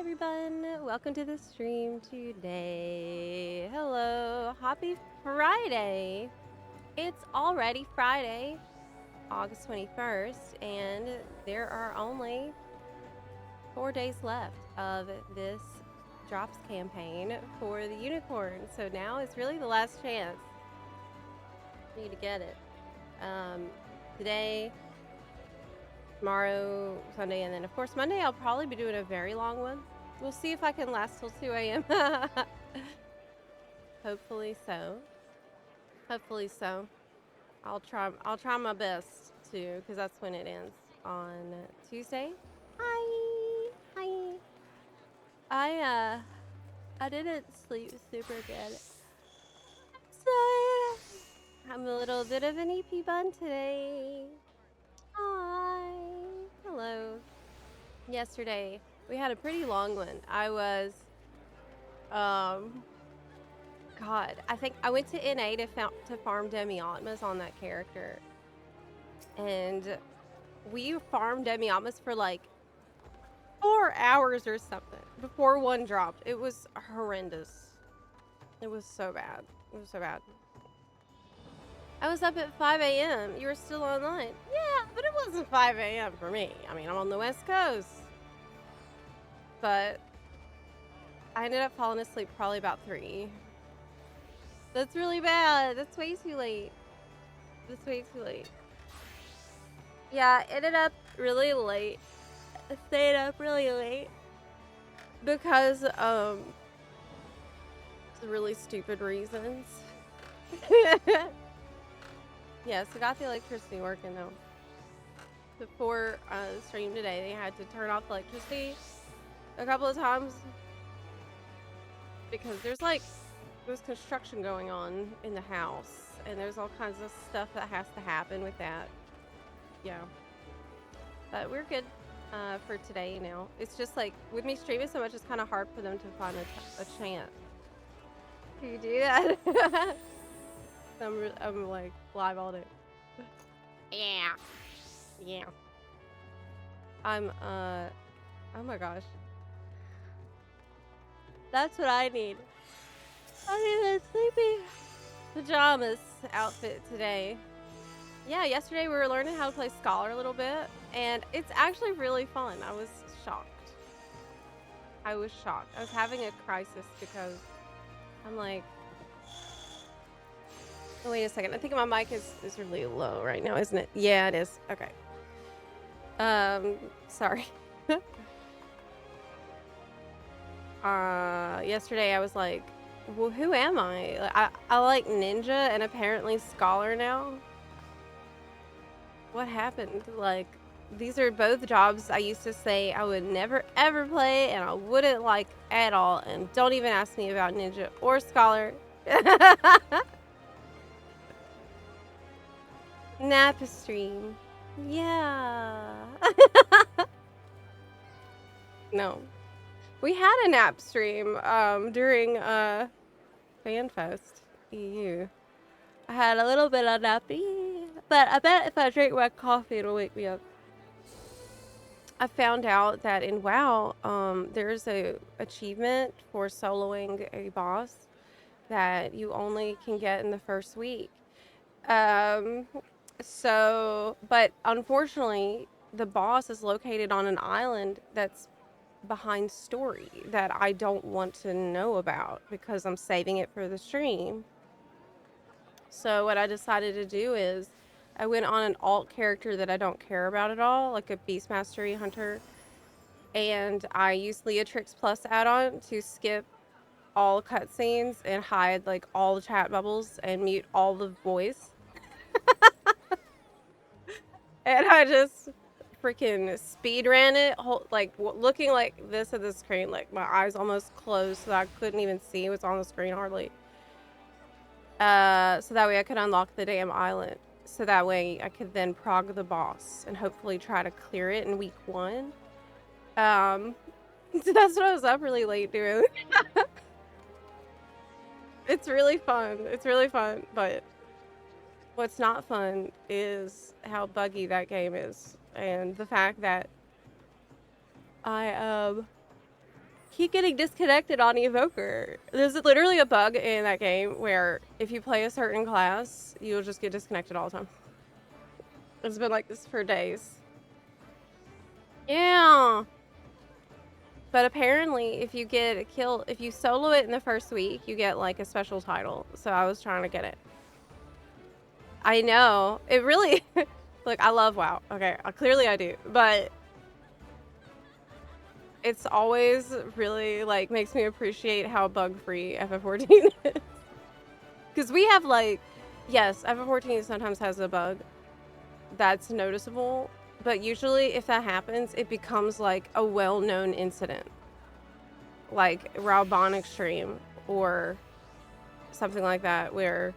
everyone, welcome to the stream today. Hello, happy Friday. It's already Friday, August 21st, and there are only 4 days left of this drops campaign for the unicorn. So now is really the last chance for you to get it. Today, tomorrow, Sunday, and then of course Monday I'll probably be doing a very long one. We'll see if I can last till 2 a.m. Hopefully so. Hopefully so. I'll try my best to, because that's when it ends on Tuesday. Hi. Hi. I didn't sleep super good. So I'm a little bit of an EP bun today. Hi. Hello. Yesterday we had a pretty long one. I was God, I think I went to NA to farm Demi-Atmas on that character. And we farmed Demi-Atmas for like 4 hours or something before one dropped. It was horrendous. It was so bad. It was so bad. I was up at 5 a.m. You were still online. Yeah, but it wasn't 5 a.m. for me. I mean, I'm on the West Coast. But I ended up falling asleep probably about 3. That's really bad. That's way too late. That's way too late. Yeah, I ended up really late. I stayed up really late because really stupid reasons. Yes, I got the electricity working though. Before the stream today, they had to turn off the electricity a couple of times because there's construction going on in the house, and there's all kinds of stuff that has to happen with that. Yeah, but we're good for today now. It's just like with me streaming so much, it's kind of hard for them to find a chant. Can you do that? I'm like live all day. Yeah. I'm oh my gosh. That's what I need. I need a sleepy pajamas outfit today. Yeah, yesterday we were learning how to play Scholar a little bit, and it's actually really fun. I was shocked. I was having a crisis because I'm like, oh, wait a second. I think my mic is really low right now, isn't it? Yeah, it is. Okay. Sorry. Yesterday I was like, well, who am I? I like Ninja and apparently Scholar now. What happened? Like, these are both jobs I used to say I would never ever play and I wouldn't like at all. And don't even ask me about Ninja or Scholar. Nap stream. Yeah. No. We had a nap stream during FanFest EU. I had a little bit of nappy, but I bet if I drink my coffee, it'll wake me up. I found out that in WoW, there's a achievement for soloing a boss that you only can get in the first week. But unfortunately, the boss is located on an island that's behind story that I don't want to know about because I'm saving it for the stream. So what I decided to do is I went on an alt character that I don't care about at all, like a Beast Mastery Hunter, and I used Leatrix Plus add-on to skip all cutscenes and hide like all the chat bubbles and mute all the voice. And I just freaking speed ran it, looking like this at the screen, like my eyes almost closed so I couldn't even see what's on the screen hardly. So that way I could unlock the damn island. So that way I could then prog the boss and hopefully try to clear it in week 1. So that's what I was up really late doing. It's really fun. It's really fun, but what's not fun is how buggy that game is, and the fact that I keep getting disconnected on Evoker. There's literally a bug in that game where if you play a certain class, you'll just get disconnected all the time. It's been like this for days. Yeah. But apparently, if you get a kill, if you solo it in the first week, you get like a special title. So I was trying to get it. I know. It really... Look, I love WoW. Okay, clearly I do. But it's always really, like, makes me appreciate how bug-free FF14 is. Because we have, like... Yes, FF14 sometimes has a bug that's noticeable. But usually, if that happens, it becomes, like, a well-known incident. Like, Raubon Extreme or something like that, where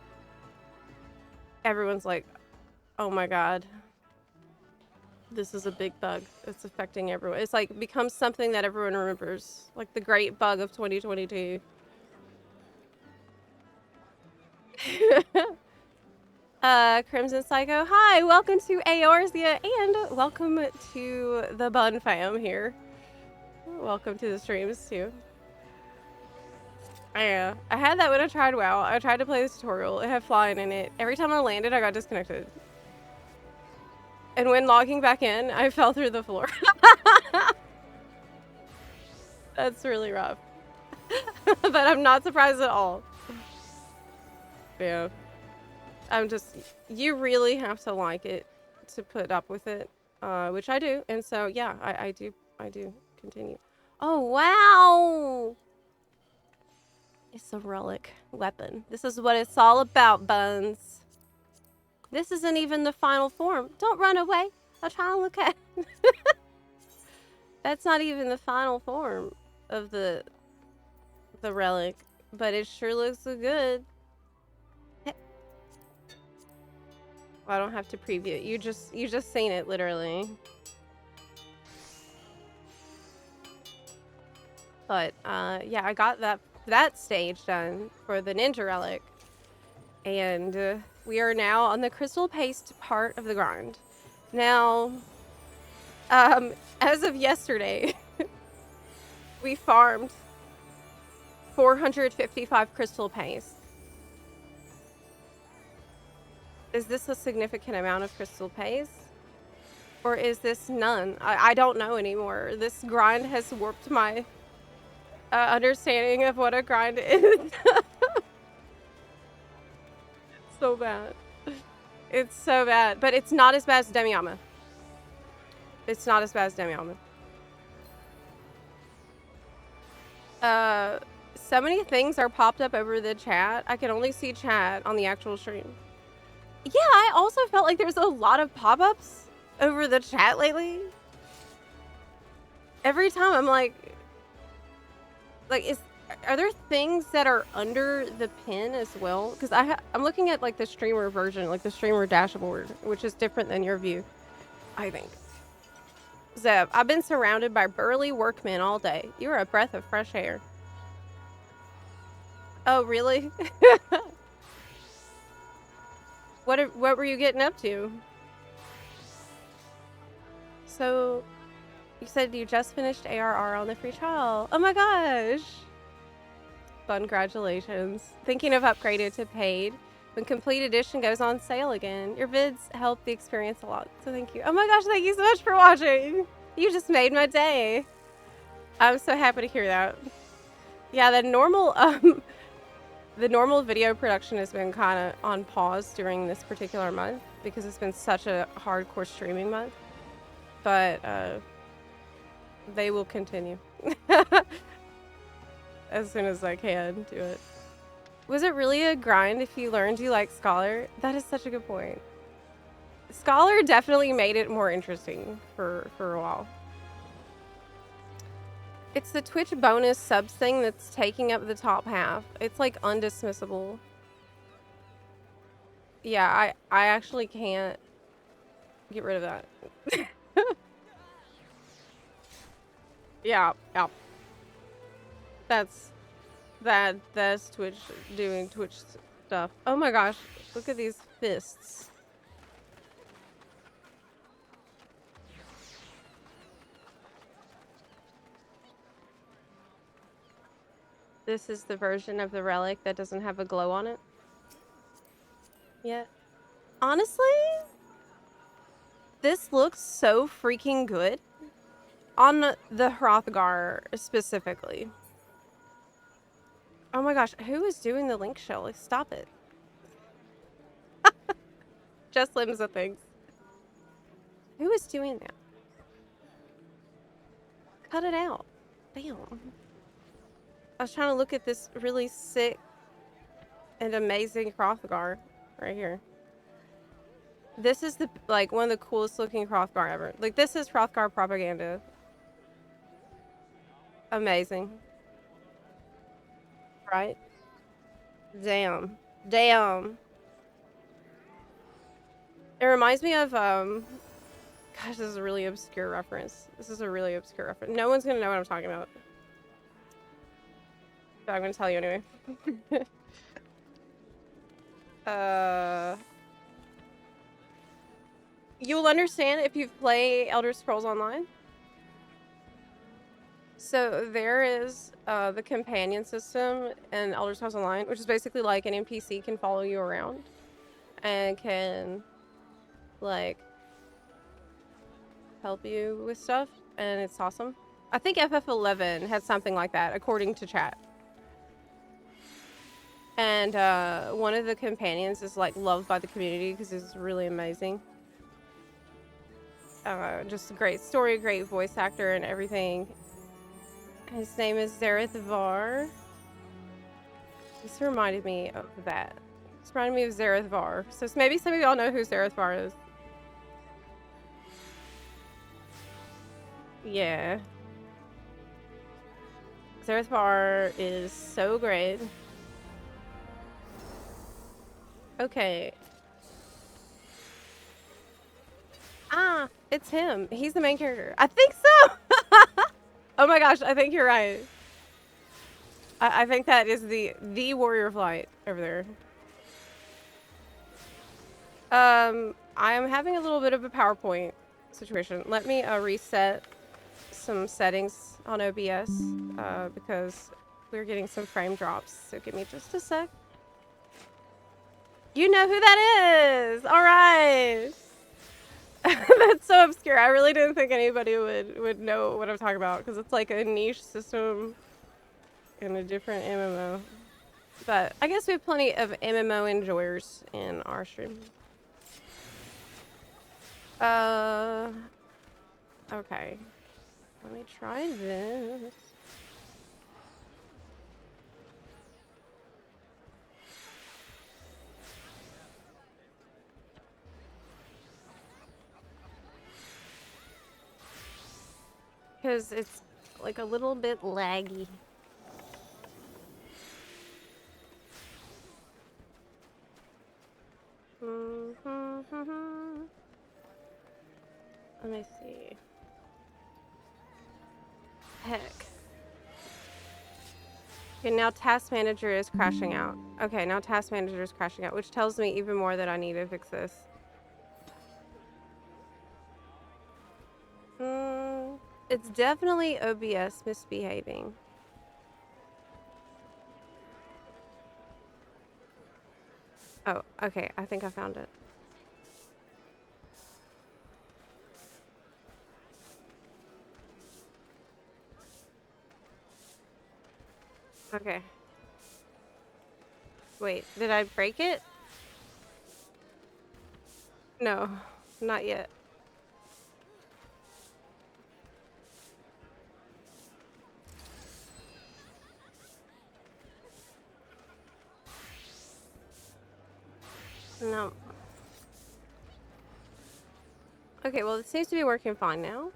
everyone's like, oh my god, this is a big bug. It's affecting everyone. It's like becomes something that everyone remembers. Like the great bug of 2022. Crimson Psycho, hi, welcome to Eorzea and welcome to the Bun fam here. Welcome to the streams too. Yeah, I had that when I tried WoW. I tried to play the tutorial. It had flying in it. Every time I landed, I got disconnected. And when logging back in, I fell through the floor. That's really rough. But I'm not surprised at all. Yeah. I'm just... You really have to like it to put up with it. Which I do. And so, yeah, I do continue. Oh, wow! It's a relic weapon. This is what it's all about, Buns. This isn't even the final form. Don't run away. I'll try and look at it. That's not even the final form of the relic, but it sure looks so good. I don't have to preview it. You just seen it literally. But yeah, I got that stage done for the ninja relic, and we are now on the crystal paste part of the grind. Now, as of yesterday, we farmed 455 crystal paste. Is this a significant amount of crystal paste? Or is this none? I don't know anymore. This grind has warped my understanding of what a grind is. It's so bad. It's so bad. But it's not as bad as Demiyama. It's not as bad as Demiyama. So many things are popped up over the chat. I can only see chat on the actual stream. Yeah, I also felt like there's a lot of pop-ups over the chat lately. Every time I'm like, are there things that are under the pin as well? Because I'm looking at like the streamer version, like the streamer dashboard, which is different than your view, I think. Zeb, I've been surrounded by burly workmen all day. You are a breath of fresh air. Oh, really? What were you getting up to? So, you said you just finished ARR on the free trial. Oh my gosh! Congratulations. Thinking of upgrading to paid when complete edition goes on sale again. Your vids help the experience a lot, so thank you. Oh my gosh, thank you so much for watching. You just made my day. I'm so happy to hear that. Yeah, the normal video production has been kind of on pause during this particular month because it's been such a hardcore streaming month. But they will continue as soon as I can do it. Was it really a grind if you learned you like Scholar? That is such a good point. Scholar definitely made it more interesting for a while. It's the Twitch bonus subs thing that's taking up the top half. It's like undismissible. Yeah, I actually can't get rid of that. Yeah. That's Twitch doing Twitch stuff. Oh my gosh, look at these fists. This is the version of the relic that doesn't have a glow on it yet. Honestly, this looks so freaking good on the Hrothgar specifically. Oh my gosh, who is doing the link shell? Like, stop it. Just limbs of things. Who is doing that? Cut it out. Damn. I was trying to look at this really sick and amazing Hrothgar right here. This is the like one of the coolest looking Hrothgar ever. Like, this is Hrothgar propaganda. Amazing. Right? Damn. Damn. It reminds me of gosh, this is a really obscure reference. This is a really obscure reference. No one's gonna know what I'm talking about. But I'm gonna tell you anyway. You'll understand if you play Elder Scrolls Online. So there is the companion system in Elder Scrolls Online, which is basically like an NPC can follow you around and can like help you with stuff, and it's awesome. I think FF11 had something like that, according to chat. And one of the companions is like loved by the community because it's really amazing. Just a great story, great voice actor, and everything. His name is Zareth Var. This reminded me of that. This reminded me of Zareth Var. So maybe some of y'all know who Zareth Var is. Yeah. Zareth Var is so great. Okay. Ah, it's him. He's the main character. I think so! Oh my gosh, I think you're right. I think that is the Warrior of Light over there. I am having a little bit of a PowerPoint situation. Let me reset some settings on OBS because we're getting some frame drops. So give me just a sec. You know who that is! All right! That's so obscure. I really didn't think anybody would know what I'm talking about because it's like a niche system in a different MMO. But I guess we have plenty of MMO enjoyers in our stream. Okay. Let me try this. Because it's like a little bit laggy. Let me see. Heck. Okay, now Task Manager is crashing out. Okay, now Task Manager is crashing out, which tells me even more that I need to fix this. It's definitely OBS misbehaving. Oh, okay. I think I found it. Okay. Wait, did I break it? No, not yet. No. Okay, well, it seems to be working fine now.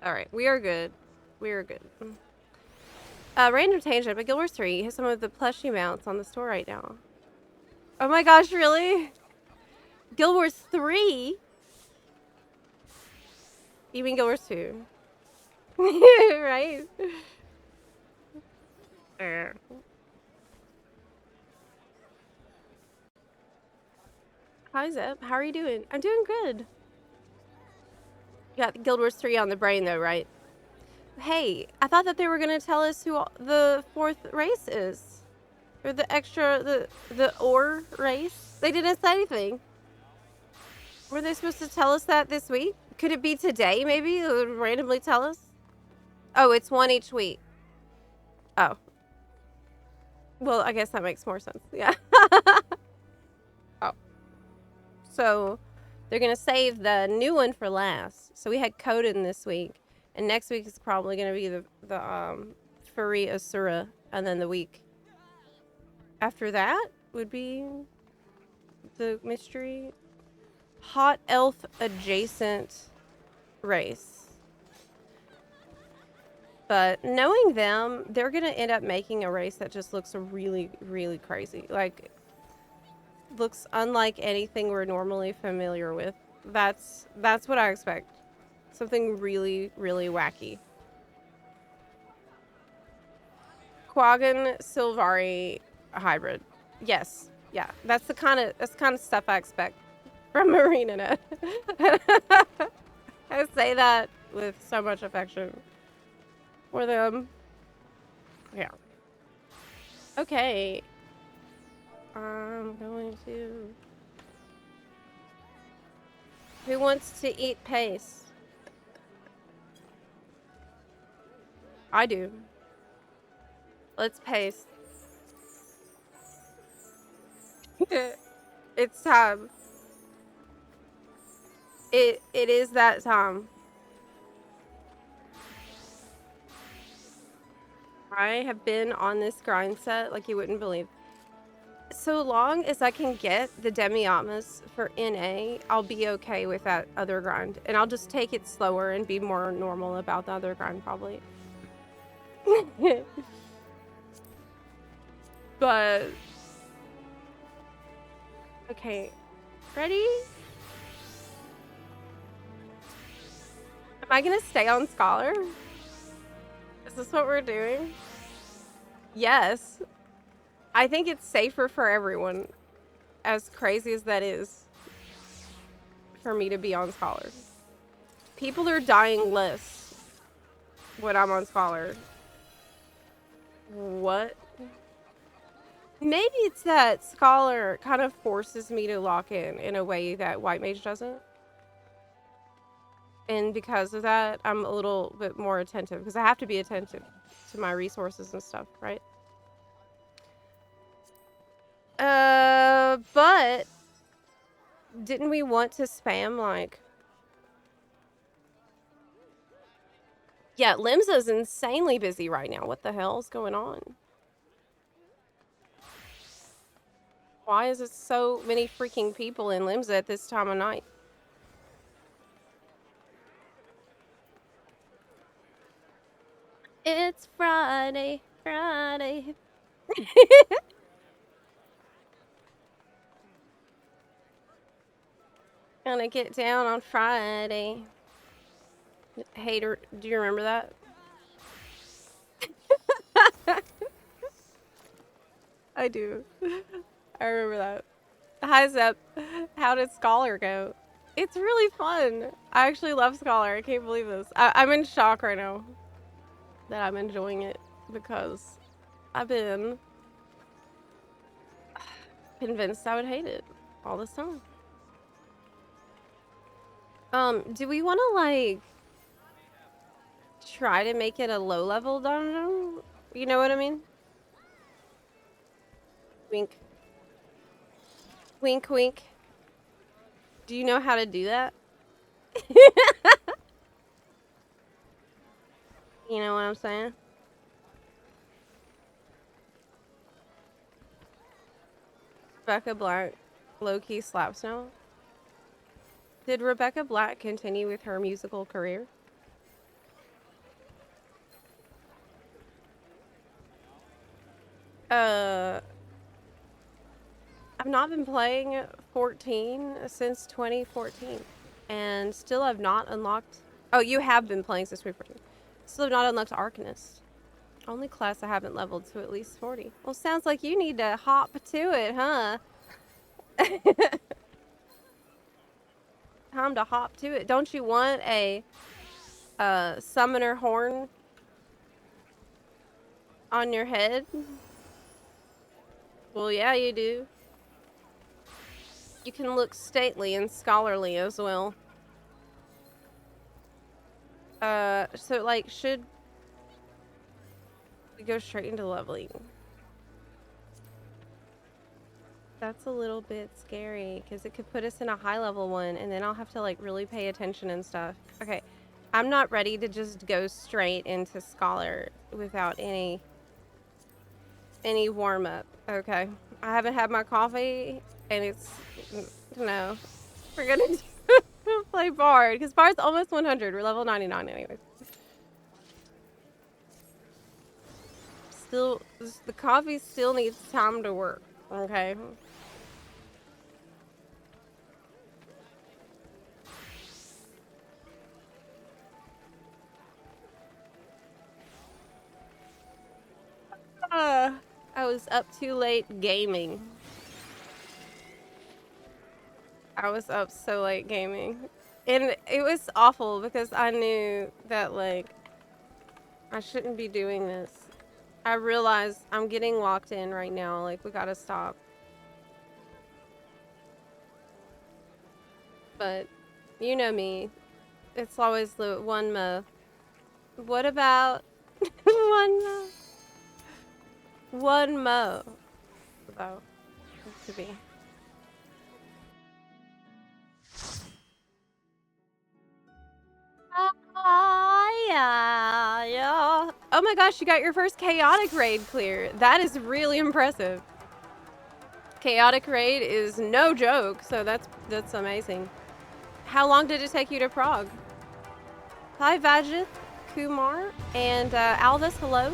Alright, we are good. We are good. Random tangent, but Guild Wars 3 has some of the plushie mounts on the store right now. Oh my gosh, really? Guild Wars 3? You mean Guild Wars 2? Right? Hi, Zep. How are you doing? I'm doing good. You got Guild Wars 3 on the brain, though, right? Hey, I thought that they were gonna tell us who the fourth race is. Or the extra, the ore race. They didn't say anything. Were they supposed to tell us that this week? Could it be today, maybe? They would randomly tell us? Oh, it's one each week. Oh. Well, I guess that makes more sense. Yeah. Oh. So, they're gonna save the new one for last. So we had Coden this week. And next week is probably gonna be the Furry Asura. And then the week after that would be the mystery hot elf adjacent race. But knowing them, they're gonna end up making a race that just looks really, really crazy. Like, looks unlike anything we're normally familiar with. That's what I expect. Something really, really wacky. Quaggan Silvari hybrid. Yes. Yeah. That's the kind of stuff I expect from ArenaNet. I say that with so much affection for them. Yeah. Okay. I'm going to... Who wants to eat paste? I do. Let's paste. It's time. It is that time. I have been on this grind set like you wouldn't believe. So long as I can get the Demi-Atmas for NA, I'll be okay with that other grind. And I'll just take it slower and be more normal about the other grind, probably. But... Okay. Ready? Am I gonna stay on Scholar? Is this what we're doing? Yes. I think it's safer for everyone, as crazy as that is, for me to be on Scholar. People are dying less when I'm on Scholar. What? Maybe it's that Scholar kind of forces me to lock in a way that White Mage doesn't. And because of that, I'm a little bit more attentive, because I have to be attentive to my resources and stuff, right? But didn't we want to spam, like... Yeah, Limsa's insanely busy right now. What the hell's going on? Why is it so many freaking people in Limsa at this time of night? It's Friday, Friday. Gonna get down on Friday. Hater, do you remember that? I do. I remember that. Hi, Zep. How did Scholar go? It's really fun. I actually love Scholar. I can't believe this. I'm in shock right now that I'm enjoying it, because I've been convinced I would hate it all this time. Do we want to, like, try to make it a low-level dungeon? You know what I mean? Wink. Wink, wink. Do you know how to do that? You know what I'm saying? Rebecca Black low-key slaps now. Did Rebecca Black continue with her musical career? I've not been playing 14 since 2014, and still have not unlocked... Oh, you have been playing since 2014. Still have not unlocked Arcanist. Only class I haven't leveled to at least 40. Well, sounds like you need to hop to it, huh? Time to hop to it. Don't you want a summoner horn On your head? Well, yeah, you do. You can look stately and scholarly as well. So like, should we go straight into leveling? That's a little bit scary because it could put us in a high level one and then I'll have to like really pay attention and stuff. Okay, I'm not ready to just go straight into scholar without any warm up. Okay, I haven't had my coffee and it's no. We're gonna play Bard because Bard's almost 100. We're level 99 anyways. Still, the coffee still needs time to work. Okay. I was up too late gaming. I was up so late gaming. And it was awful because I knew that, like, I shouldn't be doing this. I realized I'm getting locked in right now. Like, we gotta stop. But, you know me. It's always the one mo. What about one mo? One mo. Though, to be. Yeah. Oh my gosh, you got your first chaotic raid clear. That is really impressive. Chaotic raid is no joke, so that's amazing. How long did it take you to Prague? Hi Vajith, Kumar, and Alvis, hello.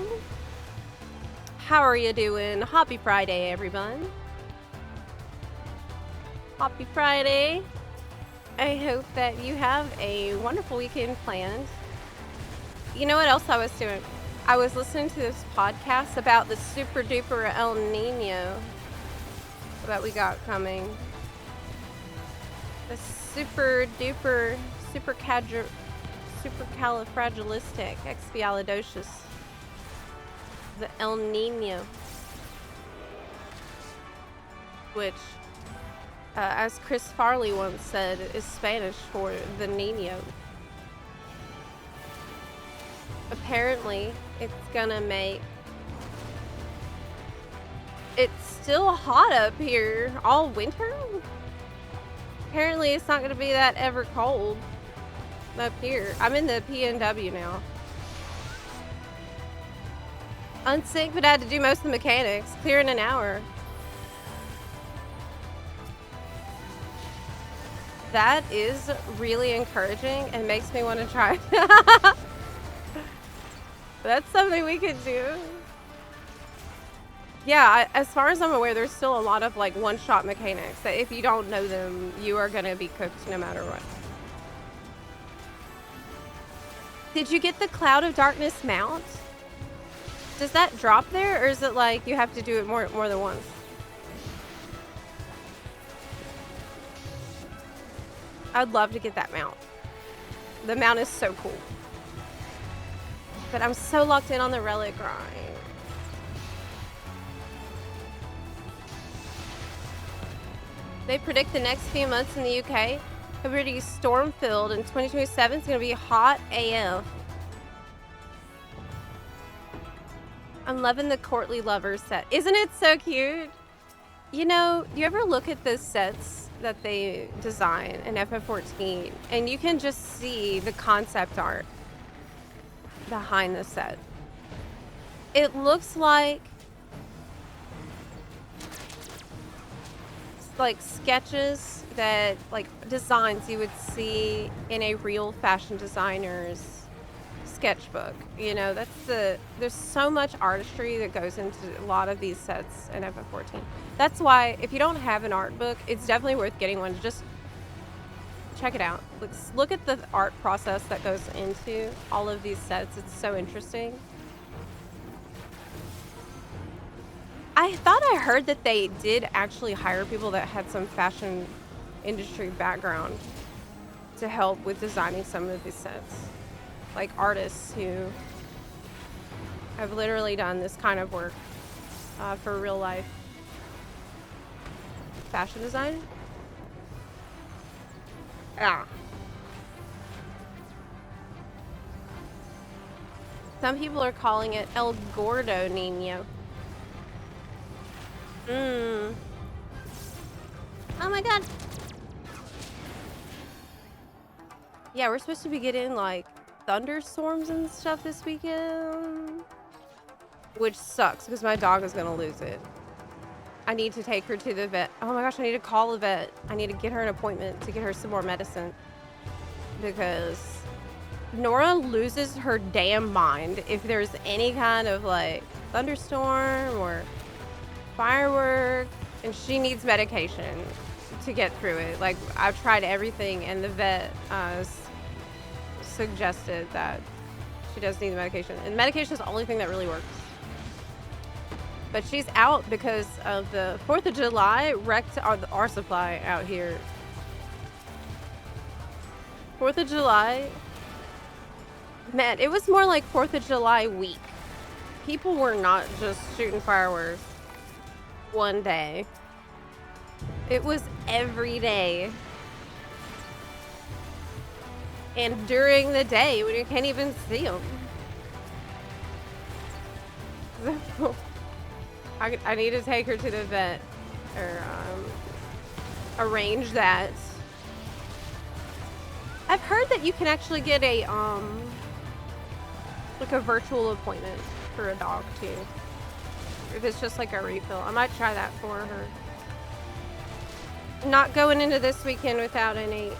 How are you doing? Happy Friday, everyone. Happy Friday. I hope that you have a wonderful weekend planned. You know what else I was doing? I was listening to this podcast about the super duper El Nino that we got coming. The super duper supercalifragilistic the El Nino, which as Chris Farley once said, is Spanish for the Nino. Apparently, it's gonna make it's still hot up here all winter. Apparently, it's not gonna be that ever cold up here. I'm in the PNW now. Unsynced, but I had to do most of the mechanics. Clear in an hour. That is really encouraging and makes me want to try. That's something we could do. Yeah, as far as I'm aware, there's still a lot of like one-shot mechanics that if you don't know them, you are gonna be cooked no matter what. Did you get the Cloud of Darkness mount? Does that drop there, or is it like you have to do it more than once? I'd love to get that mount. The mount is so cool. But I'm so locked in on the Relic grind. They predict the next few months in the UK are pretty storm-filled, and 2027 is going to be hot AF. I'm loving the Courtly Lovers set. Isn't it so cute? You know, do you ever look at the sets that they design in FF14 and you can just see the concept art behind the set? It looks like sketches that like designs you would see in a real fashion designer's sketchbook. You know, there's so much artistry that goes into a lot of these sets in FF14. That's why if you don't have an art book, it's definitely worth getting one. Just check it out. Let's look at the art process that goes into all of these sets. It's so interesting. I thought I heard that they did actually hire people that had some fashion industry background to help with designing some of these sets. Like artists who I've literally done this kind of work for real life. Fashion design? Yeah. Some people are calling it El Gordo Nino. Oh my god. Yeah, we're supposed to be getting like thunderstorms and stuff this weekend. Which sucks because my dog is gonna lose it. I need to take her to the vet. Oh my gosh, I need to call the vet. I need to get her an appointment to get her some more medicine. Because Nora loses her damn mind if there's any kind of like thunderstorm or firework, and she needs medication to get through it. Like, I've tried everything, and the vet suggested that she does need the medication, and medication is the only thing that really works. But she's out because of the 4th of July wrecked our supply out here. 4th of July, man, it was more like 4th of July week. People were not just shooting fireworks one day. It was every day. And during the day when you can't even see them. So, I need to take her to the vet or arrange that. I've heard that you can actually get a like a virtual appointment for a dog too. If it's just like a refill. I might try that for her. Not going into this weekend without anything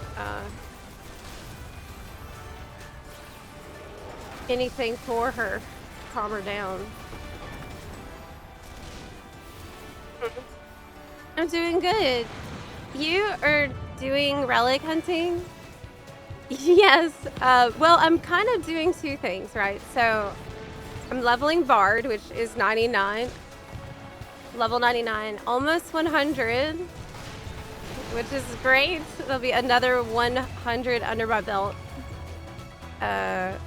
for her. Calm her down. I'm doing good. You are doing relic hunting? Yes. Well, I'm kind of doing two things, right? So I'm leveling Bard, which is 99. Level 99, almost 100, which is great. There'll be another 100 under my belt. And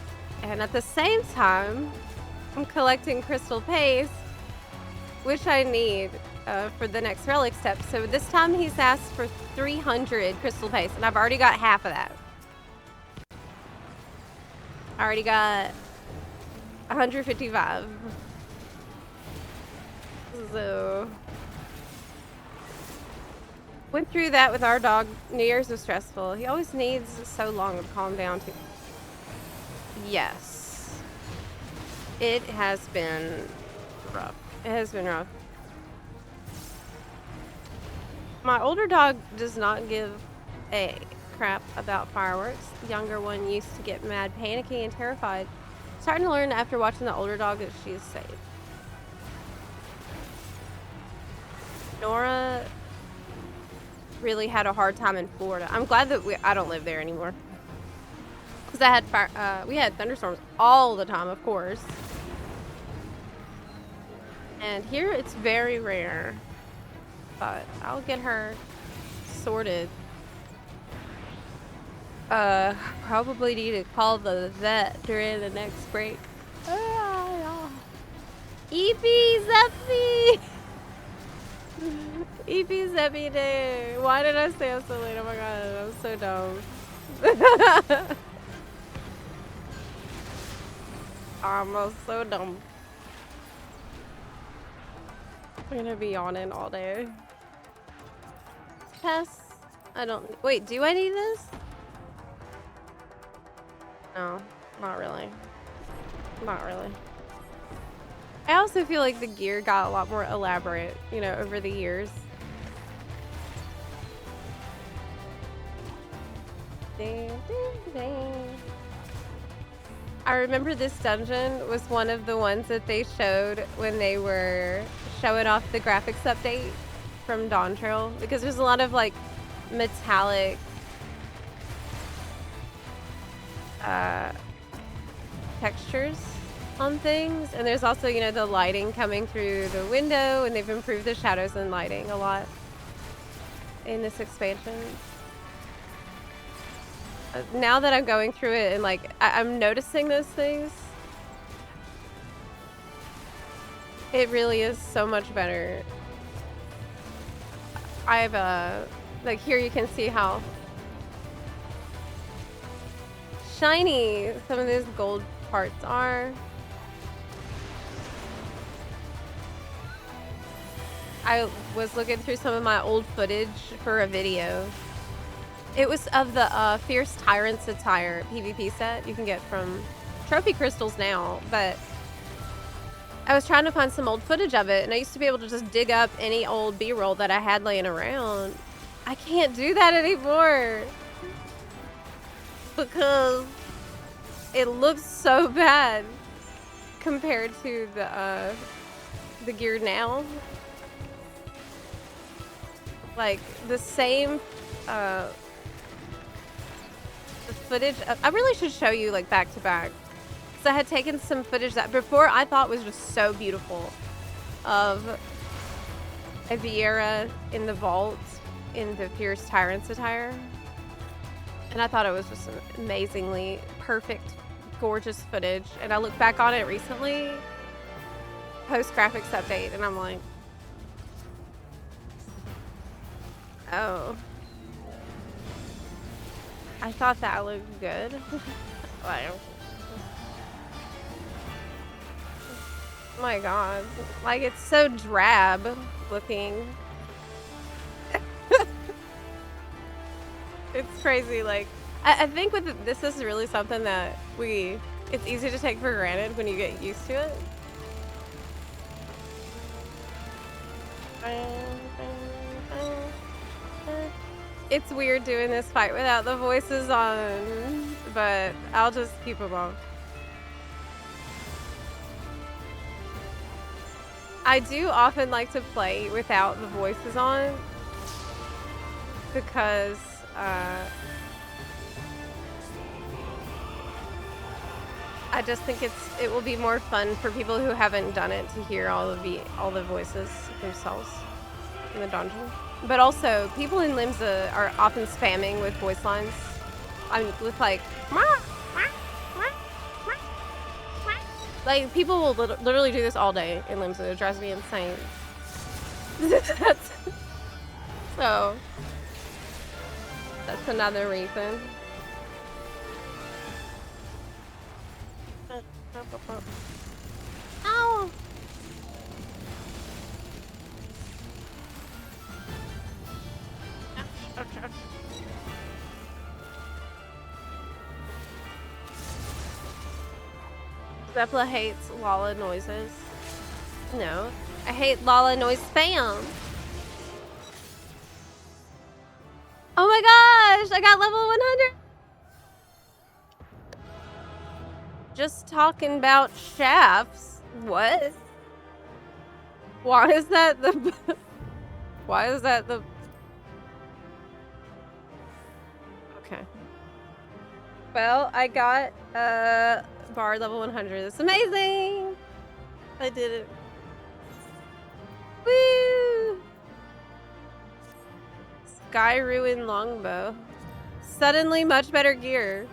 at the same time, I'm collecting crystal paste, which I need for the next relic step. So this time he's asked for 300 crystal paste, and I've already got half of that. I already got 155. So went through that with our dog. New Year's was stressful. He always needs so long to calm down too. Yes. It has been rough. It has been rough. My older dog does not give a crap about fireworks. The younger one used to get mad, panicky, and terrified. Starting to learn after watching the older dog that she is safe. Nora really had a hard time in Florida. I'm glad that I don't live there anymore. Because I had we had thunderstorms all the time, of course. And here it's very rare. But I'll get her sorted. Probably need to call the vet during the next break. Eepy Zeppy! Eepy Zeppy day. Why did I stay up so late? Oh my god, I'm so dumb. I'm so dumb. I'm gonna be yawning all day. Pass. I don't. Wait, do I need this? No, not really. Not really. I also feel like the gear got a lot more elaborate, you know, over the years. Ding, ding, ding. I remember this dungeon was one of the ones that they showed when they were showing off the graphics update from Dawn Trail, because there's a lot of like metallic textures on things, and there's also, you know, the lighting coming through the window, and they've improved the shadows and lighting a lot in this expansion. Now that I'm going through it and like I'm noticing those things, It really is so much better. I've like here you can see how shiny some of these gold parts are. I was looking through some of my old footage for a video. It was of the Fierce Tyrant's Attire PvP set you can get from Trophy Crystals now, but I was trying to find some old footage of it, and I used to be able to just dig up any old B-roll that I had laying around. I can't do that anymore because it looks so bad compared to the gear now. Like the same the footage I really should show you like back to back, because I had taken some footage that before I thought was just so beautiful of a Vieira in the vault in the Fierce Tyrant's Attire, and I thought it was just an amazingly perfect, gorgeous footage. And I looked back on it recently post graphics update, and I'm like, oh, I thought that looked good. Like, oh my god, like it's so drab looking. It's crazy. Like I think this is really something that it's easy to take for granted when you get used to it. It's weird doing this fight without the voices on, but I'll just keep them on. I do often like to play without the voices on because I just think it will be more fun for people who haven't done it to hear all the voices themselves in the dungeon. But also, people in Limsa are often spamming with voice lines. With like people will literally do this all day in Limsa. It drives me insane. So that's another reason. Ow! Ouch, ouch. Zepla hates Lala noises. No, I hate Lala noise spam. Oh my gosh, I got level 100. Just talking about shafts. What? Why is that the... Why is that the... Okay. Well, I got bar level 100. That's amazing! I did it. Woo! Sky Ruin Longbow. Suddenly much better gear.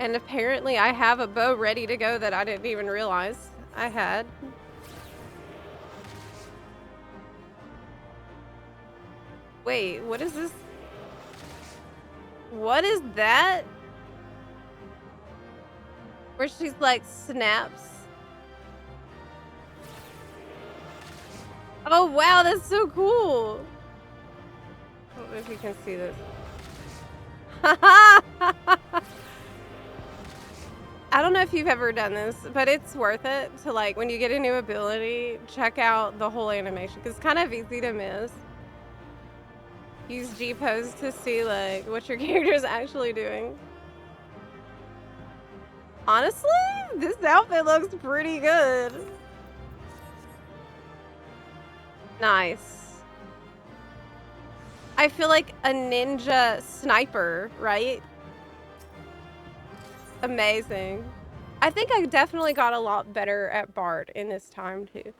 And apparently I have a bow ready to go that I didn't even realize I had. Wait, what is this? What is that? Where she's like snaps. Oh wow, that's so cool. I don't know if you can see this. I don't know if you've ever done this, but it's worth it to, like, when you get a new ability, check out the whole animation, because it's kind of easy to miss. Use G-pose to see, like, what your character's actually doing. Honestly, this outfit looks pretty good. Nice. I feel like a ninja sniper, right? Amazing. I think I definitely got a lot better at Bard in this time too.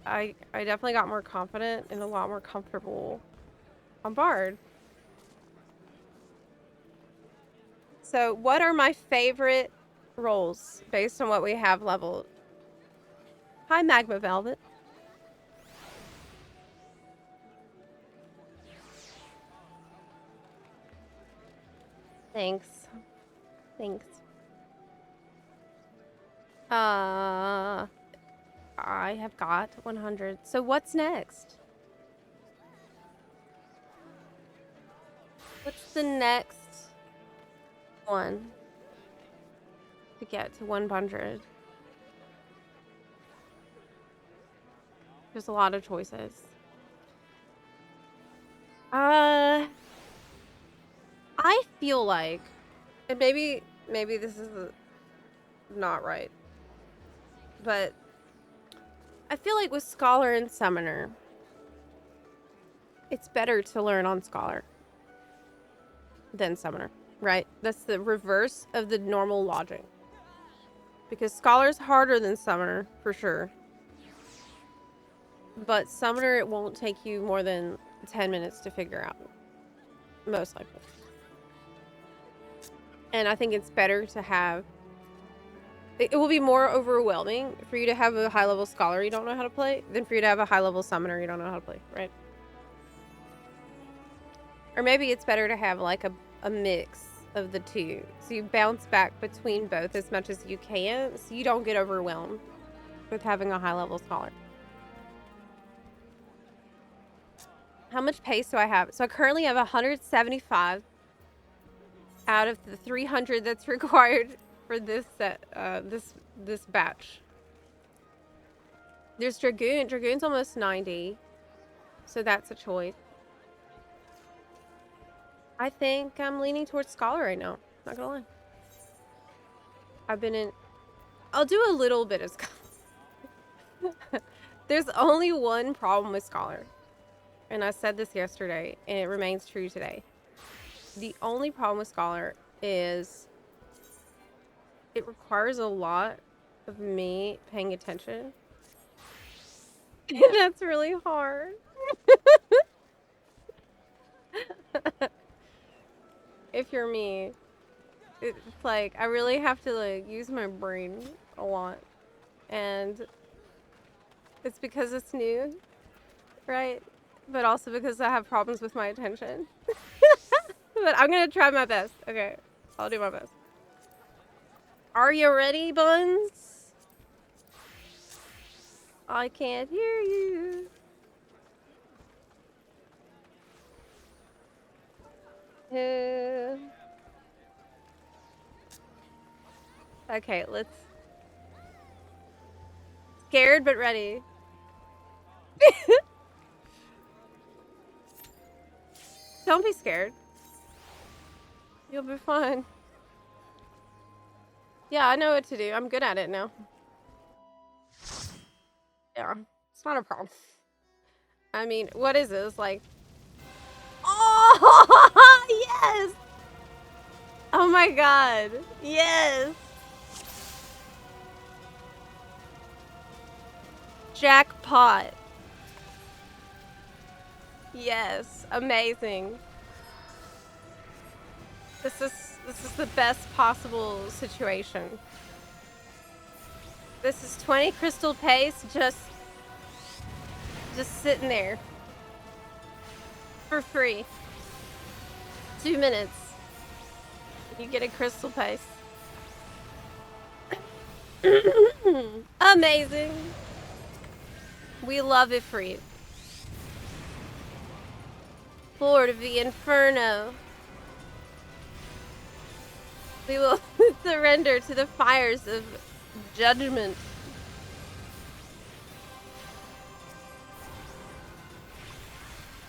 I definitely got more confident and a lot more comfortable on Bard. So what are my favorite roles based on what we have leveled? Hi, Magma Velvet. Thanks. Thanks. I have got 100. So what's next? What's the next one to get to 100? There's a lot of choices. I feel like, and maybe this is not right, but I feel like with Scholar and Summoner, it's better to learn on Scholar than Summoner, right? That's the reverse of the normal logic. Because Scholar's harder than Summoner, for sure. But Summoner, it won't take you more than 10 minutes to figure out. Most likely. And I think it's better to have... It will be more overwhelming for you to have a high-level Scholar you don't know how to play than for you to have a high-level Summoner you don't know how to play, right? Or maybe it's better to have like a mix of the two. So you bounce back between both as much as you can so you don't get overwhelmed with having a high-level Scholar. How much pace do I have? So I currently have 175 out of the 300 that's required for this set, this batch. There's Dragoon. Dragoon's almost 90, so that's a choice. I think I'm leaning towards Scholar right now. Not gonna lie. I've been in... I'll do a little bit of Scholar. There's only one problem with Scholar. And I said this yesterday, and it remains true today. The only problem with Scholar is it requires a lot of me paying attention. And that's really hard. If you're me, it's like I really have to like use my brain a lot. And it's because it's new, right? But also because I have problems with my attention. But I'm gonna try my best. Okay, I'll do my best. Are you ready, Buns? I can't hear you. Okay, let's... Scared but ready. Don't be scared. You'll be fine. Yeah, I know what to do. I'm good at it now. Yeah, it's not a problem. I mean, what is this? Like... Oh, yes! Oh my god. Yes! Jackpot. Yes, amazing. This is the best possible situation. This is 20 crystal paste just sitting there for free. 2 minutes. You get a crystal paste. Amazing. We love it free. Lord of the Inferno. We will surrender to the fires of judgment.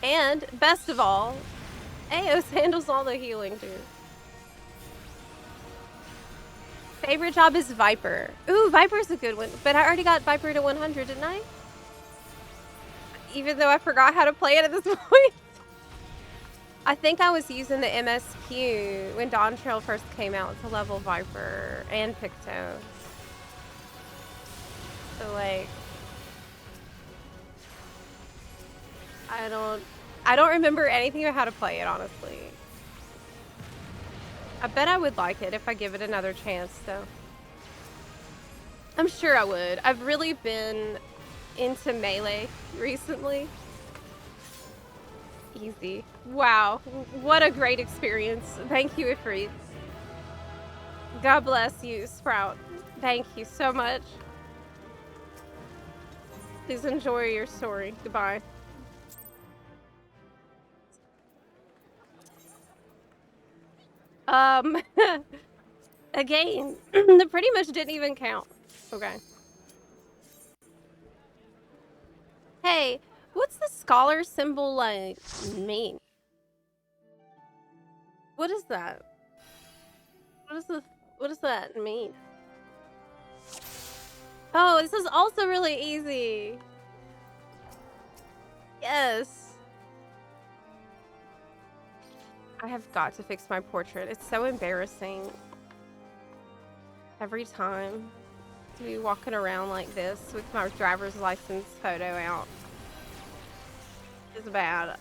And, best of all, Eos handles all the healing too. Favorite job is Viper. Ooh, Viper's a good one. But I already got Viper to 100, didn't I? Even though I forgot how to play it at this point. I think I was using the MSQ when Dawn Trail first came out to level Viper and Picto. So like, I don't remember anything about how to play it, honestly. I bet I would like it if I give it another chance, though. I'm sure I would. I've really been into Melee recently. Easy. Wow. What a great experience. Thank you, Ifrit. God bless you, Sprout. Thank you so much. Please enjoy your story. Goodbye. Again, that pretty much didn't even count. Okay. Hey, what's the scholar symbol like mean? What is that? What does that mean? Oh, this is also really easy. Yes. I have got to fix my portrait. It's so embarrassing. Every time to be walking around like this with my driver's license photo out. It's bad.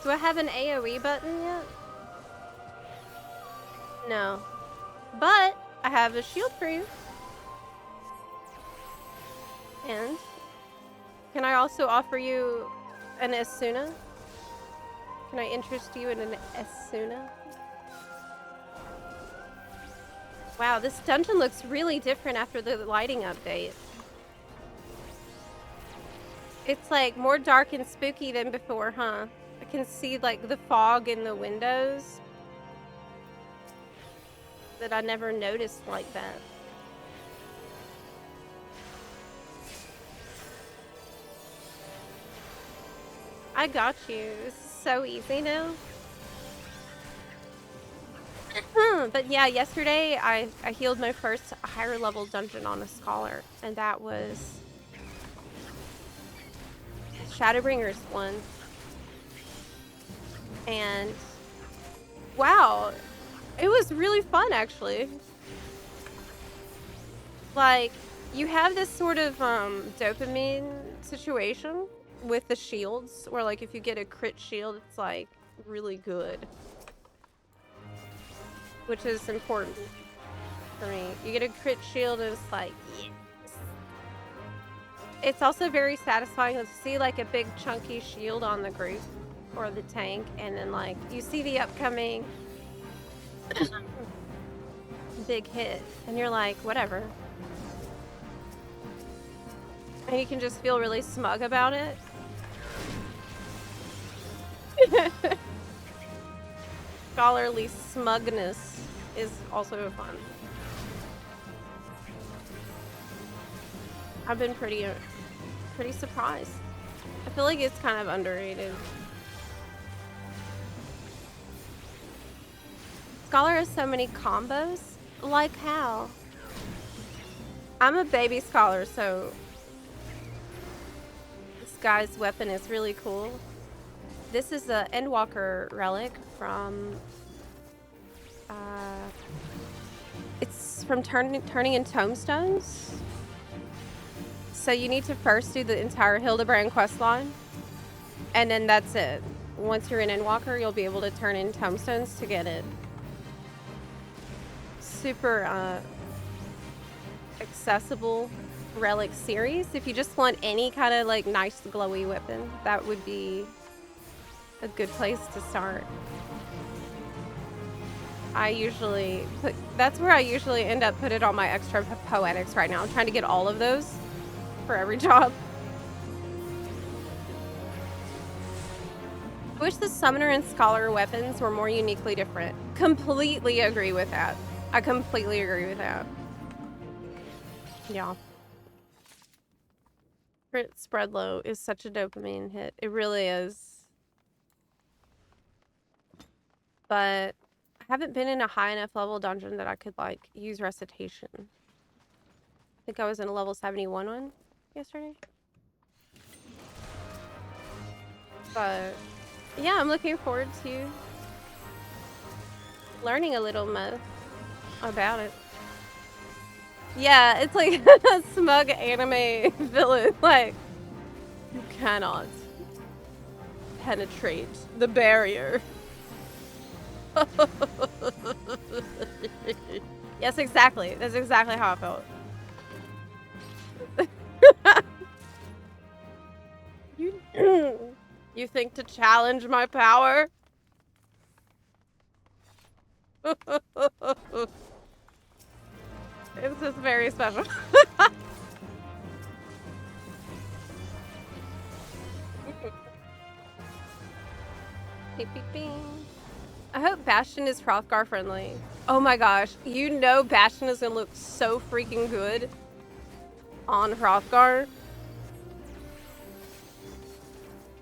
Do I have an AoE button yet? No. But I have a shield for you. And can I also offer you an Asuna? Can I interest you in an Asuna? Wow, this dungeon looks really different after the lighting update. It's like more dark and spooky than before, huh? I can see like the fog in the windows that I never noticed like that. I got you. This is so easy now. But yeah, yesterday I healed my first higher level dungeon on a scholar, and that was Shadowbringers 1. And wow, it was really fun actually. Like, you have this sort of dopamine situation with the shields, where like if you get a crit shield, it's like really good. Which is important for me. You get a crit shield and it's like, yes. It's also very satisfying to see like a big chunky shield on the group or the tank, and then like you see the upcoming big hit and you're like, whatever. And you can just feel really smug about it. Scholarly smugness is also fun. I've been pretty surprised. I feel like it's kind of underrated. Scholar has so many combos. Like how? I'm a baby scholar, so this guy's weapon is really cool. This is a Endwalker relic from it's from turning in tomestones. So you need to first do the entire Hildebrand questline, and then that's it. Once you're in Endwalker, you'll be able to turn in tomestones to get it. Super accessible relic series. If you just want any kind of like nice glowy weapon, that would be a good place to start. That's where I usually end up putting all my extra poetics right now. I'm trying to get all of those for every job. I wish the summoner and scholar weapons were more uniquely different. Completely agree with that. I completely agree with that. Yeah. Crit spread low is such a dopamine hit. It really is. But I haven't been in a high enough level dungeon that I could like use recitation. I think I was in a level 71 one yesterday. But yeah, I'm looking forward to learning a little more about it. Yeah, it's like a smug anime villain. Like, you cannot penetrate the barrier. Yes, exactly. That's exactly how I felt. you think to challenge my power? It's just very special. Beep, beep, beep. I hope Bastion is Hrothgar friendly. Oh my gosh, you know Bastion is gonna look so freaking good on Hrothgar.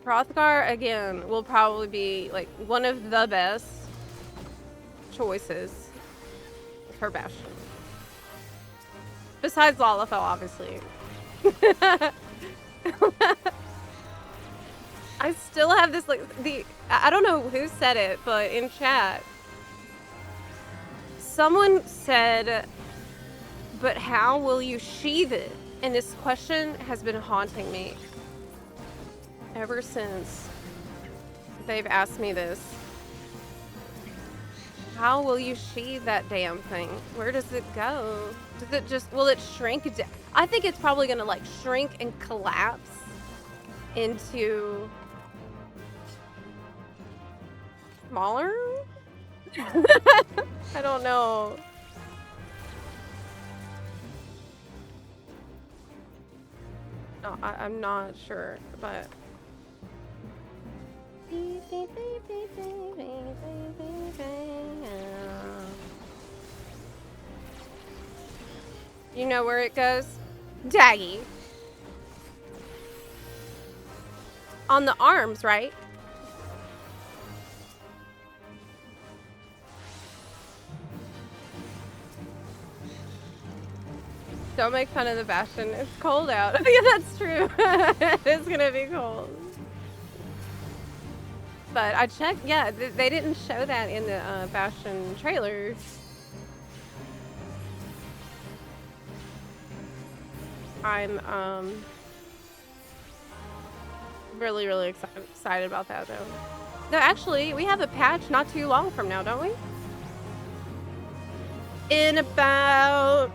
Hrothgar, again, will probably be like one of the best choices for Bastion. Besides Lalafell, obviously. I still have this, like, I don't know who said it, but in chat, someone said, but how will you sheath it? And this question has been haunting me ever since they've asked me this. How will you sheath that damn thing? Where does it go? Does it just, will it shrink? I think it's probably gonna like shrink and collapse into smaller? I don't know. No, I'm not sure, but you know where it goes? Daggy. On the arms, right? Don't make fun of the Bastion. It's cold out. Yeah, that's true. It's gonna be cold. But I checked, yeah, they didn't show that in the Bastion trailers. I'm really, really excited about that though. No, actually, we have a patch not too long from now, don't we? In about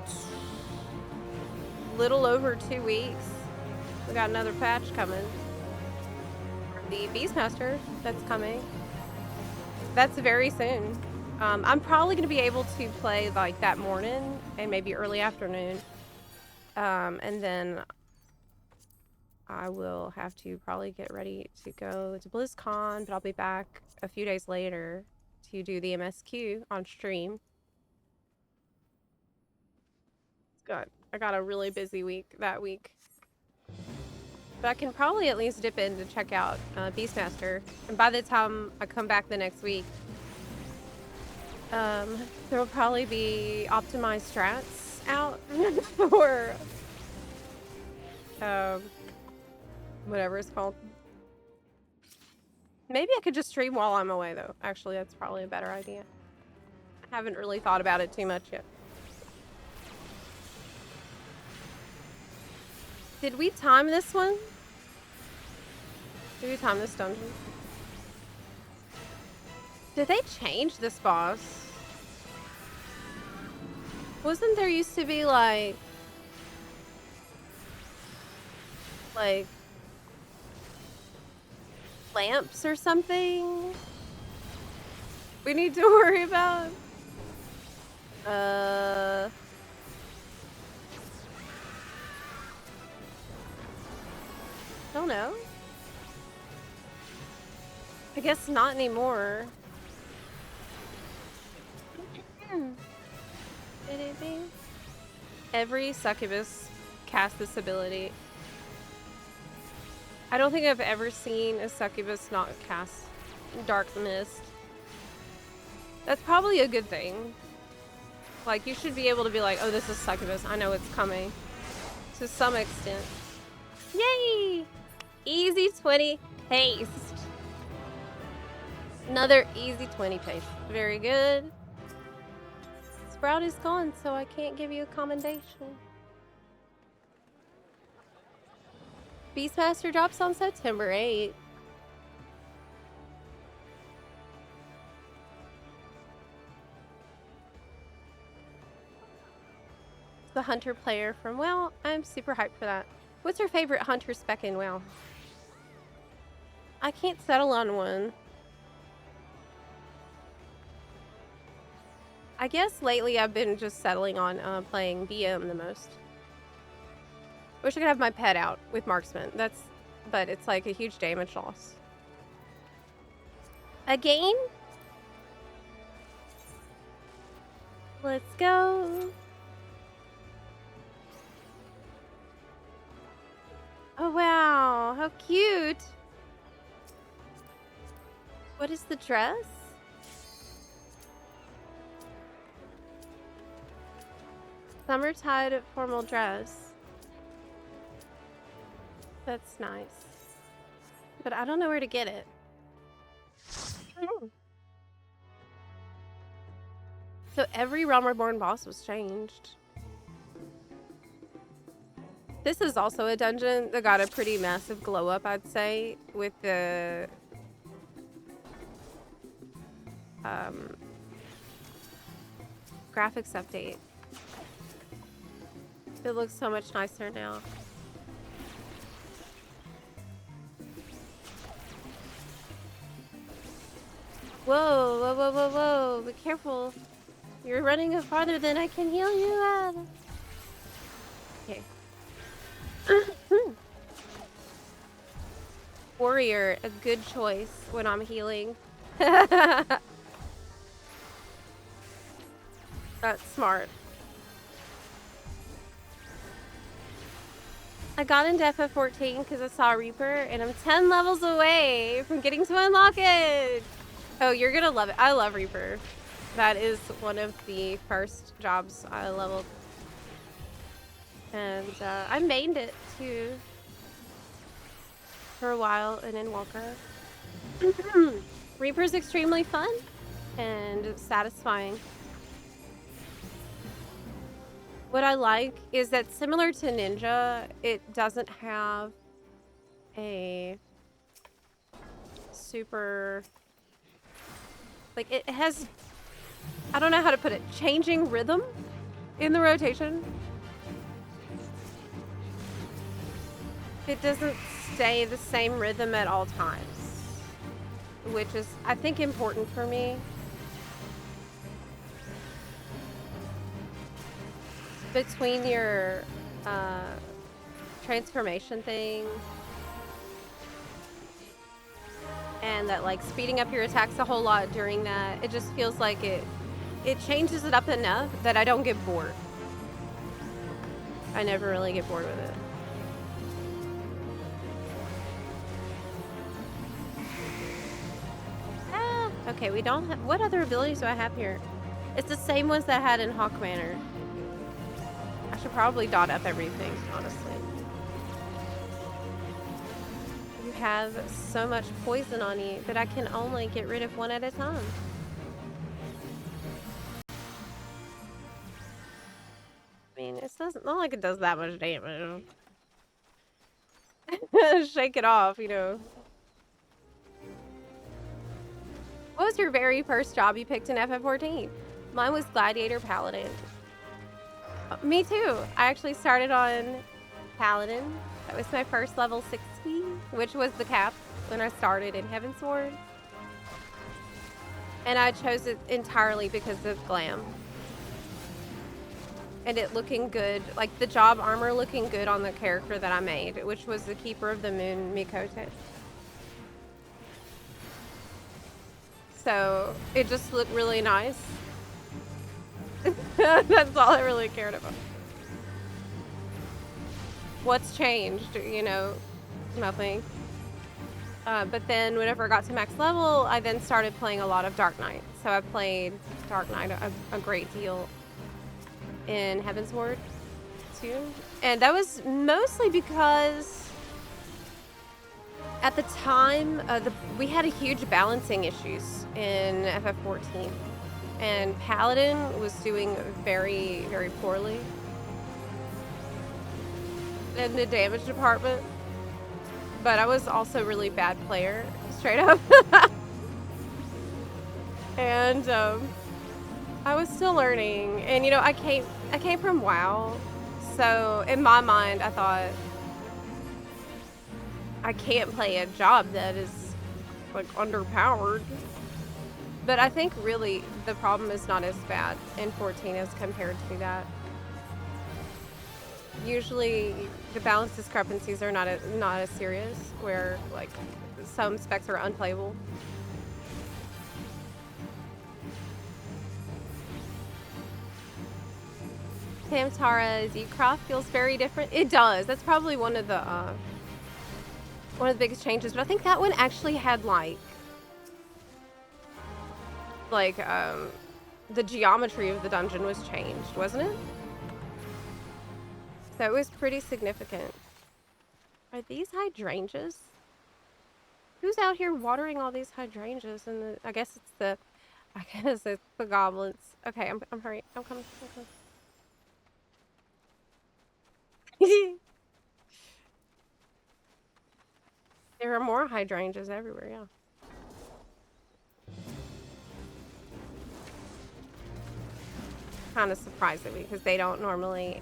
little over 2 weeks, we got another patch coming. The Beastmaster that's coming. That's very soon. I'm probably going to be able to play like that morning and maybe early afternoon. And then I will have to probably get ready to go to BlizzCon, but I'll be back a few days later to do the MSQ on stream. It's good. I got a really busy week that week. But I can probably at least dip in to check out Beastmaster. And by the time I come back the next week, there will probably be optimized strats out for whatever it's called. Maybe I could just stream while I'm away though. Actually, that's probably a better idea. I haven't really thought about it too much yet. Did we time this one? Did we time this dungeon? Did they change this boss? Wasn't there used to be like lamps or something we need to worry about? Don't know. I guess not anymore. Every succubus casts this ability. I don't think I've ever seen a succubus not cast Dark Mist. That's probably a good thing. Like, you should be able to be like, oh, this is succubus. I know it's coming. To some extent. Yay! Easy 20 paste. Another easy 20 paste. Very good. Sprout is gone, so I can't give you a commendation. Beastmaster drops on September 8th. The hunter player from WoW. I'm super hyped for that. What's your favorite hunter spec in WoW? I can't settle on one. I guess lately I've been just settling on playing BM the most. Wish I could have my pet out with marksman. But it's like a huge damage loss. Again? Let's go. Oh wow, how cute. What is the dress? Summertide formal dress. That's nice. But I don't know where to get it. So every Realm Reborn boss was changed. This is also a dungeon that got a pretty massive glow up, I'd say, with the graphics update. It looks so much nicer now. Whoa, whoa, whoa, whoa, whoa. Be careful. You're running farther than I can heal you at. Okay. Warrior, a good choice when I'm healing. That's smart. I got into FF14 because I saw Reaper, and I'm 10 levels away from getting to unlock it. Oh, you're gonna love it. I love Reaper. That is one of the first jobs I leveled. And I mained it too for a while and in Walker. Reaper's extremely fun and satisfying. What I like is that similar to Ninja, it doesn't have a super, like it has, I don't know how to put it, changing rhythm in the rotation. It doesn't stay the same rhythm at all times, which is, I think, important for me. Between your transformation thing and that, like, speeding up your attacks a whole lot during that, it just feels like it changes it up enough that I don't get bored. I never really get bored with it. Okay, we don't have... What other abilities do I have here? It's the same ones that I had in Hawk Manor. I should probably dot up everything, honestly. You have so much poison on you that I can only get rid of one at a time. I mean, it doesn't... Not like it does that much damage. Shake it off, you know. What was your very first job you picked in FF14? Mine was Gladiator Paladin. Me too. I actually started on Paladin. That was my first level 60, which was the cap when I started in Heavensward. And I chose it entirely because of glam. And it looking good, like the job armor looking good on the character that I made, which was the Keeper of the Moon Mikote. So it just looked really nice. That's all I really cared about. What's changed? You know, nothing. But then whenever I got to max level, I then started playing a lot of Dark Knight. So I played Dark Knight a great deal in Heavensward too. And that was mostly because at the time, we had a huge balancing issues in FF14. And Paladin was doing very, very poorly in the damage department. But I was also a really bad player, straight up. And I was still learning. And you know, I came from WoW. So in my mind, I thought, I can't play a job that is like underpowered. But I think really the problem is not as bad in 14 as compared to that. Usually the balance discrepancies are not as serious, where like some specs are unplayable. Tamtara's Ecroft feels very different. It does. That's probably one of the biggest changes. But I think that one actually had like the geometry of the dungeon was changed, wasn't it? So it was pretty significant. Are these hydrangeas? Who's out here watering all these hydrangeas? And I guess it's the goblins. Okay, I'm hurrying. I'm coming. There are more hydrangeas everywhere, yeah. Kind of surprising me because they don't normally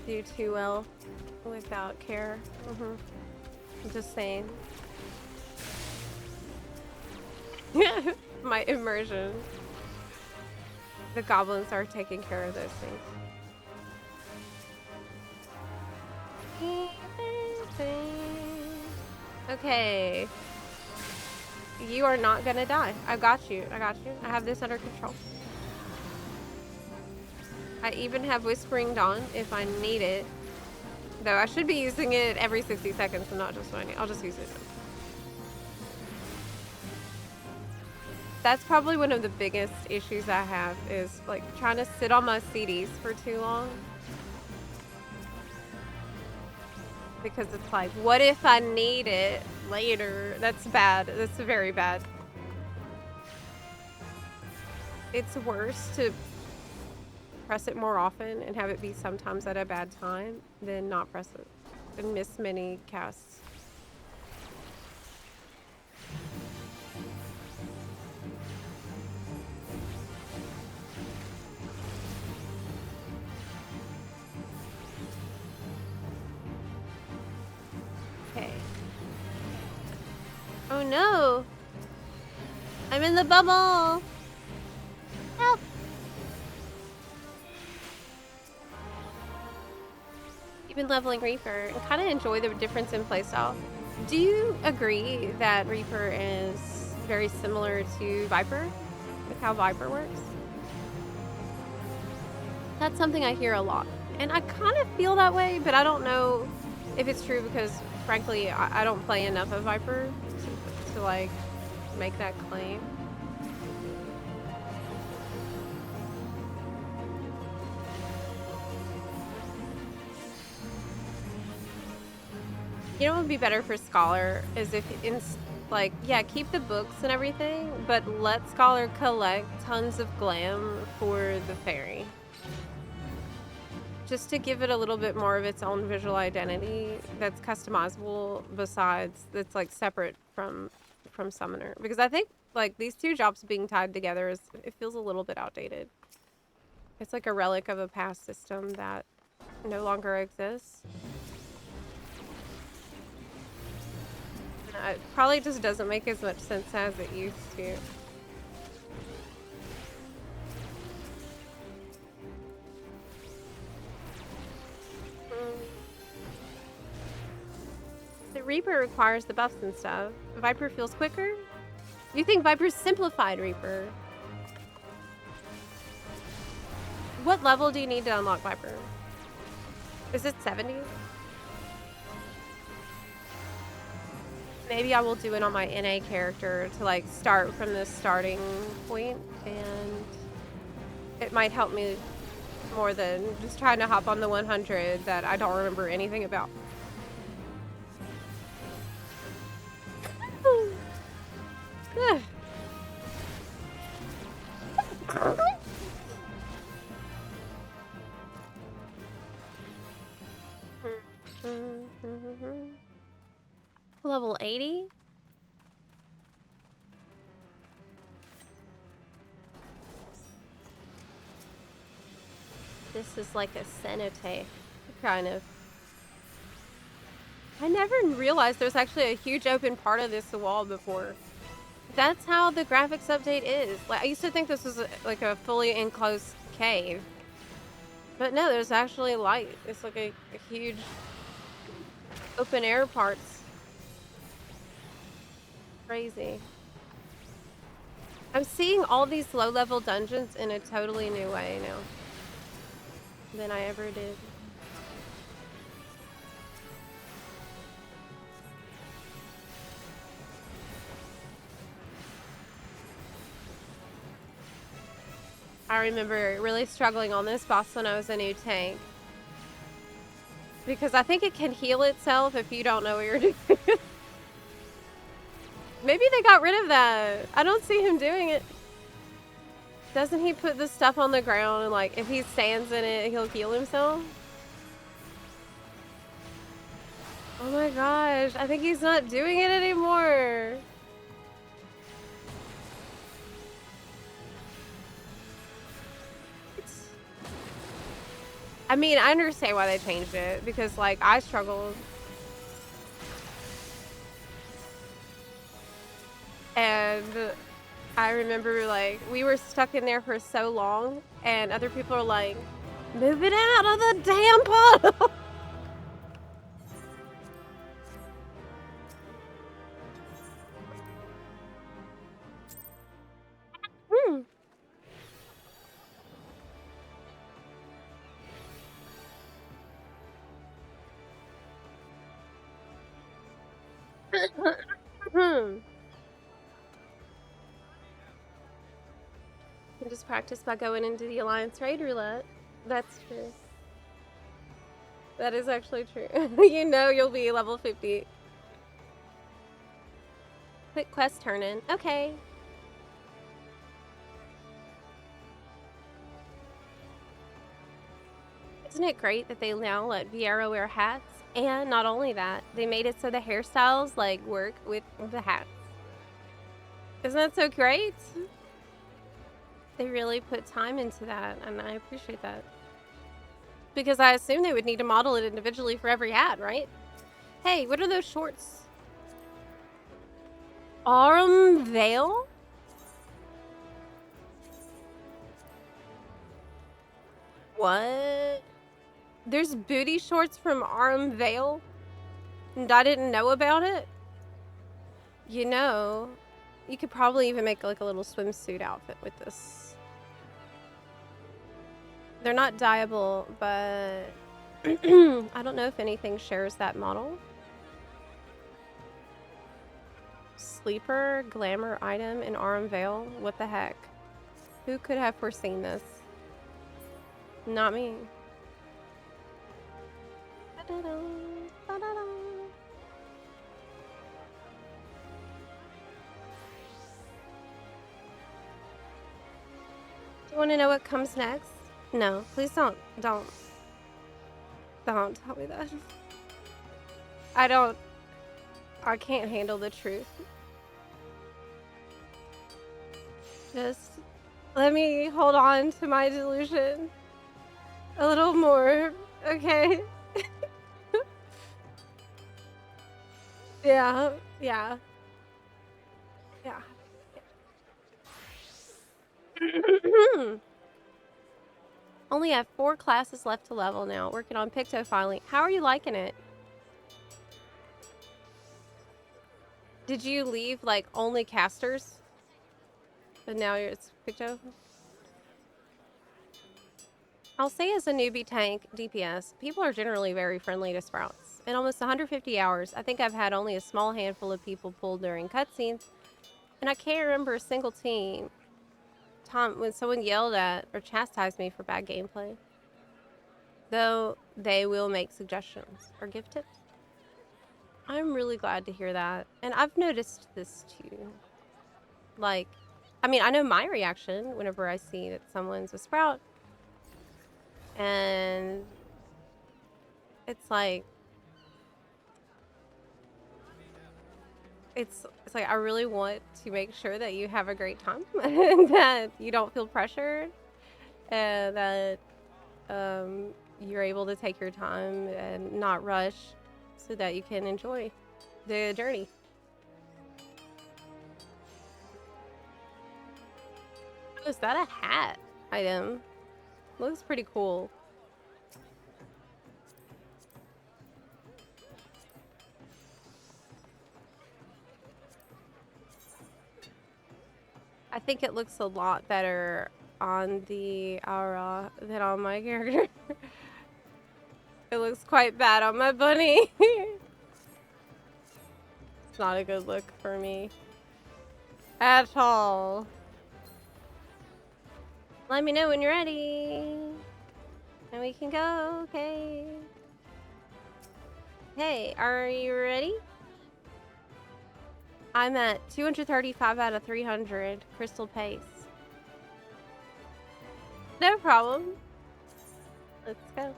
do too well without care. I'm just saying. My immersion. The goblins are taking care of those things. Okay. You are not gonna die. I got you. I have this under control. I even have Whispering Dawn if I need it. Though I should be using it every 60 seconds and not just when I need. I'll just use it. That's probably one of the biggest issues I have is like trying to sit on my CDs for too long. Because it's like, what if I need it later? That's bad. That's very bad. It's worse to press it more often and have it be sometimes at a bad time than not press it and miss many casts. Okay. Oh no! I'm in the bubble! Help! You've been leveling Reaper and kind of enjoy the difference in playstyle. Do you agree that Reaper is very similar to Viper? With how Viper works? That's something I hear a lot. And I kind of feel that way, but I don't know if it's true because, frankly, I don't play enough of Viper to like, make that claim. You know what would be better for Scholar is if, like, yeah, keep the books and everything, but let Scholar collect tons of glam for the fairy. Just to give it a little bit more of its own visual identity that's customizable besides, that's like separate from Summoner. Because I think like these two jobs being tied together it feels a little bit outdated. It's like a relic of a past system that no longer exists. It probably just doesn't make as much sense as it used to. The Reaper requires the buffs and stuff. Viper feels quicker? You think Viper's simplified Reaper? What level do you need to unlock Viper? Is it 70? Maybe I will do it on my NA character to like start from the starting point, and it might help me more than just trying to hop on the 100 that I don't remember anything about. Level 80? This is like a cenotaph, kind of. I never realized there's actually a huge open part of this wall before. That's how the graphics update is. Like, I used to think this was like a fully enclosed cave. But no, there's actually light. It's like a huge open air parts. Crazy. I'm seeing all these low-level dungeons in a totally new way now than I ever did. I remember really struggling on this boss when I was a new tank. Because I think it can heal itself if you don't know what you're doing. Maybe they got rid of that. I don't see him doing it. Doesn't he put the stuff on the ground and like if he stands in it, he'll heal himself? Oh my gosh, I think he's not doing it anymore. I mean, I understand why they changed it because like I struggled. And I remember like we were stuck in there for so long and other people are like, move it out of the damn puddle. You can just practice by going into the Alliance Raid Roulette. That's true. That is actually true. You know you'll be level 50. Quick quest turn in. Okay. Isn't it great that they now let Vieira wear hats? And not only that, they made it so the hairstyles like work with the hats. Isn't that so great? They really put time into that, and I appreciate that. Because I assume they would need to model it individually for every hat, right? Hey, what are those shorts? Arm Veil? What? There's booty shorts from Arm Veil? And I didn't know about it? You know, you could probably even make like a little swimsuit outfit with this. They're not dyeable, but I don't know if anything shares that model. Sleeper, glamour item, and Arm Veil? What the heck? Who could have foreseen this? Not me. Do you want to know what comes next? No, please don't tell me that. I can't handle the truth. Just let me hold on to my delusion a little more, okay? Yeah. Only have 4 classes left to level now. Working on Picto filing. How are you liking it? Did you leave like only casters? But now it's Picto? I'll say as a newbie tank DPS, people are generally very friendly to Sprouts. In almost 150 hours, I think I've had only a small handful of people pulled during cutscenes, and I can't remember a single time when someone yelled at or chastised me for bad gameplay. Though they will make suggestions or give tips. I'm really glad to hear that. And I've noticed this too. Like, I mean, I know my reaction whenever I see that someone's a Sprout. And it's like, it's like I really want to make sure that you have a great time and that you don't feel pressured and that you're able to take your time and not rush. so that you can enjoy the journey. Oh, is that a hat item? Looks pretty cool. I think it looks a lot better on the aura than on my character. It looks quite bad on my bunny. It's not a good look for me at all. Let me know when you're ready. And we can go, okay. Hey, are you ready? I'm at 235 out of 300 crystal pace. No problem. Let's go.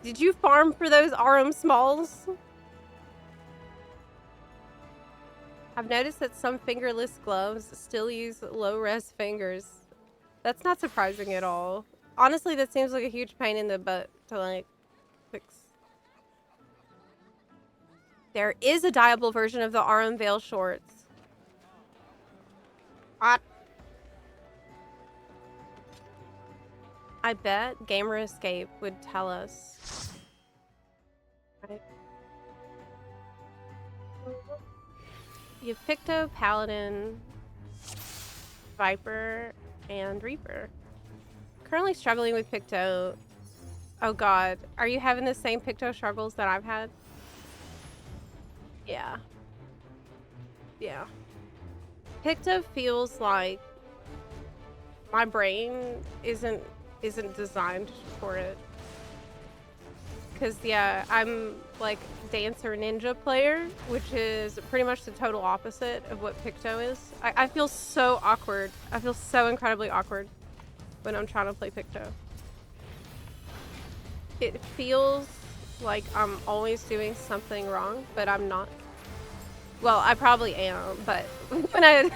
Did you farm for those RM smalls? I've noticed that some fingerless gloves still use low-res fingers. That's not surprising at all. Honestly, that seems like a huge pain in the butt to, like, fix. There is a dyeable version of the RM Veil shorts. I bet Gamer Escape would tell us. Right. You have Picto, Paladin, Viper, and Reaper. Currently struggling with Picto. Oh god, are you having the same Picto struggles that I've had? Yeah. Yeah. Picto feels like my brain isn't designed for it. Cause yeah, I'm like Dancer Ninja player, which is pretty much the total opposite of what Picto is. I feel so awkward. I feel so incredibly awkward when I'm trying to play Picto. It feels like I'm always doing something wrong, but I'm not. Well, I probably am, but when I...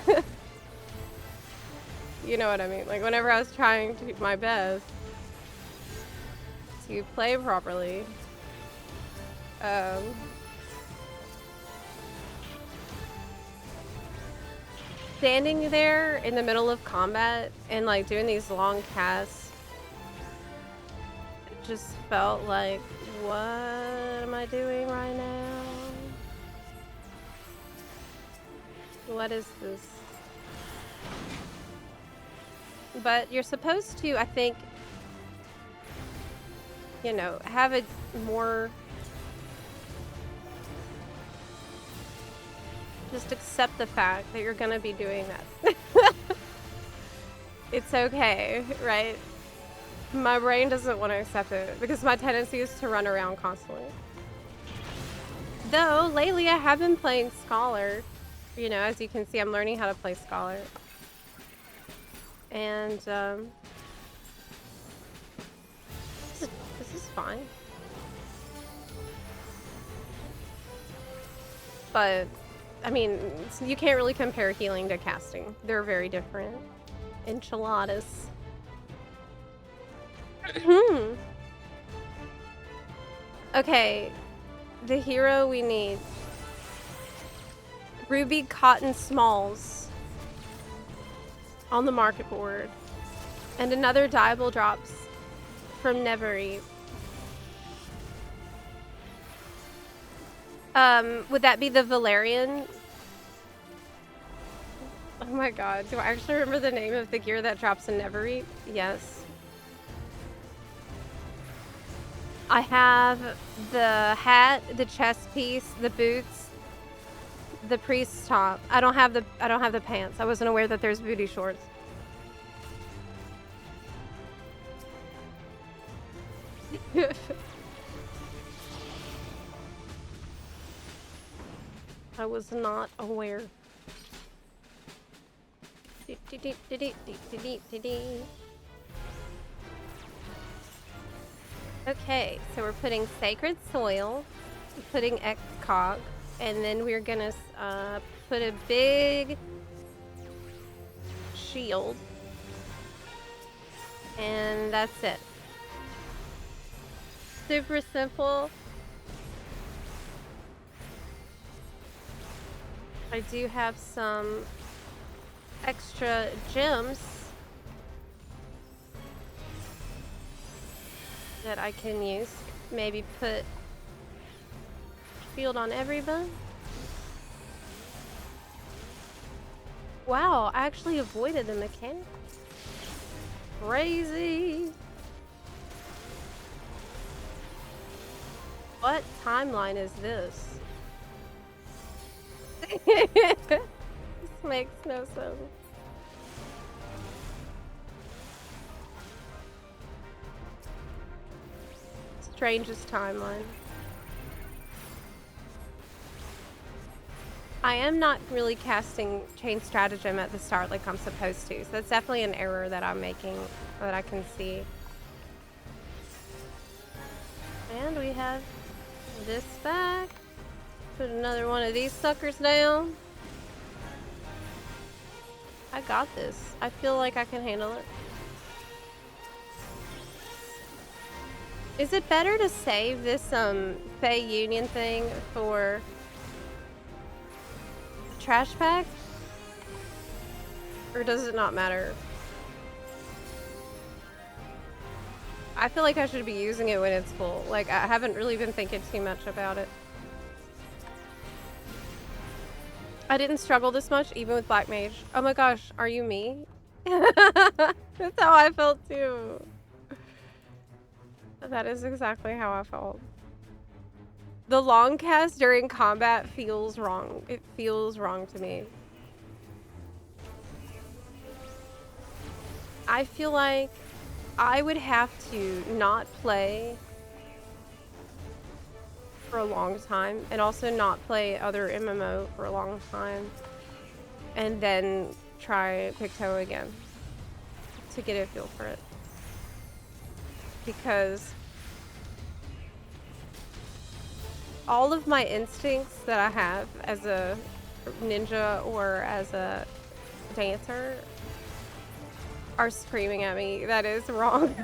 you know what I mean? Like, whenever I was trying to do my best to play properly, standing there in the middle of combat and, like, doing these long casts, it just felt like, what am I doing right now? What is this? But you're supposed to, I think, you know, have a more... just accept the fact that you're gonna be doing that. It's okay, right? My brain doesn't want to accept it because my tendency is to run around constantly. Though, lately I have been playing Scholar. You know, as you can see, I'm learning how to play Scholar. And, this is fine. But, I mean, you can't really compare healing to casting. They're very different. Enchiladas. Okay, the hero we need. Ruby Cotton Smalls on the market board. And another dyeable drops from Nevereap. Would that be the Valerian? Oh my god, do I actually remember the name of the gear that drops in Nevereap? Yes. I have the hat, the chest piece, the boots, the priest's top. I don't have the pants. I wasn't aware that there's booty shorts. I was not aware. Okay, so we're putting Sacred Soil, putting Excog, and then we're gonna put a big shield, and that's it. super simple. I do have some extra gems that I can use. Maybe put shield on everyone. Wow, I actually avoided the mechanic. Crazy. What timeline is this? This makes no sense. Strangest timeline. I am not really casting Chain Stratagem at the start like I'm supposed to, so that's definitely an error that I'm making that I can see. And we have this back. Put another one of these suckers down. I got this. I feel like I can handle it. Is it better to save this Fey Union thing for trash pack? Or does it not matter? I feel like I should be using it when it's full. Like, I haven't really been thinking too much about it. I didn't struggle this much, even with Black Mage. Oh my gosh, are you me? That's how I felt too. That is exactly how I felt. The long cast during combat feels wrong. It feels wrong to me. I feel like I would have to not play for a long time and also not play other MMO for a long time and then try Picto again to get a feel for it. Because all of my instincts that I have as a ninja or as a dancer are screaming at me that is wrong.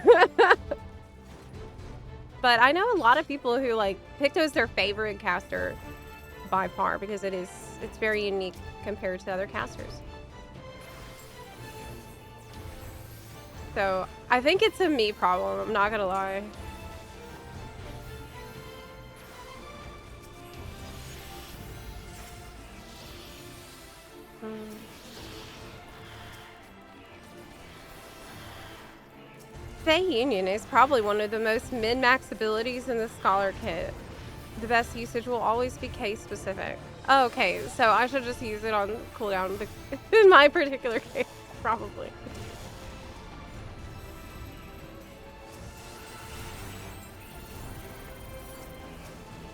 But I know a lot of people who like Picto's their favorite caster by far because it's very unique compared to other casters. So I think it's a me problem, I'm not gonna lie. Fey Union is probably one of the most min-max abilities in the Scholar Kit. The best usage will always be case specific. Oh, okay, so I should just use it on cooldown in my particular case, probably.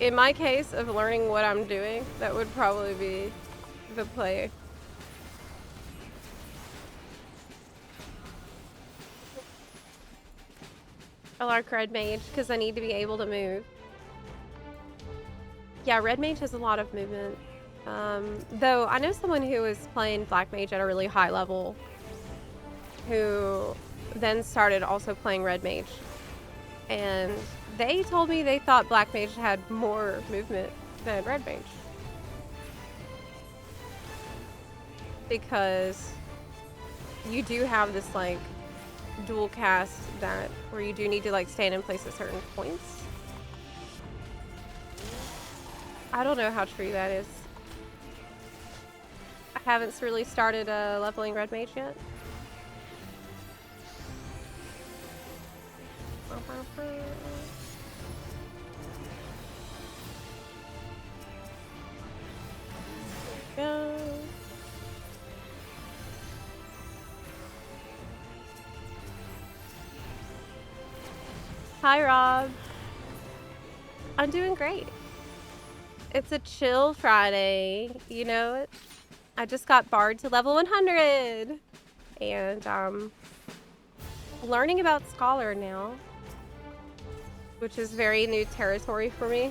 In my case of learning what I'm doing, that would probably be the play. I like Red Mage because I need to be able to move. Yeah, Red Mage has a lot of movement. Though I know someone who was playing Black Mage at a really high level who then started also playing Red Mage. And they told me they thought Black Mage had more movement than Red Mage. Because you do have this like dual cast that where you do need to like stand in place at certain points. I don't know how true that is. I haven't really started leveling Red Mage yet. Go. Hi, Rob. I'm doing great. It's a chill Friday, you know. I just got barred to level 100, and learning about Scholar now, which is very new territory for me.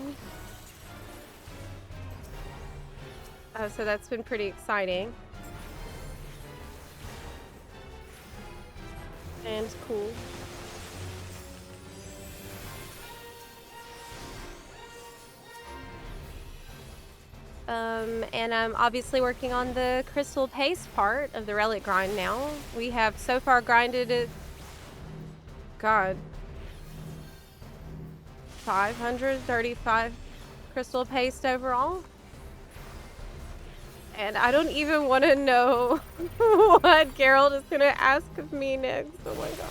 So that's been pretty exciting and cool. And I'm obviously working on the crystal paste part of the relic grind now. We have so far grinded it. God. 535 crystal paste overall. And I don't even want to know what Geralt is gonna ask of me next. Oh my god.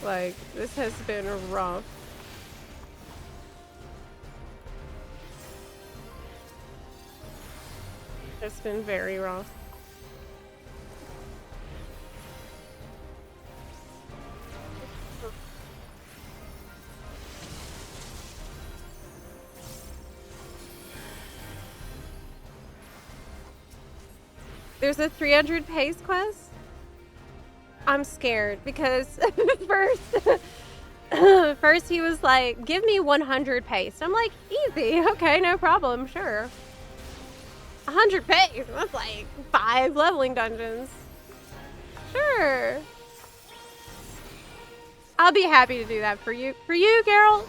Like, this has been rough. It's been very rough. There's a 300 pace quest? I'm scared because first he was like, give me 100 pace. I'm like, easy, okay, no problem, sure. 100 pace, that's like 5 leveling dungeons. Sure. I'll be happy to do that for you. For you, Geralt?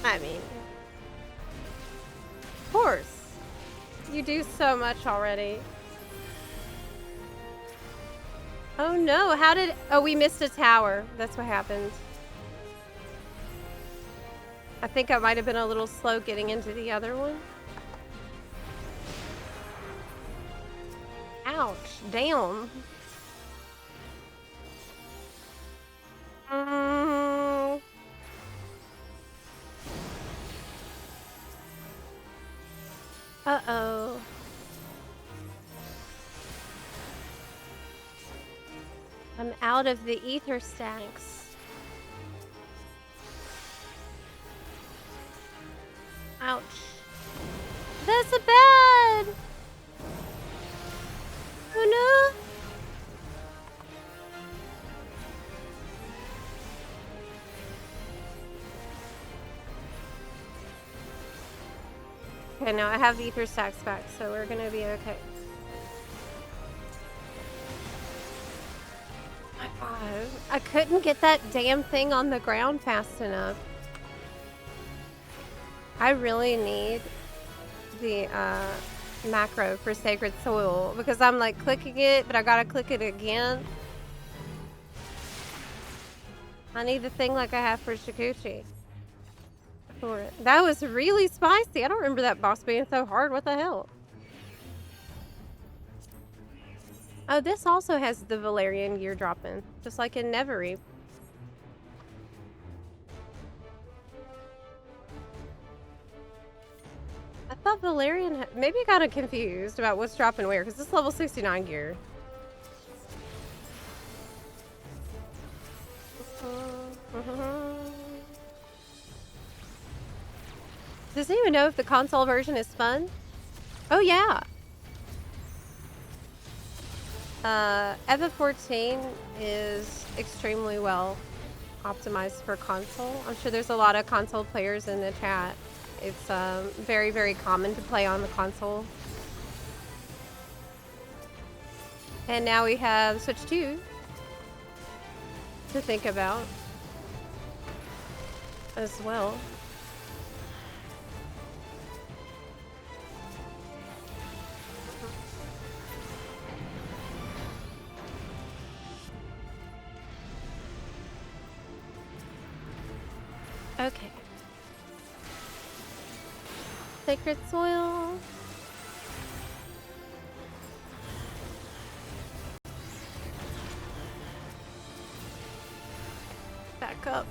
I mean, of course. You do so much already. Oh no, how did... Oh, we missed a tower. That's what happened. I think I might have been a little slow getting into the other one. Ouch. Damn. Uh-oh. I'm out of the ether stacks. Ouch. That's a bad. Oh no. Okay, now I have the ether stacks back, so we're gonna be okay. Oh my god. I couldn't get that damn thing on the ground fast enough. I really need the macro for Sacred Soil because I'm like clicking it, but I gotta click it again. I need the thing like I have for Shikuchi. For it. That was really spicy. I don't remember that boss being so hard. What the hell? Oh, this also has the Valerian gear drop-in, just like in Neverreap. I thought Valerian maybe I got confused about what's dropping where, because it's level 69 gear. Does anyone know if the console version is fun? Oh yeah. EVA 14 is extremely well optimized for console. I'm sure there's a lot of console players in the chat. It's very, very common to play on the console. And now we have Switch 2 to think about as well. Okay. Sacred Soil. Back up.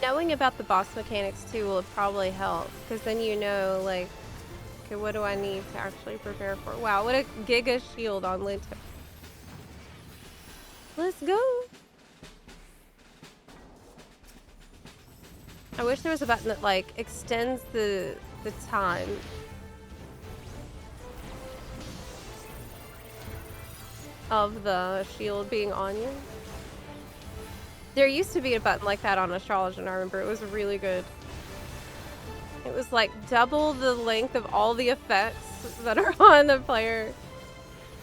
Knowing about the boss mechanics too will probably help, because then you know, like, okay, what do I need to actually prepare for? Wow, what a giga shield on Linto. Let's go. I wish there was a button that like extends the time. Of the shield being on you. There used to be a button like that on Astrology, and I remember it was really good. It was like double the length of all the effects that are on the player,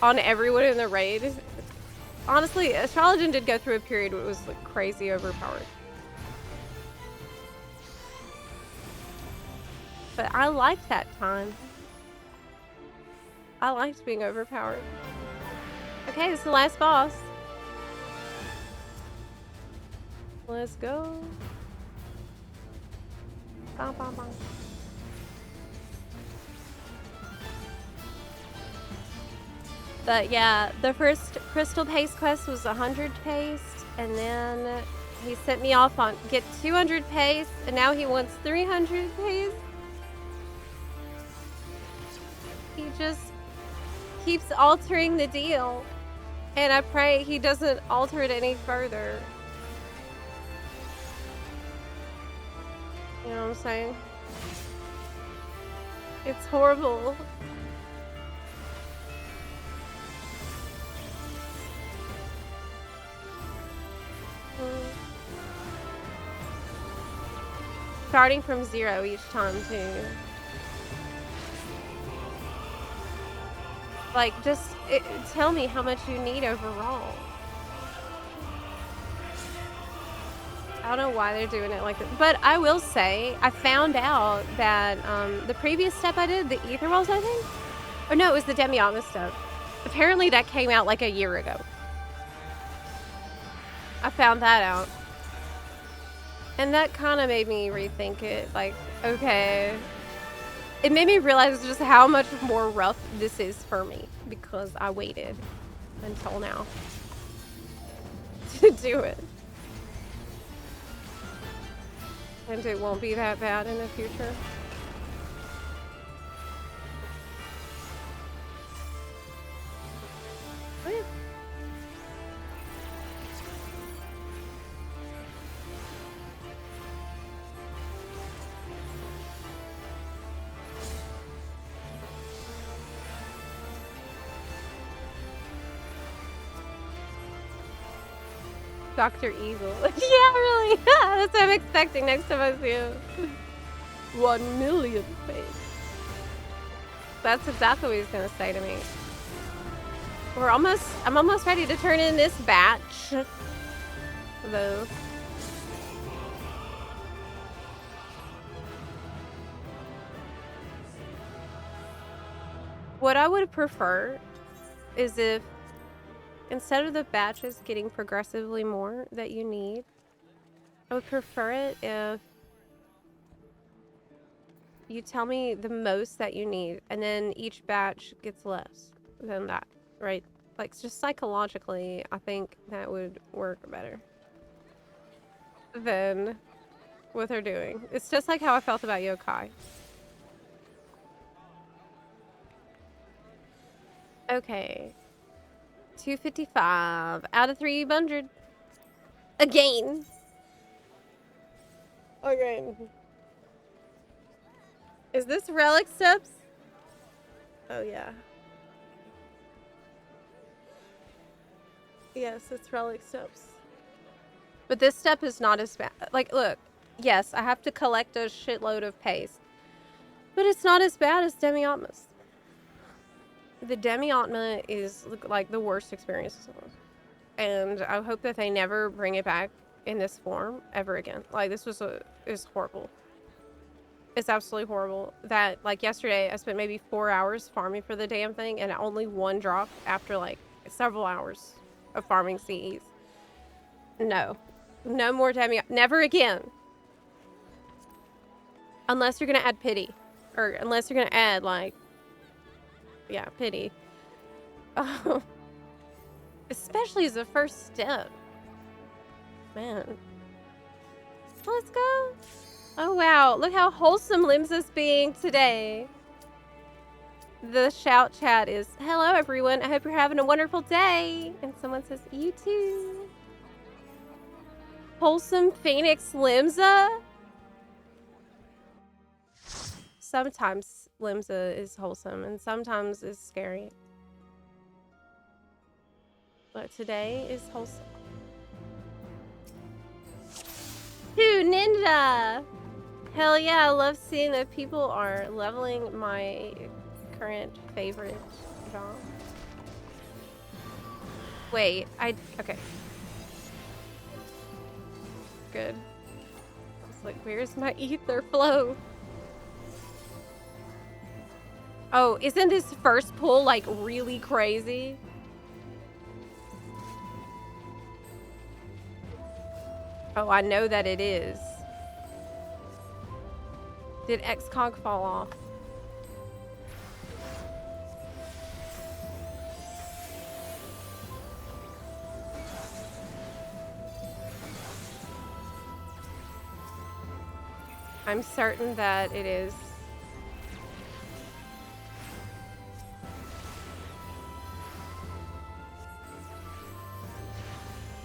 on everyone in the raid. Honestly, Astrologian did go through a period where it was like crazy overpowered. But I liked that time. I liked being overpowered. Okay, this is the last boss. Let's go. Bum, bum, bum. But yeah, the first Crystal Paste quest was 100 paste, and then he sent me off on get 200 paste, and now he wants 300 paste. He just keeps altering the deal, and I pray he doesn't alter it any further. You know what I'm saying? It's horrible. Starting from 0 each time, too. Like, just tell me how much you need overall. I don't know why they're doing it like this. But I will say, I found out that the previous step I did, the Ether Walls, I think? Or no, it was the Demi-Atma step. Apparently that came out like a year ago. I found that out. And that kind of made me rethink it. Like, okay. It made me realize just how much more rough this is for me. Because I waited until now to do it. And it won't be that bad in the future. Oh, yeah. Dr. Evil. Yeah, really. That's what I'm expecting next time I see him. 1 million face. That's exactly what he's gonna say to me. I'm almost ready to turn in this batch. Though. What I would prefer is if instead of the batches getting progressively more that you need, I would prefer it if you tell me the most that you need, and then each batch gets less than that, right? Like, just psychologically, I think that would work better than what they're doing. It's just like how I felt about Yokai. Okay. 255 out of 300. Again. Is this Relic steps? Oh, yeah. Yes, it's Relic steps. But this step is not as bad. Like, look. Yes, I have to collect a shitload of paste. But it's not as bad as Demi-Atma's. The Demi-Atma is like the worst experience. And I hope that they never bring it back in this form ever again. Like, this is horrible. It's absolutely horrible. That, like, yesterday I spent maybe 4 hours farming for the damn thing, and only 1 drop after like several hours of farming CEs. No. No more never again. Unless you're gonna add pity. Or unless you're gonna add, like, yeah, pity. Oh. Especially as the first step. Man. Let's go. Oh, wow. Look how wholesome Limsa's being today. The shout chat is, hello, everyone. I hope you're having a wonderful day. And someone says, you too. Wholesome Phoenix Limsa? Sometimes Limsa is wholesome and sometimes is scary. But today is wholesome. Dude, Ninja! Hell yeah, I love seeing that people are leveling my current favorite job. Wait, okay. Good. It's like, where's my ether flow? Oh, isn't this first pull like really crazy? Oh, I know that it is. Did X-Cog fall off? I'm certain that it is.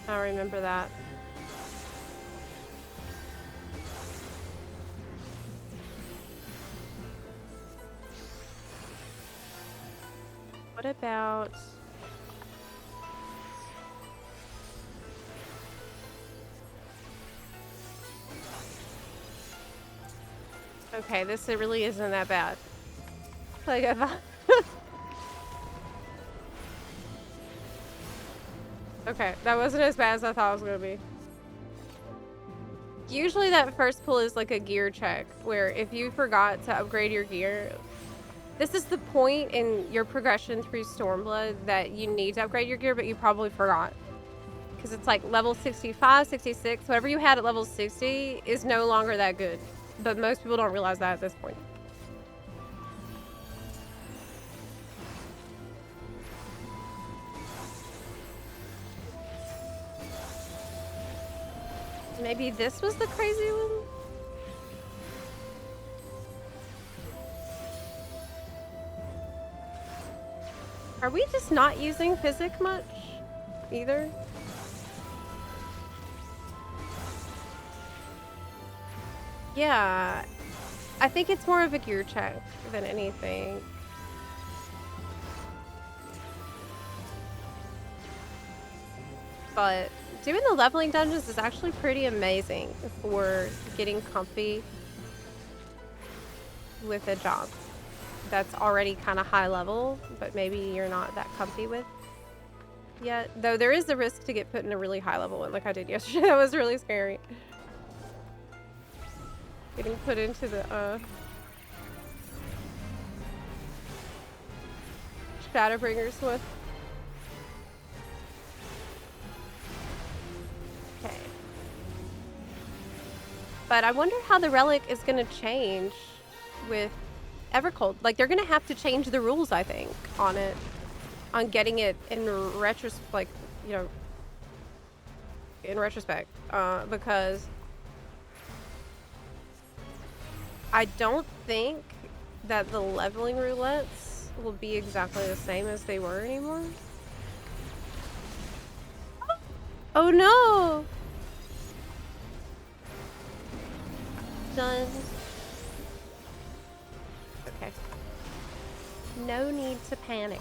I remember that. What about... Okay, this really isn't that bad. Like, if I... Okay, that wasn't as bad as I thought it was gonna be. Usually that first pull is like a gear check, where if you forgot to upgrade your gear, this is the point in your progression through Stormblood that you need to upgrade your gear, but you probably forgot. Because it's like level 65, 66, whatever you had at level 60 is no longer that good. But most people don't realize that at this point. Maybe this was the crazy one? Are we just not using Physic much either? Yeah, I think it's more of a gear check than anything. But doing the leveling dungeons is actually pretty amazing for getting comfy with a job that's already kind of high level, but maybe you're not that comfy with yet. Though there is the risk to get put in a really high level one like I did yesterday. That was really scary. Getting put into the Shadowbringers with. Okay. But I wonder how the Relic is going to change with Evercold. Like, they're going to have to change the rules, I think, on it. On getting it in retrospect, like, you know, in retrospect. Because I don't think that the leveling roulettes will be exactly the same as they were anymore. Oh no! Done. Okay. No need to panic.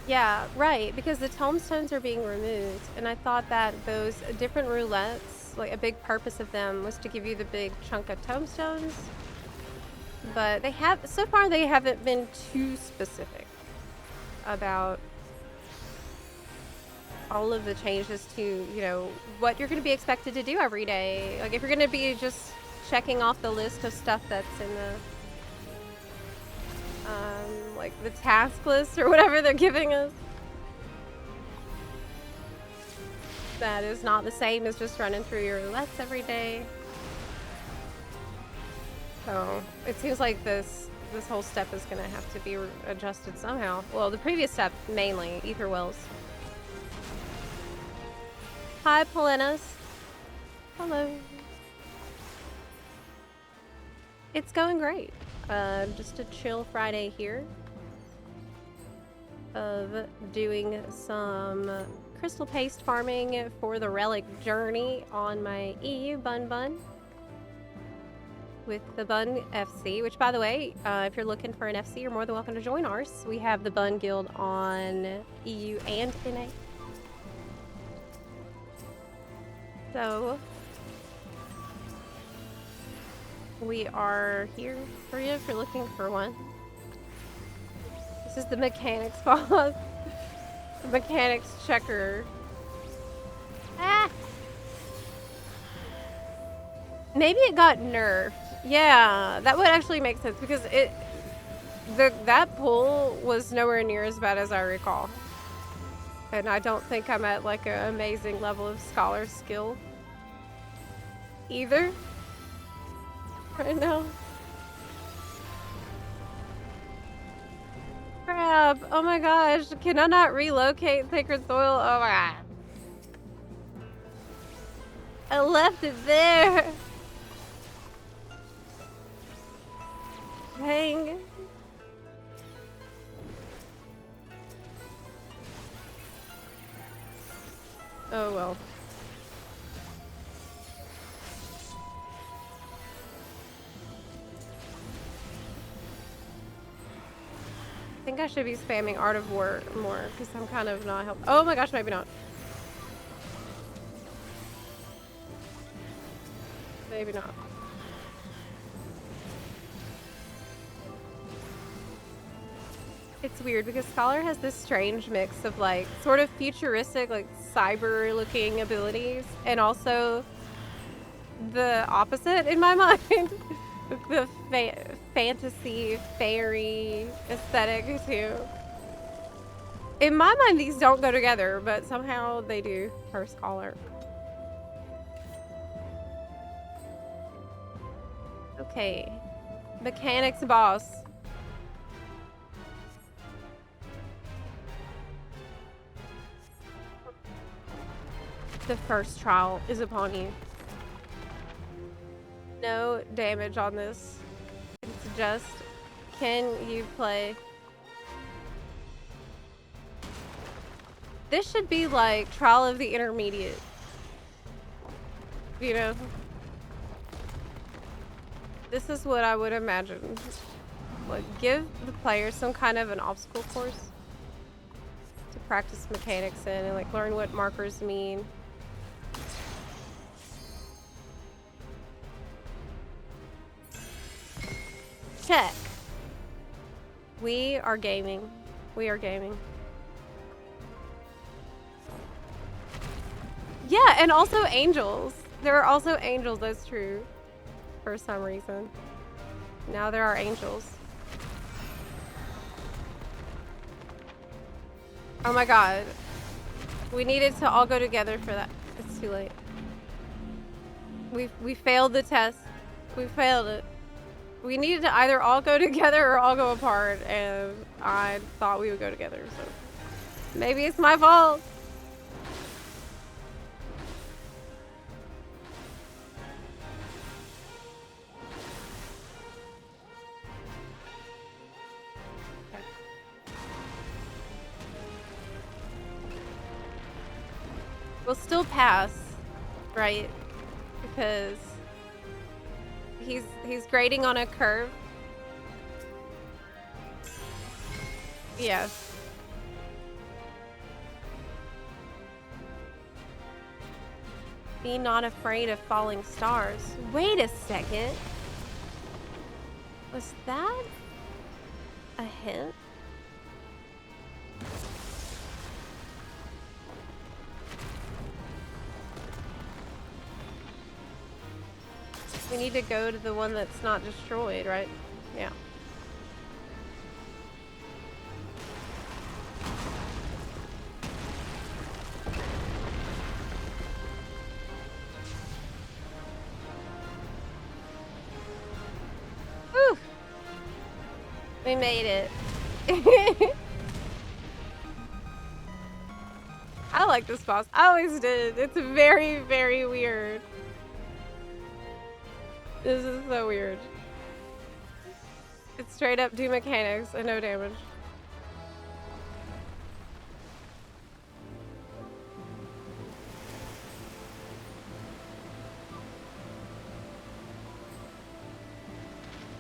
Yeah, right, because the tomestones are being removed, and I thought that those different roulettes, like a big purpose of them was to give you the big chunk of tomestones, but they have, so far they haven't been too specific about all of the changes to, you know, what you're going to be expected to do every day. Like, if you're going to be just checking off the list of stuff that's in the like the task list or whatever they're giving us. That is not the same as just running through your roulettes every day. So it seems like this whole step is going to have to be adjusted somehow. Well, the previous step mainly, ether wells. Hi, Polenas. Hello. It's going great. Just a chill Friday here of doing some crystal paste farming for the Relic journey on my EU Bun Bun. with the Bun FC, which, by the way, if you're looking for an FC, you're more than welcome to join ours. We have the Bun Guild on EU and NA. So we are here for you if you're looking for one. This is the mechanics boss. The mechanics checker. Ah! Maybe it got nerfed. Yeah, that would actually make sense because that pull was nowhere near as bad as I recall. And I don't think I'm at like an amazing level of scholar skill either right now. Crap. Oh my gosh. Can I not relocate Sacred Soil? Oh my god. I left it there. Dang. Oh well. I think I should be spamming Art of War more because I'm kind of not helping. Oh my gosh, maybe not. Maybe not. It's weird because Scholar has this strange mix of like sort of futuristic, like cyber looking abilities and also the opposite in my mind. The fantasy fairy aesthetic too. In my mind these don't go together, but somehow they do for Scholar. Okay. Mechanics boss. The first trial is upon you. No damage on this. It's just, can you play? This should be like Trial of the Intermediate. You know? This is what I would imagine. Like, give the player some kind of an obstacle course to practice mechanics in and like learn what markers mean. Check. We are gaming. We are gaming. Yeah, and also angels. There are also angels, that's true. For some reason. Now there are angels. Oh my god. We needed to all go together for that. It's too late. We failed the test. We failed it. We needed to either all go together or all go apart, and I thought we would go together, so maybe it's my fault. Okay. We'll still pass, right? Because he's grading on a curve. Yes. Be not afraid of falling stars. Wait a second. Was that a hint? We need to go to the one that's not destroyed, right? Yeah. Whew. We made it. I like this boss. I always did. It's very, very weird. This is so weird. It's straight up do mechanics and no damage.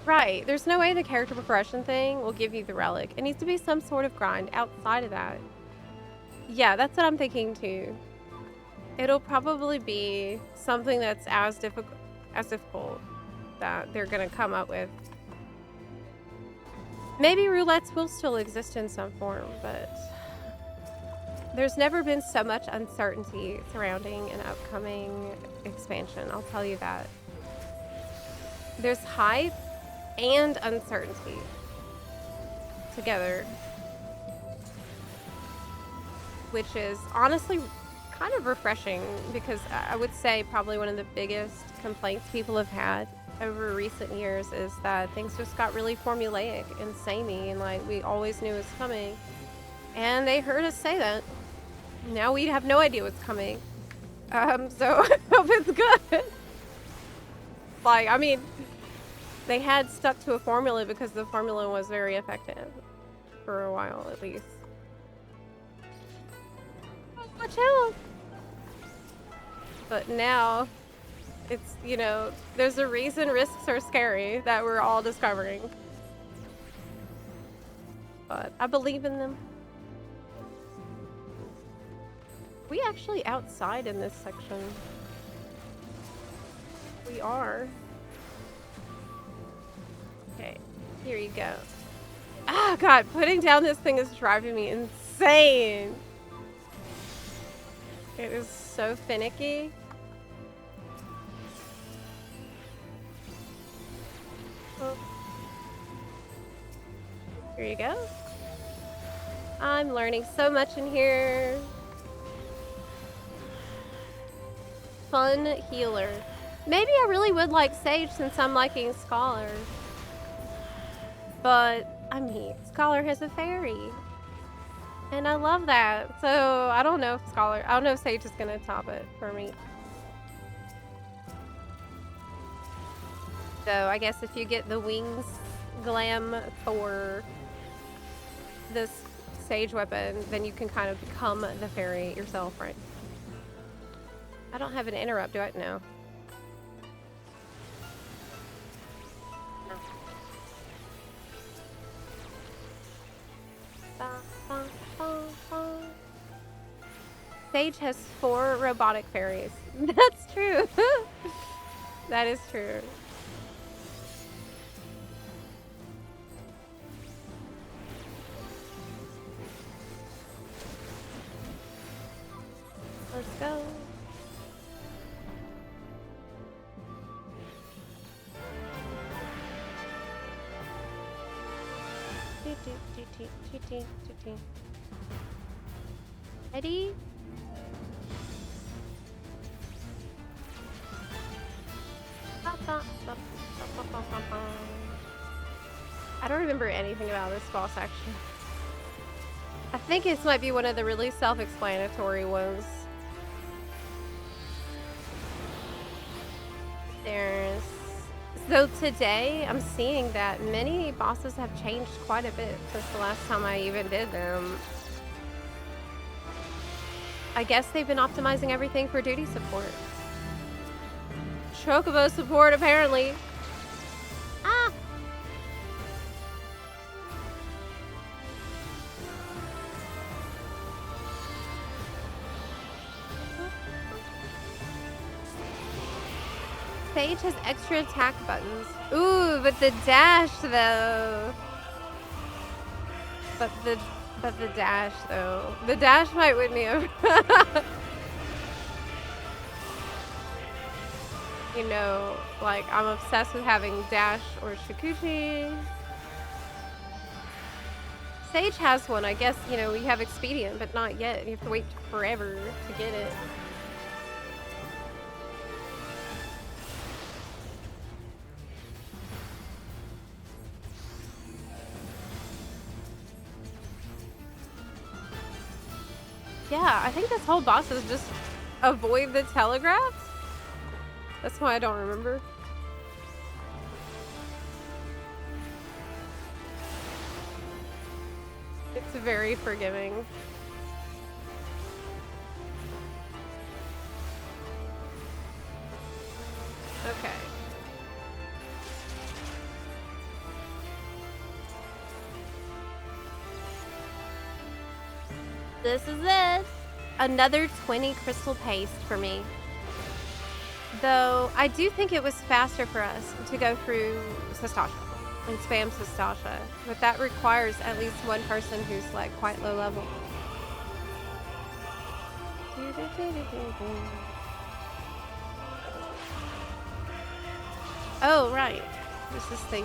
Right. There's no way the character progression thing will give you the relic. It needs to be some sort of grind outside of that. Yeah, that's what I'm thinking too. It'll probably be something that's as difficult that they're gonna come up with. Maybe roulettes will still exist in some form, but there's never been so much uncertainty surrounding an upcoming expansion, I'll tell you that. There's hype and uncertainty together, which is honestly kind of refreshing, because I would say probably one of the biggest complaints people have had over recent years is that things just got really formulaic and samey, and like we always knew it was coming, and they heard us say that. Now we have no idea what's coming. So I hope it's good. Like, I mean, they had stuck to a formula because the formula was very effective for a while, at least. Watch out! But now, it's, you know, there's a reason risks are scary that we're all discovering. But I believe in them. We actually outside in this section. We are. Okay, here you go. Ah, God, putting down this thing is driving me insane. It is so finicky. Oh. Here you go. I'm learning so much in here. Fun healer. Maybe I really would like Sage since I'm liking Scholar. But, I mean, Scholar has a fairy. And I love that. So, I don't know if Sage is gonna top it for me. So, I guess if you get the wings glam for this Sage weapon, then you can kind of become the fairy yourself, right? I don't have an interrupt, do I? No. Sage has 4 robotic fairies. That's true. That is true. Let's go. Ready? I don't remember anything about this boss, actually. I think this might be one of the really self-explanatory ones. So today, I'm seeing that many bosses have changed quite a bit since the last time I even did them. I guess they've been optimizing everything for duty support. Chocobo support, apparently. Ah! Sage has extra attack buttons. Ooh, but the dash though. But the dash though. The dash might win me over. You know, like I'm obsessed with having dash or Shikuchi. Sage has one, I guess, you know, we have Expedient, but not yet. You have to wait forever to get it. Yeah, I think this whole boss is just avoid the telegraphs. That's why I don't remember. It's very forgiving. Okay. This is it. Another 20 crystal paste for me. Though I do think it was faster for us to go through Sastasha and spam Sastasha, but that requires at least one person who's like quite low level. Oh, right. There's this thing.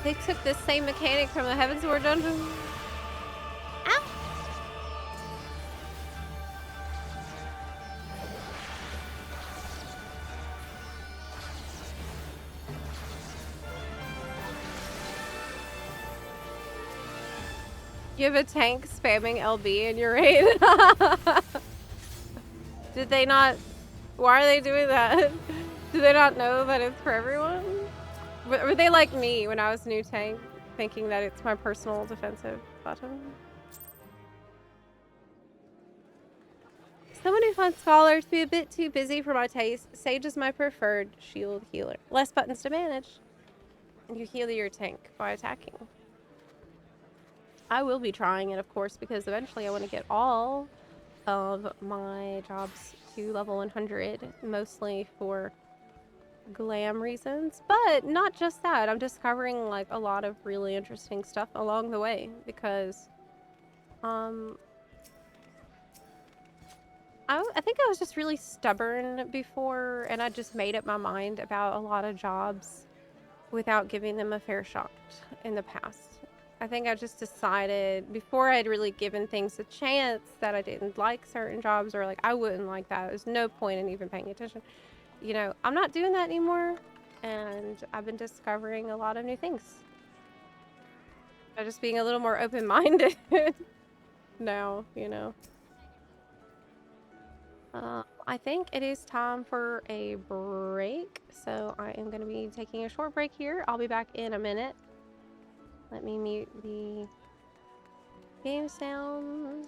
They took this same mechanic from the Heavensward dungeon. Ow! You have a tank spamming LB in your raid? Did they not? Why are they doing that? Do they not know that it's for everyone? Were they like me when I was new tank, thinking that it's my personal defensive button? Someone who finds scholars to be a bit too busy for my taste. Sage is my preferred shield healer. Less buttons to manage. And you heal your tank by attacking. I will be trying it, of course, because eventually I want to get all of my jobs to level 100, mostly for glam reasons, but not just that. I'm discovering like a lot of really interesting stuff along the way because I think I was just really stubborn before, and I just made up my mind about a lot of jobs without giving them a fair shot in the past. I think I just decided before I'd really given things a chance that I didn't like certain jobs, or like I wouldn't like that. There's no point in even paying attention. You know, I'm not doing that anymore, and I've been discovering a lot of new things. I'm just being a little more open-minded now, you know. I think it is time for a break, so I am going to be taking a short break here. I'll be back in a minute. Let me mute the game sounds.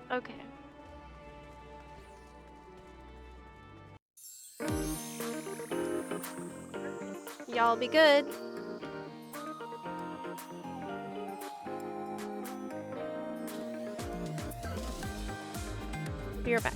Okay. Y'all be good. Be right back.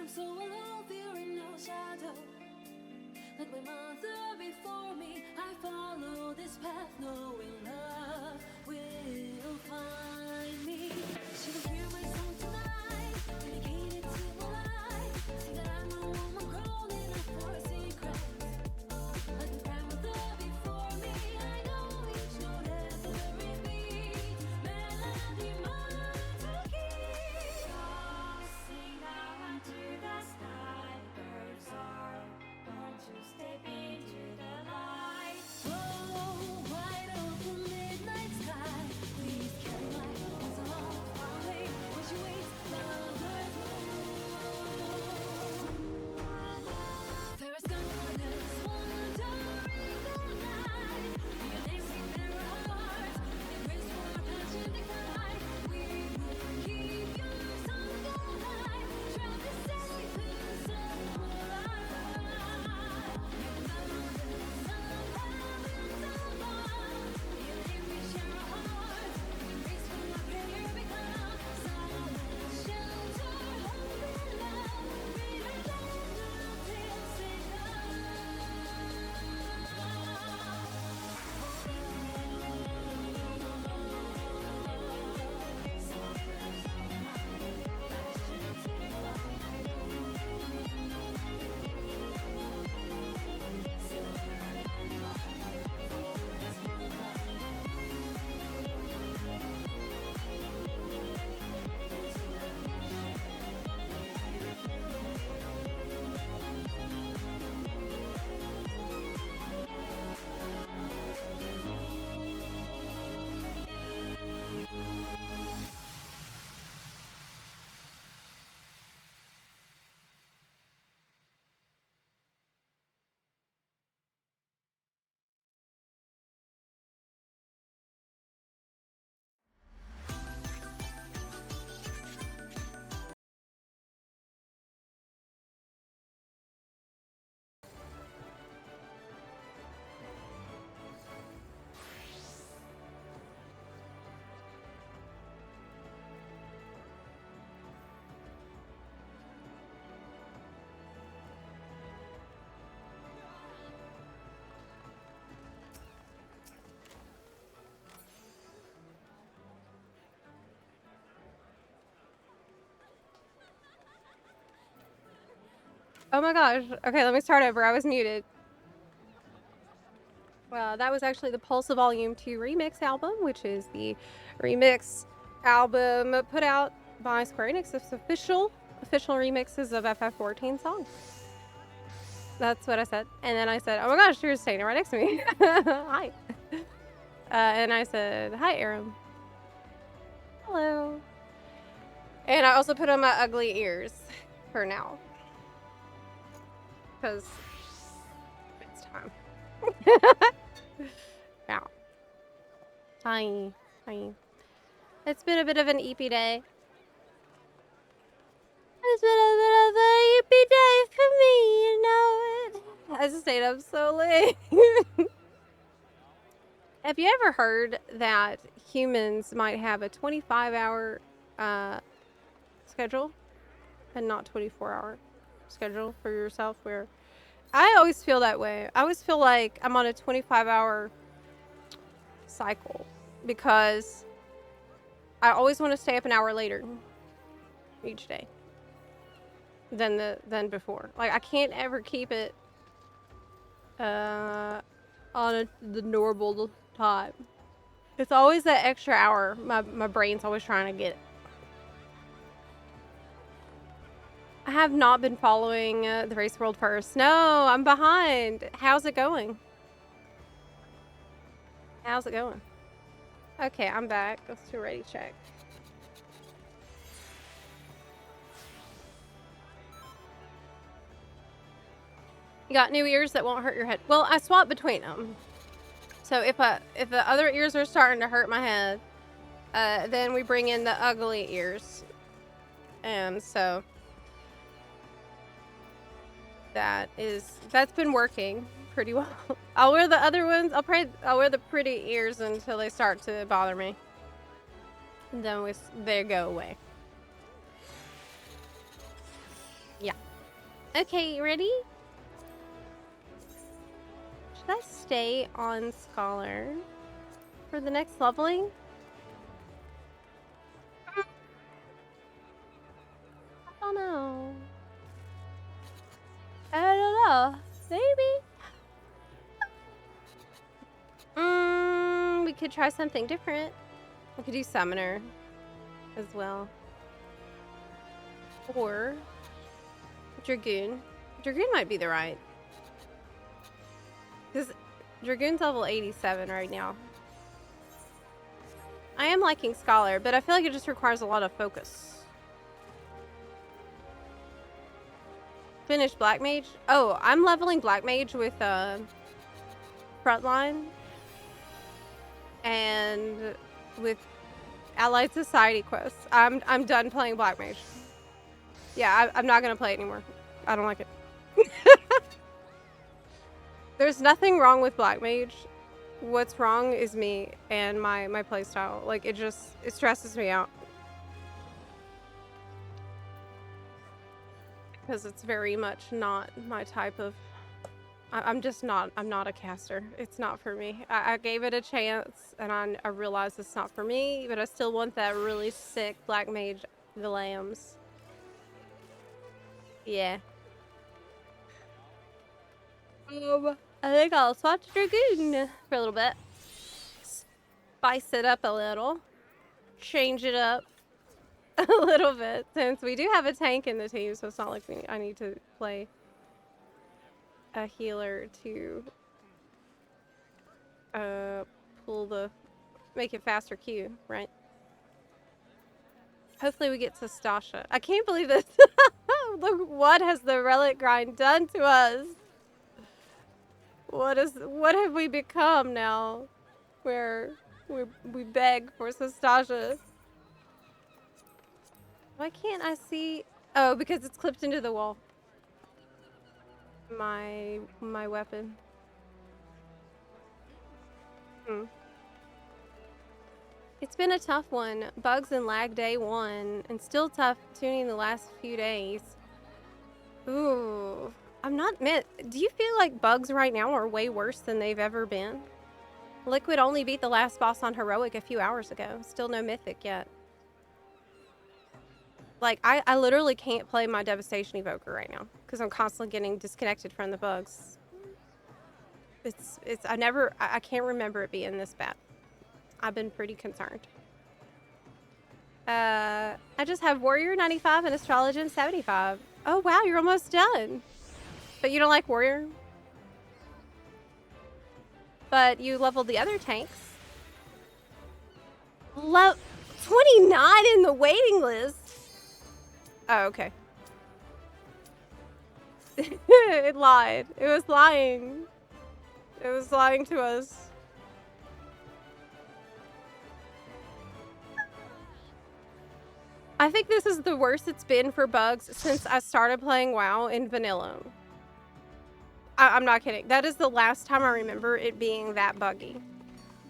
I'm so alone, fearing no shadow. Like my mother before me, I follow this path, knowing love will find me. She will hear my song tonight, dedicated to my life. See that I'm a woman grown enough for a secret. Like the grandmother before me, I know each note has a repeat. Melody mine to keep. Stars sing out unto the sky. Birds are born to step into the light. Oh, wide open midnight sky. Please carry my hands along my way. When she waits, lovers move. Fairest godmother's wandering the night. Be a next in their hearts. The grace for our passion decline. We will keep your song alive. Try to save the soul alive. Even though the sun heavens above. Even if we share our hearts, the grace for our prayer become solace, shelter, hope and love. Greater than nothing save Oh my gosh. Okay, let me start over. I was muted. Well, that was actually the Pulse of Volume 2 remix album, which is the remix album put out by Square Enix. It's official remixes of FF14 songs. That's what I said. And then I said, oh my gosh, you're standing right next to me. Hi. And I said, hi, Aram. Hello. And I also put on my ugly ears for now. Because it's time. Yeah. Hi. Hi. It's been a bit of an eepy day. It's been a bit of an eepy day for me, you know it. I stayed up so late. Have you ever heard that humans might have a 25-hour schedule and not 24-hour schedule for yourself? Where I always feel that way. I always feel like I'm on a 25-hour cycle because I always want to stay up an hour later each day than before. Like I can't ever keep it on the normal time. It's always that extra hour. My brain's always trying to get. I have not been following the Race World First. No, I'm behind. How's it going? How's it going? Okay, I'm back. Let's do a ready check. You got new ears that won't hurt your head. Well, I swapped between them. So if the other ears are starting to hurt my head, then we bring in the ugly ears. And so that's been working pretty well. I'll wear the other ones. I'll wear the pretty ears until they start to bother me. And then they go away. Yeah. Okay, ready? Should I stay on Scholar for the next leveling? I don't know. I don't know. Maybe. We could try something different. We could do Summoner as well. Or Dragoon. Dragoon might be the right. Because Dragoon's level 87 right now. I am liking Scholar, but I feel like it just requires a lot of focus. Finish Black Mage? Oh, I'm leveling Black Mage with Frontline. And with Allied Society quests. I'm done playing Black Mage. Yeah, I'm not gonna play it anymore. I don't like it. There's nothing wrong with Black Mage. What's wrong is me and my playstyle. Like, it stresses me out. Because it's very much not my type of... I'm not a caster. It's not for me. I gave it a chance, and I realized it's not for me, but I still want that really sick Black Mage Lambs. Yeah. I think I'll swatch Dragoon for a little bit. Spice it up a little. Change it up a little bit, since we do have a tank in the team, so it's not like I need to play a healer to make it faster Q, right? Hopefully we get to Stasha. I can't believe this. Look, what has the Relic grind done to us? What have we become now? Where we beg for Stasha. Why can't I see? Oh, because it's clipped into the wall. My weapon. It's been a tough one. Bugs and lag day 1, and still tough tuning the last few days. Ooh, I'm not meant. Do you feel like bugs right now are way worse than they've ever been? Liquid only beat the last boss on Heroic a few hours ago. Still no Mythic yet. Like, I literally can't play my Devastation Evoker right now because I'm constantly getting disconnected from the bugs. I can't remember it being this bad. I've been pretty concerned. I just have Warrior 95 and Astrologian 75. Oh wow, you're almost done. But you don't like Warrior? But you leveled the other tanks. 29 in the waiting list. Oh, okay. It lied. It was lying. It was lying to us. I think this is the worst it's been for bugs since I started playing WoW in vanilla. I'm not kidding. That is the last time I remember it being that buggy.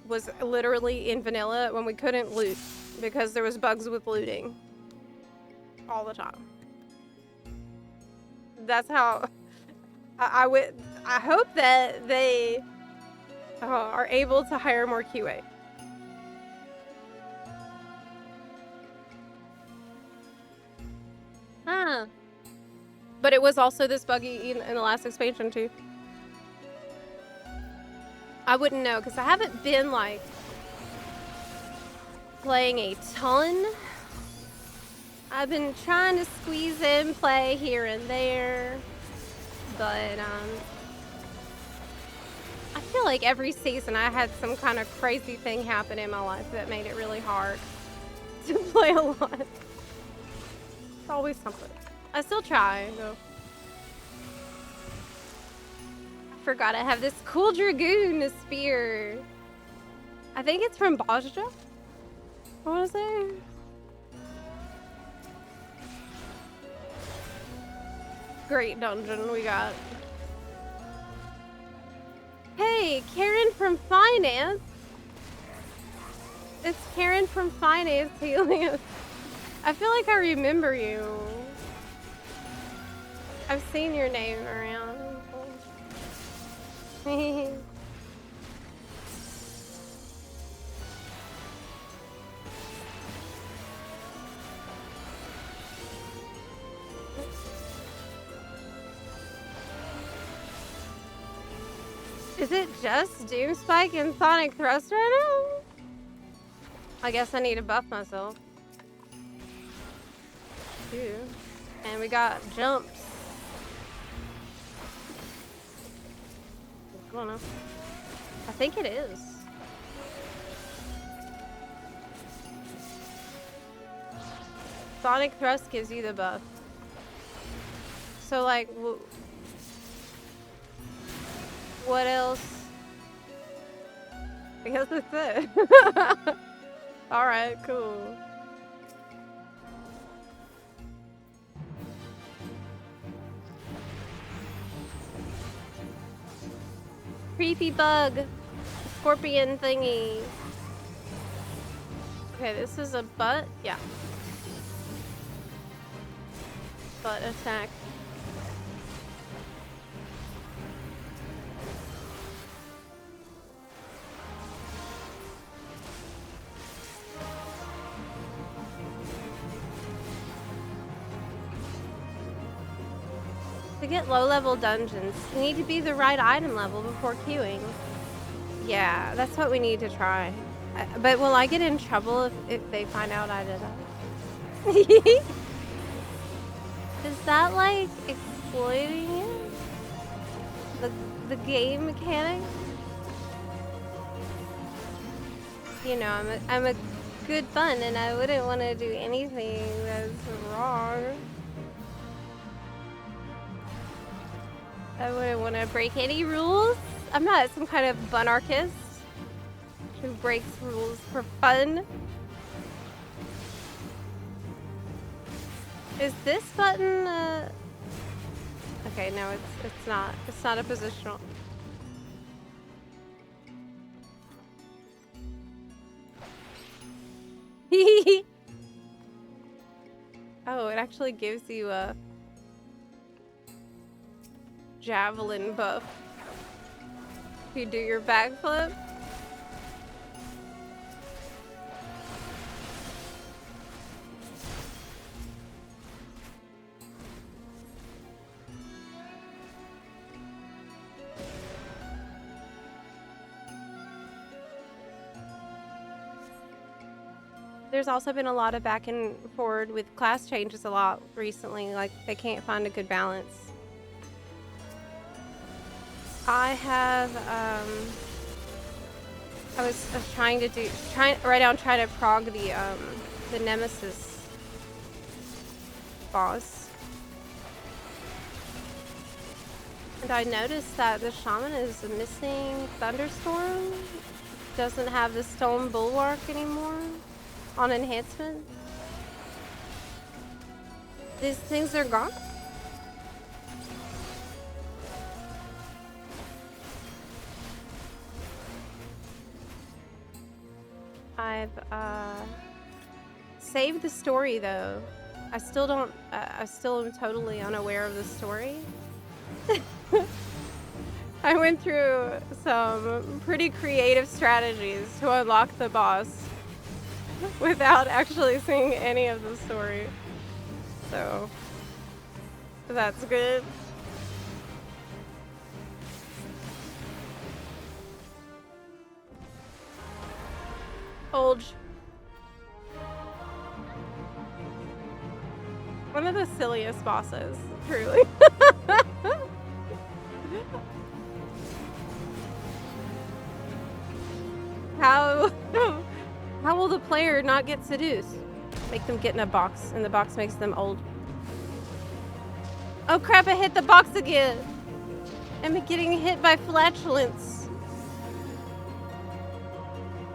Was literally in vanilla when we couldn't loot because there was bugs with looting all the time. That's how I hope that they are able to hire more QA. Huh. But it was also this buggy in the last expansion too. I wouldn't know because I haven't been like playing a ton. I've been trying to squeeze in play here and there, but I feel like every season I had some kind of crazy thing happen in my life that made it really hard to play a lot. It's always something. I still try though. I forgot I have this cool Dragoon spear. I think it's from Bajra. I want to say. Great dungeon we got. Hey, Karen from Finance. It's Karen from Finance healing us. I feel like I remember you. I've seen your name around. Is it just Doom Spike and Sonic Thrust right now? I guess I need to buff myself. Too. And we got jumps. I don't know. I think it is. Sonic Thrust gives you the buff. So like, what else? I guess that's it. Alright, cool. Creepy bug. Scorpion thingy. Okay, this is a butt. Yeah. Butt attack. To get low-level dungeons, you need to be the right item level before queuing. Yeah, that's what we need to try. But will I get in trouble if they find out I did that? Is that like exploiting it? The game mechanic? You know, I'm a good fun and I wouldn't want to do anything that's wrong. I wouldn't want to break any rules. I'm not some kind of bunarchist who breaks rules for fun. Is this button okay, no, it's not. It's not a positional. Oh, it actually gives you a javelin buff. If you do your backflip. There's also been a lot of back and forward with class changes a lot recently. Like they can't find a good balance. I have I was trying to prog the Nemesis boss. And I noticed that the shaman is missing Thunderstorm. Doesn't have the stone bulwark anymore on enhancement. These things are gone. I've saved the story though. I still don't. I still am totally unaware of the story. I went through some pretty creative strategies to unlock the boss without actually seeing any of the story. So that's good. Olge. One of the silliest bosses, truly. How will the player not get seduced? Make them get in a box, and the box makes them old. Oh crap, I hit the box again! I'm getting hit by flatulence.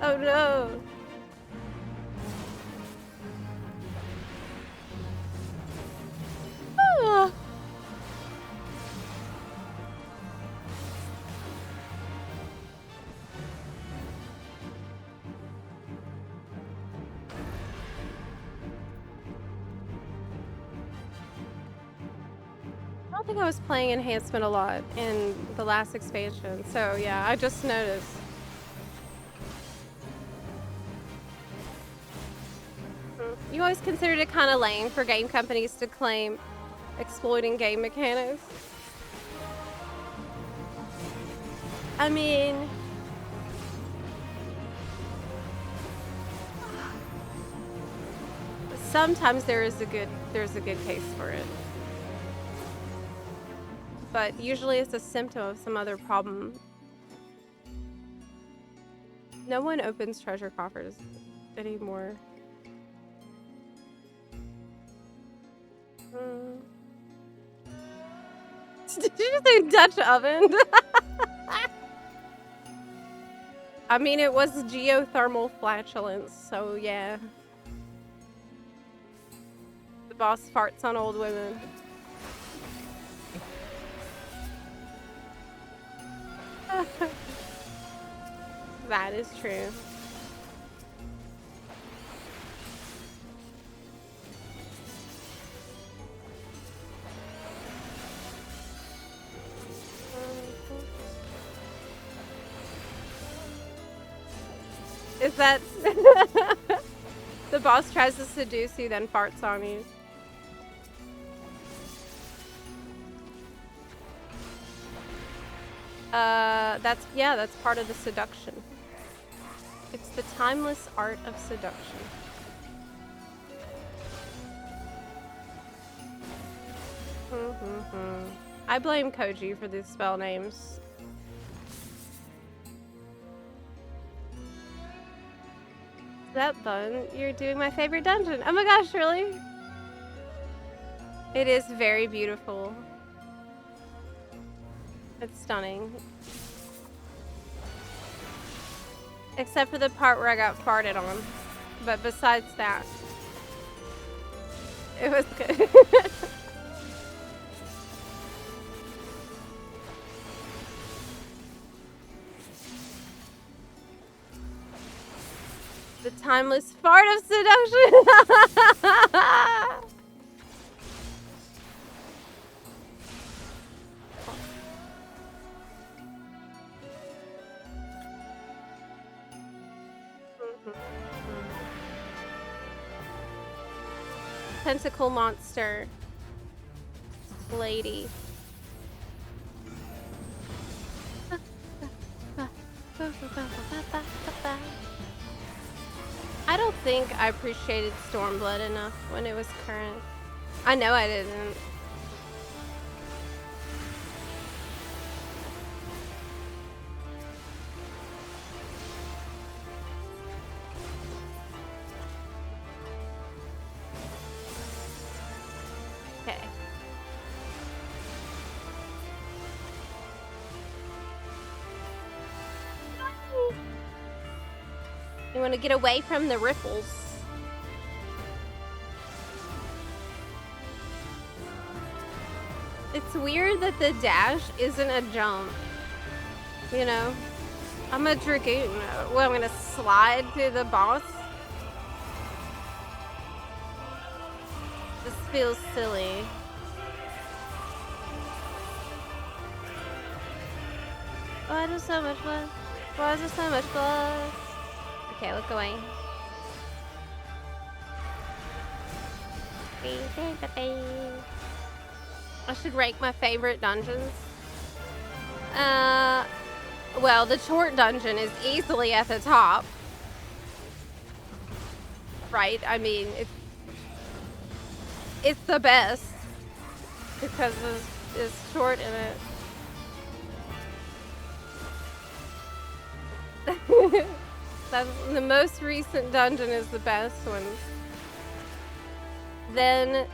Oh no. Oh. don't think I was playing Enhancement a lot in the last expansion, so yeah, I just noticed. You always considered it kind of lame for game companies to claim exploiting game mechanics. I mean, sometimes there's a good case for it. But usually it's a symptom of some other problem. No one opens treasure coffers anymore. Did you say Dutch oven? I mean, it was geothermal flatulence, so yeah. The boss farts on old women. That is true. Is that the boss tries to seduce you, then farts on you? That's part of the seduction. It's the timeless art of seduction. I blame Koji for these spell names. Zepla, you're doing my favorite dungeon. Oh my gosh, really? It is very beautiful. It's stunning. Except for the part where I got farted on. But besides that, it was good. The timeless fart of seduction. Tentacle monster lady. I don't think I appreciated Stormblood enough when it was current. I know I didn't. Okay. You want to get away from the ripples. It's weird that the dash isn't a jump. You know? I'm a dragoon. Well, I'm gonna slide to the boss. This feels silly. Why do so much blood? Why is there so much blood? Okay, look away. I should rank my favorite dungeons. Well, the short dungeon is easily at the top. Right? I mean, it's the best because it's short in it. That's, the most recent dungeon is the best one. Then,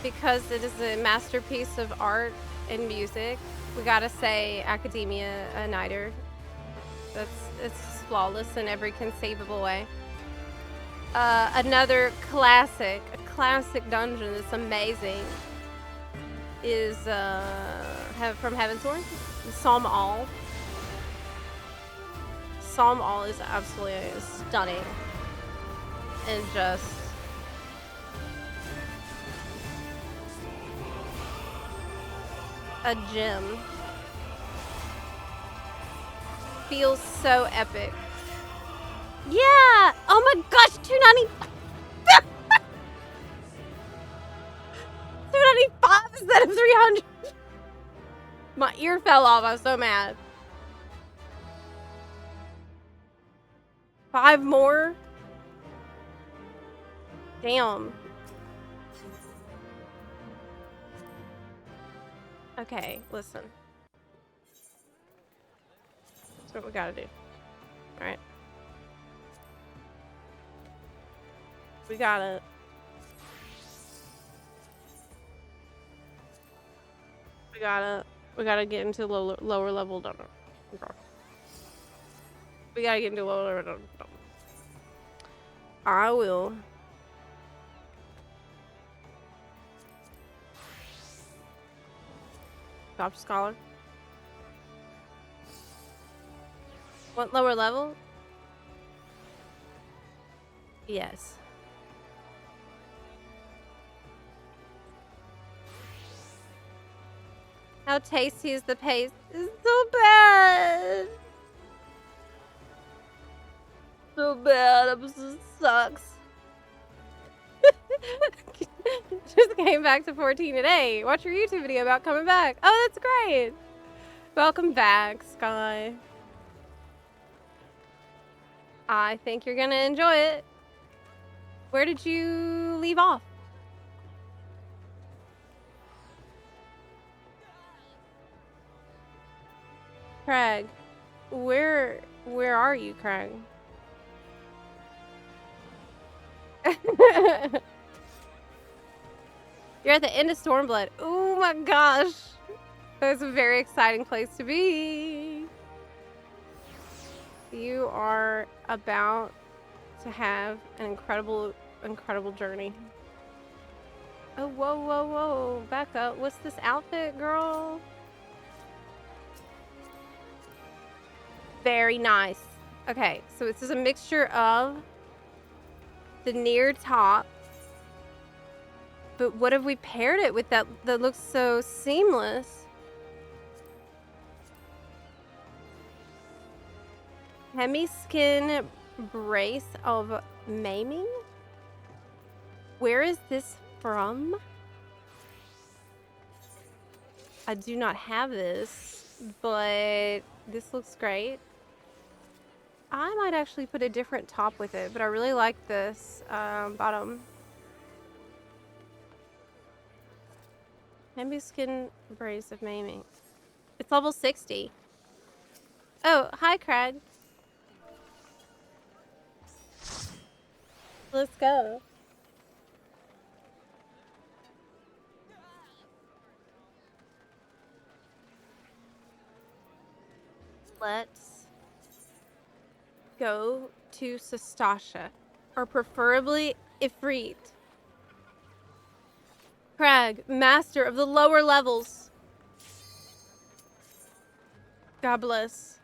because it is a masterpiece of art and music, we gotta say Academia a Nighter. It's flawless in every conceivable way. Another classic, a classic dungeon that's amazing is from Heavensward, Psalm All. Psalm All is absolutely stunning and just a gym. Feels so epic. Yeah! Oh my gosh, 290. 295 instead of 300. My ear fell off. I was so mad. 5 more? Damn. Okay, listen. That's what we gotta do. Alright. We gotta get into lower level donor. We gotta get into lower level donor. I will. Dr. Scholar. What lower level? Yes. How tasty is the paste? It's so bad. So bad. It just sucks. Just came back to 14 today. Watch your YouTube video about coming back. Oh, that's great. Welcome back, Sky. I think you're gonna enjoy it. Where did you leave off? Craig, where are you, Craig? You're at the end of Stormblood. Oh my gosh. That's a very exciting place to be. You are about to have an incredible journey. Oh, whoa, whoa, whoa. Back up. What's this outfit, girl? Very nice. Okay, so this is a mixture of the near top. But what have we paired it with that looks so seamless? Hemi-skin brace of maiming? Where is this from? I do not have this, but this looks great. I might actually put a different top with it, but I really like this bottom. Hemi-skin brace of maiming. It's level 60. Oh, hi, Craig. Let's go. Let's go to Sastasha, or preferably Ifrit. Craig, master of the lower levels. God bless.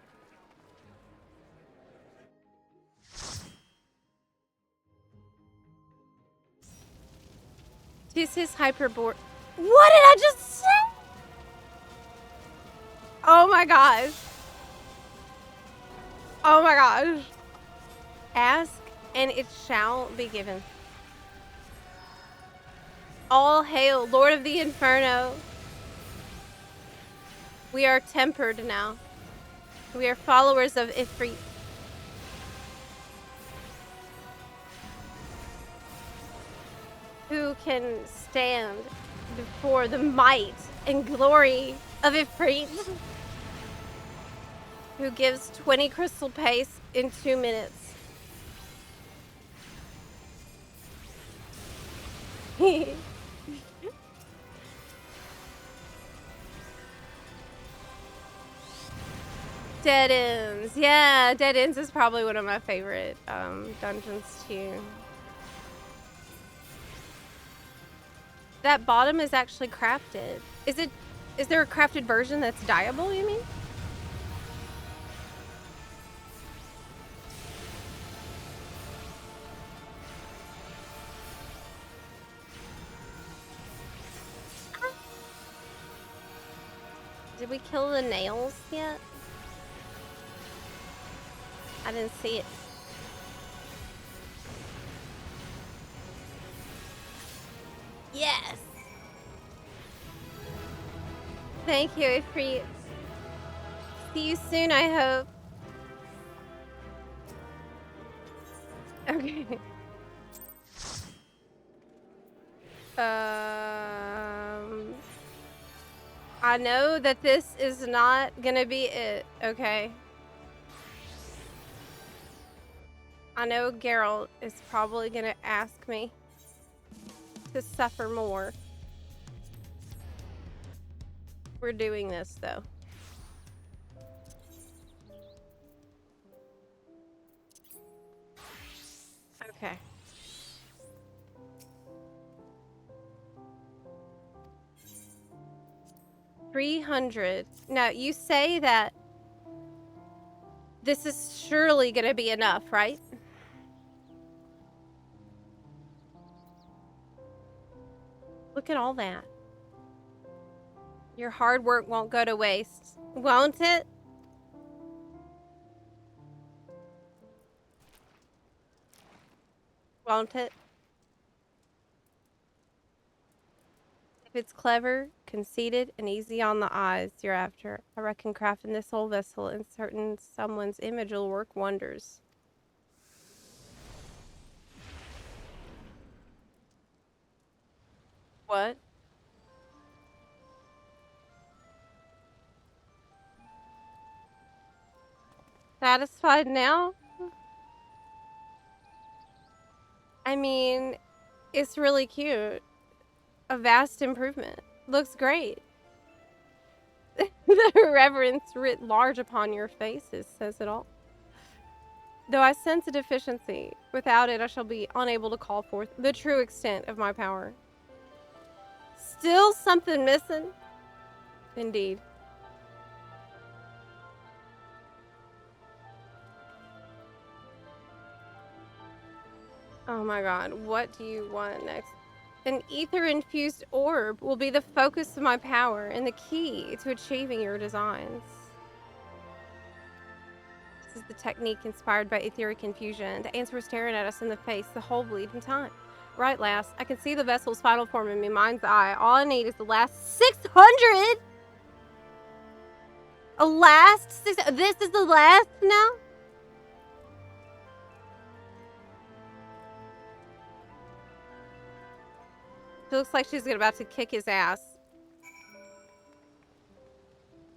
This is hyperboard. What did I just say? Oh my gosh. Oh my gosh. Ask and it shall be given. All hail, Lord of the Inferno. We are tempered now. We are followers of Ifrit. Who can stand before the might and glory of Ifrit? Who gives 20 crystal paste in 2 minutes? Dead Ends. Yeah, Dead Ends is probably one of my favorite dungeons too. That bottom is actually crafted. Is there a crafted version that's dyeable, you mean? Did we kill the nails yet? I didn't see it. Yes! Thank you, Ifrit. See you soon, I hope. Okay. I know that this is not gonna be it, okay? I know Geralt is probably gonna ask me to suffer more. We're doing this, though. Okay. $300. Now, you say that this is surely gonna be enough, right? Look at all that. Your hard work won't go to waste, won't it? Won't it? If it's clever, conceited, and easy on the eyes you're after, I reckon crafting this old vessel in certain someone's image will work wonders. What? Satisfied now? I mean, it's really cute. A vast improvement. Looks great. The reverence writ large upon your faces says it all. Though I sense a deficiency, without it I shall be unable to call forth the true extent of my power. Still something missing? Indeed. Oh my god, what do you want next? An ether-infused orb will be the focus of my power and the key to achieving your designs. This is the technique inspired by etheric infusion. The ants were staring at us in the face the whole bleeding time. Right, lass, I can see the vessel's final form in my mind's eye. All I need is the last 600! A last 6... This is the last now? She looks like she's about to kick his ass.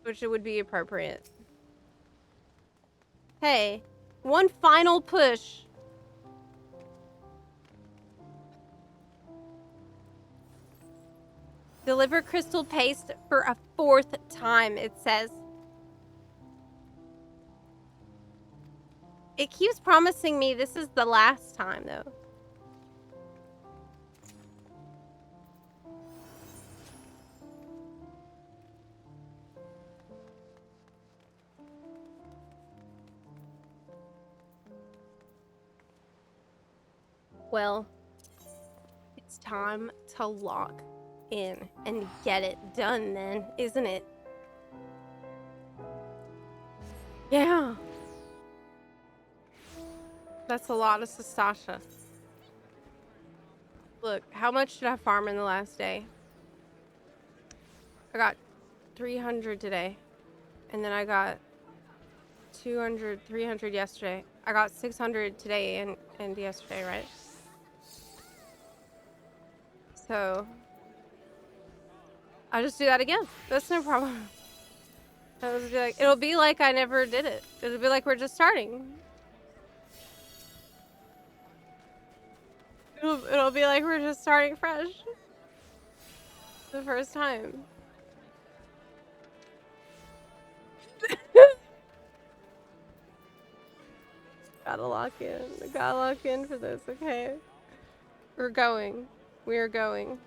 Which it would be appropriate. Hey, one final push. Deliver crystal paste for a 4th time, it says. It keeps promising me this is the last time, though. Well, it's time to lock in and get it done then, isn't it? Yeah. That's a lot of Sastasha. Look, how much did I farm in the last day? I got 300 today. And then I got 200, 300 yesterday. I got 600 today and yesterday, right? So I'll just do that again. That's no problem. It'll be like I never did it. It'll be like we're just starting. It'll be like we're just starting fresh. The first time. Gotta lock in. Gotta lock in for this, okay? We're going. We're going.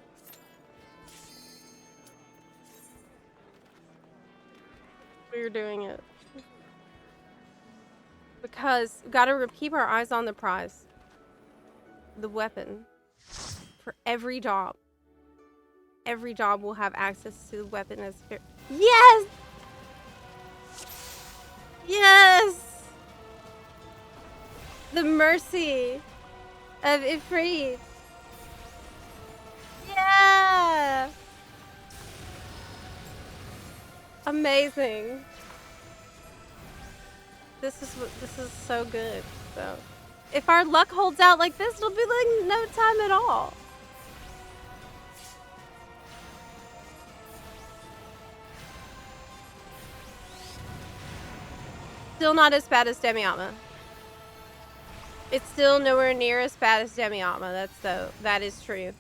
We're doing it. Because we gotta keep our eyes on the prize. The weapon. For every job. Every job will have access to the weapon as... Yes! Yes! The mercy of Ifrit. Yeah! Amazing. This is so good. So, if our luck holds out like this, it'll be like no time at all. Still not as bad as Demiatma. It's still nowhere near as bad as Demiatma. That is true.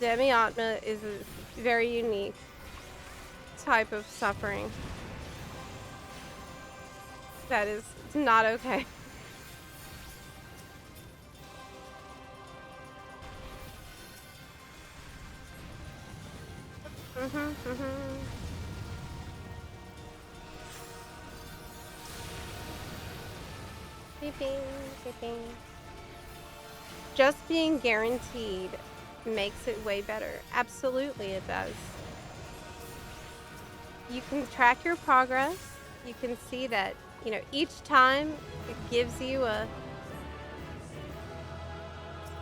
Demiatma is a very unique type of suffering. That is not okay. Just being guaranteed makes it way better. Absolutely it does. You can track your progress. You can see that, you know, each time it gives you a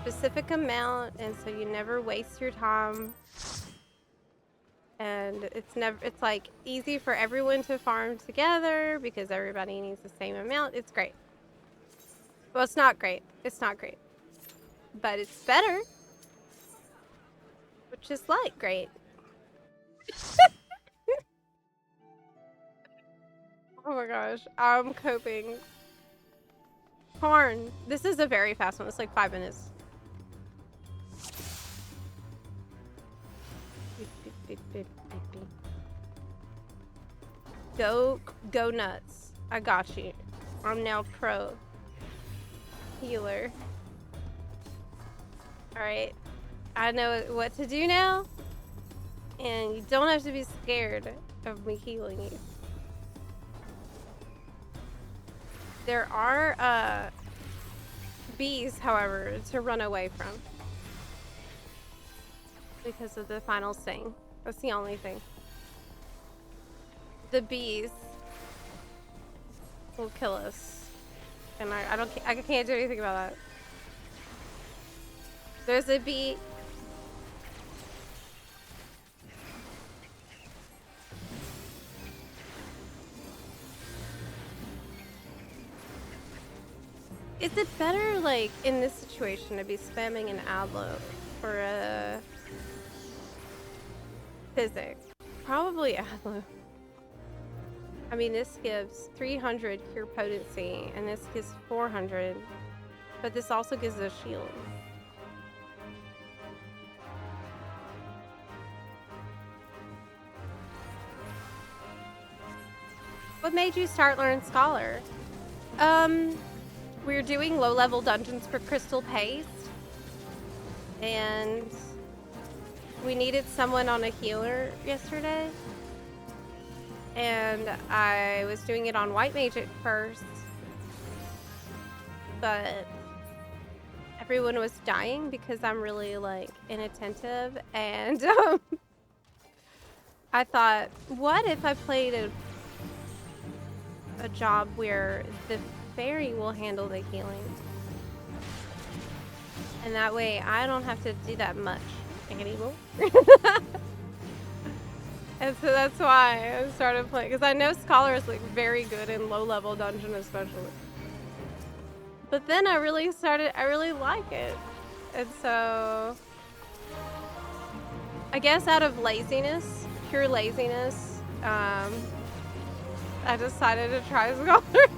specific amount, and so you never waste your time. And it's like easy for everyone to farm together because everybody needs the same amount. It's great. Well, it's not great. It's not great. But it's better. Which is like great. Oh my gosh. I'm coping. Corn. This is a very fast one. It's like 5 minutes. Go nuts. I got you. I'm now pro healer. Alright. I know what to do now. And you don't have to be scared of me healing you. There are bees, however, to run away from. Because of the final sting. That's the only thing. The bees will kill us. And I can't do anything about that. There's a bee. Is it better, like, in this situation to be spamming an Adlo or a Physic? Probably Adlo. I mean, this gives 300 cure potency, and this gives 400, but this also gives a shield. What made you start Learn Scholar? We're doing low-level dungeons for Crystal Paste, and we needed someone on a healer yesterday, and I was doing it on White Mage at first, but everyone was dying because I'm really, like, inattentive, and I thought, what if I played a job where the fairy will handle the healing, and that way I don't have to do that much anymore. And so that's why I started playing, because I know Scholar is like very good in low-level dungeon especially, but then I really like it, and so I guess out of laziness, pure laziness, I decided to try Scholar.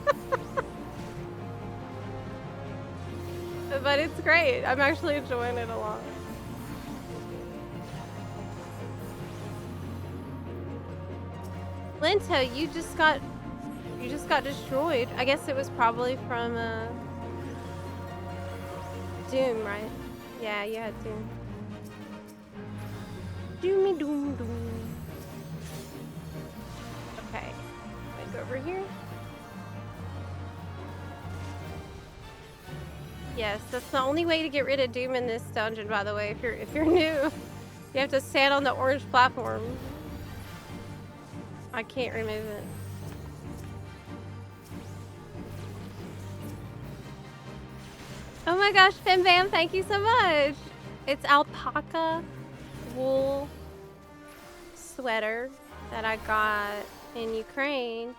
But it's great. I'm actually enjoying it a lot. Linto, you just got destroyed. I guess it was probably from Doom, right? Yeah, you had Doom. Doomy doom doom. Okay. Let's go over here. Yes, that's the only way to get rid of Doom in this dungeon, by the way. If you're new, you have to stand on the orange platform. I can't remove it. Oh my gosh, Fim Bam, thank you so much. It's alpaca wool sweater that I got in Ukraine.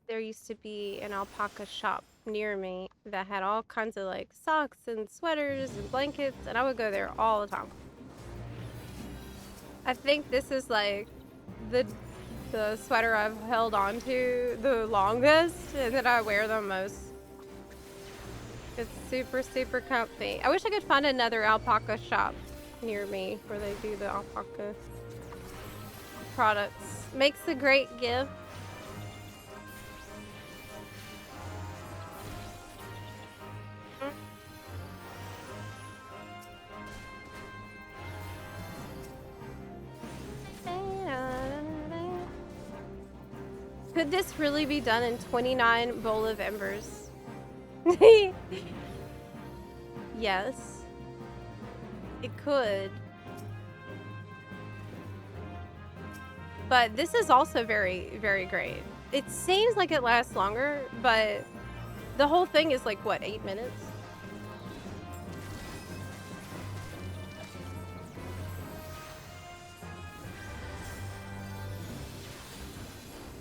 There used to be an alpaca shop near me that had all kinds of like socks and sweaters and blankets, and I would go there all the time. I think this is like the sweater I've held on to the longest and that I wear the most. It's super, super comfy. I wish I could find another alpaca shop near me where they do the alpaca products. Makes a great gift. Could this really be done in 29 bowl of embers? Yes. It could. But this is also very, very great. It seems like it lasts longer, but the whole thing is like, what, 8 minutes?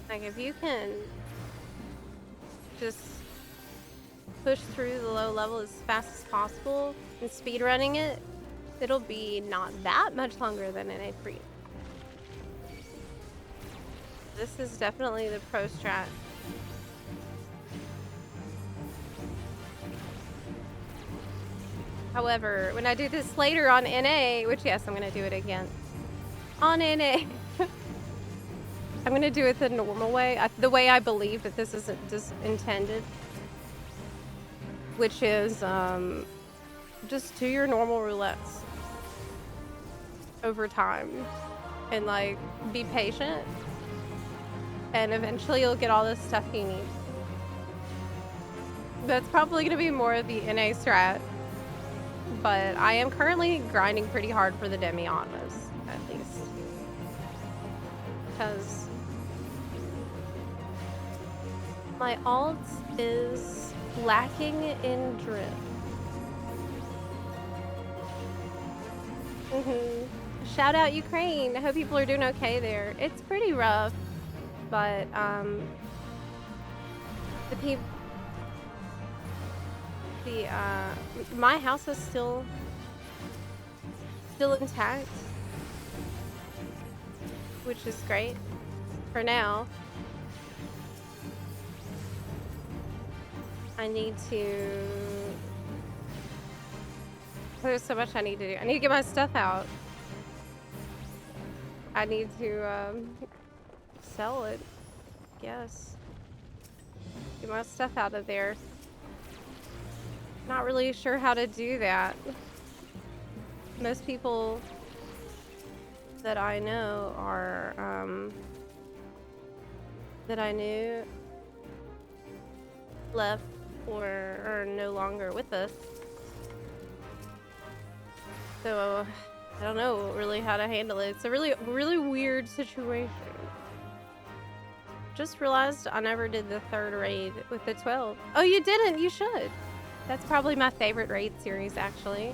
Like, if you can just push through the low level as fast as possible and speed running it, it'll be not that much longer than an A3. This is definitely the pro strat. However, when I do this later on NA, which yes, I'm gonna do it again. On NA. I'm gonna do it the normal way, the way I believe that this is just intended. Which is, just do your normal roulettes over time. And like, be patient. And eventually you'll get all the stuff you need. That's probably gonna be more of the NA strat. But I am currently grinding pretty hard for the demi-autos, at least. Because my alt is lacking in drip. Shout out Ukraine. I hope people are doing okay there. It's pretty rough, but my house is still intact, which is great for now. I need to... There's so much I need to do. I need to get my stuff out. I need to sell it, I guess. Get my stuff out of there. Not really sure how to do that. Most people that I know are, that I knew left or are no longer with us. So I don't know really how to handle it. It's a really, really weird situation. Just realized I never did the third raid with the 12. Oh, you didn't? You should. That's probably my favorite raid series, actually.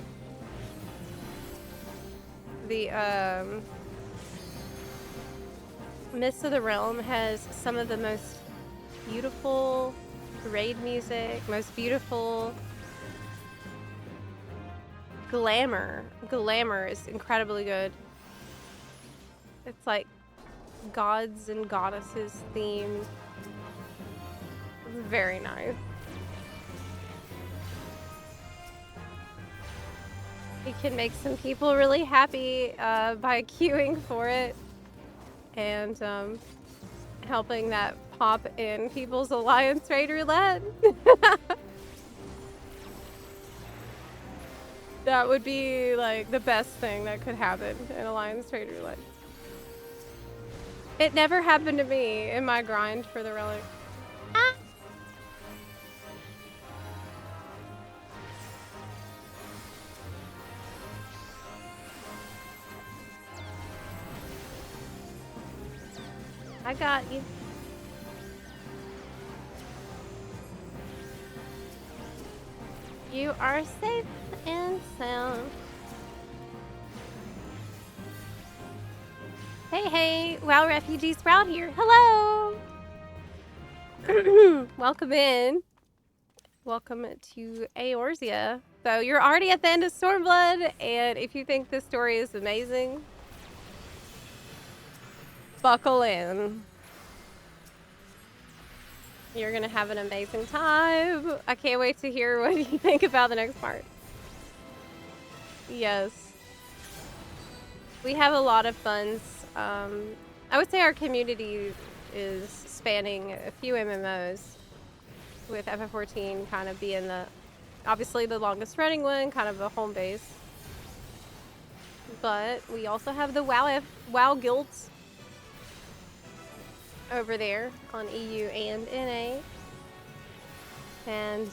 The Mists of the Realm has some of the most beautiful raid music, most beautiful glamour. Glamour is incredibly good. It's like gods and goddesses themed. Very nice. You can make some people really happy by queuing for it and helping that pop in people's Alliance Raid Roulette. That would be like the best thing that could happen in Alliance Raid Roulette. It never happened to me in my grind for the Relic. Ah! I got you. You are safe and sound. Hey, hey, WoW Refugee Sprout here. Hello! Welcome in. Welcome to Eorzea. So you're already at the end of Stormblood, and if you think this story is amazing, buckle in. You're gonna have an amazing time. I can't wait to hear what you think about the next part. Yes. We have a lot of funds. I would say our community is spanning a few MMOs, with FF14 kind of being obviously the longest running one, kind of a home base. But we also have the WoW guilds over there on EU and NA. And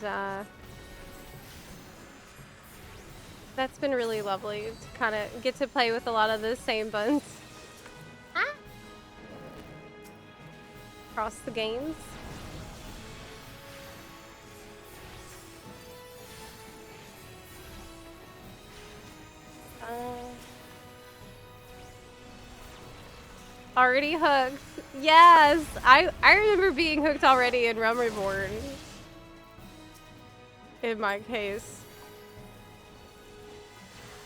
that's been really lovely to kind of get to play with a lot of the same buns. Across the games. Already hooked. Yes, I remember being hooked already in Realm Reborn. In my case,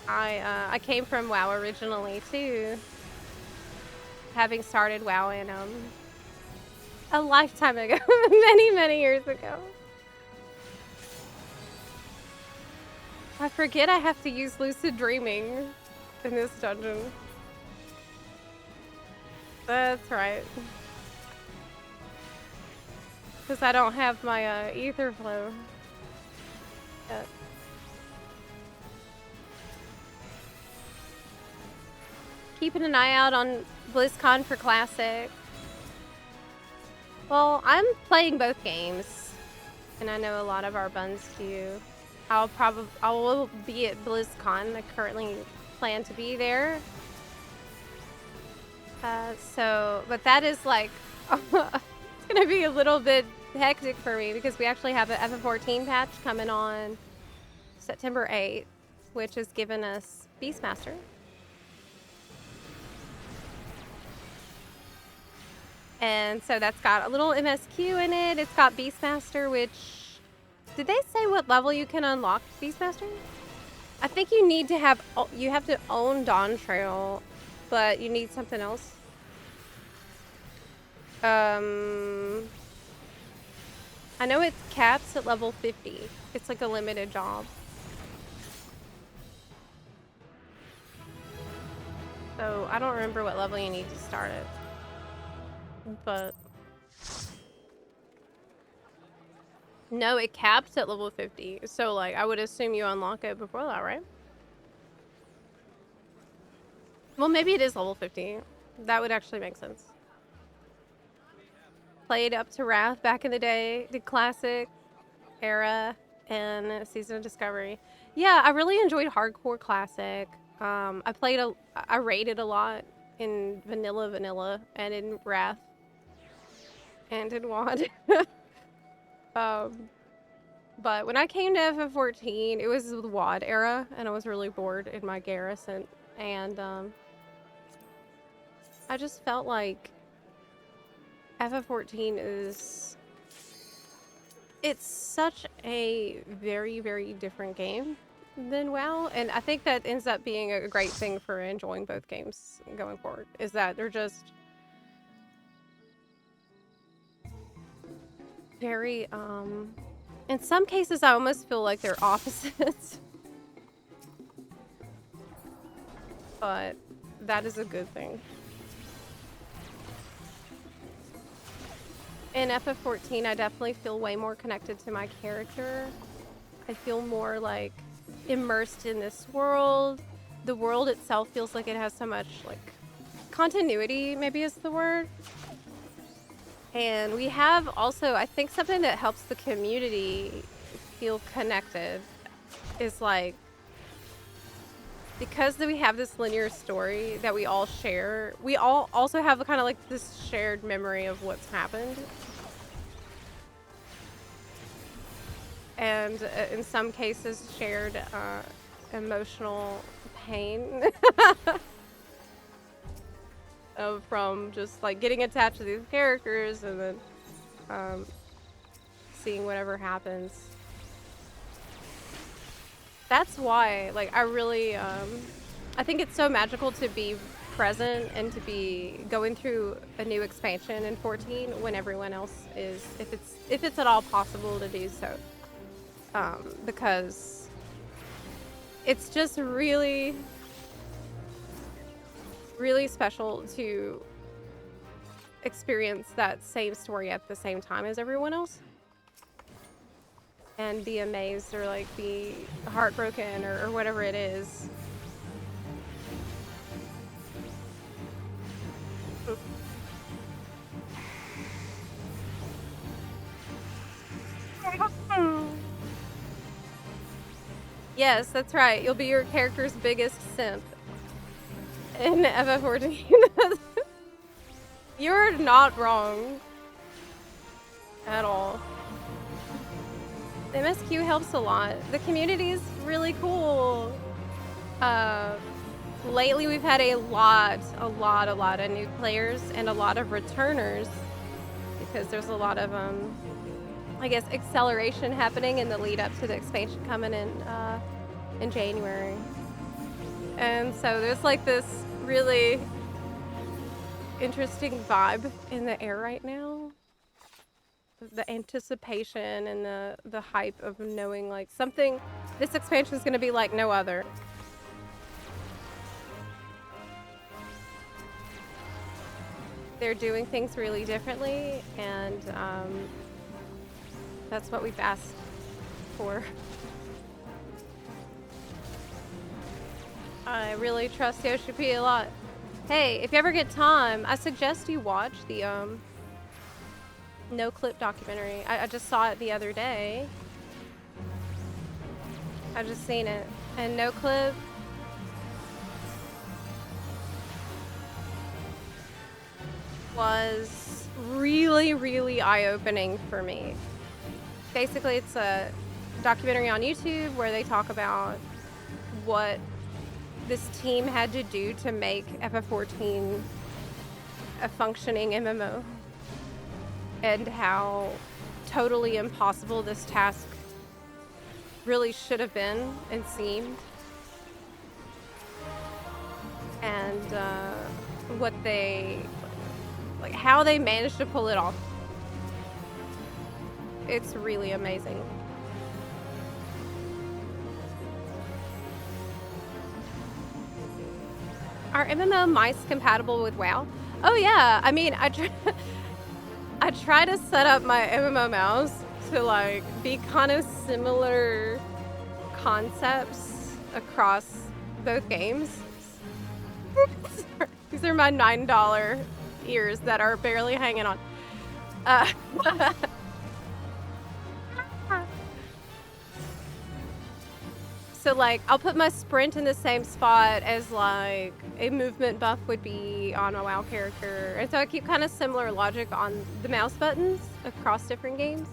I came from WoW originally too, having started WoW in a lifetime ago, many years ago. I forget I have to use lucid dreaming in this dungeon. That's right. Because I don't have my ether flow yet. Keeping an eye out on BlizzCon for Classic. Well, I'm playing both games, and I know a lot of our buns do. I will be at BlizzCon. I currently plan to be there. But that is like, it's gonna be a little bit hectic for me because we actually have an FF14 patch coming on September 8th, which has given us Beastmaster. And so that's got a little MSQ in it. It's got Beastmaster, which, did they say what level you can unlock Beastmaster? I think you need to have, you have to own Dawn Trail, but you need something else. I know it caps at level 50. It's like a limited job. So I don't remember what level you need to start it. But no, it caps at level 50. So like I would assume you unlock it before that, right? Well, maybe it is level 50. That would actually make sense. Played up to Wrath back in the day, did Classic, Era, and Season of Discovery. Yeah, I really enjoyed Hardcore Classic. I raided a lot in Vanilla, and in Wrath, and in WoD. But when I came to FF14, it was the WoD era, and I was really bored in my garrison, and I just felt like FF14 it's such a very different game than WoW, and I think that ends up being a great thing for enjoying both games going forward, is that they're just very, in some cases I almost feel like they're opposites. But that is a good thing. In FF14, I definitely feel way more connected to my character. I feel more like immersed in this world. The world itself feels like it has so much like continuity, maybe is the word. And we have also, I think something that helps the community feel connected is like because we have this linear story that we all share, we all also have a kind of like this shared memory of what's happened. And in some cases, shared emotional pain from just like getting attached to these characters and then seeing whatever happens. That's why, like, I really, I think it's so magical to be present and to be going through a new expansion in 14 when everyone else is, if it's at all possible to do so. Because it's just really, really special to experience that same story at the same time as everyone else. And be amazed or like be heartbroken or whatever it is. Yes, that's right. You'll be your character's biggest simp in FF14. You're not wrong at all. The MSQ helps a lot. The community is really cool. Lately we've had a lot of new players and a lot of returners because there's a lot of I guess acceleration happening in the lead up to the expansion coming in January. And so there's like this really interesting vibe in the air right now. The anticipation and the hype of knowing like something, this expansion is going to be like no other. They're doing things really differently, and that's what we've asked for. I really trust Yoshi P a lot. Hey, if you ever get time, I suggest you watch the No Clip documentary. I just saw it the other day. I just seen it. And No Clip was really, really eye-opening for me. Basically, it's a documentary on YouTube where they talk about what this team had to do to make FF14 a functioning MMO. And how totally impossible this task really should have been and seemed. And what they, like how they managed to pull it off. It's really amazing. Are MMO mice compatible with WoW? Oh yeah, I mean, I try to set up my MMO mouse to like be kind of similar concepts across both games. These are my $9 ears that are barely hanging on. So like I'll put my sprint in the same spot as like a movement buff would be on a WoW character. And so I keep kind of similar logic on the mouse buttons across different games.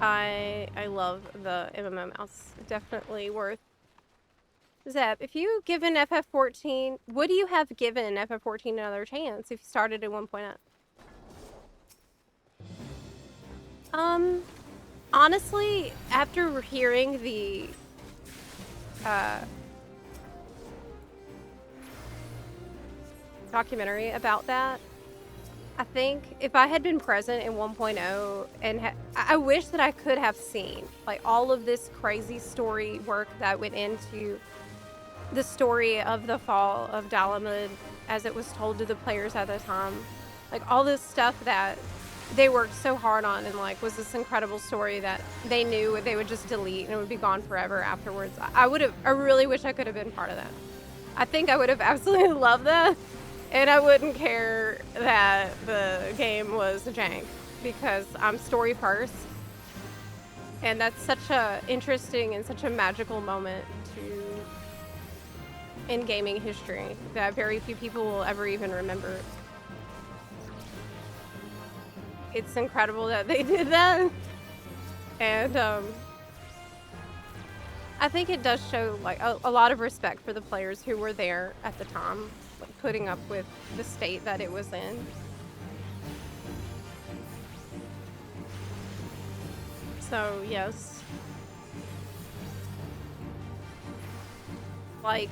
I love the MMO mouse. Definitely worth. Zep, if you given FF14, would you have given FF14 another chance if you started at 1.0? Honestly, after hearing the documentary about that, I think if I had been present in 1.0 and I wish that I could have seen like all of this crazy story work that went into the story of the fall of Dalamud as it was told to the players at the time. Like all this stuff that they worked so hard on and like was this incredible story that they knew they would just delete and it would be gone forever afterwards. I really wish I could have been part of that. I think I would have absolutely loved that, and I wouldn't care that the game was jank because I'm story first And that's such a interesting and such a magical moment in gaming history that very few people will ever even remember. It's incredible that they did that. And I think it does show like a lot of respect for the players who were there at the time, like, putting up with the state that it was in. So yes, like,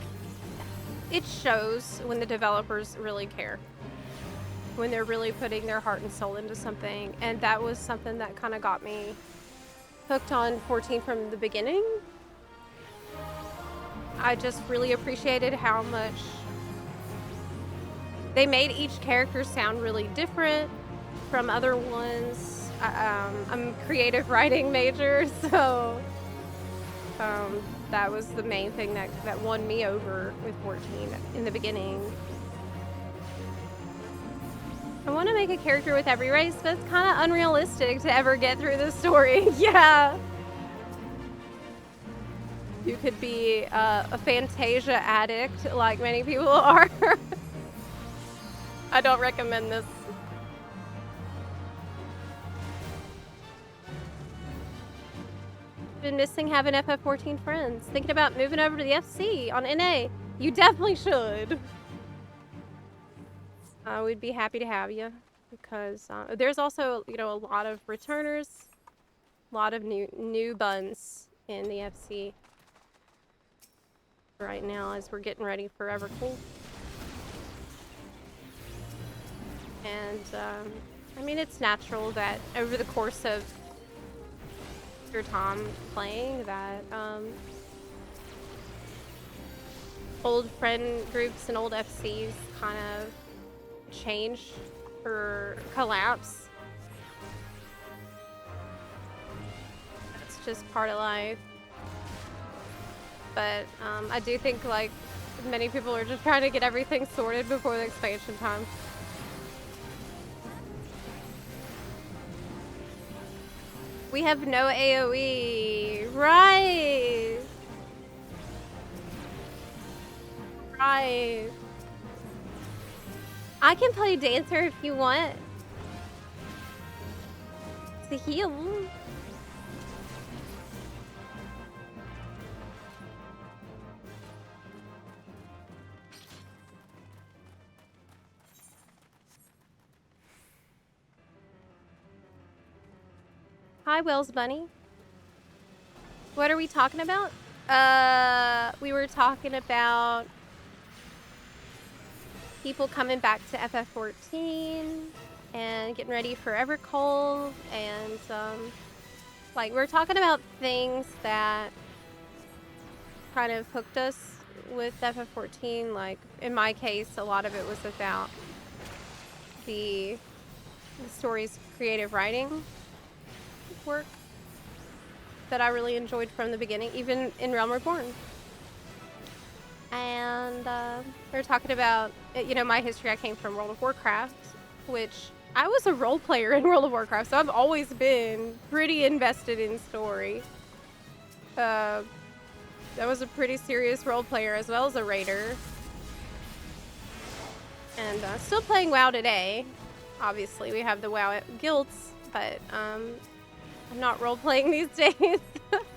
it shows when the developers really care, when they're really putting their heart and soul into something. And that was something that kind of got me hooked on 14 from the beginning. I just really appreciated how much they made each character sound really different from other ones. I'm a creative writing major, so that was the main thing that won me over with 14 in the beginning. I want to make a character with every race, but it's kind of unrealistic to ever get through the story. Yeah. You could be a Fantasia addict, like many people are. I don't recommend this. Been missing having FF14 friends. Thinking about moving over to the FC on NA. You definitely should. We'd be happy to have you, because there's also, you know, a lot of returners, a lot of new buns in the FC right now as we're getting ready for Evercool. And I mean, it's natural that over the course of your time playing that old friend groups and old FCs kind of change or collapse. That's just part of life. But I do think, like, many people are just trying to get everything sorted before the expansion time. We have no AoE. Right. Right. I can play Dancer if you want. To heal. Hi, Wells Bunny. What are we talking about? We were talking about people coming back to FF14 and getting ready for Evercold, and like, we're talking about things that kind of hooked us with FF14. Like, in my case, a lot of it was about the story's creative writing work that I really enjoyed from the beginning, even in Realm Reborn. And we were talking about, you know, my history. I came from World of Warcraft, which I was a role player in World of Warcraft, so I've always been pretty invested in story. I was a pretty serious role player as well as a raider. And still playing WoW today. Obviously, we have the WoW guilds, but I'm not role playing these days.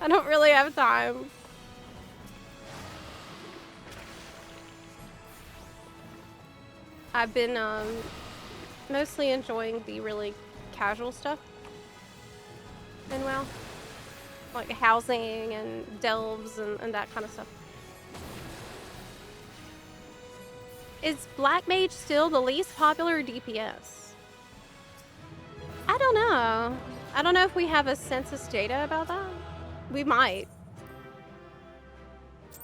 I don't really have time. I've been mostly enjoying the really casual stuff in WoW, like housing and delves and that kind of stuff. Is Black Mage still the least popular DPS? I don't know. I don't know if we have a census data about that. We might.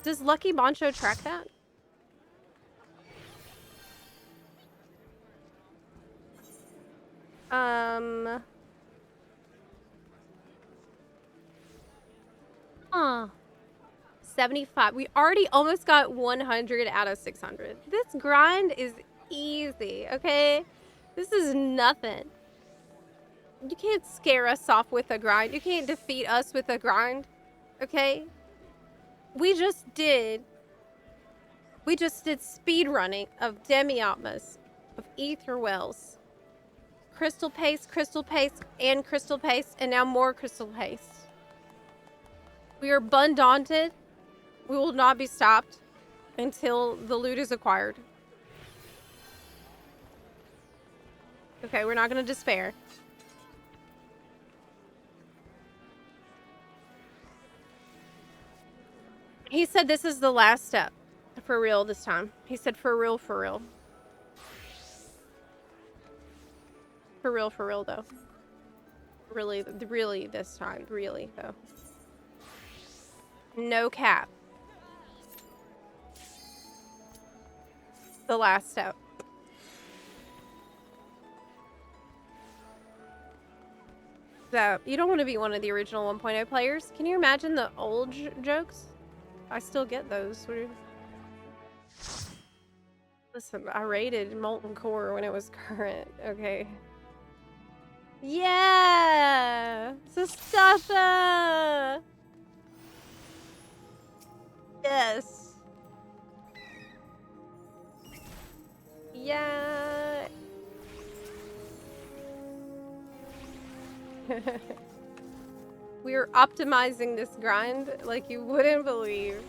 Does Lucky Boncho track that? Huh. 75. We already almost got 100 out of 600. This grind is easy, okay? This is nothing. You can't scare us off with a grind. You can't defeat us with a grind. Okay? We just did speed running of Demiatmas, of Ether Wells, Crystal Paste, and Crystal Paste, and now more Crystal Paste. We are undaunted. We will not be stopped until the loot is acquired. Okay, we're not going to despair. He said this is the last step. For real this time. He said for real, for real. For real though. Really this time. Really though. No cap. The last step. So, you don't want to be one of the original 1.0 players. Can you imagine the old jokes? I still get those. Listen, I rated Molten Core when it was current, okay? Yeah! Sastasha! Yes! Yeah! We're optimizing this grind like you wouldn't believe.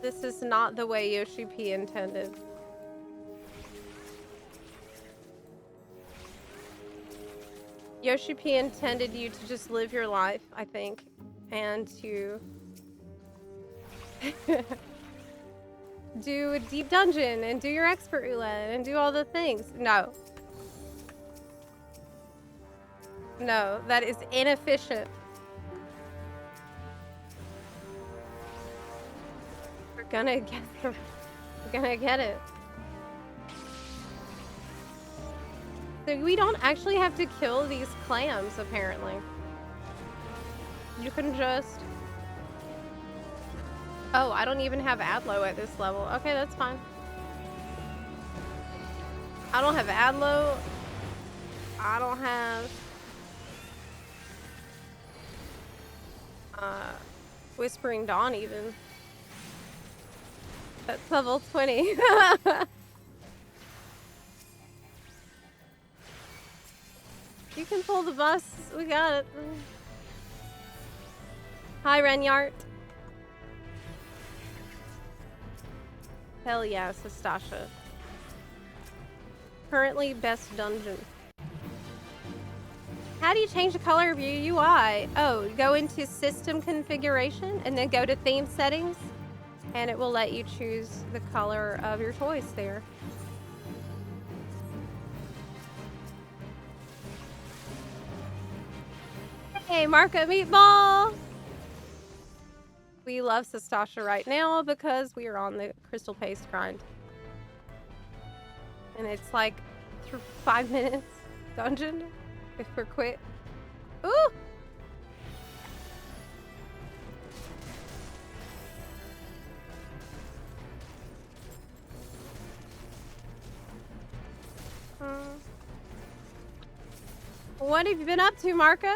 This is not the way Yoshi P intended. Yoshi P intended you to just live your life, I think, and to do a deep dungeon and do your expert roulette and do all the things. No. No, that is inefficient. We're gonna get it. So we don't actually have to kill these clams, apparently. You can just... Oh, I don't even have Adlo at this level. Okay, that's fine. I don't have Adlo. I don't have... Whispering Dawn, even. That's level 20. You can pull the bus. We got it. Hi, Renyart. Hell yeah, Sastasha. Currently best dungeon. How do you change the color of your UI? Oh, go into system configuration and then go to theme settings and it will let you choose the color of your choice there. Hey, Marco Meatball! We love Sastasha right now because we are on the Crystal Paste grind. And it's like 5 minutes dungeon if we're quit. Ooh! What have you been up to, Marco?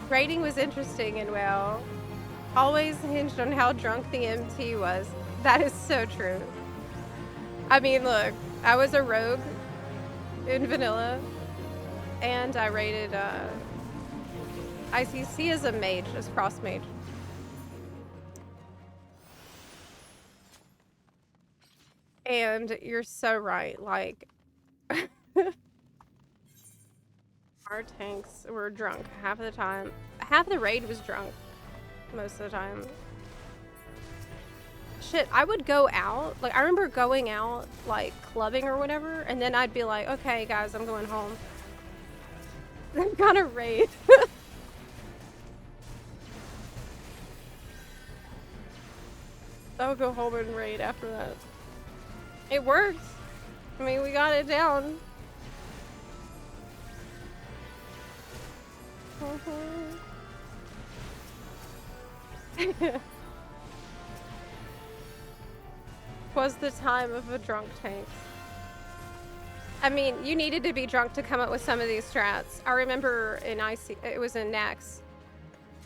Rating was interesting and well, always hinged on how drunk the MT was. That is so true. I mean, look, I was a rogue in vanilla, and I rated ICC as a mage, as cross mage. And you're so right, like, our tanks were drunk half of the time. Half the raid was drunk most of the time. Shit, I would go out. Like, I remember going out, like, clubbing or whatever, and then I'd be like, okay, guys, I'm going home. I'm gonna raid. I would go home and raid after that. It worked. I mean, we got it down. Was the time of a drunk tank. I mean, you needed to be drunk to come up with some of these strats. I remember in it was in Nax.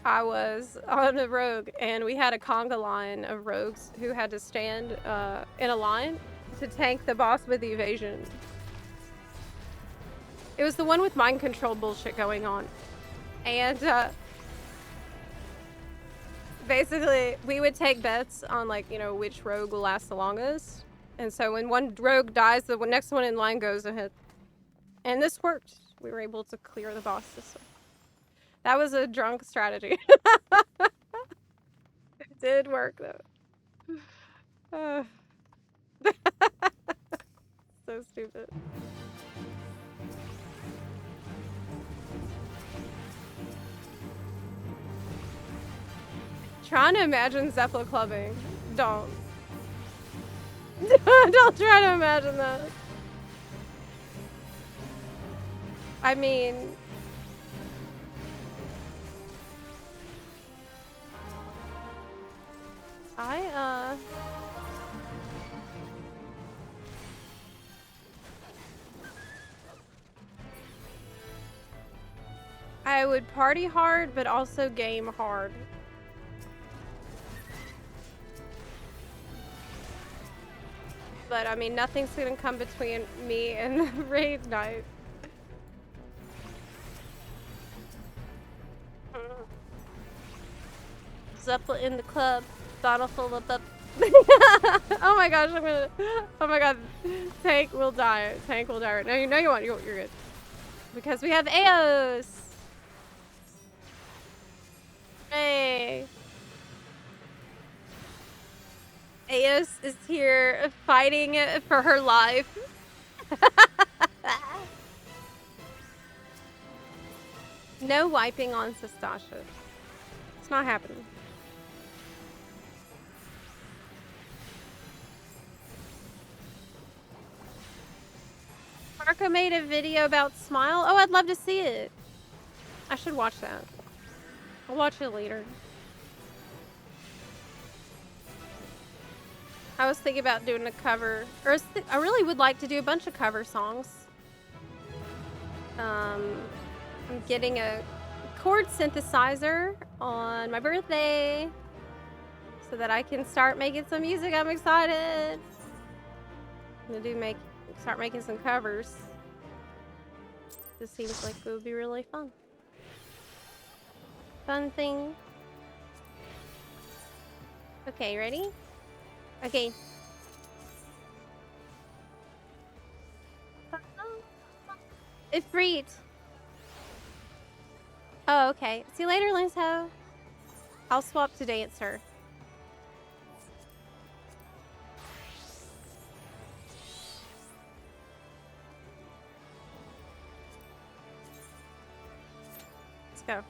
I was on a rogue, and we had a conga line of rogues who had to stand in a line to tank the boss with evasion. It was the one with mind control bullshit going on. And basically, we would take bets on, like, you know, which rogue will last the longest. And so when one rogue dies, the next one in line goes ahead. And this worked. We were able to clear the boss this way. That was a drunk strategy. It did work, though. So stupid. Trying to imagine Zepla clubbing. Don't. Don't try to imagine that. I mean... I would party hard, but also game hard. But, I mean, nothing's gonna come between me and the raid night. Zepla in the club, bottle full of oh my gosh, oh my god, Tank will die. Tank will die right now. You know you won't, you're good. Because we have Eos! Hey! Eos is here fighting for her life. No wiping on Sastasha. It's not happening. Marco made a video about Smile. Oh, I'd love to see it. I should watch that. I'll watch it later. I was thinking about doing a cover, or I really would like to do a bunch of cover songs. I'm getting a chord synthesizer on my birthday so that I can start making some music. I'm excited. I'm gonna start making some covers. This seems like it would be really fun. Fun thing. Okay, ready? Okay. Ifrit. Oh, okay. See you later, Linzo. I'll swap to Dancer. Let's go.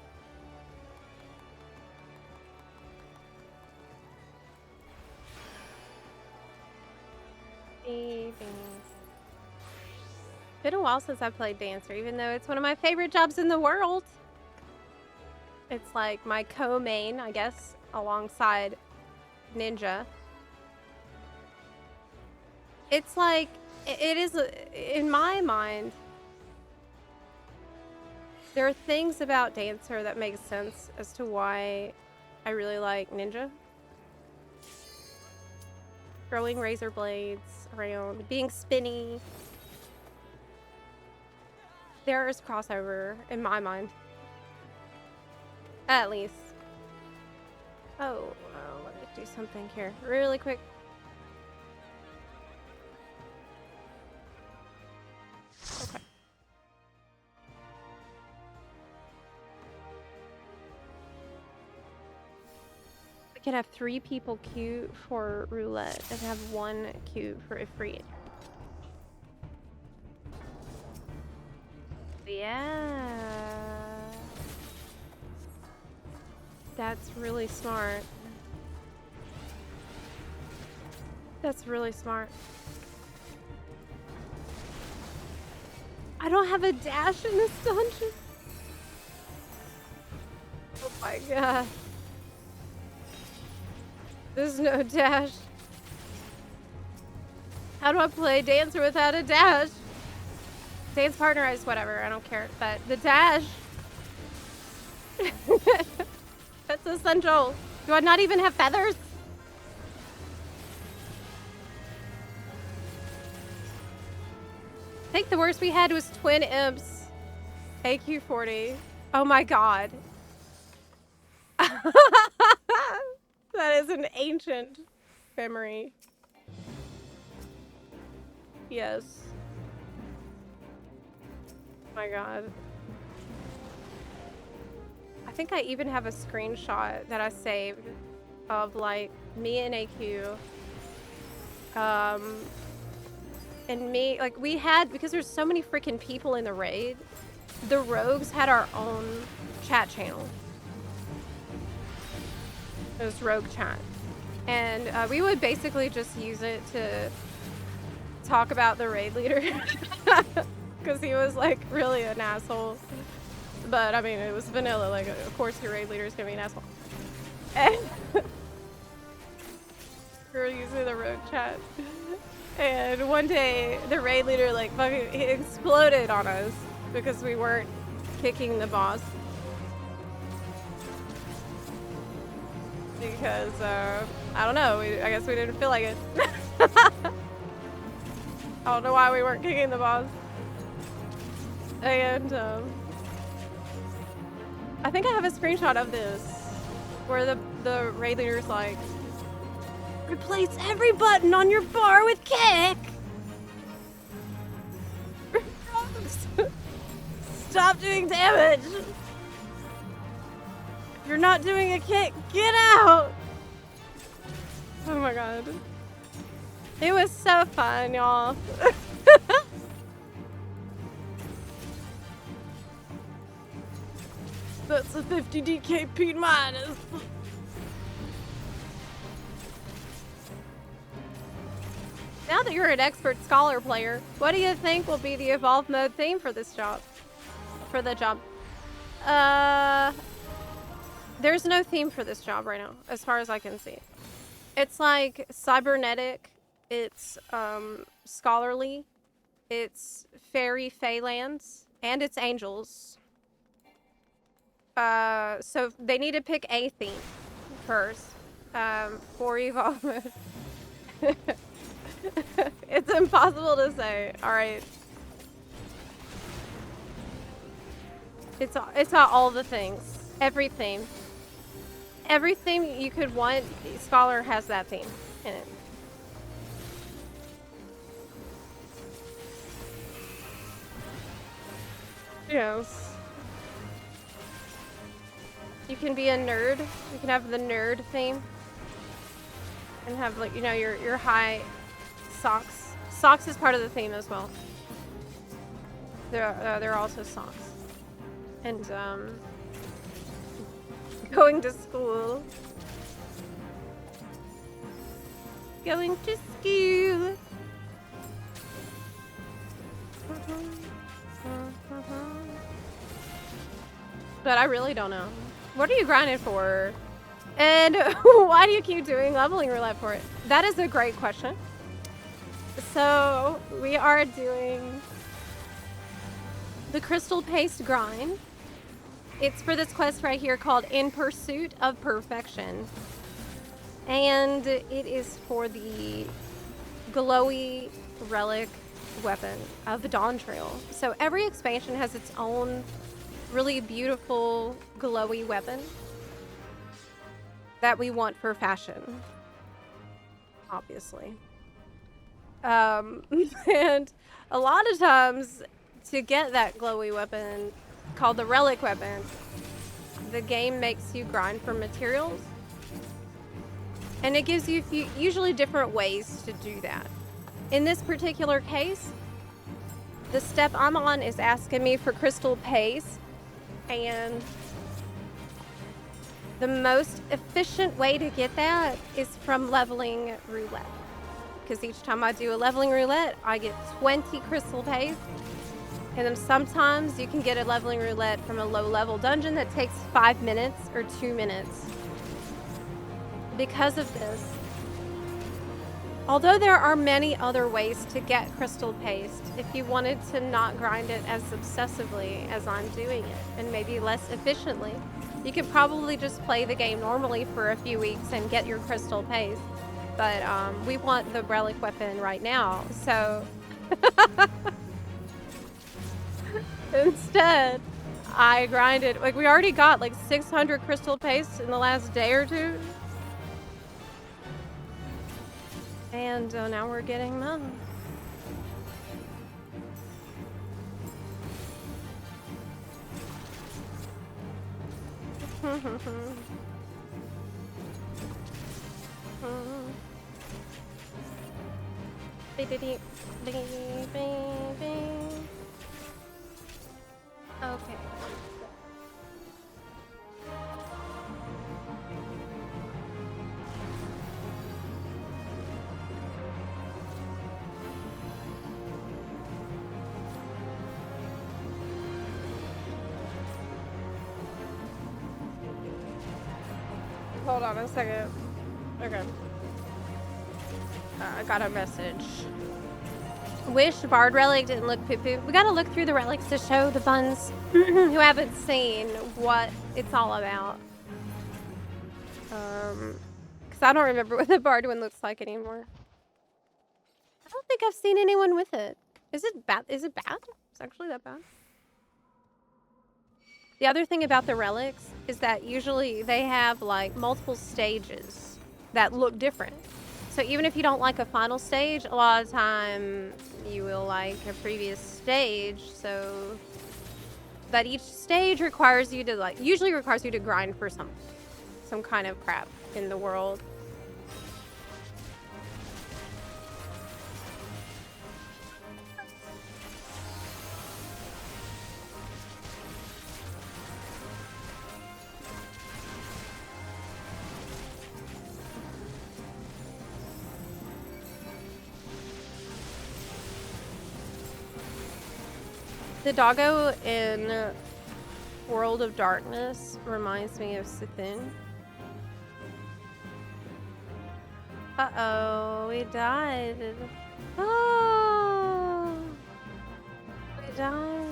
Been a while since I played Dancer, even though it's one of my favorite jobs in the world. It's like my co-main, I guess, alongside Ninja. It's like, it is, in my mind, there are things about Dancer that make sense as to why I really like Ninja. Throwing razor blades around, being spinny. There is crossover in my mind. At least. Oh, let me do something here really quick. Okay. We can have 3 people queue for roulette and have 1 queue for Ifrit. Yeah. That's really smart. That's really smart. I don't have a dash in this dungeon. Oh my god. There's no dash. How do I play Dancer without a dash? Dance partner is whatever, I don't care. But the dash... That's essential. Do I not even have feathers? I think the worst we had was twin imps. AQ40. Oh my god. That is an ancient memory. Yes. Oh my god. I think I even have a screenshot that I saved of like me and AQ. And me, like we had, because there's so many freaking people in the raid, the rogues had our own chat channel. It was rogue chat. And we would basically just use it to talk about the raid leader. Because he was like really an asshole. But I mean, it was vanilla, like of course your raid leader is gonna be an asshole. And we were using the rogue chat. And one day, the raid leader like fucking he exploded on us because we weren't kicking the boss. Because, I don't know, I guess we didn't feel like it. I don't know why we weren't kicking the boss. And, I think I have a screenshot of this where the raid leader's like, replace every button on your bar with kick! Stop doing damage! If you're not doing a kick, get out! Oh my god. It was so fun, y'all. That's a 50 DKP minus. Now that you're an expert scholar player, what do you think will be the evolved mode theme for this job? For the job? There's no theme for this job right now, as far as I can see. It's like cybernetic, it's scholarly, it's fairy faelands, and it's angels. So they need to pick a theme first for evolved mode. It's impossible to say. All right. It's all the things. Every theme. Every theme you could want, Scholar has that theme in it. Yes. You can be a nerd. You can have the nerd theme. And have, like, you know, your high socks. Socks is part of the theme as well. There are also socks. And, going to school. Going to school. But I really don't know. What are you grinding for? And why do you keep doing leveling roulette for it? That is a great question. So we are doing the crystal paste grind. It's for this quest right here called In Pursuit of Perfection. And it is for the glowy relic weapon of the Dawn Trail. So every expansion has its own really beautiful glowy weapon that we want for fashion, obviously. And a lot of times to get that glowy weapon called the Relic weapon, the game makes you grind for materials, and it gives you usually different ways to do that. In this particular case, the step I'm on is asking me for crystal paste, and the most efficient way to get that is from leveling roulette. Because each time I do a leveling roulette, I get 20 crystal paste. And then sometimes you can get a leveling roulette from a low level dungeon that takes 5 minutes or 2 minutes. Because of this, Although there are many other ways to get crystal paste, if you wanted to not grind it as obsessively as I'm doing it, and maybe less efficiently, you could probably just play the game normally for a few weeks and get your crystal paste. But we want the relic weapon right now, so instead, I grinded. Like, we already got like 600 crystal paste in the last day or two. And now we're getting none. Okay. Hold on a second. Okay. I got a message. Wish Bard Relic didn't look poo-poo. We gotta look through the relics to show the buns who haven't seen what it's all about. Because I don't remember what the Bard one looks like anymore. I don't think I've seen anyone with it. Is it bad? Is it bad? It's actually that bad. The other thing about the relics is that usually they have like multiple stages that look different. So even if you don't like a final stage, a lot of time you will like a previous stage. So that each stage requires you to usually requires you to grind for some kind of crap in the world. The doggo in World of Darkness reminds me of Sithin. Uh-oh, we died. Oh, we died.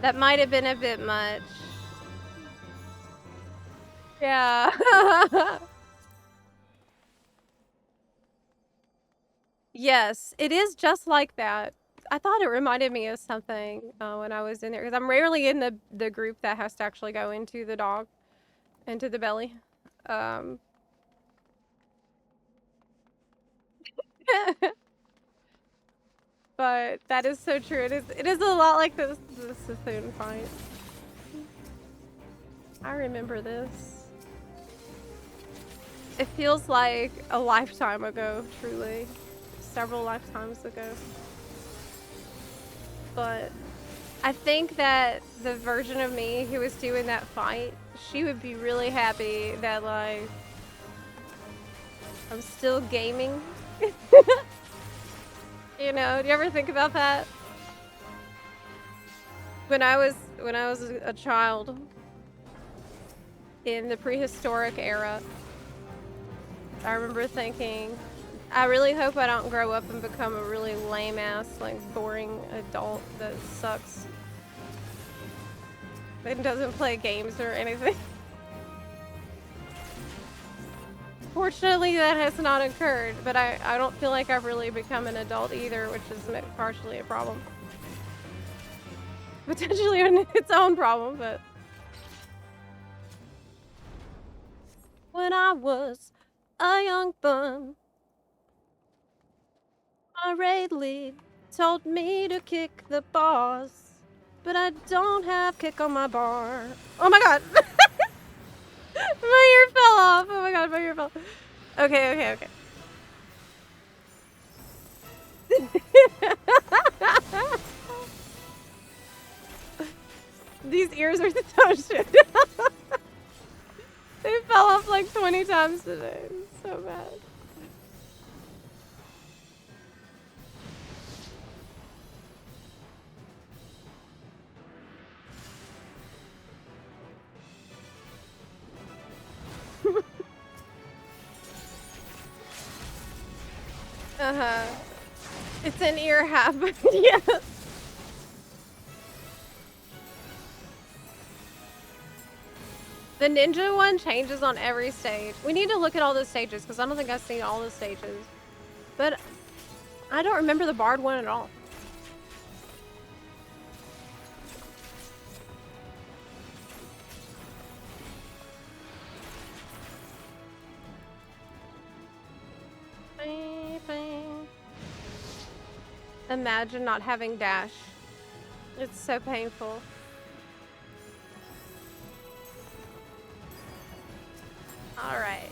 That might have been a bit much. Yeah. Yes, it is just like that. I thought it reminded me of something when I was in there, because I'm rarely in the group that has to actually go into the dog, into the belly. But that is so true. It is a lot like the Sassoon fight. I remember this. It feels like a lifetime ago, truly. Several lifetimes ago. But I think that the version of me who was doing that fight, she would be really happy that, like, I'm still gaming. You know, do you ever think about that? When I was a child in the prehistoric era, I remember thinking, I really hope I don't grow up and become a really lame-ass, like, boring adult that sucks and doesn't play games or anything. Fortunately, that has not occurred, but I don't feel like I've really become an adult either, which is partially a problem. Potentially its own problem, but... When I was a young bun, my raid lead told me to kick the boss, but I don't have kick on my bar. Oh my god! My ear fell off! Oh my god, my ear fell off. Okay. These ears are so shit. They fell off like 20 times today. It's so bad. Uh-huh. It's an ear half. Yeah. The ninja one changes on every stage. We need to look at all the stages because I don't think I've seen all the stages. But I don't remember the bard one at all. Imagine not having dash. It's so painful. All right.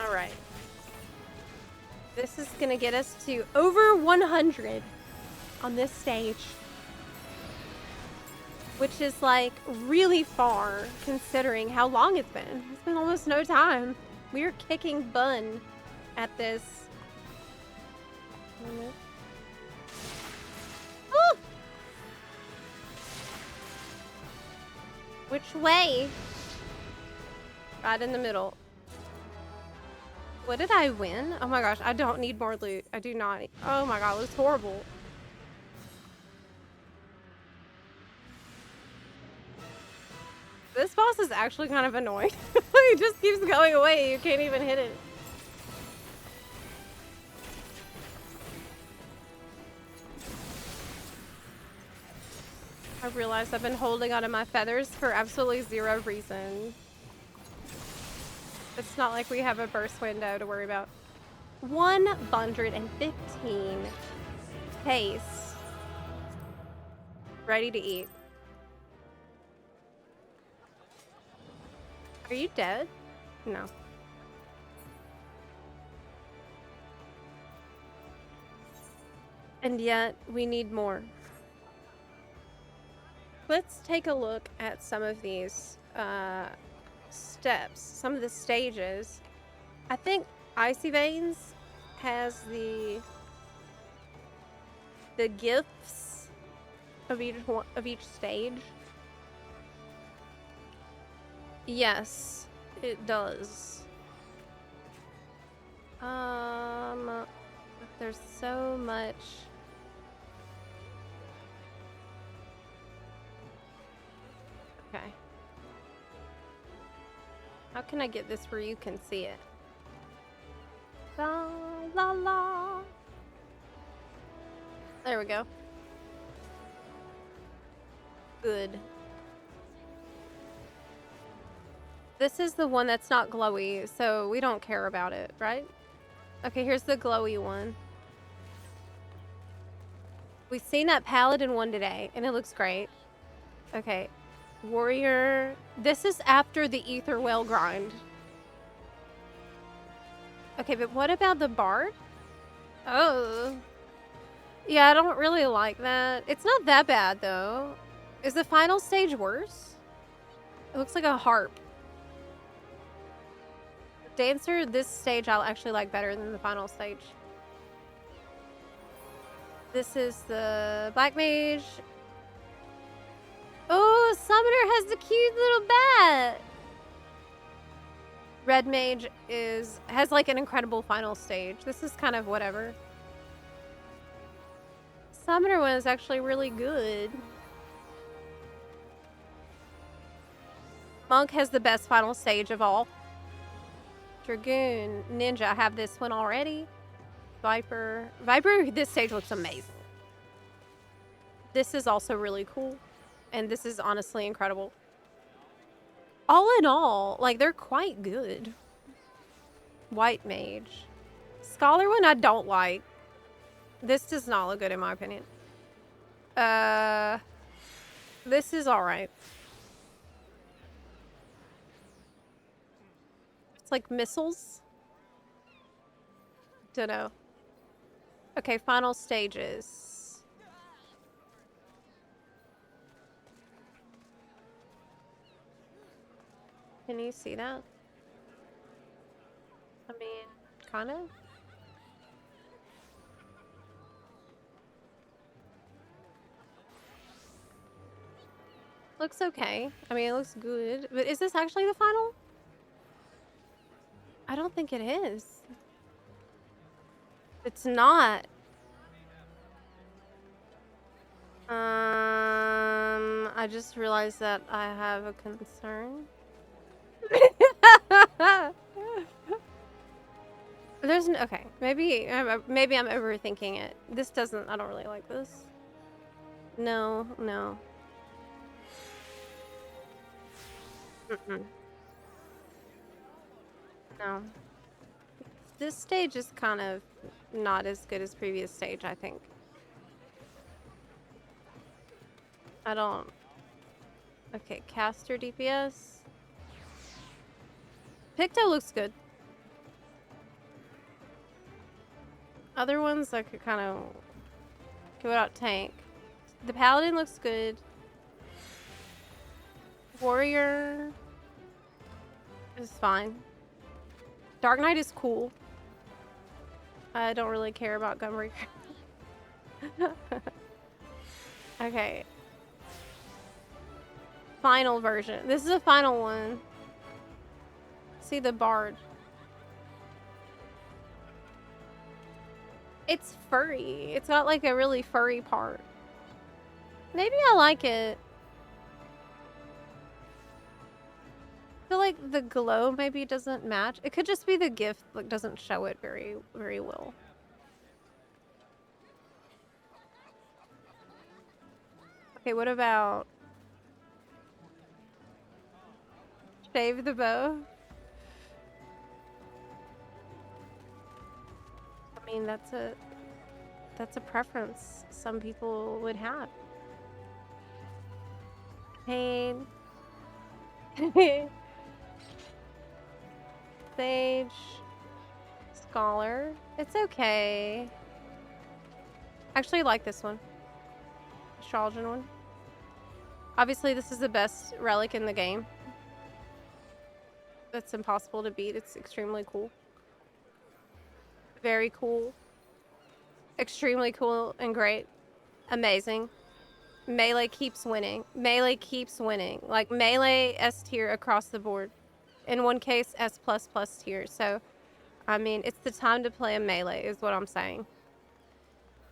All right. This is gonna get us to over 100 on this stage. Which is like really far considering how long it's been. It's been almost no time. We are kicking bun at this. Oh! Which way? Right in the middle. What did I win? Oh my gosh, I don't need more loot. I do not. Oh my god, it was horrible. This boss is actually kind of annoying. He just keeps going away. You can't even hit it. I realized I've been holding onto my feathers for absolutely zero reason. It's not like we have a burst window to worry about. 115 pace. Ready to eat. Are you dead? No. And yet, we need more. Let's take a look at some of these steps, some of the stages. I think Icy Veins has the gifts of each stage. Yes, it does. There's so much. Okay. How can I get this where you can see it? La la la. There we go. Good. This is the one that's not glowy, so we don't care about it, right? Okay, here's the glowy one. We've seen that paladin one today, and it looks great. Okay, warrior. This is after the ether well grind. Okay, but what about the bard? Oh. Yeah, I don't really like that. It's not that bad, though. Is the final stage worse? It looks like a harp. Dancer, this stage I'll actually like better than the final stage. This is the Black Mage. Oh, Summoner has the cute little bat. Red Mage has like an incredible final stage. This is kind of whatever. Summoner one is actually really good. Monk has the best final stage of all. Dragoon, Ninja, I have this one already. Viper, this stage looks amazing. This is also really cool. And this is honestly incredible. All in all, like, they're quite good. White Mage. Scholar one I don't like. This does not look good in my opinion. This is alright. It's like missiles. Dunno. Okay, final stages. Can you see that? I mean, kind of. Looks okay. I mean, it looks good. But is this actually the final? I don't think it is. It's not. I just realized that I have a concern. There's no, okay. Maybe I'm overthinking it. This doesn't. I don't really like this. No. Mm-mm. No. This stage is kind of not as good as previous stage, I think. I don't. Okay, caster DPS. Picto looks good. Other ones I could kind of go out tank. The paladin looks good. Warrior is fine. Dark Knight is cool. I don't really care about Gunbreaker. Okay. Final version. This is a final one. See the bard. It's furry. It's got like a really furry part. Maybe I like it. I feel like the glow maybe doesn't match. It could just be the gift like doesn't show it very well. Okay, what about shave the bow? I mean, that's a preference some people would have. Pain. Sage. Scholar. It's okay. Actually, I like this one. Astrologian one. Obviously, this is the best relic in the game. That's impossible to beat. It's extremely cool. Very cool. Extremely cool and great. Amazing. Melee keeps winning. Melee keeps winning. Like, melee S tier across the board. In one case, S++ tier. So, I mean, it's the time to play a melee is what I'm saying.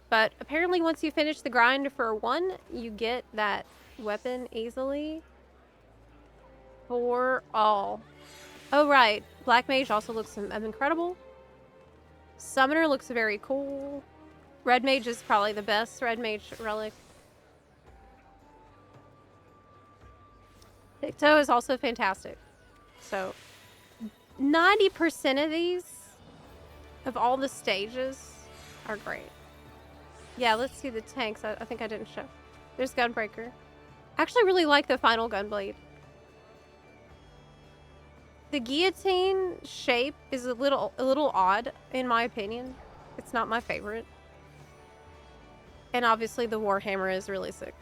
But apparently once you finish the grind for 1, you get that weapon easily. For all. Oh, right. Black Mage also looks incredible. Summoner looks very cool. Red Mage is probably the best Red Mage relic. Picto is also fantastic. So, 90% of these, of all the stages, are great. Yeah, let's see the tanks. I think I didn't show. There's Gunbreaker. I actually really like the final Gunblade. The guillotine shape is a little odd, in my opinion. It's not my favorite. And obviously the Warhammer is really sick.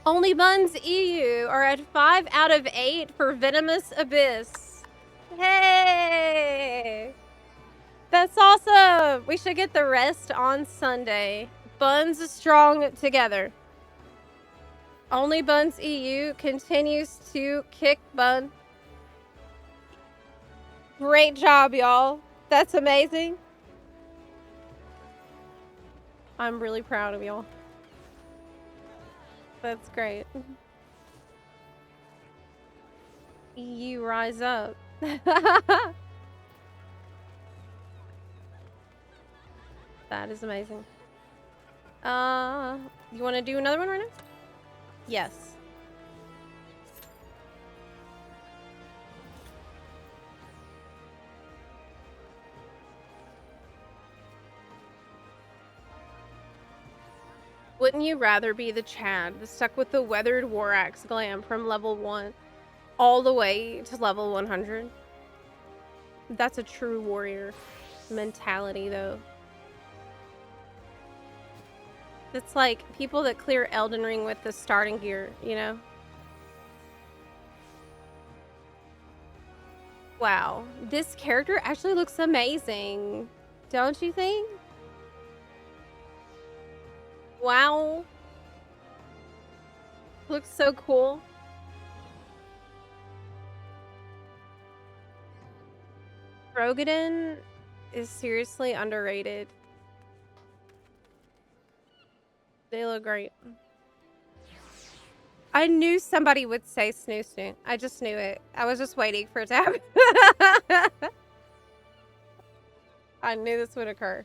Only Buns EU are at 5 out of 8 for Venomous Abyss. Hey! That's awesome! We should get the rest on Sunday. Buns strong together. Only Buns EU continues to kick Bun. Great job, y'all. That's amazing. I'm really proud of y'all. That's great. EU rise up. That is amazing. You want to do another one right now? Yes. Wouldn't you rather be the Chad stuck with the weathered war axe glam from level 1 all the way to level 100? That's a true warrior mentality, though. It's like people that clear Elden Ring with the starting gear, you know? Wow, this character actually looks amazing. Don't you think? Wow. Looks so cool. Rogadin is seriously underrated. They look great. I knew somebody would say snoo snoo. I just knew it. I was just waiting for it to happen. I knew this would occur.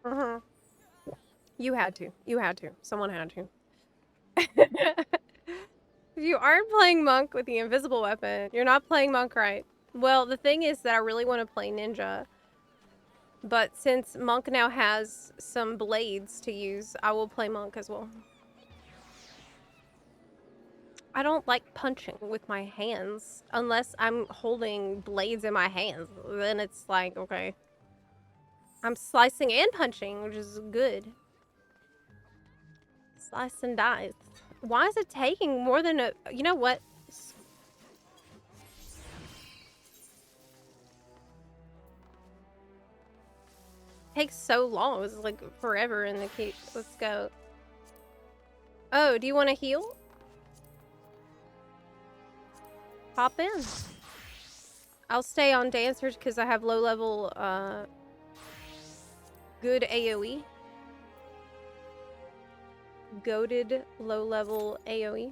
Uh-huh. You had to. You had to. Someone had to. If you aren't playing Monk with the invisible weapon, you're not playing Monk right. Well, the thing is that I really want to play Ninja. But since Monk now has some blades to use, I will play Monk as well. I don't like punching with my hands unless I'm holding blades in my hands. Then it's like, okay. I'm slicing and punching, which is good. Slice and dice. Why is it taking more than a... You know what? Takes so long. It's like forever in the queue. Let's go. Oh, do you want to heal? Pop in. I'll stay on dancers because I have low level good AoE. Goated low level AoE.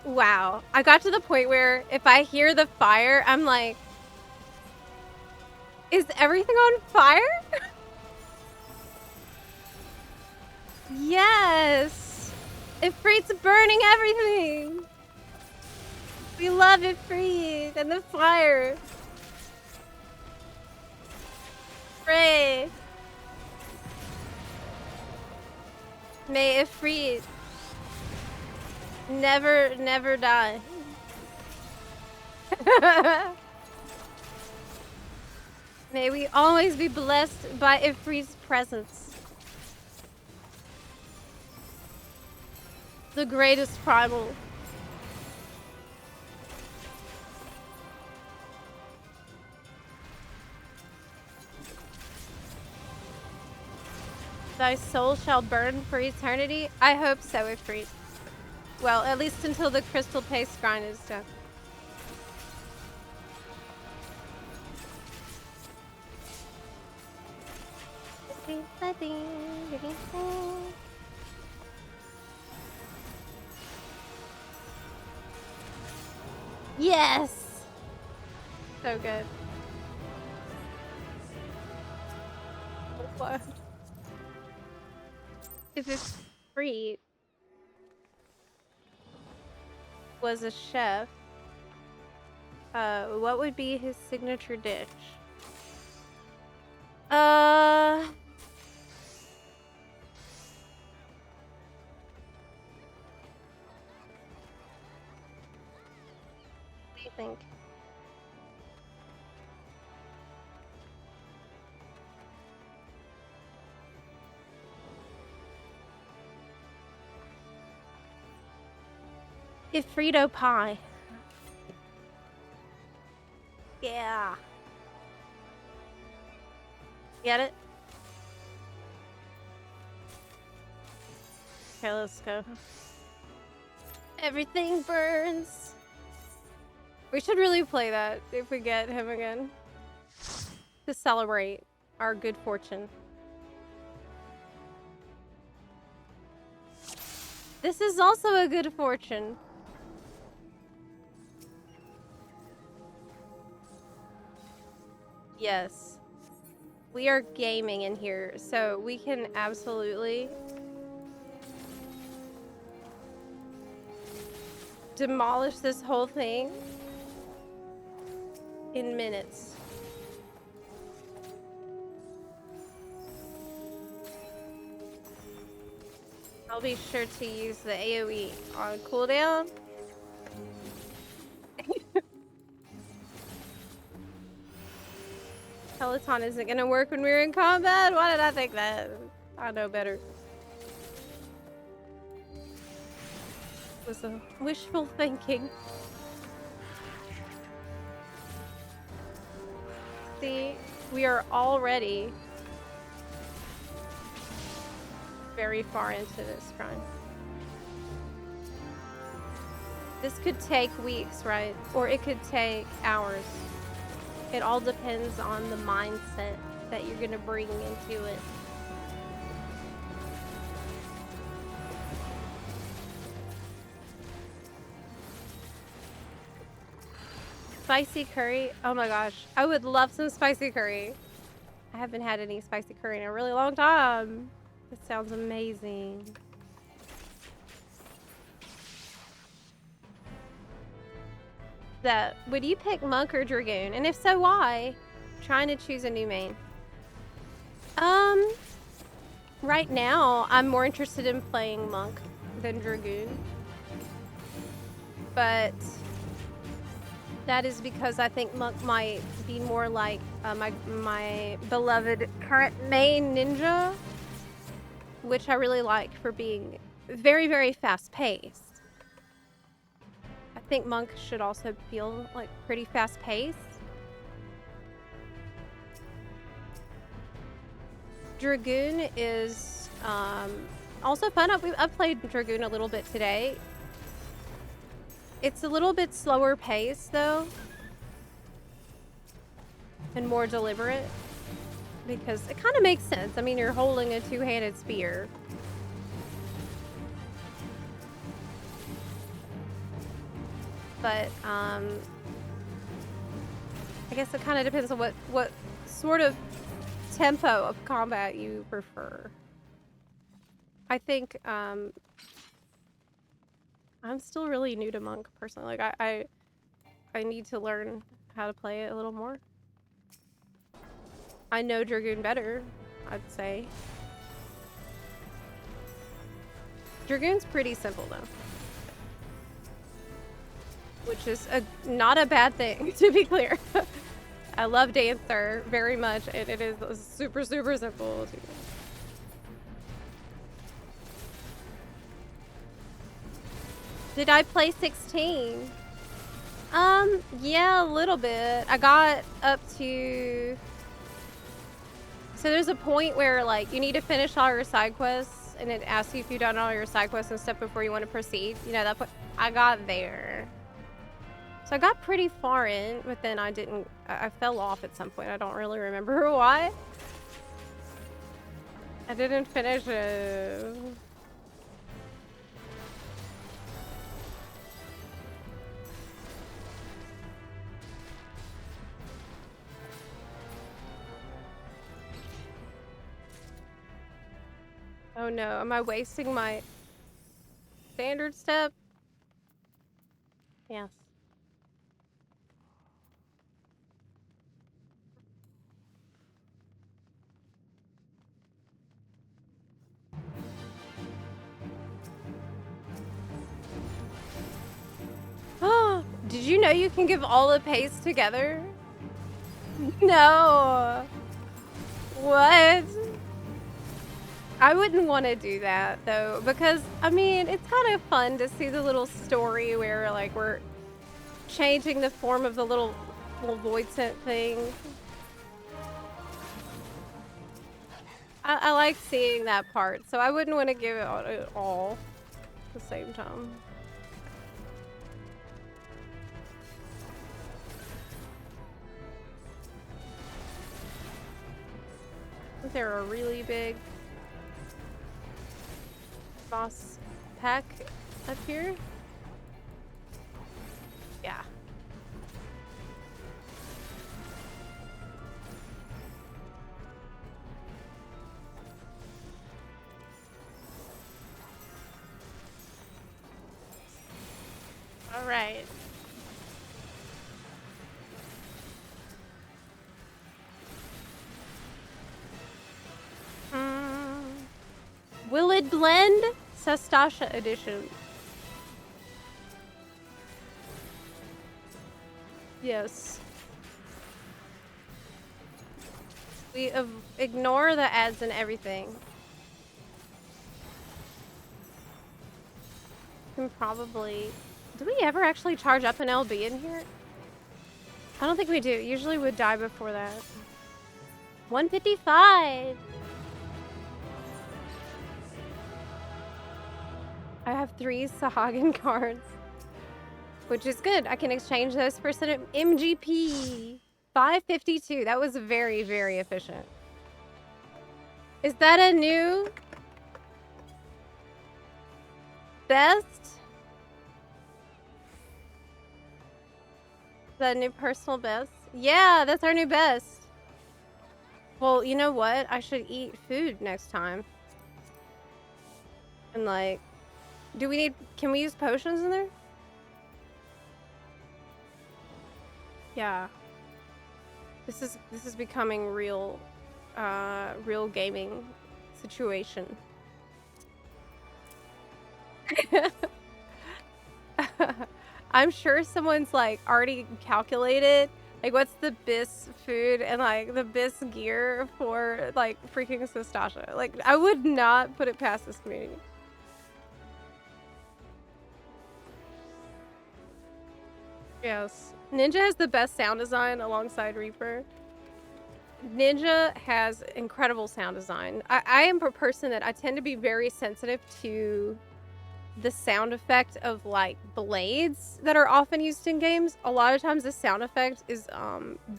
Wow. I got to the point where if I hear the fire, I'm like, is everything on fire? Yes. Ifrit's burning everything. We love Ifrit and the fire. Pray. May Ifrit never die. May we always be blessed by Ifrit's presence. The greatest primal. Thy soul shall burn for eternity? I hope so, Ifrit. Well, at least until the crystal paste grind is done. Yes! So good. What? If Ifrit was a chef, what would be his signature dish? What do you think? Ifrito pie. Yeah. Get it? Okay, let's go. Everything burns. We should really play that if we get him again. To celebrate our good fortune. This is also a good fortune. Yes. We are gaming in here, so we can absolutely demolish this whole thing in minutes. I'll be sure to use the AoE on cooldown. Peloton isn't gonna work when we're in combat? Why did I think that? I know better. It was a wishful thinking. See, we are already very far into this run. This could take weeks, right? Or it could take hours. It all depends on the mindset that you're gonna bring into it. Spicy curry? Oh my gosh. I would love some spicy curry. I haven't had any spicy curry in a really long time. This sounds amazing. That would you pick monk or dragoon? And if so, why? I'm trying to choose a new main. Right now I'm more interested in playing monk than dragoon. But that is because I think monk might be more like my beloved current main ninja, which I really like for being very, very fast paced. I think monk should also feel like pretty fast paced. Dragoon is also fun. I've played Dragoon a little bit today. It's a little bit slower paced though, and more deliberate, because it kind of makes sense. I mean, you're holding a two-handed spear. But I guess it kind of depends on what sort of tempo of combat you prefer. I think I'm still really new to monk personally. Like I need to learn how to play it a little more. I know dragoon better, I'd say. Dragoon's pretty simple though, which is not a bad thing, to be clear. I love Dancer very much, and it is super, super simple too. Did I play 16? Yeah, a little bit. I got up to... So there's a point where, like, you need to finish all your side quests, and it asks you if you've done all your side quests and stuff before you want to proceed. You know, that point, I got there. So I got pretty far in, but then I didn't... I fell off at some point. I don't really remember why. I didn't finish it. Oh no, am I wasting my standard step? Yes. Oh, did you know you can give all the paste together? No. What? I wouldn't want to do that though, because I mean, it's kind of fun to see the little story where like we're changing the form of the little void scent thing. I like seeing that part, so I wouldn't want to give it all at the same time. Is there a really big boss pack up here? Yeah. All right. Will it blend? Sastasha edition. Yes. We ignore the ads and everything. Can probably... Do we ever actually charge up an LB in here? I don't think we do. Usually would die before that. 155! I have 3 Sahagin cards. Which is good. I can exchange those for some MGP. 552. That was very, very efficient. Is that a new best? Is that a new personal best? Yeah, that's our new best. Well, you know what? I should eat food next time. And like, can we use potions in there? Yeah. This is becoming real gaming situation. I'm sure someone's like already calculated like what's the best food and like the best gear for like freaking Sastasha. Like I would not put it past this community. Yes. Ninja has the best sound design alongside Reaper. Ninja has incredible sound design. I am a person that I tend to be very sensitive to the sound effect of like blades that are often used in games. A lot of times the sound effect is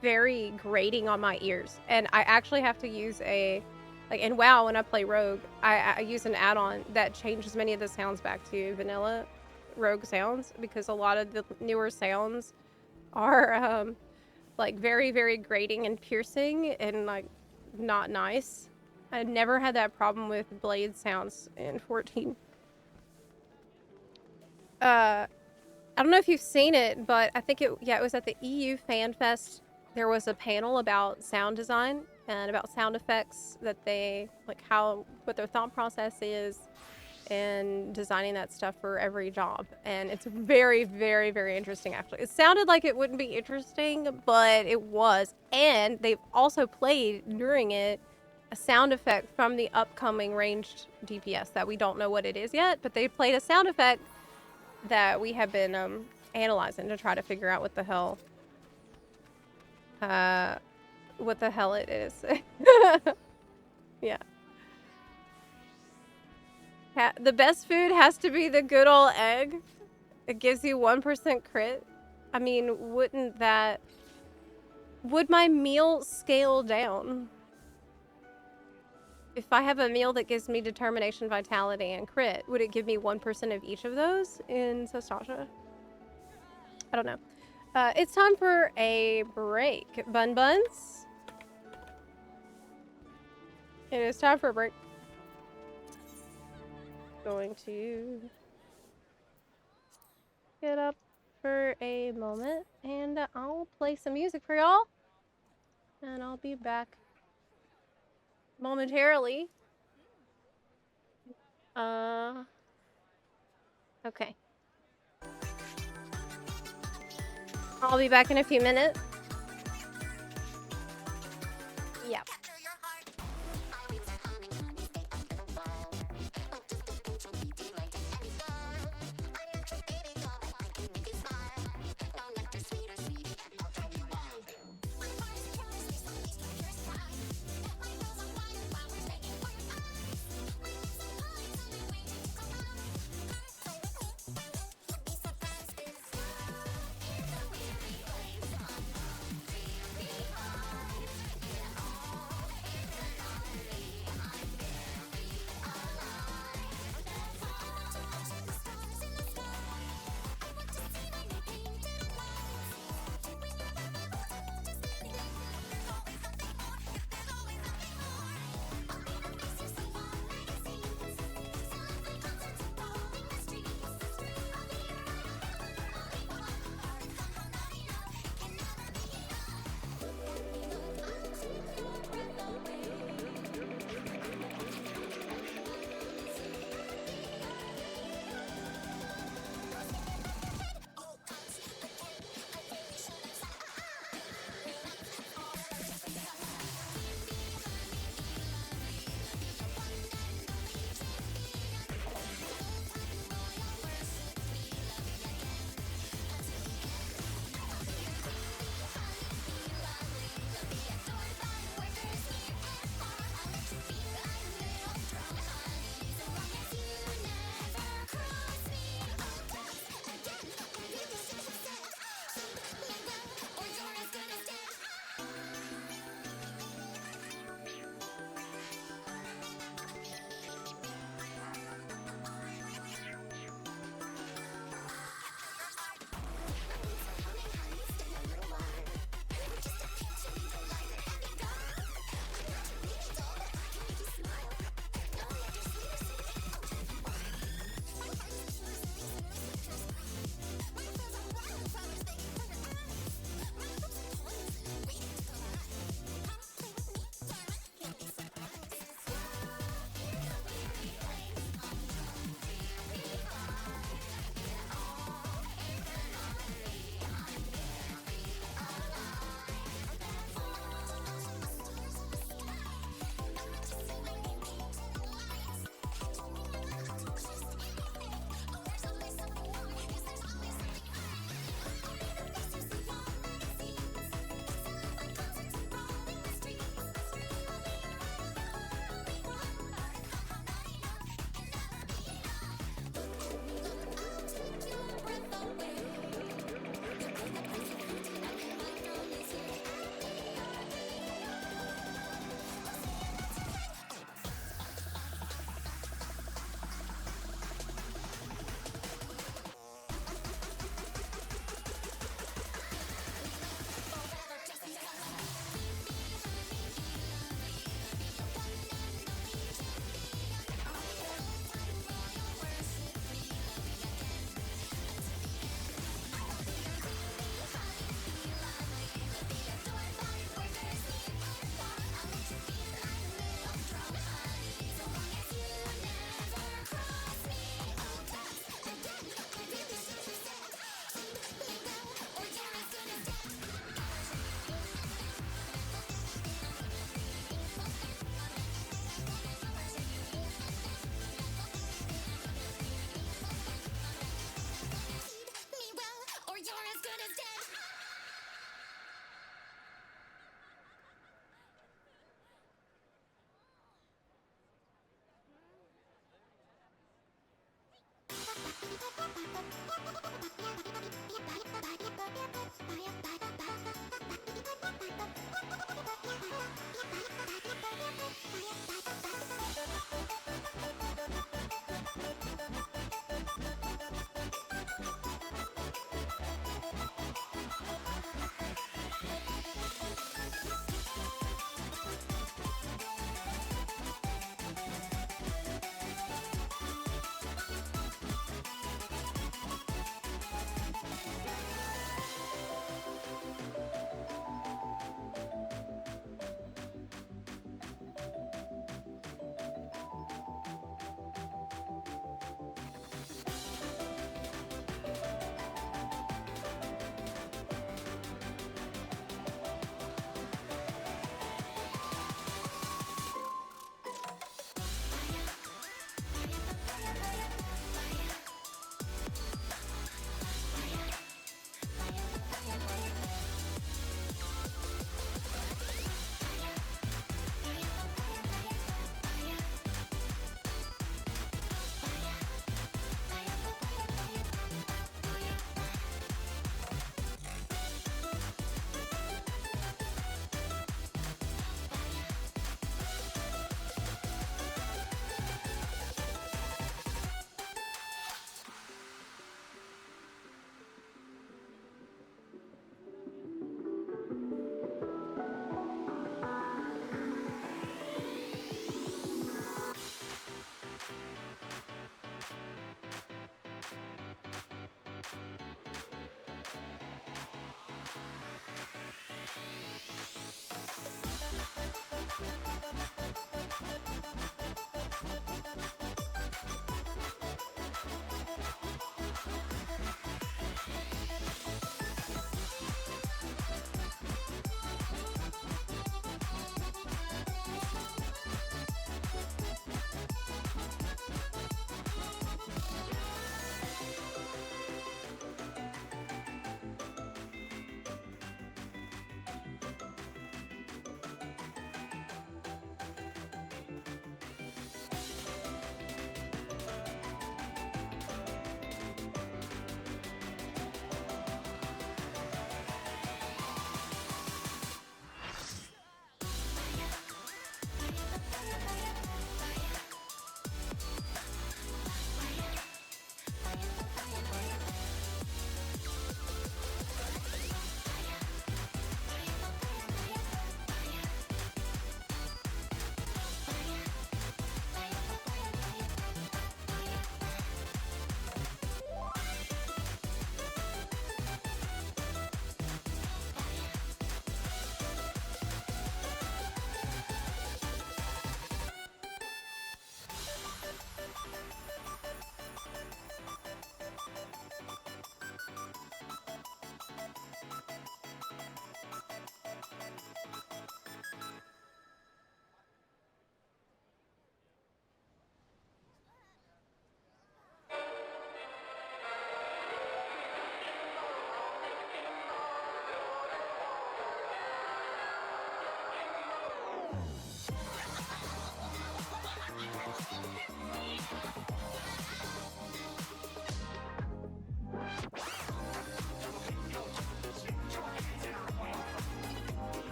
very grating on my ears, and I actually have to use in WoW when I play Rogue, I use an add-on that changes many of the sounds back to vanilla Rogue sounds, because a lot of the newer sounds are like very, very grating and piercing and like not nice. I never had that problem with blade sounds in 14. I don't know if you've seen it, but I think it was at the EU Fan Fest. There was a panel about sound design and about sound effects, that they like what their thought process is and designing that stuff for every job. And it's very, very, very interesting, actually. It sounded like it wouldn't be interesting, but it was. And they've also played during it a sound effect from the upcoming ranged DPS that we don't know what it is yet, but they played a sound effect that we have been analyzing to try to figure out what the hell it is. Yeah. The best food has to be the good old egg. It gives you 1% crit. I mean, would my meal scale down? If I have a meal that gives me determination, vitality, and crit, would it give me 1% of each of those in Sastasha? I don't know. It's time for a break. Bun buns? It is time for a break. Going to get up for a moment, and I'll play some music for y'all, and I'll be back momentarily. Okay. I'll be back in a few minutes. Yep.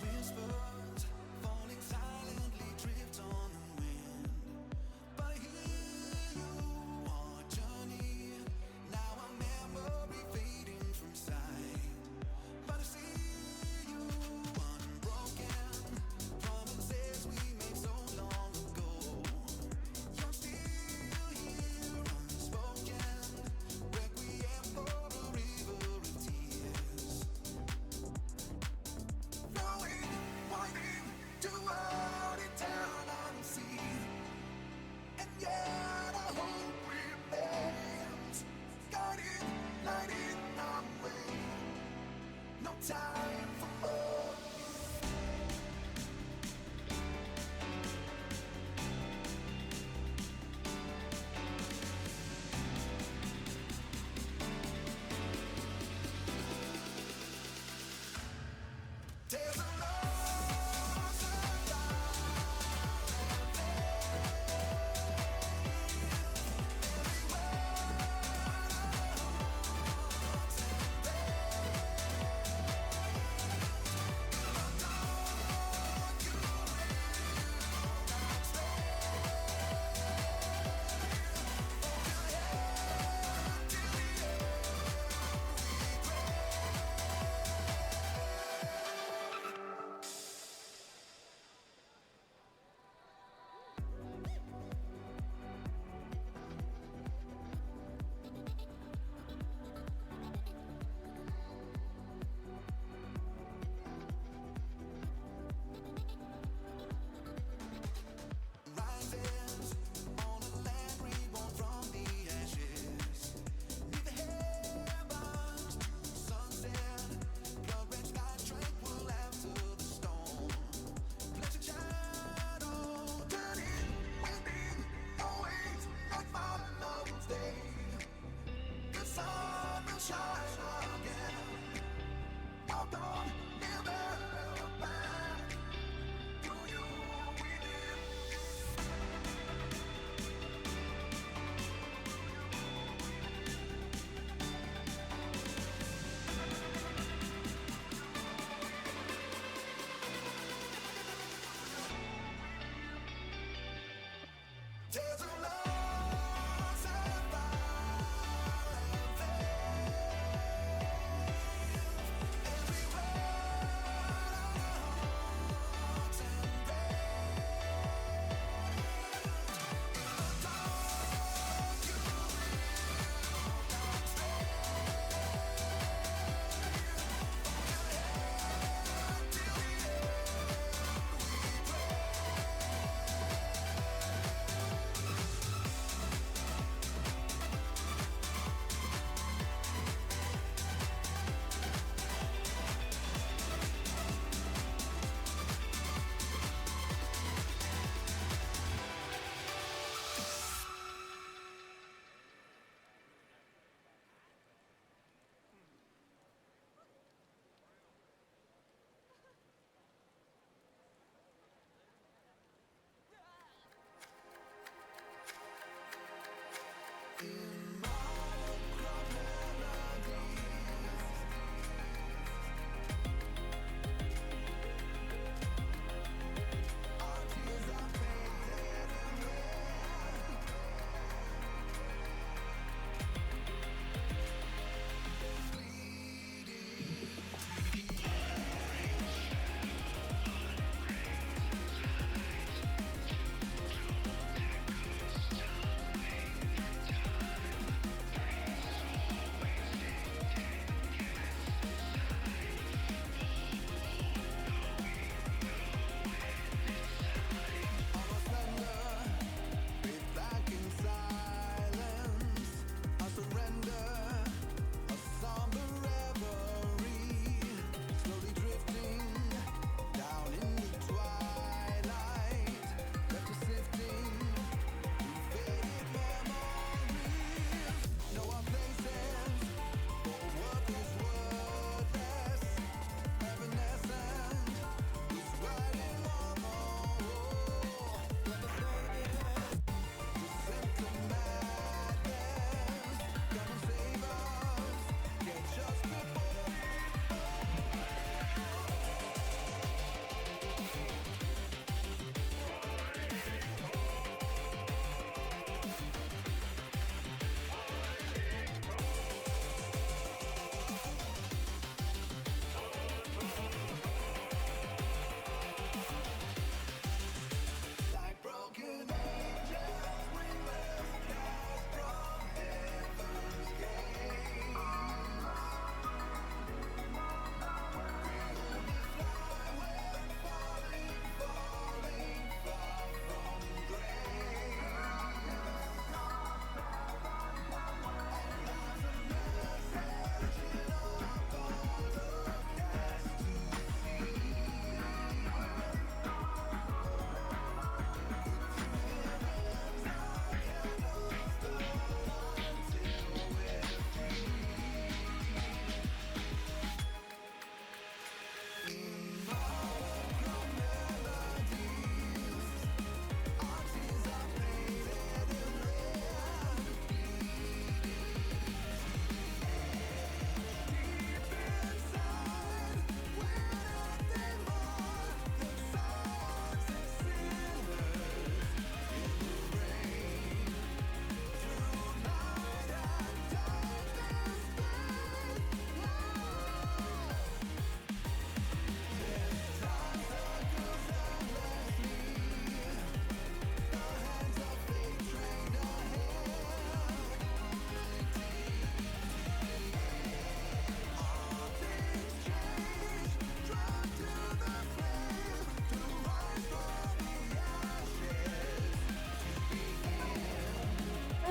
Whispers falling silently drift on the wind. But I hear you on a journey. Now our memory fading from sight. But I see you unbroken. Promises we made so long ago. You're still here unspoken. Requiem for a river of tears. Flowing, winding toward eternal sea. And yet our hope remains. Guiding, lighting our way. No time for more. There's a lost and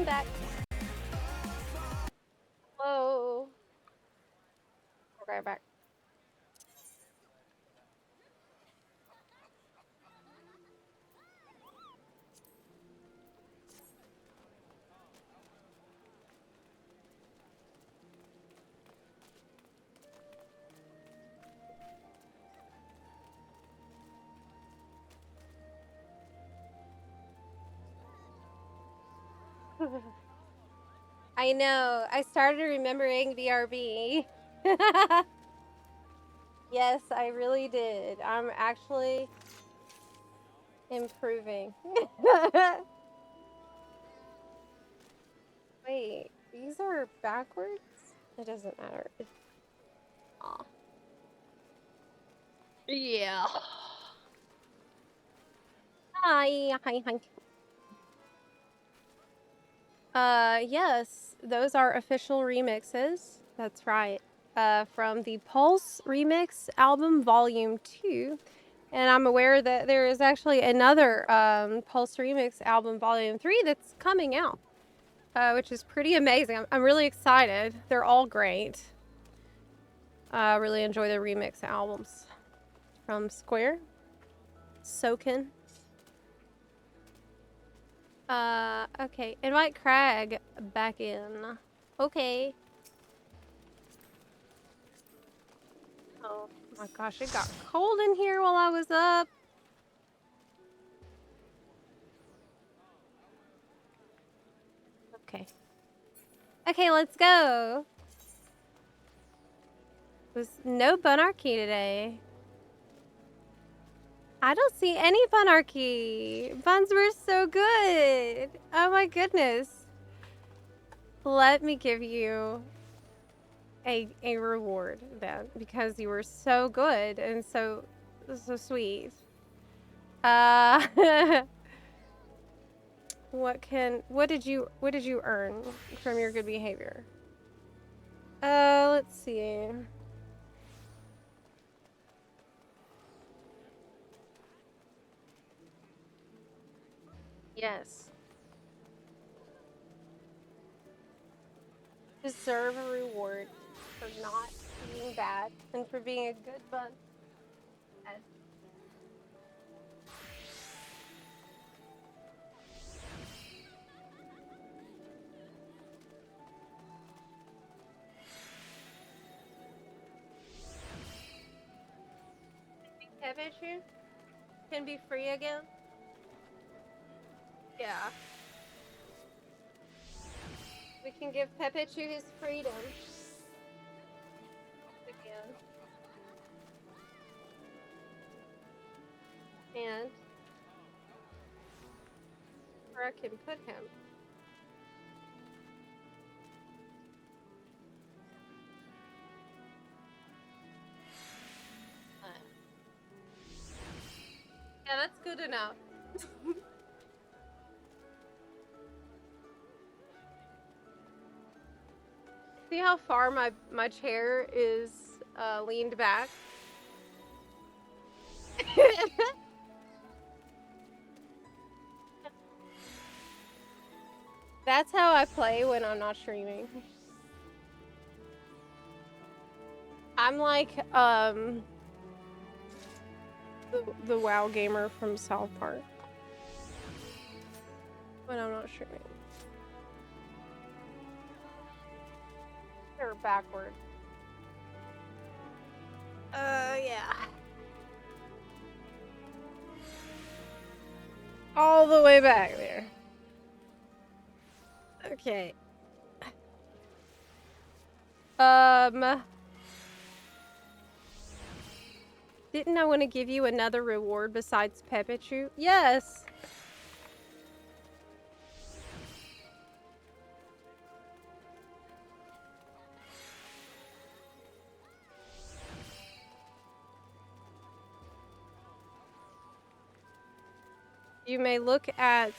back. Hello. Okay, back. I know. I started remembering BRB. Yes, I really did. I'm actually improving. Wait, these are backwards? It doesn't matter. Aw. Yeah. Hi, hi, hi. Yes, those are official remixes. That's right. From the Pulse Remix album, Volume 2. And I'm aware that there is actually another Pulse Remix album, Volume 3, that's coming out, which is pretty amazing. I'm really excited. They're all great. I really enjoy the remix albums from Square. Soken. Okay. Invite Crag back in. Okay. Oh my gosh, it got cold in here while I was up. Okay. Okay, let's go. There's no Bunarchy today. I don't see any Bunarchy. Buns were so good. Oh my goodness. Let me give you a reward then, because you were so good and so sweet. What did you earn from your good behavior? Let's see. Yes. Deserve a reward for not being bad and for being a good bun. Yes. Pikachu can be free again? Yeah. We can give Pepechu his freedom again. And where I can put him. Yeah, that's good enough. See how far my chair is leaned back? That's how I play when I'm not streaming. I'm like the WoW gamer from South Park when I'm not streaming. They're backward. Yeah. All the way back there. Okay. Didn't I want to give you another reward besides Pepechu? Yes. You may look at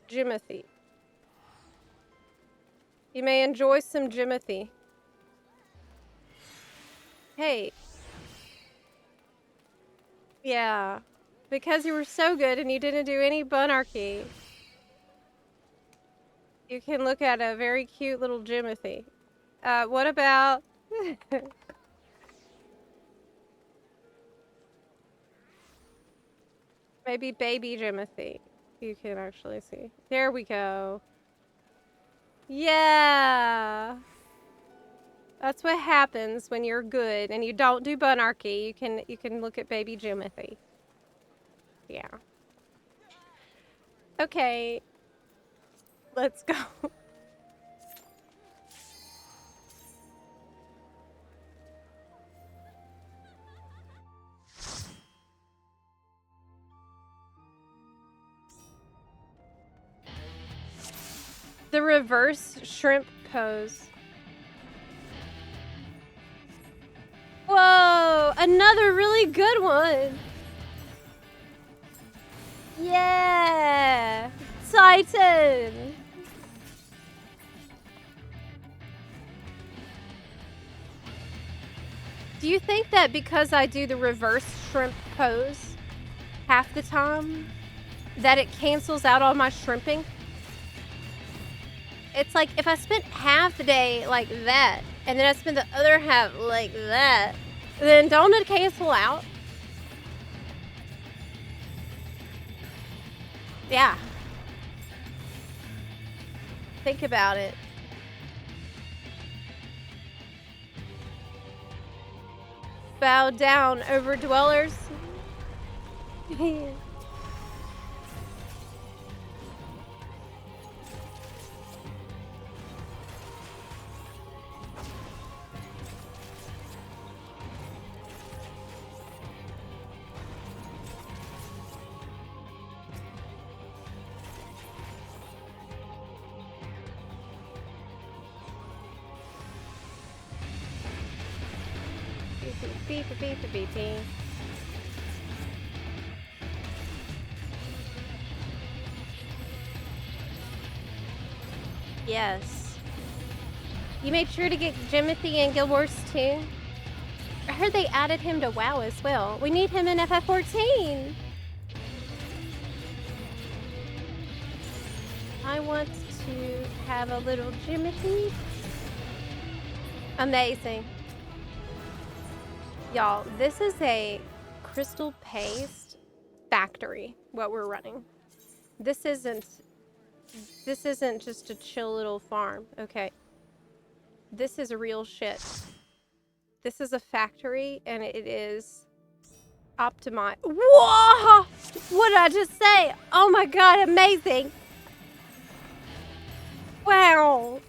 Jimothy. You may enjoy some Jimothy. Hey. Yeah. Because you were so good and you didn't do any bunarchy, you can look at a very cute little Jimothy. What about... maybe baby Jimothy. You can actually see. There we go. Yeah. That's what happens when you're good and you don't do bunarchy. You can look at baby Jimothy. Yeah. Okay. Let's go. The reverse shrimp pose. Whoa! Another really good one! Yeah! Titan! Do you think that because I do the reverse shrimp pose half the time, that it cancels out all my shrimping? It's like if I spent half the day like that, and then I spend the other half like that, then don't it cancel out? Yeah. Think about it. Bow down, overdwellers. Beep, beep, beep, beep, beep, beep. Yes. You made sure to get Jimothy and Guild Wars 2. I heard they added him to WoW as well. We need him in FF14. I want to have a little Jimothy. Amazing. Y'all, this is a crystal paste factory, what we're running. This isn't just a chill little farm, okay? This is real shit. This is a factory, and it is optimized. Whoa! What did I just say? Oh my god, amazing! Wow!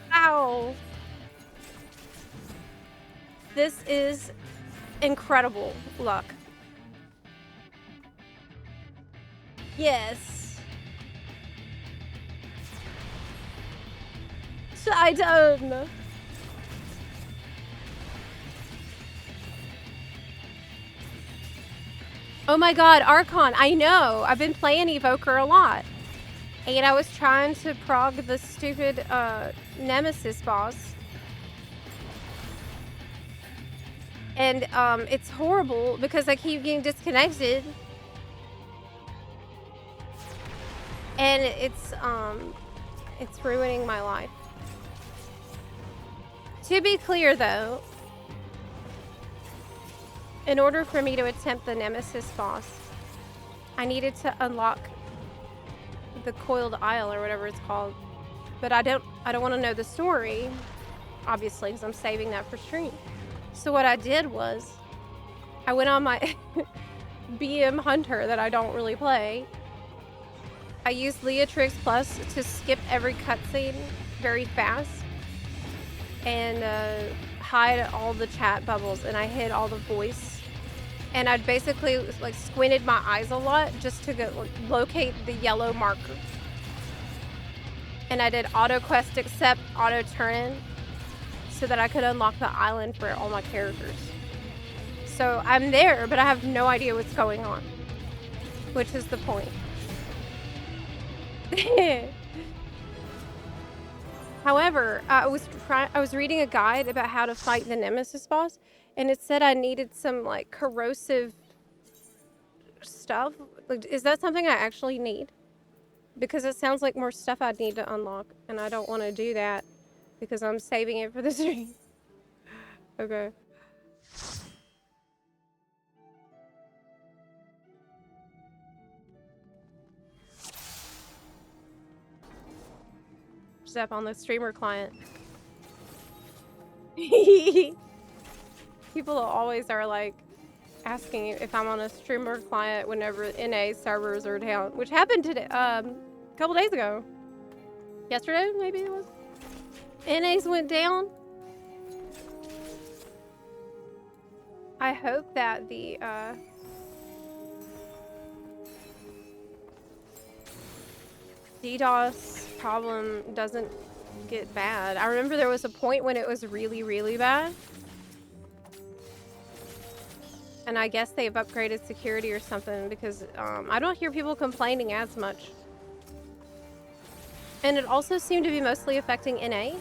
Wow! This is incredible luck. Yes. Titan. Oh my god, Archon, I know. I've been playing Evoker a lot. And I was trying to prog the stupid Nemesis boss. And it's horrible because I keep getting disconnected. And it's ruining my life. To be clear though, in order for me to attempt the Nemesis boss, I needed to unlock the Coiled Isle or whatever it's called. But I don't want to know the story, obviously, because I'm saving that for stream. So what I did was, I went on my BM Hunter that I don't really play. I used Leatrix Plus to skip every cutscene very fast and hide all the chat bubbles, and I hid all the voice. And I'd basically like squinted my eyes a lot just to go locate the yellow marker. And I did auto quest accept, auto turn in, so that I could unlock the island for all my characters. So I'm there, but I have no idea what's going on, which is the point. However, I was reading a guide about how to fight the Nemesis boss, and it said I needed some like corrosive stuff. Like, is that something I actually need? Because it sounds like more stuff I'd need to unlock, and I don't want to do that because I'm saving it for the stream. Okay. Zep on the streamer client. People always are like asking if I'm on a streamer client whenever NA servers are down, which happened today, a couple days ago. Yesterday, maybe it was. NAs went down. I hope that the DDoS problem doesn't get bad. I remember there was a point when it was really, really bad. And I guess they've upgraded security or something because I don't hear people complaining as much. And it also seemed to be mostly affecting NA.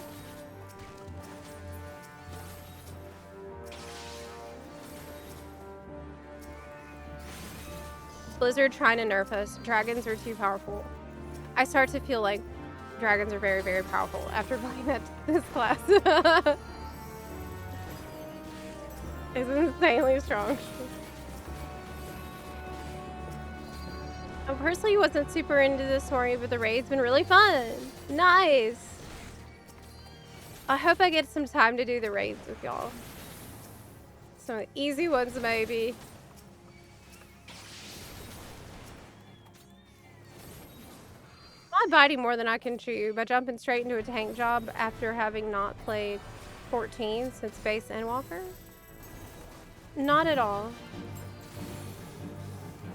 Blizzard trying to nerf us. Dragons are too powerful. I start to feel like dragons are very, very powerful after playing this class. It's insanely strong. I personally wasn't super into this story, but the raid's been really fun. Nice. I hope I get some time to do the raids with y'all. Some easy ones, maybe. I'm biting more than I can chew by jumping straight into a tank job after having not played 14 since base and walker. Not at all.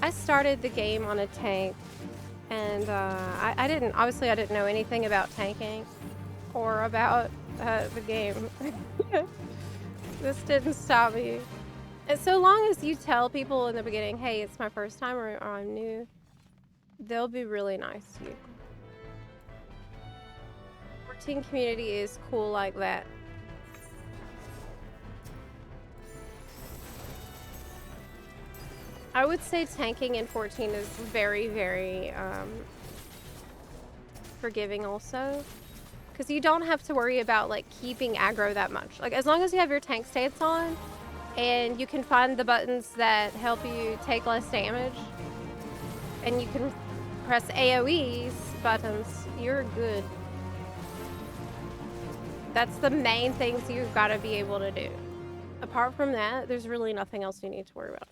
I started the game on a tank, and I didn't know anything about tanking or about the game. This didn't stop me. And so long as you tell people in the beginning, hey, it's my first time or I'm new, they'll be really nice to you. 14 community is cool like that. I would say tanking in 14 is very, very forgiving also. Because you don't have to worry about like keeping aggro that much. Like as long as you have your tank stance on and you can find the buttons that help you take less damage and you can press AoE's buttons, you're good. That's the main things you've got to be able to do. Apart from that, there's really nothing else you need to worry about.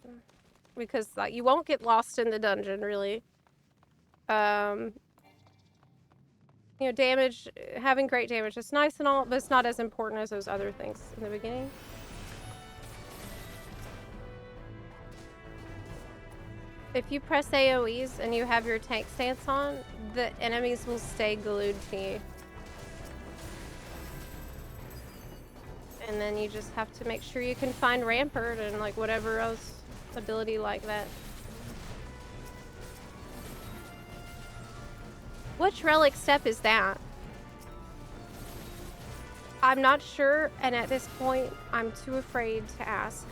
Because like you won't get lost in the dungeon, really. You know, damage, having great damage is nice and all, but it's not as important as those other things in the beginning. If you press AoEs and you have your tank stance on, the enemies will stay glued to you. And then you just have to make sure you can find Rampart and like whatever else ability like that. Which relic step is that? I'm not sure, and at this point, I'm too afraid to ask.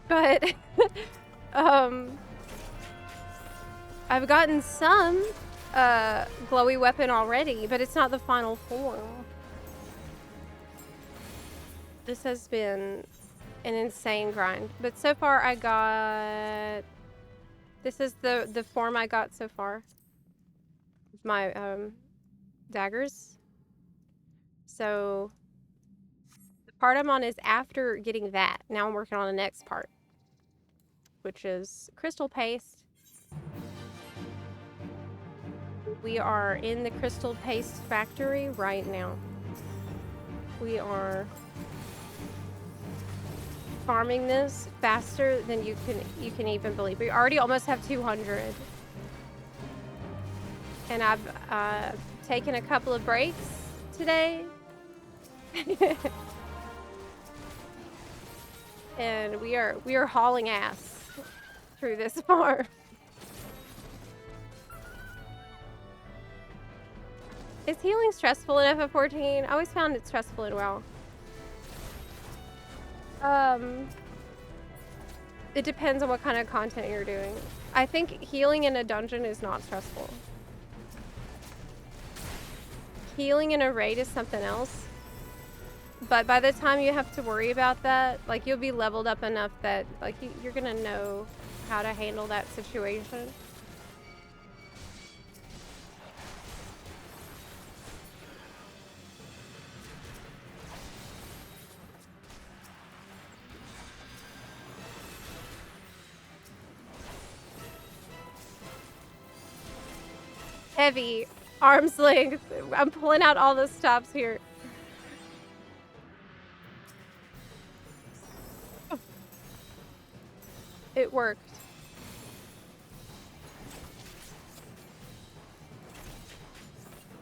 But, I've gotten some glowy weapon already, but it's not the final form. This has been an insane grind, but so far I got... This is the form I got so far. My daggers. So the part I'm on is after getting that. Now I'm working on the next part, which is crystal paste. We are in the crystal paste factory right now. We are farming this faster than you can even believe. We already almost have 200. And I've taken a couple of breaks today. And we are hauling ass through this farm. Is healing stressful in FF14? I always found it stressful in WoW. It depends on what kind of content you're doing. I think healing in a dungeon is not stressful. Healing in a raid is something else. But by the time you have to worry about that, like, you'll be leveled up enough that, like, you're gonna know how to handle that situation. Heavy, arm's length. I'm pulling out all the stops here. It worked.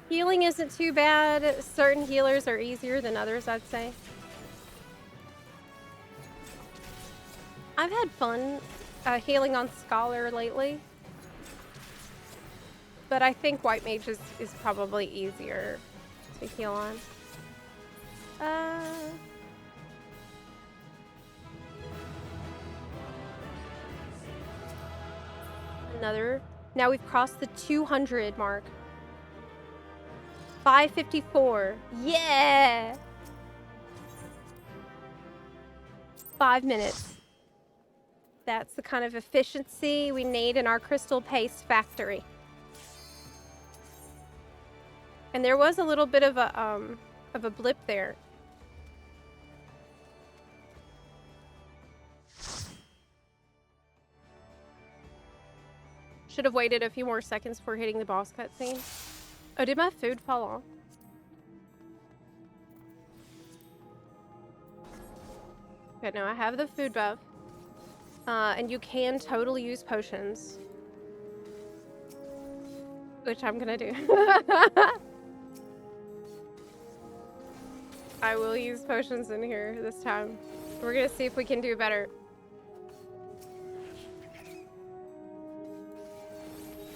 Healing isn't too bad. Certain healers are easier than others, I'd say. I've had fun healing on Scholar lately. But I think White Mage is probably easier to heal on. Another. Now we've crossed the 200 mark. 554. Yeah! 5 minutes. That's the kind of efficiency we need in our crystal paste factory. And there was a little bit of a blip there. Should have waited a few more seconds before hitting the boss cutscene. Oh, did my food fall off? Okay, no, I have the food buff. And you can totally use potions. Which I'm gonna do. I will use potions in here this time. We're gonna see if we can do better.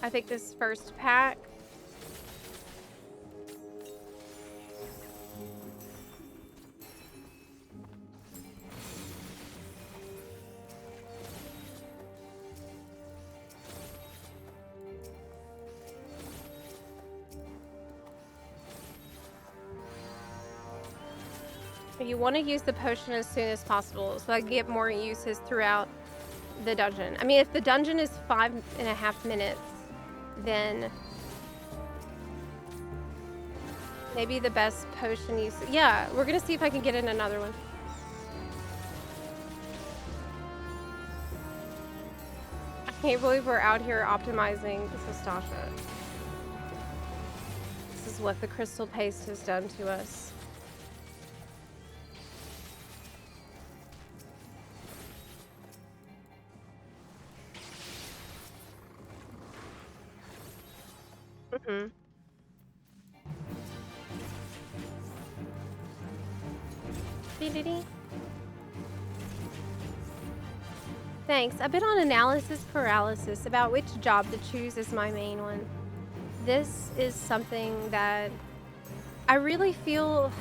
I think this first pack. You want to use the potion as soon as possible so I can get more uses throughout the dungeon. I mean, if the dungeon is 5.5 minutes, then maybe the best potion use. Yeah, we're gonna see if I can get in another one. I can't believe we're out here optimizing Sastasha. This is what the crystal paste has done to us. Mm-hmm. Thanks. I've been on analysis paralysis about which job to choose as my main one. This is something that I really feel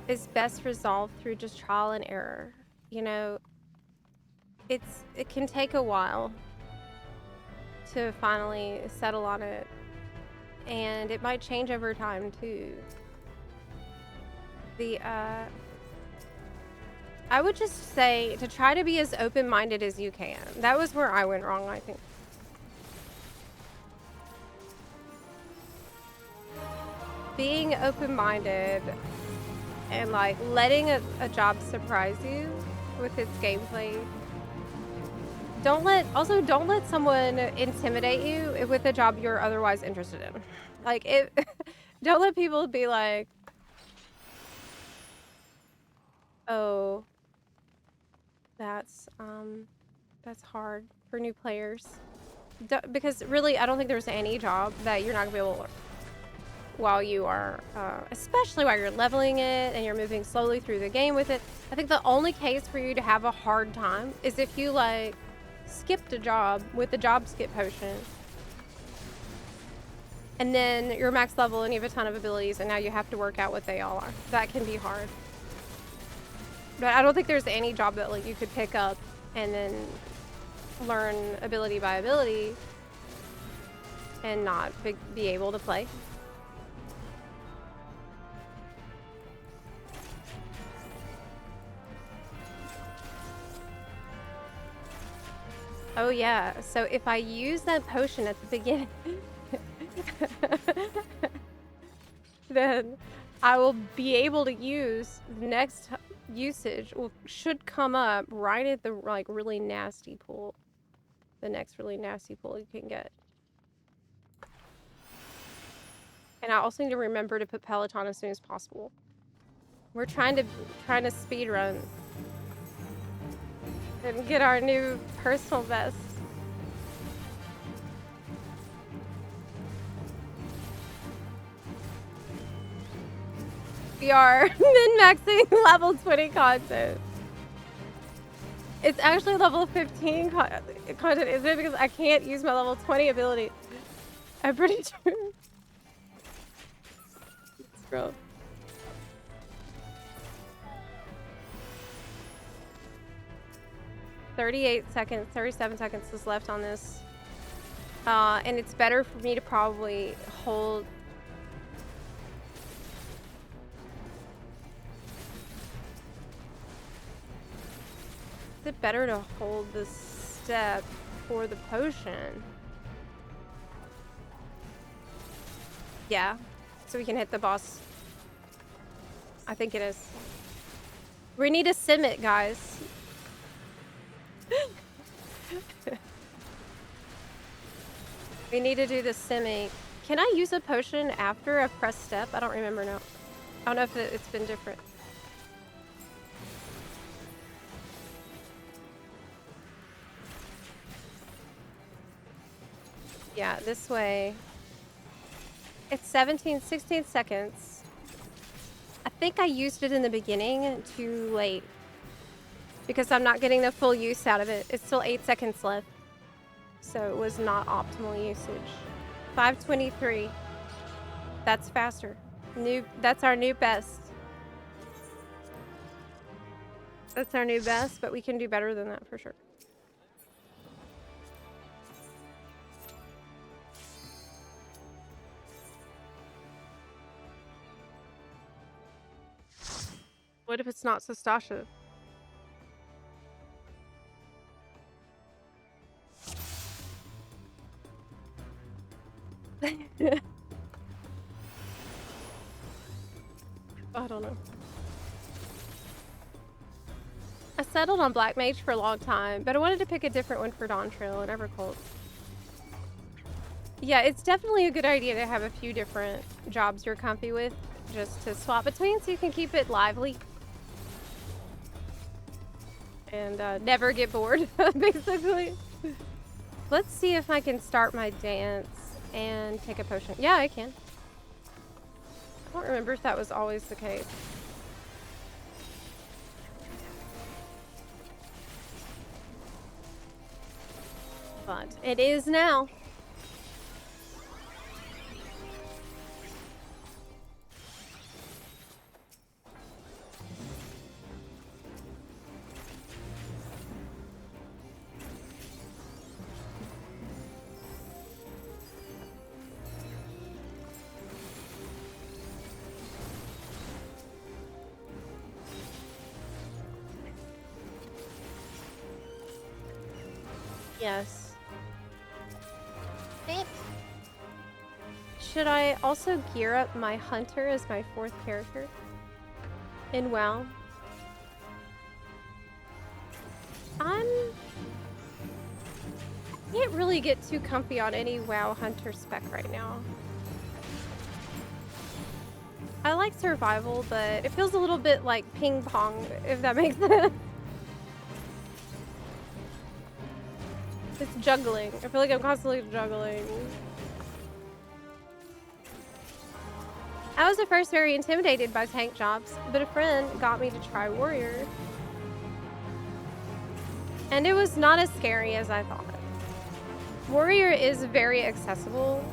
is best resolved through just trial and error. You know, it can take a while to finally settle on it, and it might change over time too. I would just say to try to be as open-minded as you can. That was where I went wrong, I think. Being open-minded and like letting a job surprise you with its gameplay. Don't let someone intimidate you with a job you're otherwise interested in. Like, don't let people be like, oh, that's hard for new players. Because really, I don't think there's any job that you're not gonna be able to learn while you are, especially while you're leveling it and you're moving slowly through the game with it. I think the only case for you to have a hard time is if you like skipped a job with the job skip potion And then you're max level and you have a ton of abilities, and now you have to work out what they all are. That can be hard. But I don't think there's any job that like you could pick up and then learn ability by ability and not be able to play. Oh yeah, so if I use that potion at the beginning, then I will be able to use the next usage, should come up right at the like really nasty pool. The next really nasty pool you can get. And I also need to remember to put Peloton as soon as possible. We're trying to speed run and get our new personal best. We are min-maxing level 20 content. It's actually level 15 content, isn't it? Because I can't use my level 20 ability. I'm pretty sure. Scroll. .38 seconds, 37 seconds is left on this. And it's better for me to probably hold. Is it better to hold the step for the potion? Yeah, so we can hit the boss. I think it is. We need to sim it, guys. We need to do the simming. Can I use a potion after a press step? I don't remember now. I don't know if it's been different. Yeah, this way. It's 16 seconds. I think I used it in the beginning too late because I'm not getting the full use out of it. It's still 8 seconds left. So it was not optimal usage. 5:23. That's faster. That's our new best. That's our new best, but we can do better than that for sure. What if it's not Sastasha? I don't know. I settled on Black Mage for a long time, but I wanted to pick a different one for Dawn Trail and Evercold. Yeah, it's definitely a good idea to have a few different jobs you're comfy with, just to swap between so you can keep it lively. And never get bored, basically. Let's see if I can start my dance and take a potion. Yeah, I can. I don't remember if that was always the case. But it is now. Yes. Should I also gear up my hunter as my 4th character in WoW? I can't really get too comfy on any WoW hunter spec right now. I like survival, but it feels a little bit like ping pong, if that makes sense. It's juggling. I feel like I'm constantly juggling. I was at first very intimidated by tank jobs, but a friend got me to try warrior. And it was not as scary as I thought. Warrior is very accessible.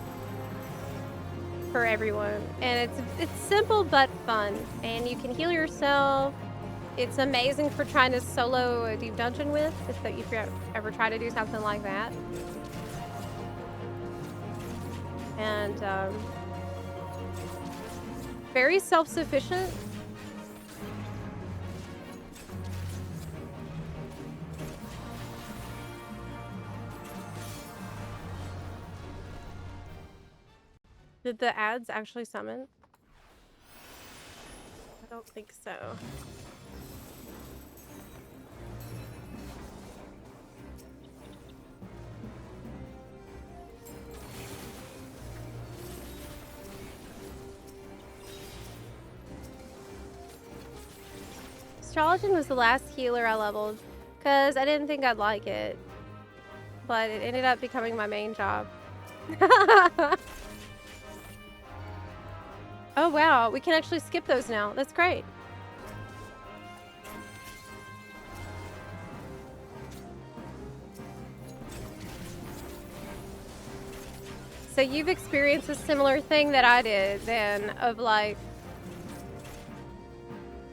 for everyone, and it's simple but fun, and you can heal yourself. It's amazing for trying to solo a deep dungeon with, if that you've ever tried to do something like that. And very self-sufficient. Did the ads actually summon? I don't think so. Astrologian was the last healer I leveled because I didn't think I'd like it, but it ended up becoming my main job. Oh wow, we can actually skip those now. That's great. So you've experienced a similar thing that I did then, of like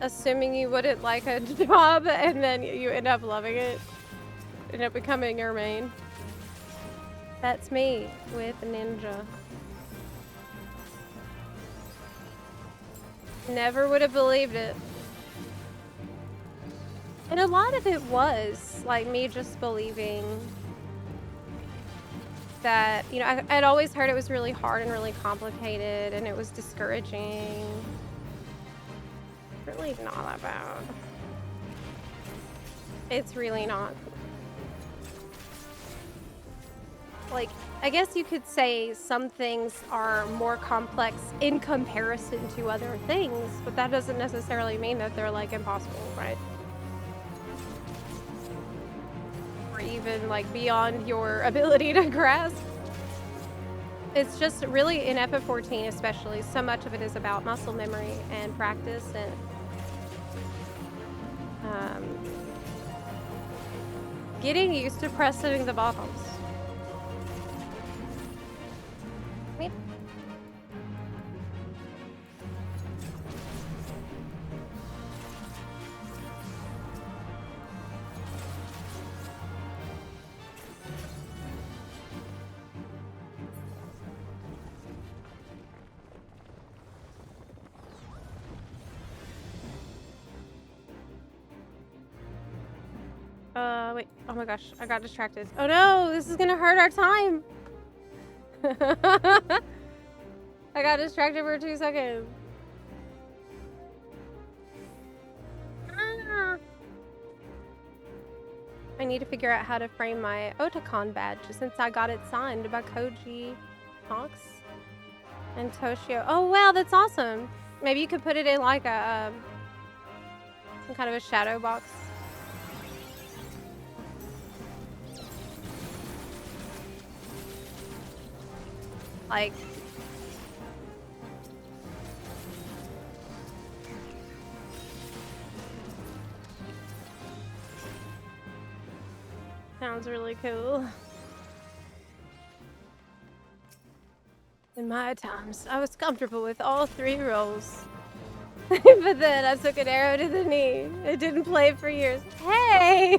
assuming you wouldn't like a job and then you end up loving it, end up becoming your main. That's me with Ninja. Never would have believed it. And a lot of it was like me just believing that, you know, I'd always heard it was really hard and really complicated and it was discouraging. Really not that bad. It's really not. Like, I guess you could say some things are more complex in comparison to other things, but that doesn't necessarily mean that they're like impossible, right? Or even like beyond your ability to grasp. It's just really in FF14 especially, so much of it is about muscle memory and practice and getting used to pressing the buttons. Meep. Wait. Oh my gosh, I got distracted. Oh no, this is gonna hurt our time. I got distracted for 2 seconds. Ah. I need to figure out how to frame my Otakon badge since I got it signed by Koji Fox and Toshio. Oh wow, that's awesome. Maybe you could put it in like a some kind of a shadow box. Like, sounds really cool. In my times, I was comfortable with all 3 roles. But then I took an arrow to the knee. It didn't play for years. Hey!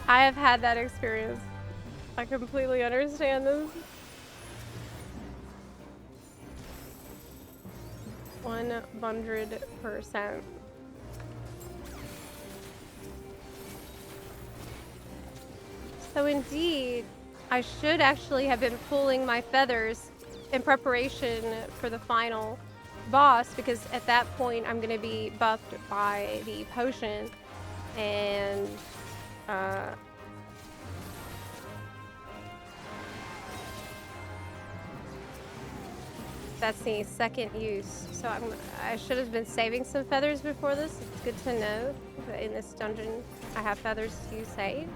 I have had that experience. I completely understand this. 100%. So indeed, I should actually have been pulling my feathers in preparation for the final boss, because at that point I'm going to be buffed by the potion and that's the second use. So I should have been saving some feathers before this. It's good to know that in this dungeon I have feathers to save.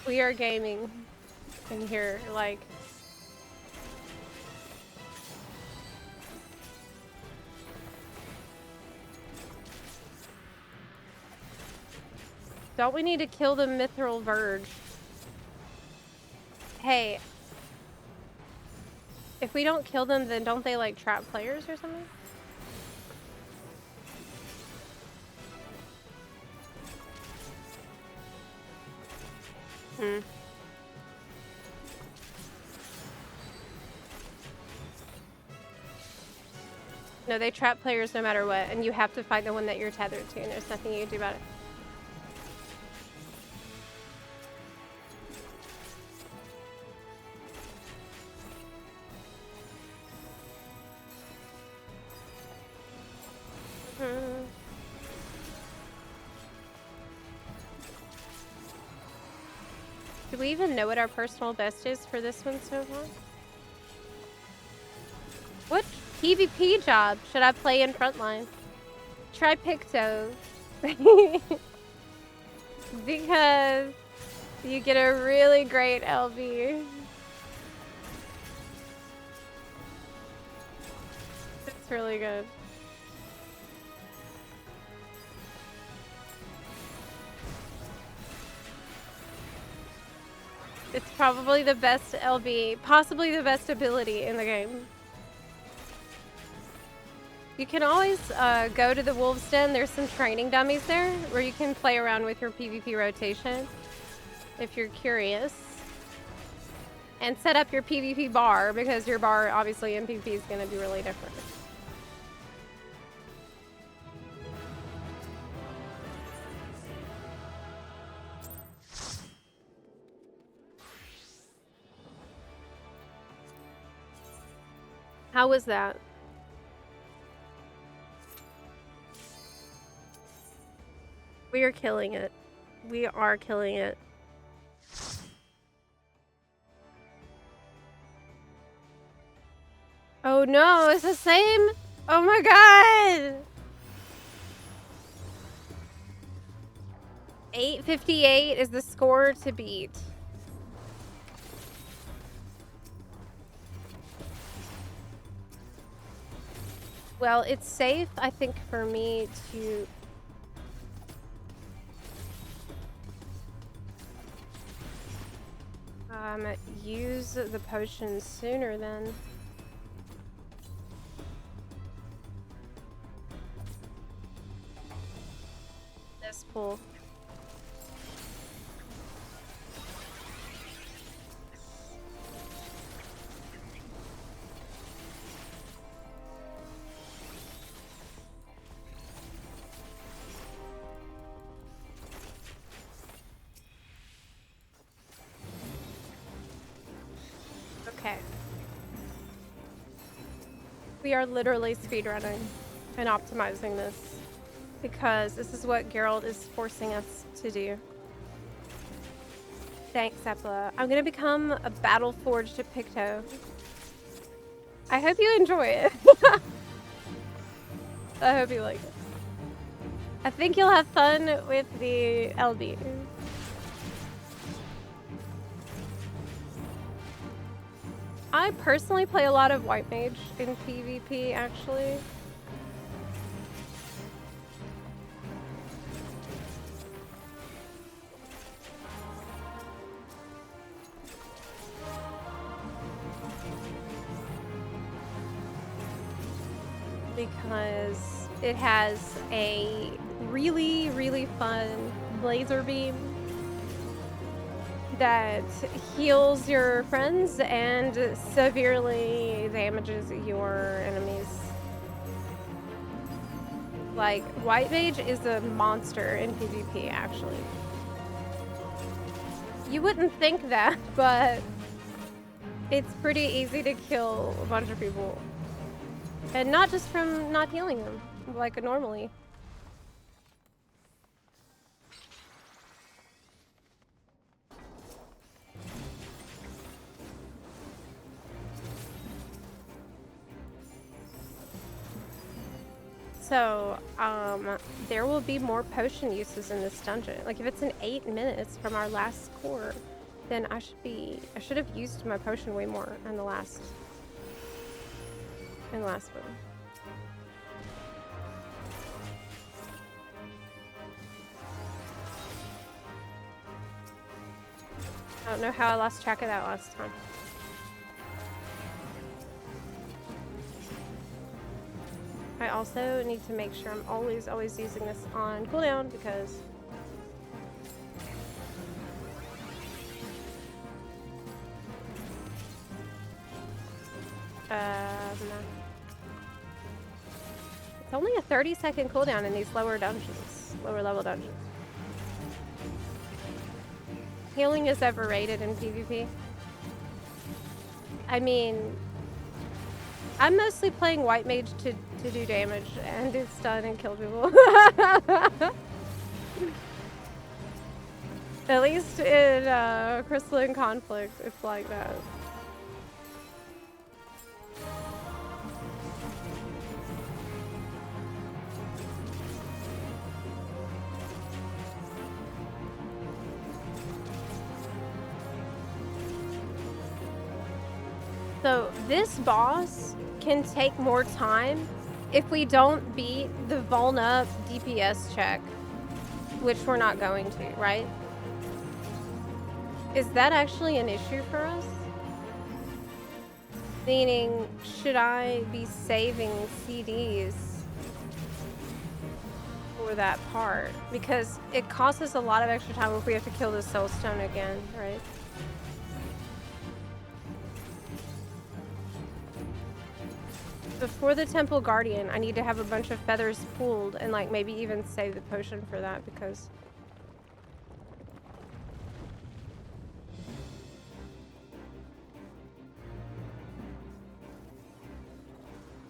We are gaming. And you're like... Don't we need to kill the Mithril Verge? Hey. If we don't kill them, then don't they, like, trap players or something? Hmm. No, they trap players no matter what, and you have to fight the one that you're tethered to, and there's nothing you can do about it. Do we even know what our personal best is for this one so far? What PvP job should I play in Frontline? Try Picto. Because you get a really great LB. It's really good. It's probably the best LB, possibly the best ability in the game. You can always go to the Wolves Den. There's some training dummies there where you can play around with your PvP rotation if you're curious. And set up your PvP bar, because your bar obviously in PvP is going to be really different. How was that? We are killing it. We are killing it. Oh no, it's the same? Oh my god! 858 is the score to beat. Well, it's safe, I think, for me to... use the potion sooner then. This pool. Okay. We are literally speedrunning and optimizing this because this is what Geralt is forcing us to do. Thanks, Zepla. I'm gonna become a battle-forged Picto. I hope you enjoy it. I hope you like it. I think you'll have fun with the LB. I personally play a lot of White Mage in PvP, actually. Because it has a really, really fun laser beam that heals your friends and severely damages your enemies. Like, White Mage is a monster in PvP, actually. You wouldn't think that, but it's pretty easy to kill a bunch of people. And not just from not healing them, like normally. So, there will be more potion uses in this dungeon. Like, if it's in 8 minutes from our last score, then I should have used my potion way more in the last one. I don't know how I lost track of that last time. I also need to make sure I'm always using this on cooldown because it's only a 30-second cooldown in these lower level dungeons. Healing is overrated in PvP. I mean, I'm mostly playing white mage to do damage and do stun and kill people. At least in Crystalline Conflict, it's like that. So this boss can take more time if we don't beat the Vuln Up DPS check, which we're not going to, right? Is that actually an issue for us? Meaning, should I be saving CDs for that part? Because it costs us a lot of extra time if we have to kill the Soulstone again, right? Before the Temple Guardian, I need to have a bunch of feathers pooled and like maybe even save the potion for that because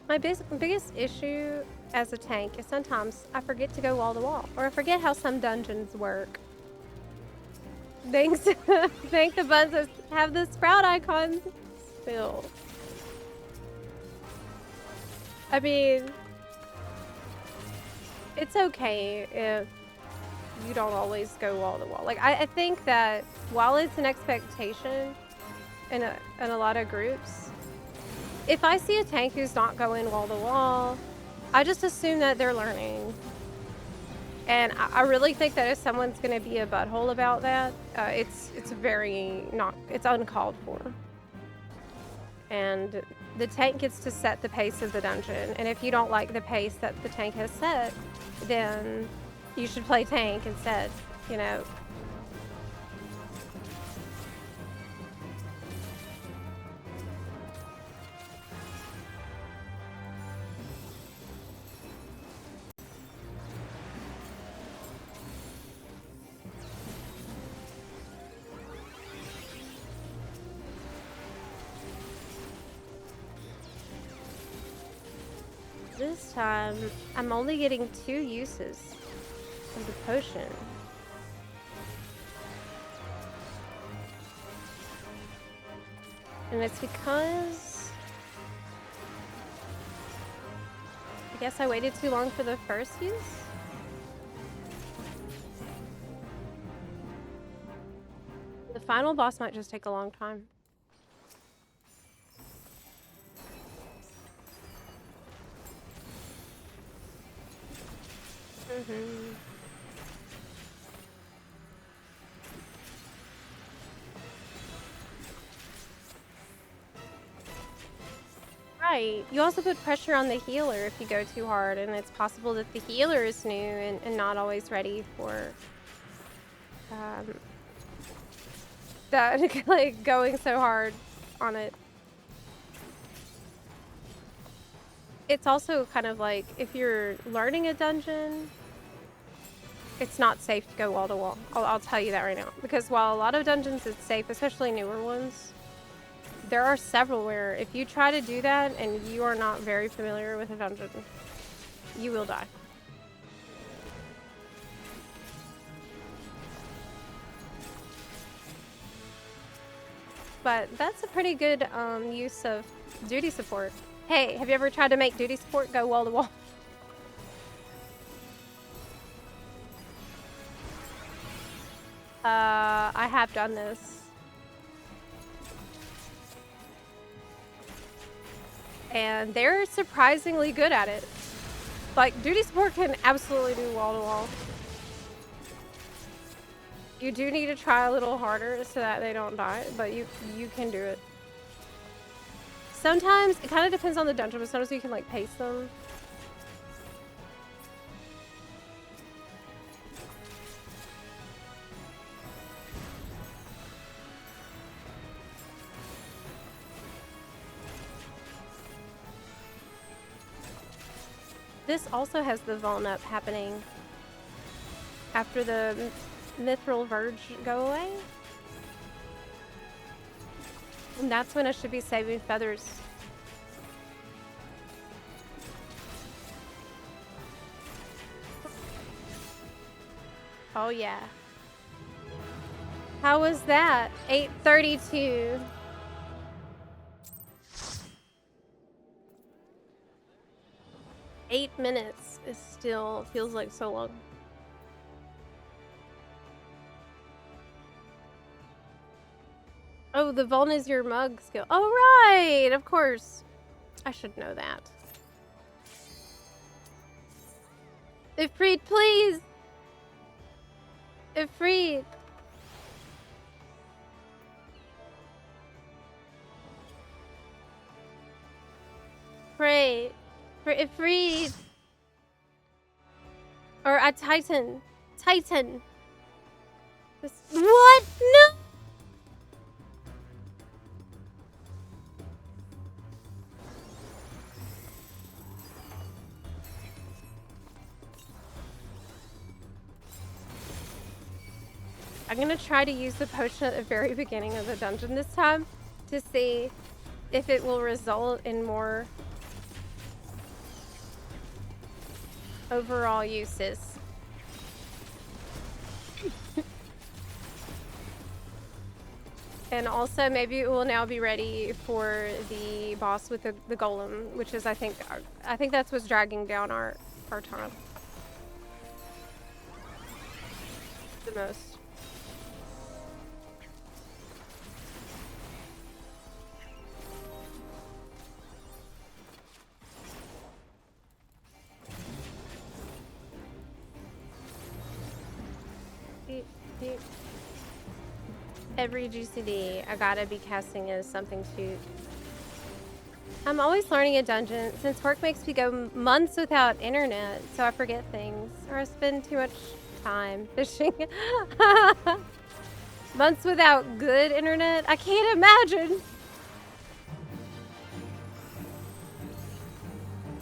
my biggest issue as a tank is sometimes I forget to go wall to wall or I forget how some dungeons work. Thanks, thank the buttons that have the sprout icon still. I mean, it's okay if you don't always go wall to wall. Like, I think that while it's an expectation in a lot of groups, if I see a tank who's not going wall to wall, I just assume that they're learning. And I really think that if someone's going to be a butthole about that, it's uncalled for. And the tank gets to set the pace of the dungeon, and if you don't like the pace that the tank has set, then you should play tank instead, you know. This time, I'm only getting 2 uses of the potion. And it's because I guess I waited too long for the first use? The final boss might just take a long time. Right. You also put pressure on the healer if you go too hard, and it's possible that the healer is new and not always ready for that, like going so hard on it. It's also kind of like if you're learning a dungeon, it's not safe to go wall to wall. I'll tell you that right now. Because while a lot of dungeons it's safe, especially newer ones, there are several where if you try to do that and you are not very familiar with a dungeon, you will die. But that's a pretty good use of duty support. Hey, have you ever tried to make duty support go wall to wall? I have done this. and they're surprisingly good at it. Like, duty support can absolutely do wall to wall. You do need to try a little harder so that they don't die, but you can do it. Sometimes it kind of depends on the dungeon, but sometimes you can like pace them. This also has the Vuln up happening after the Mithril Verge go away. And that's when I should be saving feathers. Oh yeah. How was that? 8:32. Eight minutes is still feels like so long. Oh, the Vuln is your mug skill. Oh, right! Of course. I should know that. Ifrit, please! Ifrit! Pray for Ifrit! Or a Titan. Titan! What? No! I'm gonna try to use the potion at the very beginning of the dungeon this time to see if it will result in more overall uses. And also maybe it will now be ready for the boss with the golem, which is I think that's what's dragging down our time the most. Every GCD I gotta be casting as something to. I'm always learning a dungeon since work makes me go months without internet, so I forget things or I spend too much time fishing. Months without good internet? I can't imagine.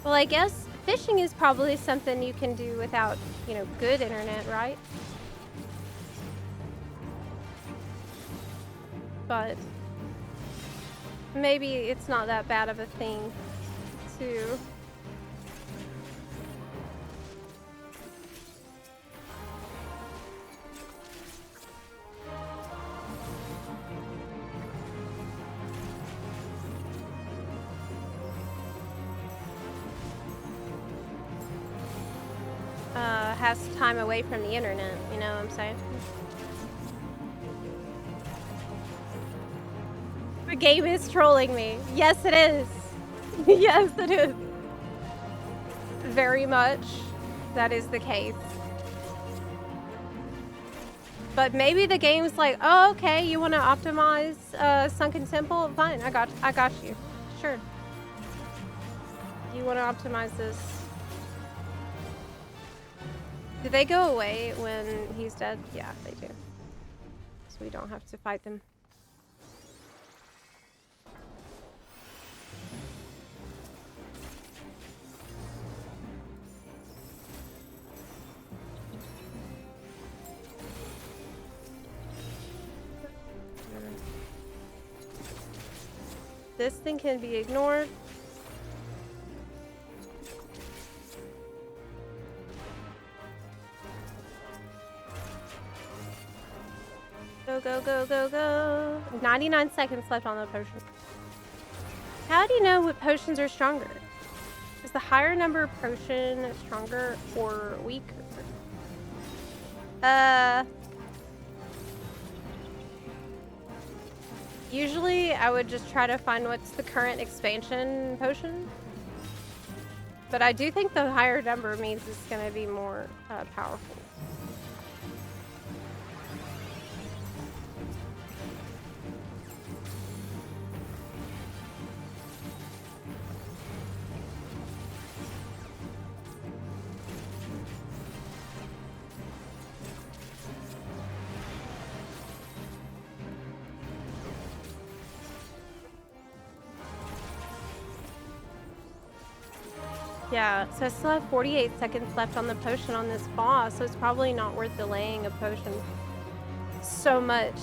Well, I guess fishing is probably something you can do without, you know, good internet, right? But maybe it's not that bad of a thing to has time away from the internet, you know what I'm saying? The game is trolling me. Yes, it is. Yes, it is. Very much. That is the case. But maybe the game's like, oh, okay, you want to optimize Sunken Temple? Fine, I got you. Sure. You want to optimize this? Do they go away when he's dead? Yeah, they do. So we don't have to fight them. This thing can be ignored. Go, go, go, go, go. 99 seconds left on the potion. How do you know what potions are stronger? Is the higher number potion stronger or weaker? Usually I would just try to find what's the current expansion potion. But I do think the higher number means it's going to be more powerful. Yeah, so I still have 48 seconds left on the potion on this boss, so it's probably not worth delaying a potion so much.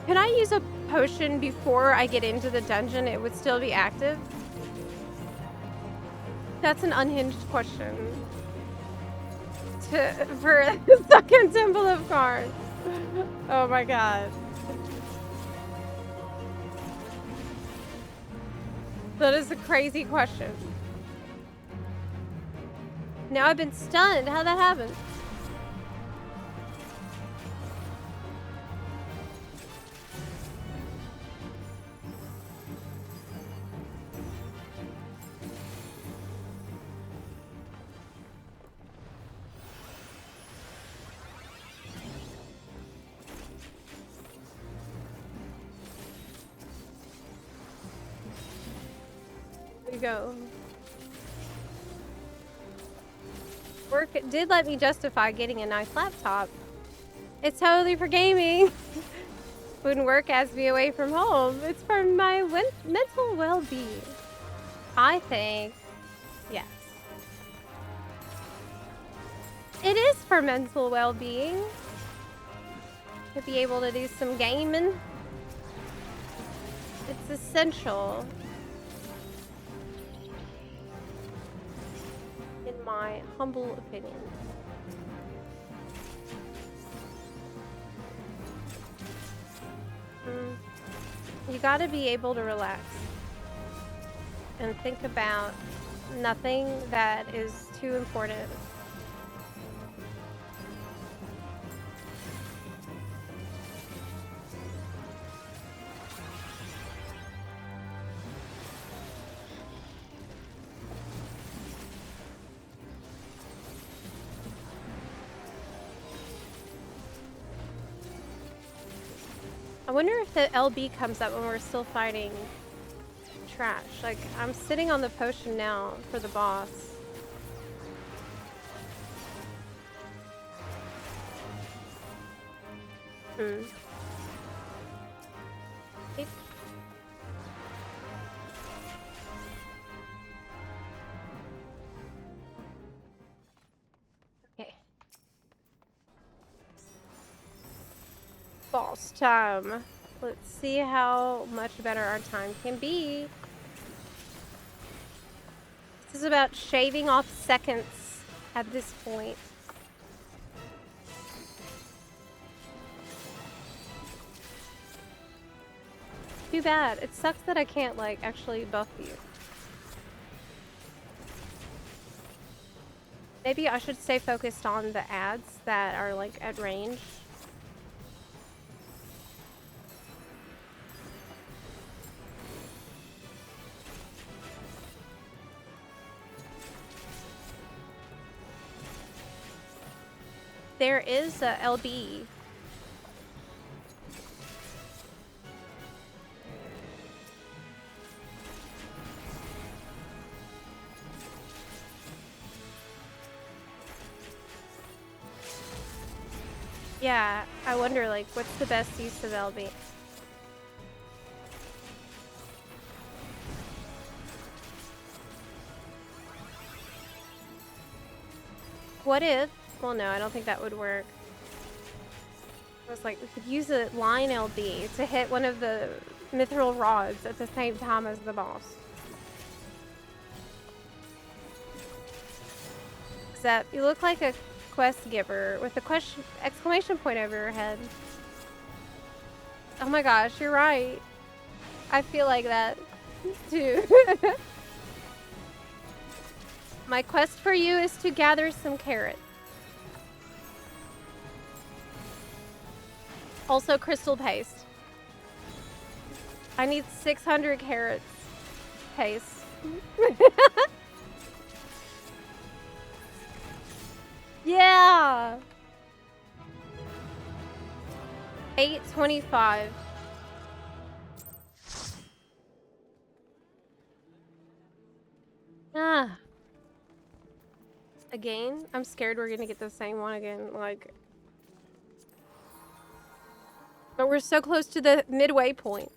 Can I use a potion before I get into the dungeon? It would still be active? That's an unhinged question. For the second Temple of Cards. Oh my god. That is a crazy question. Now I've been stunned. How'd that happen? There you go. Work did let me justify getting a nice laptop. It's totally for gaming. Wouldn't work as me away from home. It's for my mental well-being. I think, yes. It is for mental well-being. To be able to do some gaming. It's essential. In my humble opinion. You gotta be able to relax and think about nothing that is too important. I wonder if the LB comes up when we're still fighting trash. Like, I'm sitting on the potion now for the boss. Okay. Okay. Boss time. Let's see how much better our time can be. This is about shaving off seconds at this point. Too bad. It sucks that I can't, like, actually buff you. Maybe I should stay focused on the ads that are, like, at range. There is a LB. Yeah, I wonder, like, what's the best use of LB? What if... Well, no, I don't think that would work. I was like, we could use a line LB to hit one of the mithril rods at the same time as the boss. Except, you look like a quest giver with a question exclamation point over your head. Oh my gosh, you're right. I feel like that too. My quest for you is to gather some carrots. Also crystal paste. I need 600 carrots paste. Yeah. 825. Ah. Again? I'm scared we're gonna get the same one again. Like. But we're so close to the midway point.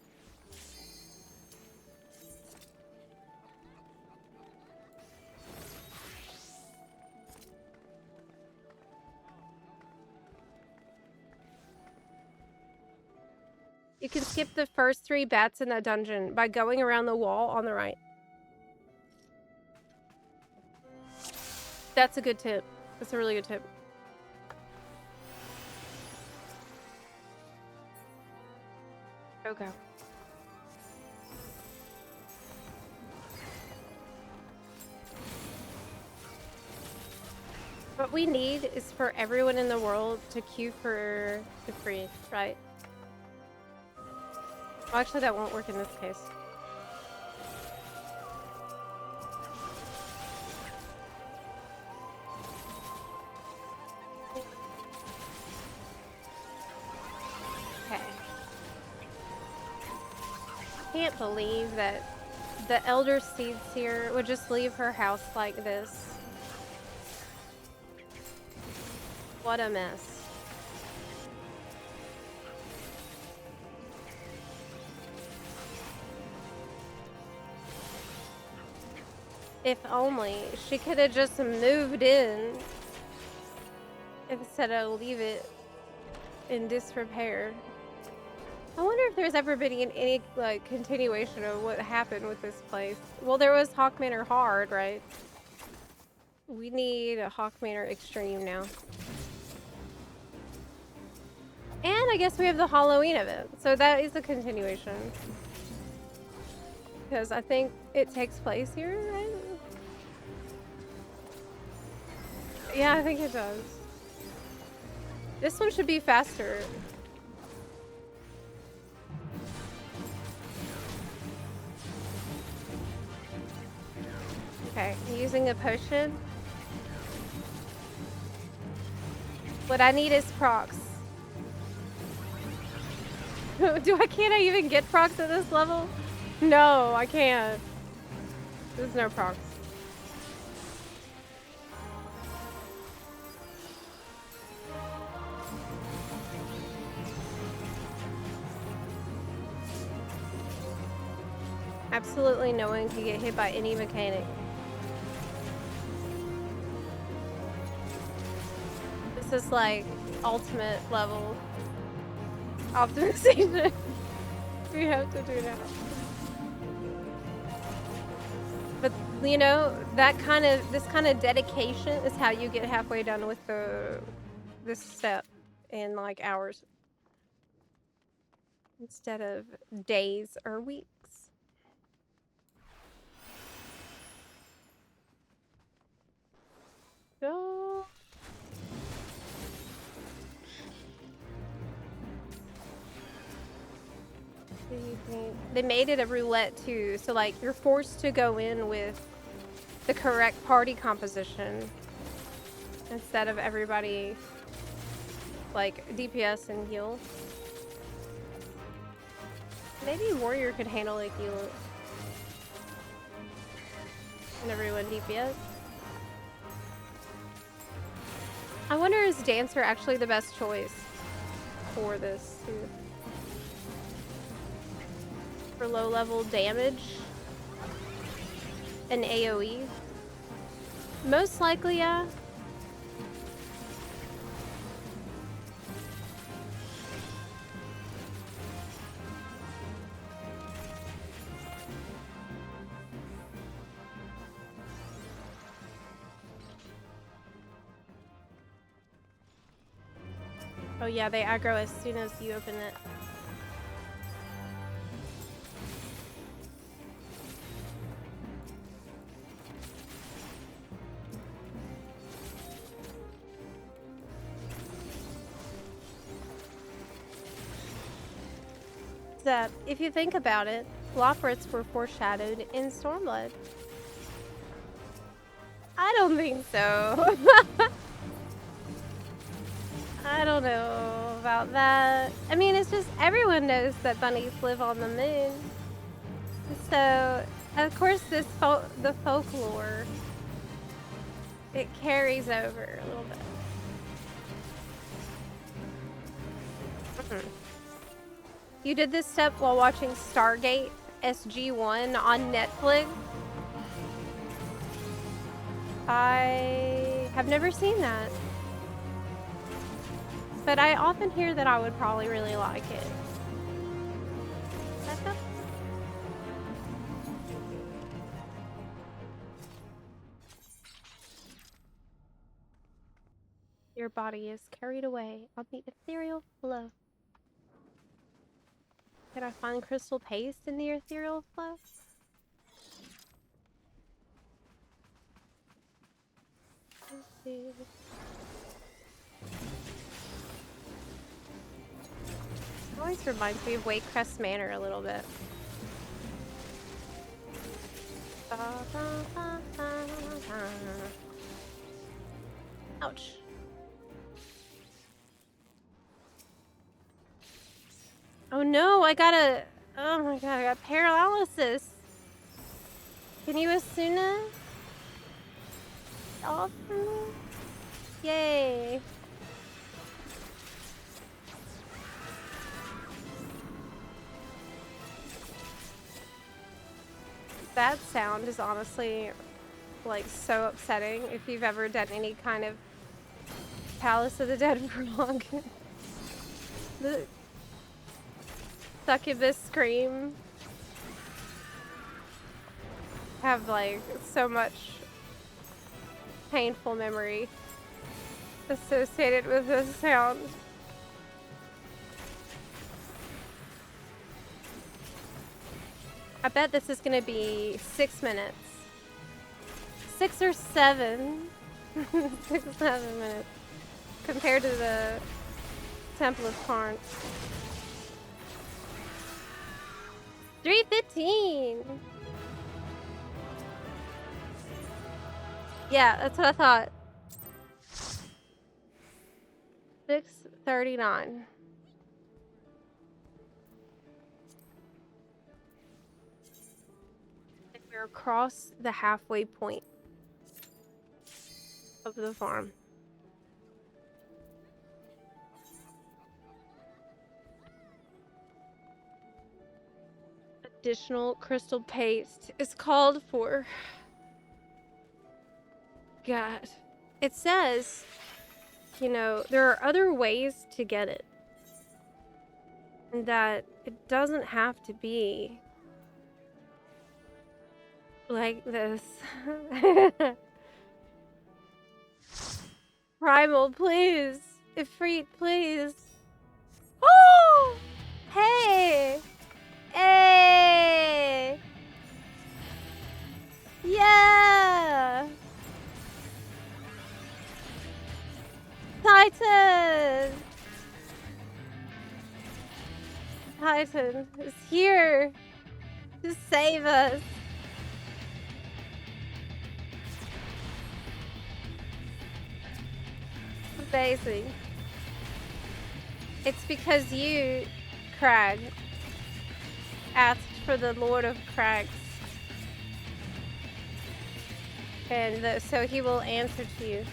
You can skip the first 3 bats in that dungeon by going around the wall on the right. That's a good tip. That's a really good tip. Okay. What we need is for everyone in the world to queue for the free, right? Well, actually, that won't work in this case. Okay. Can't believe that the Elder Seeds here would just leave her house like this. What a mess. If only she could have just moved in instead of leave it in disrepair. I wonder if there's ever been any like continuation of what happened with this place. Well, there was Hawk Manor Hard, right? We need a Hawk Manor Extreme now. And I guess we have the Halloween event, so that is a continuation. Because I think it takes place here, right? Yeah, I think it does. This one should be faster. Okay, using a potion. What I need is procs. Can't I even get procs at this level? No, I can't. There's no procs. Absolutely no one can get hit by any mechanic. This is like ultimate level optimization. We have to do that. But you know, this kind of dedication is how you get halfway done with this step in like hours instead of days or weeks. Go. They made it a roulette too, so like you're forced to go in with the correct party composition instead of everybody like DPS and heal. Maybe warrior could handle a heal and everyone DPS. I wonder, is dancer actually the best choice for this too? For low level damage and AoE? Most likely, yeah. Oh yeah, they aggro as soon as you open it. if you think about it, Loporrits were foreshadowed in Stormblood. I don't think so. I don't know about that. I mean, it's just everyone knows that bunnies live on the moon. So, of course, the folklore, it carries over a little bit. You did this step while watching Stargate SG-1 on Netflix? I have never seen that. But I often hear that I would probably really like it. Your body is carried away on the ethereal flow. Can I find crystal paste in the ethereal flow? Always reminds me of Wakecrest Manor a little bit. Ouch. Oh no, oh my god, I got paralysis. Can you Asuna? Off for me? Yay. That sound is honestly like so upsetting if you've ever done any kind of Palace of the Dead Frog. The succubus scream have like so much painful memory associated with this sound. I bet this is gonna be 6 minutes. 6 or 7. 6 or 7 minutes. Compared to the Temple of Karn. 3:15! Yeah, that's what I thought. 6:39. We're across the halfway point of the farm. Additional crystal paste is called for. God. It says, you know, there are other ways to get it. And that it doesn't have to be like this. Primal, please. Ifrit, please. Oh! Hey! Hey! Yeah! Titan! Titan is here to save us. Amazing. It's because you, Crag, asked for the Lord of Crags. And so he will answer to you.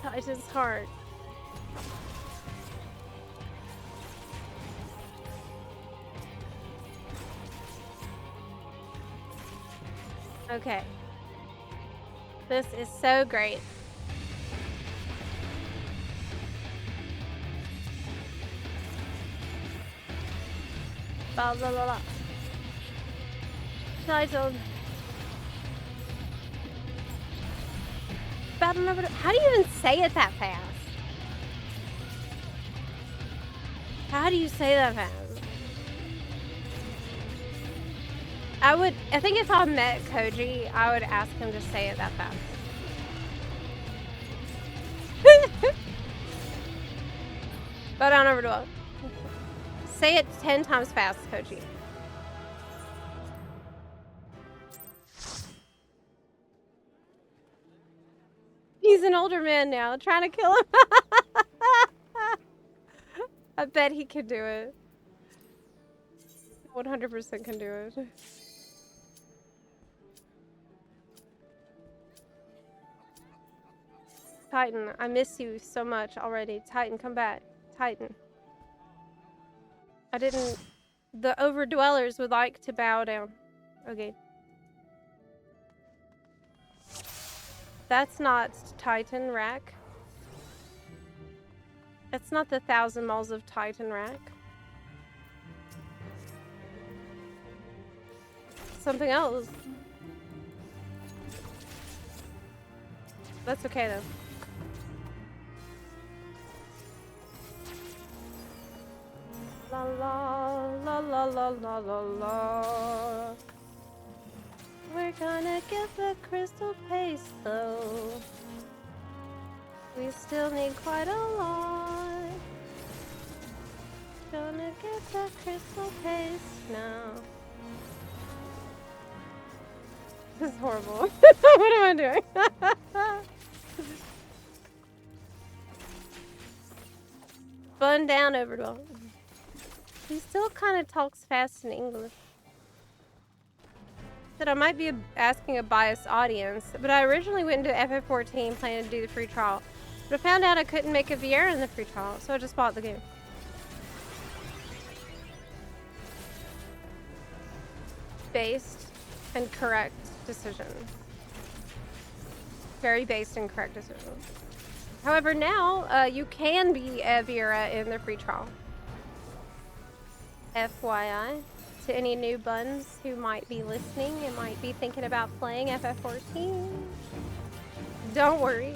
Titan's heart. Okay. This is so great. Blah, blah, blah, blah. Titan. Battle number 2. How do you even say it that fast? How do you say that fast? I think if I met Koji, I would ask him to say it that fast. But I don't overdo it. Say it 10 times fast, Koji. He's an older man now, trying to kill him. I bet he could do it. 100% can do it. Titan, I miss you so much already. Titan, come back. Titan. I didn't... The overdwellers would like to bow down. Okay. That's not Titan Rack. That's not the 1,000 Malls of Titan Rack. Something else. That's okay though. La la la la la la la la. We're gonna get the crystal paste though. We still need quite a lot. Gonna get the crystal paste now. This is horrible. What am I doing? Bun down, Overdwell. He still kind of talks fast in English. That I might be asking a biased audience, but I originally went into FF14 planning to do the free trial. But I found out I couldn't make a Vieira in the free trial, so I just bought the game. Based and correct decision. Very based and correct decision. However, now you can be a Vieira in the free trial. FYI. To any new buns who might be listening and might be thinking about playing FF14, don't worry.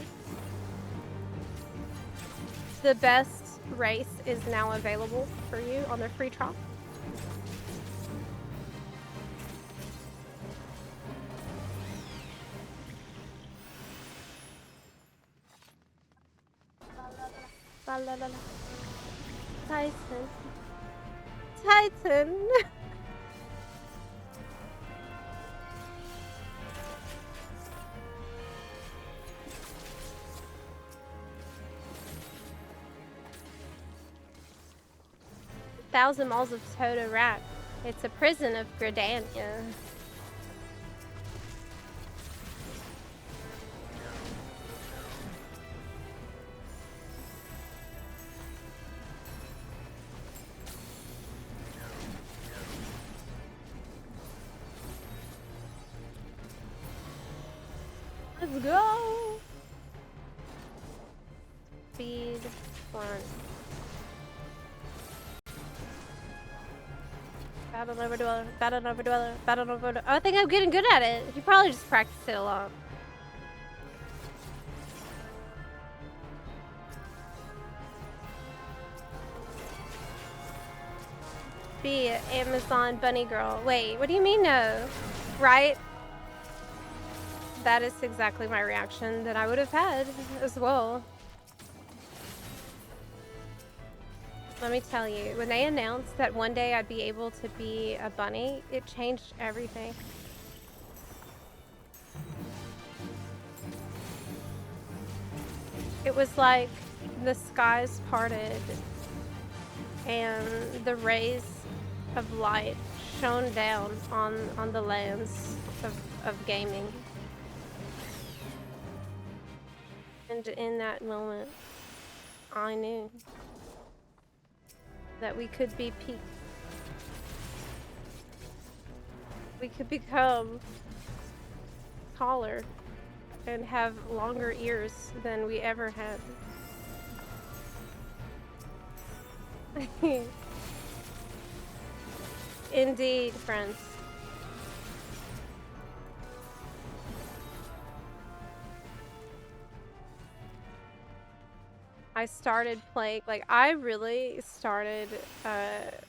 The best race is now available for you on their free trial. La la la la. Titan. Titan. Thousand Malls of Toto Rat. It's a prison of Gridania. Let's go! Speed front. Battle Overdweller, Battle Overdweller, Battle Overdweller. Oh, I think I'm getting good at it. You probably just practiced it a lot. Be an Amazon bunny girl. Wait, what do you mean no? Right? That is exactly my reaction that I would have had as well. Let me tell you, when they announced that one day I'd be able to be a bunny, it changed everything. It was like the skies parted and the rays of light shone down on the lands of gaming. And in that moment, I knew that we could be peaked. We could become taller and have longer ears than we ever had. Indeed, friends. I started playing, like, I really started,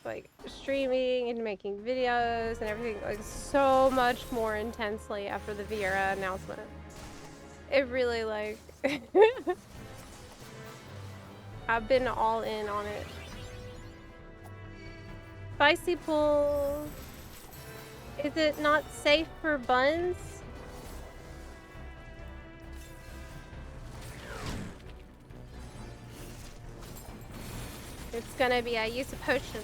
like, streaming and making videos and everything, like, so much more intensely after the Vieira announcement. It really, like, I've been all in on it. Spicy pool. Is it not safe for buns? It's gonna be, I use a potion.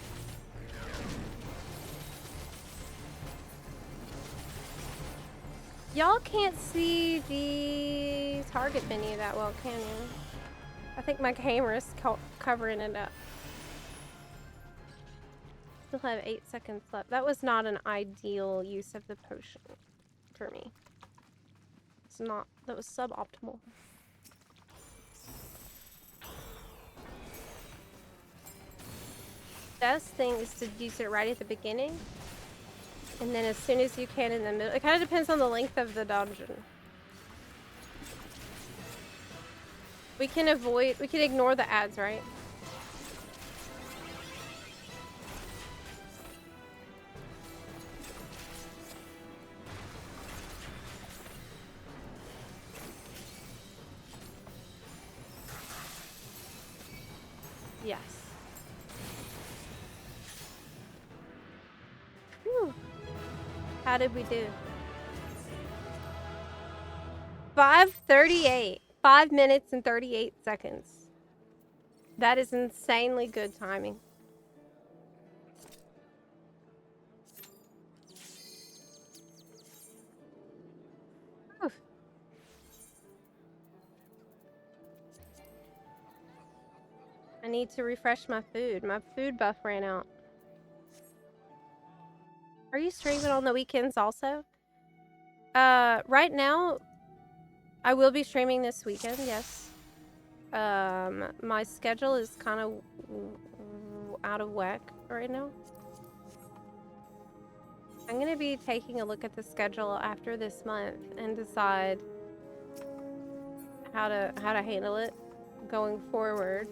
Y'all can't see the target menu that well, can you? I think my camera's covering it up. Still have 8 seconds left. That was not an ideal use of the potion for me. It's not, that was suboptimal. Best thing is to use it right at the beginning. And then as soon as you can in the middle. It kind of depends on the length of the dungeon. We can ignore the ads, right? Yes. Whew. How did we do? 5:38. 5 minutes and 38 seconds. That is insanely good timing. Whew. I need to refresh my food. My food buff ran out. Are you streaming on the weekends also? Right now, I will be streaming this weekend, yes. My schedule is kind of out of whack right now. I'm gonna be taking a look at the schedule after this month and decide how to handle it going forward.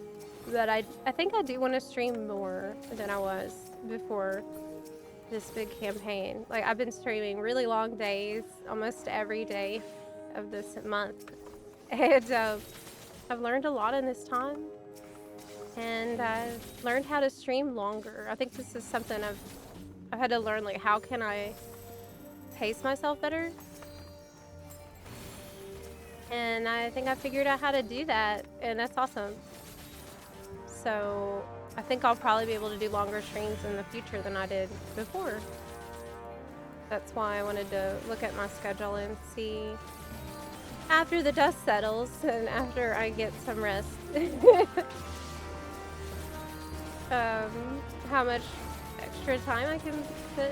But I think I do want to stream more than I was before this big campaign. Like, I've been streaming really long days almost every day of this month, and I've learned a lot in this time, and I've learned how to stream longer. I think this is something I've had to learn, like, how can I pace myself better, and I think I figured out how to do that, and that's awesome. So I think I'll probably be able to do longer streams in the future than I did before. That's why I wanted to look at my schedule and see, after the dust settles and after I get some rest, how much extra time I can put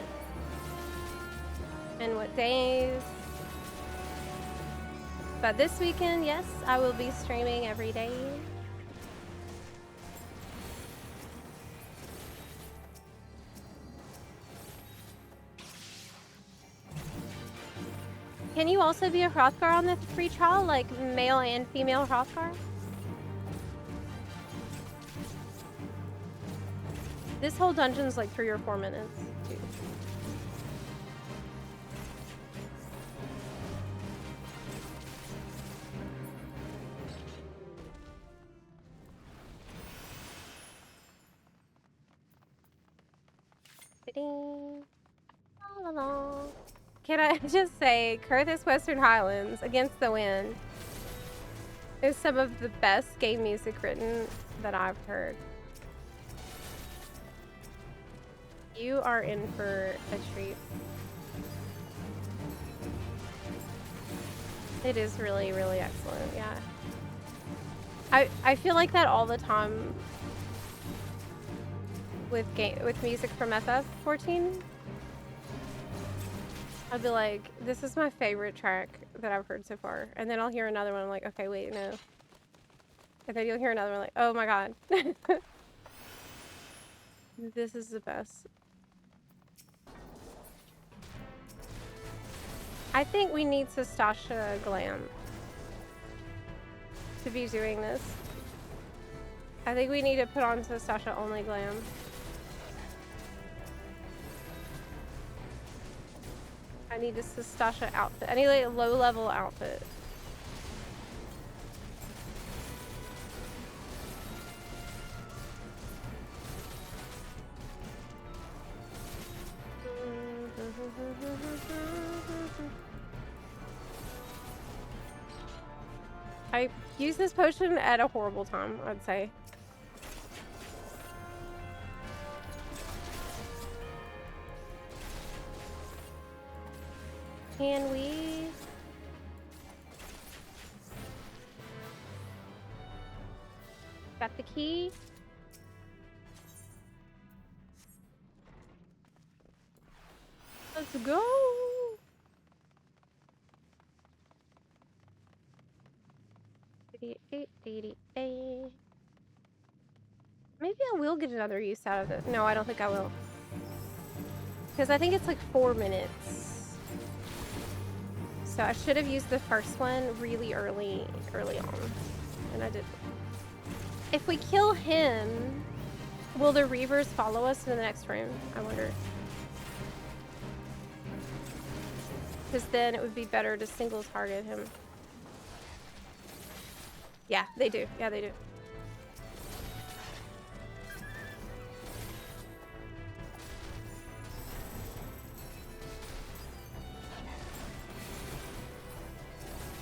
and what days. But this weekend, yes, I will be streaming every day. Can you also be a Hrothgar on the free trial, like male and female Hrothgar? This whole dungeon's like 3 or 4 minutes, too. La, la, la. Can I just say, Curtis Western Highlands, Against the Wind, is some of the best game music written that I've heard. You are in for a treat. It is really, really excellent, yeah. I feel like that all the time with music from FF14. I'll be like, this is my favorite track that I've heard so far. And then I'll hear another one, I'm like, okay, wait, no. And then you'll hear another one, like, oh my god. This is the best. I think we need Sastasha Glam to be doing this. I think we need to put on Sasha only glam. I need a Sasha outfit. I need like a low level outfit. I use this potion at a horrible time, I'd say. Can we? Got the key. Let's go. Maybe I will get another use out of it. No, I don't think I will. Because I think it's like 4 minutes. So I should have used the first one really early on. And I didn't. If we kill him, will the Reavers follow us to the next room? I wonder. Because then it would be better to single target him. Yeah, they do. Yeah, they do.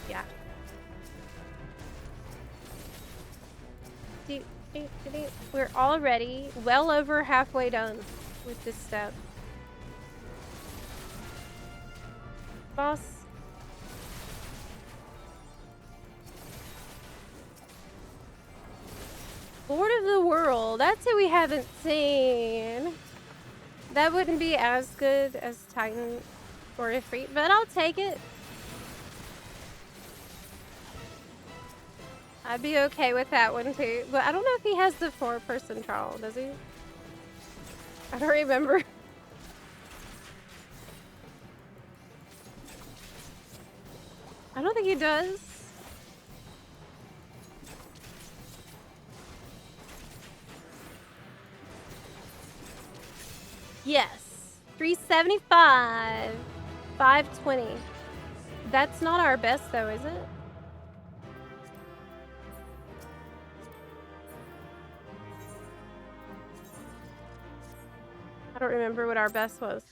Yeah. We're already well over halfway done with this step. Boss. Lord of the World. That's who we haven't seen. That wouldn't be as good as Titan or Ifrit, but I'll take it. I'd be okay with that one too. But I don't know if he has the 4-person trial, does he? I don't remember. I don't think he does. Yes. 375. 520. That's not our best though, is it? I don't remember what our best was.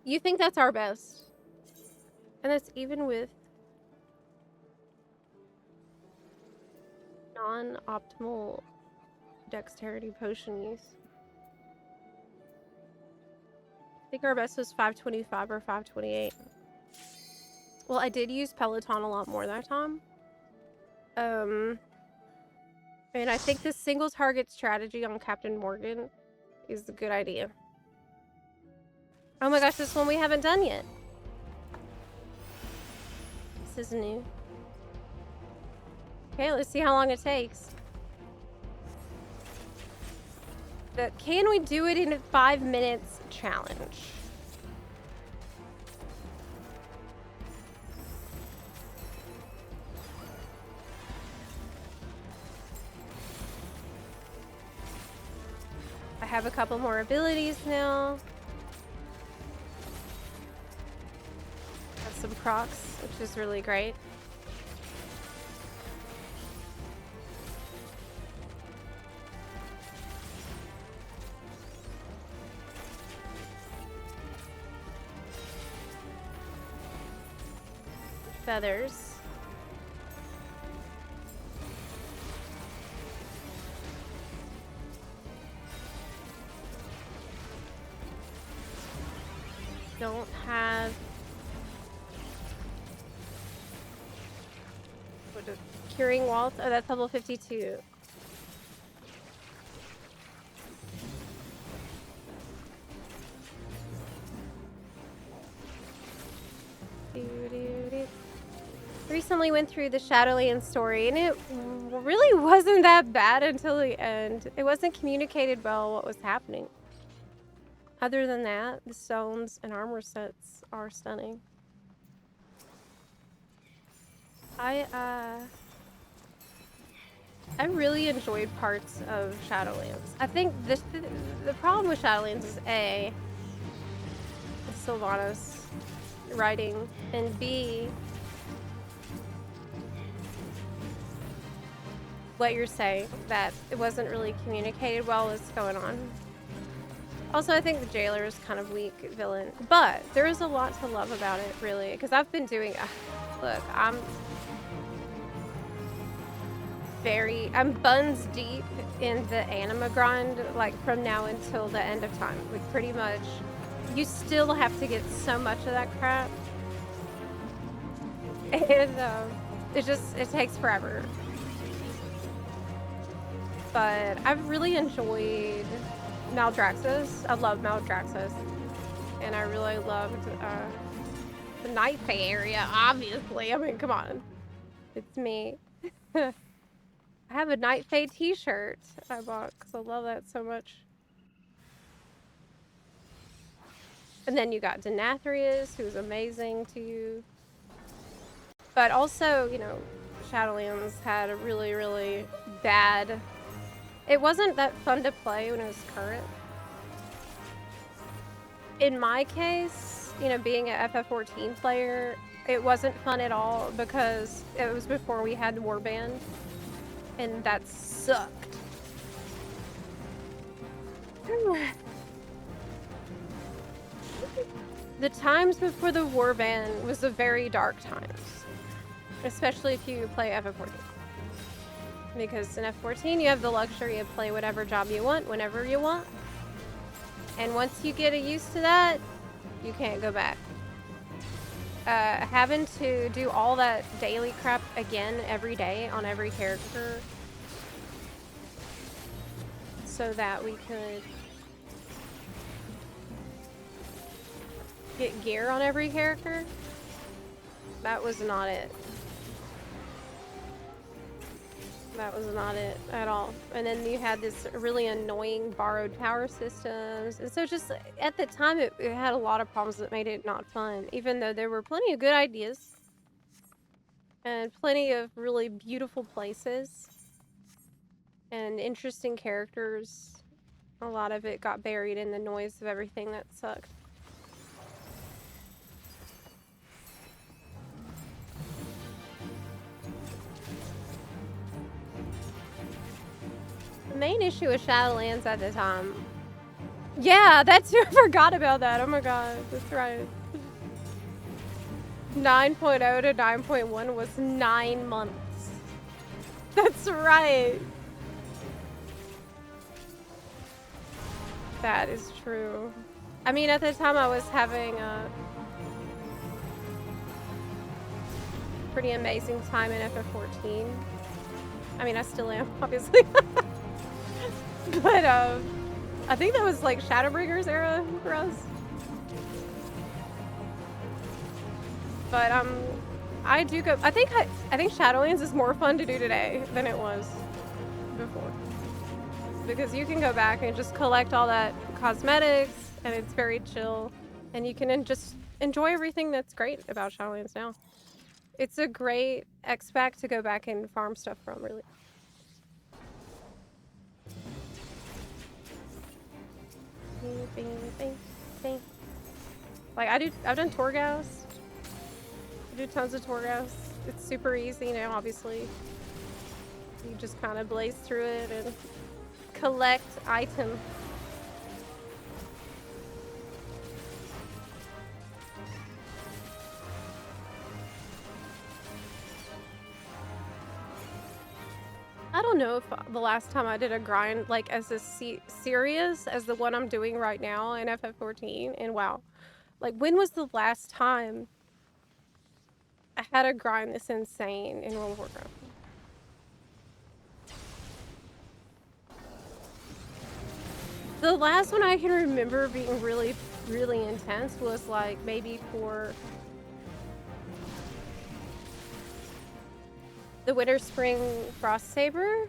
You think that's our best? And that's even with non-optimal dexterity potion use. I think our best was 525 or 528. Well, I did use Peloton a lot more that time. And I think this single target strategy on Captain Morgan is a good idea. Oh my gosh, this one we haven't done yet. This is new. Okay, let's see how long it takes. But can we do it in a 5 minutes challenge? I have a couple more abilities now. Have some procs, which is really great. Feathers. Don't have what is curing waltz. Oh, that's level 52. Recently went through the Shadowlands story, and it really wasn't that bad until the end. It wasn't communicated well what was happening. Other than that, the stones and armor sets are stunning. I really enjoyed parts of Shadowlands. I think the problem with Shadowlands is A, Sylvanas writing, and B, what you're saying, that it wasn't really communicated well what's going on. Also, I think the jailer is kind of weak villain, but there is a lot to love about it, really, because I've been doing. Look, I'm buns deep in the anima grind, like from now until the end of time. Like pretty much, you still have to get so much of that crap, and it takes forever. But I've really enjoyed Maldraxxus. I love Maldraxxus. And I really loved the Night Fae area, obviously. I mean, come on. It's me. I have a Night Fae t-shirt I bought because I love that so much. And then you got Denathrius, who's amazing to you. But also, you know, Shadowlands had a really, really bad... It wasn't that fun to play when it was current. In my case, you know, being an FF14 player, it wasn't fun at all because it was before we had Warband, and that sucked. The times before the Warband was the very dark times, especially if you play FF14. Because in F14 you have the luxury of play whatever job you want, whenever you want. And once you get used to that, you can't go back. Having to do all that daily crap again every day on every character so that we could get gear on every character, that was not it. That was not it at all. And then you had this really annoying borrowed power systems. And so just at the time, it had a lot of problems that made it not fun, even though there were plenty of good ideas and plenty of really beautiful places and interesting characters. A lot of it got buried in the noise of everything that sucked. The main issue with Shadowlands at the time. Yeah, that's I forgot about that. Oh my god, that's right. 9.0 to 9.1 was 9 months. That's right. That is true. I mean, at the time I was having a pretty amazing time in FF14. I mean, I still am, obviously. But I think that was like Shadowbringers era for us. But I do go. I think Shadowlands is more fun to do today than it was before, because you can go back and just collect all that cosmetics, and it's very chill, and you can just enjoy everything that's great about Shadowlands now. It's a great X-Pack to go back and farm stuff from, really. Like I've done Torghast. I do tons of Torghast. It's super easy now, obviously. You just kind of blaze through it and collect items. I don't know if the last time I did a grind like as serious as the one I'm doing right now in FF14, and wow, like when was the last time I had a grind this insane in World of Warcraft? The last one I can remember being really, really intense was like maybe for the Winter Spring Frost Saber,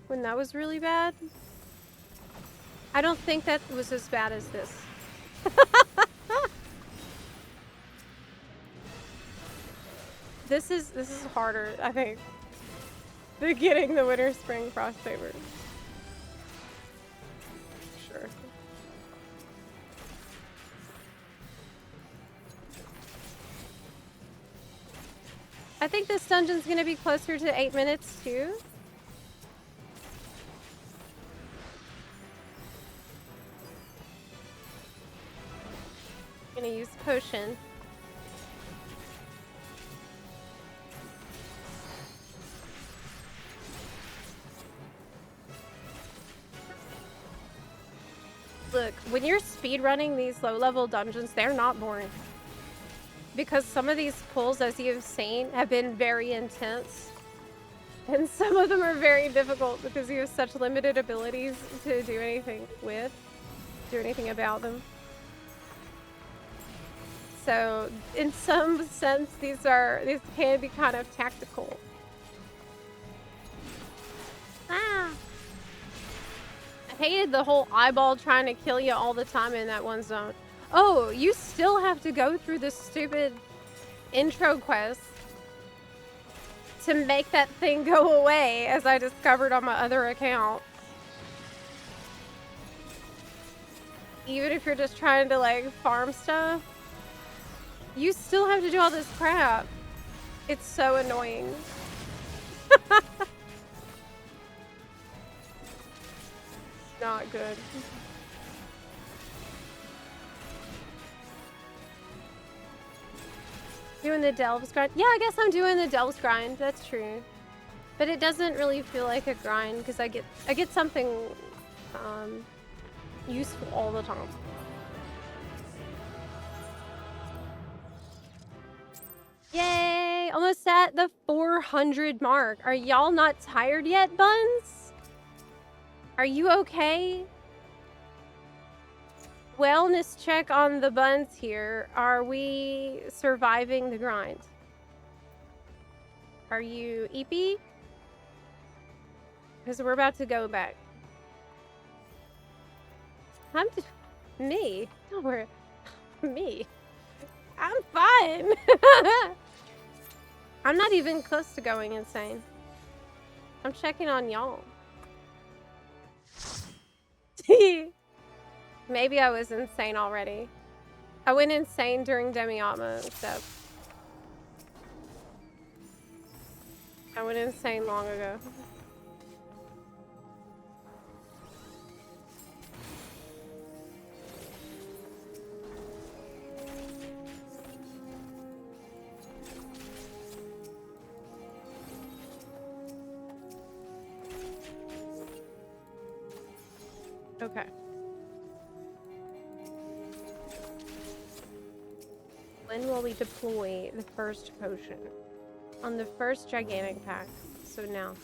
when that was really bad. I don't think that was as bad as this. This is harder, I think, than getting the Winter Spring Frost Saber. Sure. I think this dungeon's gonna be closer to 8 minutes too. Gonna use potion. Look, when you're speedrunning these low-level dungeons, they're not boring. Because some of these pulls, as you've seen, have been very intense. And some of them are very difficult because you have such limited abilities to do anything about them. So, in some sense, these can be kind of tactical. Ah! I hated the whole eyeball trying to kill you all the time in that one zone. Oh, you still have to go through this stupid intro quest to make that thing go away, as I discovered on my other account. Even if you're just trying to, like, farm stuff, you still have to do all this crap. It's so annoying. Not good. Doing the Delves grind? Yeah, I guess I'm doing the Delves grind. That's true. But it doesn't really feel like a grind because I get something useful all the time. Yay! Almost at the 400 mark. Are y'all not tired yet, Buns? Are you okay? Wellness check on the Buns here. Are we surviving the grind? Are you eepy? Because we're about to go back. Me? Don't worry. Me? I'm fine. I'm not even close to going insane. I'm checking on y'all. Maybe I was insane already. I went insane during Demiatma, so I went insane long ago. Okay. When will we deploy the first potion? On the first gigantic pack. So now.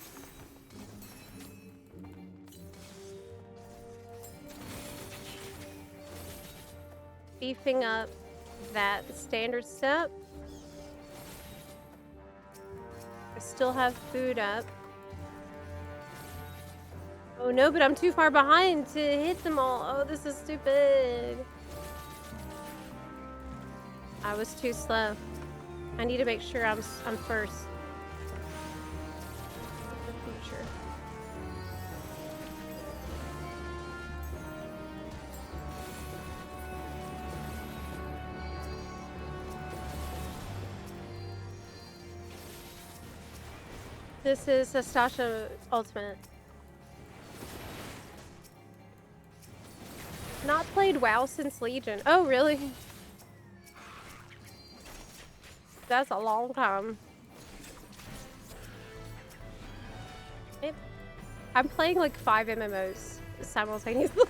Beefing up that standard step. I still have food up. Oh no, but I'm too far behind to hit them all. Oh, this is stupid. I was too slow. I need to make sure I'm first. For the future. This is a Stasha Ultimate. Not played WoW since Legion. Oh, really? That's a long time. I'm playing like 5 MMOs simultaneously.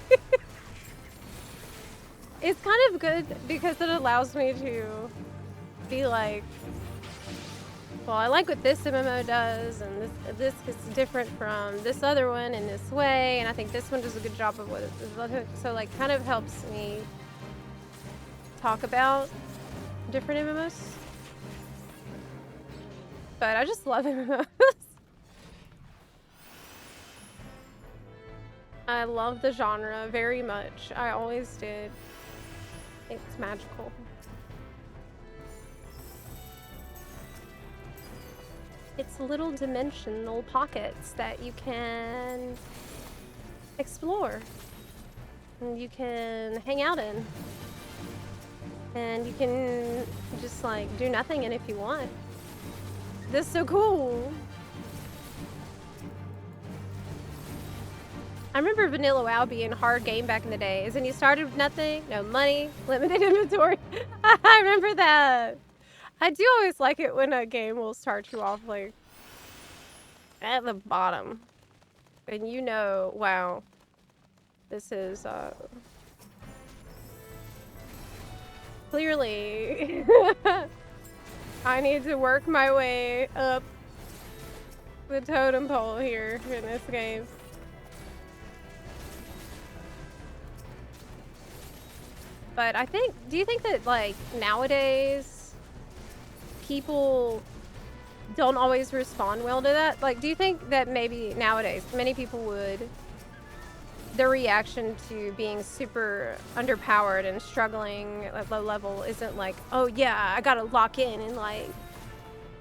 It's kind of good because it allows me to be like, well, I like what this MMO does, and this is different from this other one in this way, and I think this one does a good job of what it is. So, like, kind of helps me talk about different MMOs. But I just love MMOs. I love the genre very much. I always did. It's magical. It's little dimensional pockets that you can explore. And you can hang out in. And you can just like do nothing in if you want. This is so cool. I remember Vanilla WoW being a hard game back in the days, and you started with nothing, no money, limited inventory. I remember that. I do always like it when a game will start you off like at the bottom. And you know, wow, this is clearly I need to work my way up the totem pole here in this game. But I think, do you think that like nowadays people don't always respond well to that? Like, do you think that maybe nowadays many people would, their reaction to being super underpowered and struggling at low level isn't like, oh yeah, I gotta lock in and like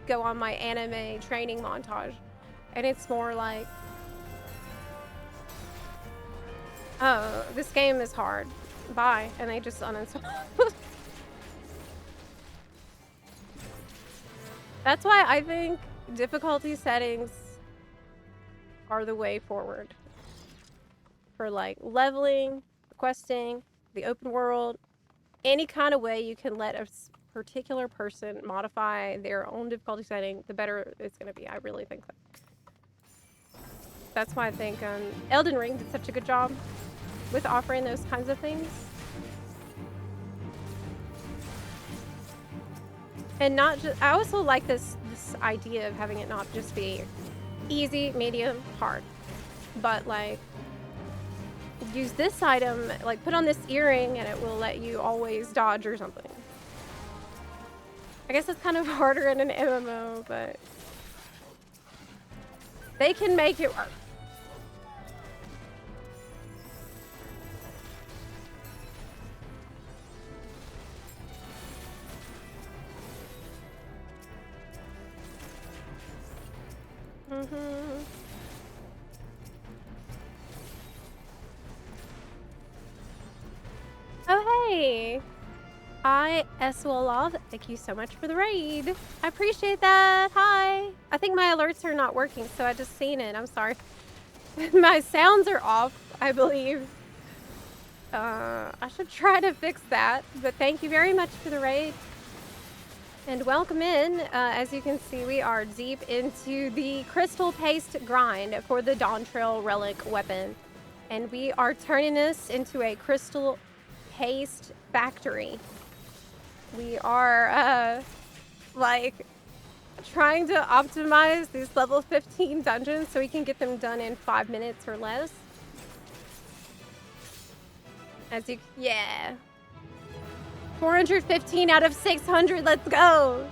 go on my anime training montage. And it's more like, oh, this game is hard. Bye. And they just uninstall. That's why I think difficulty settings are the way forward. For like leveling, questing, the open world, any kind of way you can let a particular person modify their own difficulty setting, the better it's going to be. I really think that. That's why I think Elden Ring did such a good job with offering those kinds of things. And not just, I also like this idea of having it not just be easy, medium, hard, but like use this item, like put on this earring and it will let you always dodge or something. I guess it's kind of harder in an MMO, but they can make it work. Mm-hmm. Oh, hey! I Eswalov, thank you so much for the raid. I appreciate that. Hi! I think my alerts are not working, so I just seen it. I'm sorry. My sounds are off, I believe. I should try to fix that, but thank you very much for the raid. And welcome in. As you can see, we are deep into the crystal paste grind for the Dawn Trail Relic weapon. And we are turning this into a crystal paste factory. We are, like, trying to optimize these level 15 dungeons so we can get them done in 5 minutes or less. As you, yeah. 415 out of 600, let's go!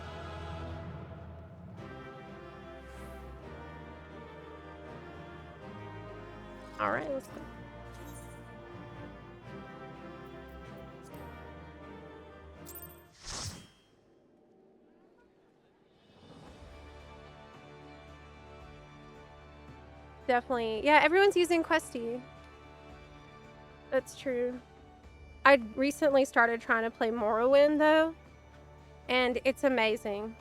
Alright, let's go. Definitely. Yeah, everyone's using Questy. That's true. I recently started trying to play Morrowind, though, and it's amazing.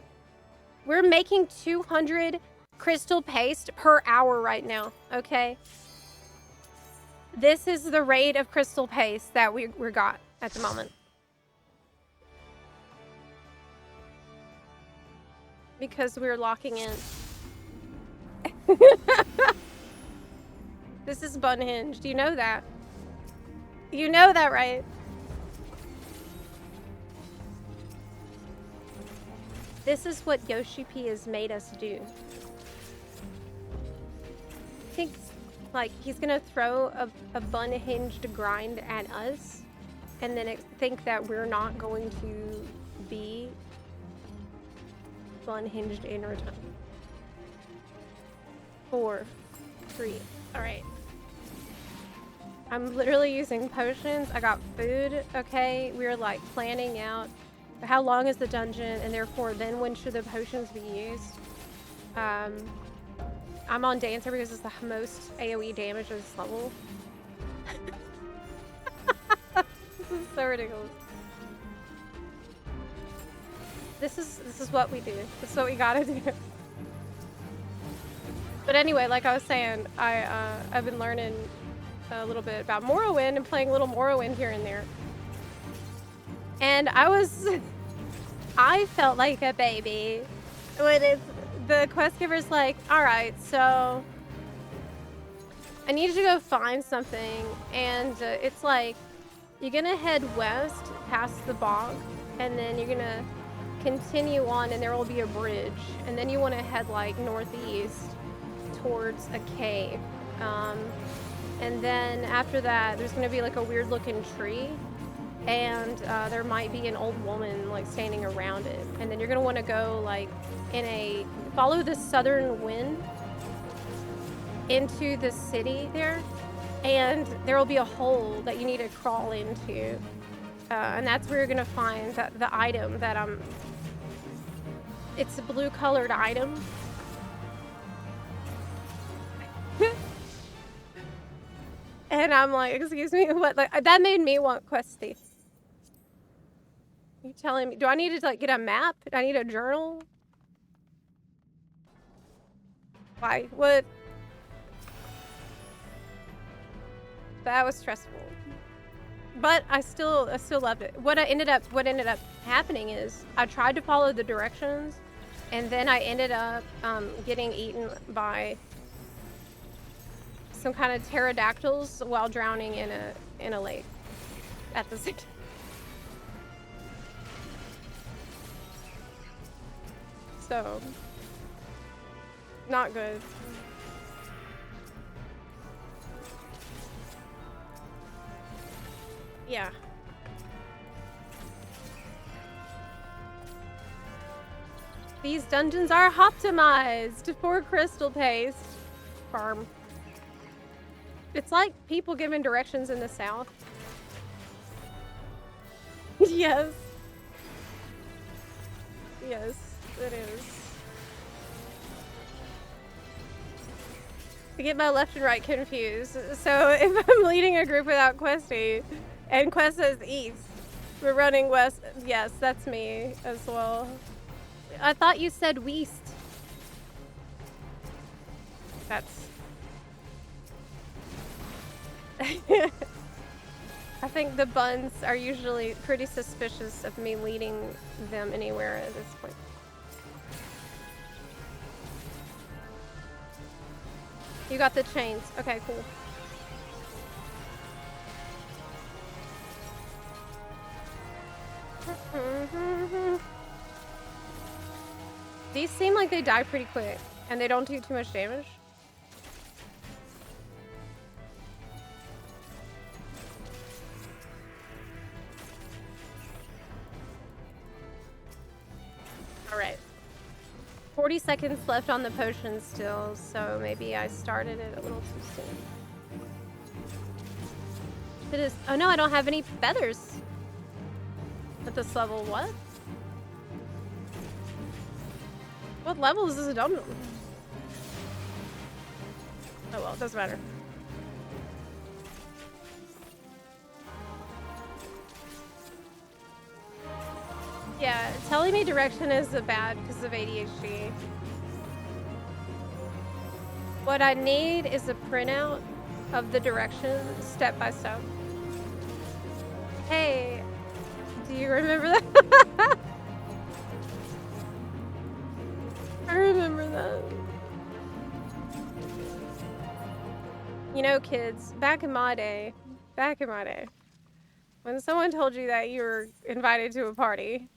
We're making 200 crystal paste per hour right now, okay? This is the rate of crystal paste that we got at the moment. Because we're locking in. This is unhinged. You know that. You know that, right? This is what Yoshi P has made us do. I think, like, he's gonna throw a unhinged grind at us, and then think that we're not going to be unhinged in return. 4, 3. All right. I'm literally using potions. I got food, okay? We're like planning out how long is the dungeon and therefore then when should the potions be used. I'm on Dancer because it's the most AoE damage of this level. This is so ridiculous. This is what we do. This is what we gotta do. But anyway, like I was saying, I've been learning a little bit about Morrowind and playing a little Morrowind here and there. And I felt like a baby when the quest giver's like, all right, so I need you to go find something. And it's like, you're gonna head west past the bog, and then you're gonna continue on, and there will be a bridge. And then you wanna head like northeast towards a cave. And then after that, there's gonna be like a weird looking tree, and there might be an old woman like standing around it. And then you're gonna want to go like follow the southern wind into the city there, and there will be a hole that you need to crawl into, and that's where you're gonna find the item that it's a blue colored item. And I'm like, excuse me, what? Like, that made me want Questy. You telling me? Do I need to like get a map? Do I need a journal? Why? What? That was stressful. But I still loved it. What ended up happening is I tried to follow the directions, and then I ended up getting eaten by some kind of pterodactyls while drowning in a lake at the same time. So, not good. Yeah. These dungeons are optimized for crystal paste farm. It's like people giving directions in the South. Yes. Yes, it is. I get my left and right confused. So if I'm leading a group without Questy, and Quest says east, we're running west. Yes, that's me as well. I thought you said west. That's... I think the buns are usually pretty suspicious of me leading them anywhere at this point. You got the chains. Okay, cool. These seem like they die pretty quick, and they don't do too much damage. Alright. 40 seconds left on the potion still, so maybe I started it a little too soon. It is. Oh no, I don't have any feathers at this level. What? What level is this dum-dum? Oh well, it doesn't matter. Yeah, telling me direction is bad because of ADHD. What I need is a printout of the directions step by step. Hey, do you remember that? I remember that. You know, kids, back in my day, when someone told you that you were invited to a party,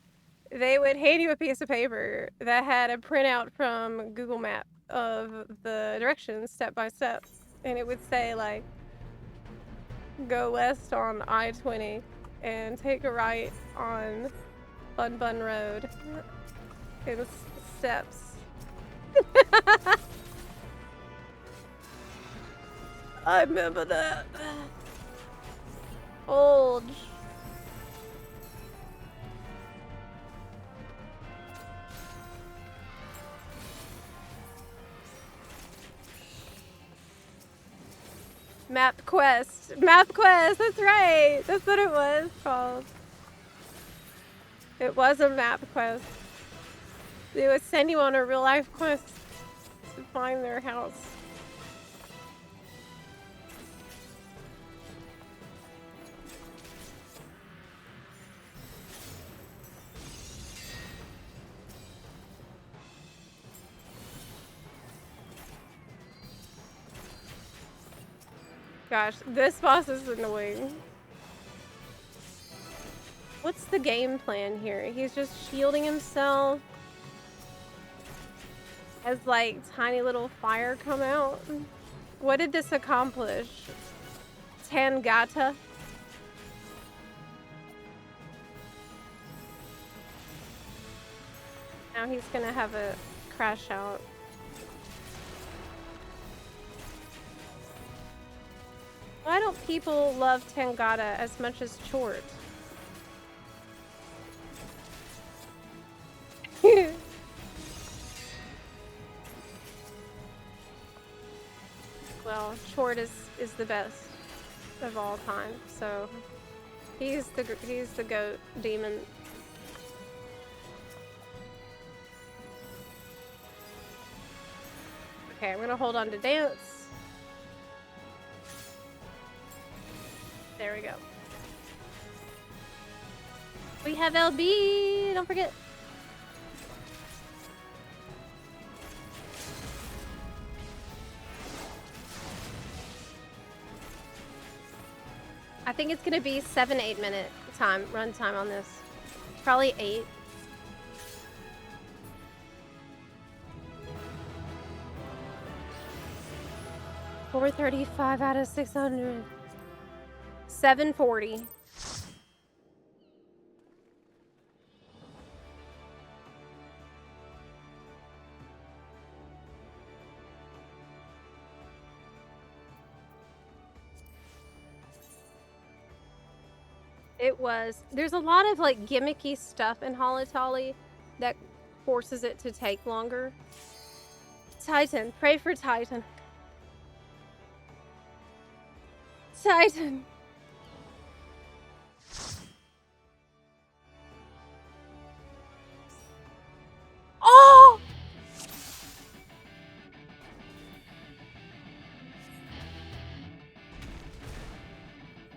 they would hand you a piece of paper that had a printout from Google Map of the directions step by step. And it would say, like, go west on I-20 and take a right on Bun Bun Road. In steps. I remember that. Old. Map quest. Map quest. That's right. That's what it was called. It was a map quest. They would send you on a real life quest to find their house. Gosh, this boss is annoying. What's the game plan here? He's just shielding himself as like tiny little fire come out. What did this accomplish? Tangata? Now he's gonna have a crash out. Why don't people love Tangata as much as Chort? Well, Chort is the best of all time, so he's the goat demon. Okay, I'm gonna hold on to dance. There we go. We have LB, don't forget. I think it's gonna be 7-8 minute run time on this. Probably 8. $435 out of 600. 740. It was. There's a lot of like gimmicky stuff in Holotolly that forces it to take longer. Titan, pray for Titan. Titan. Oh!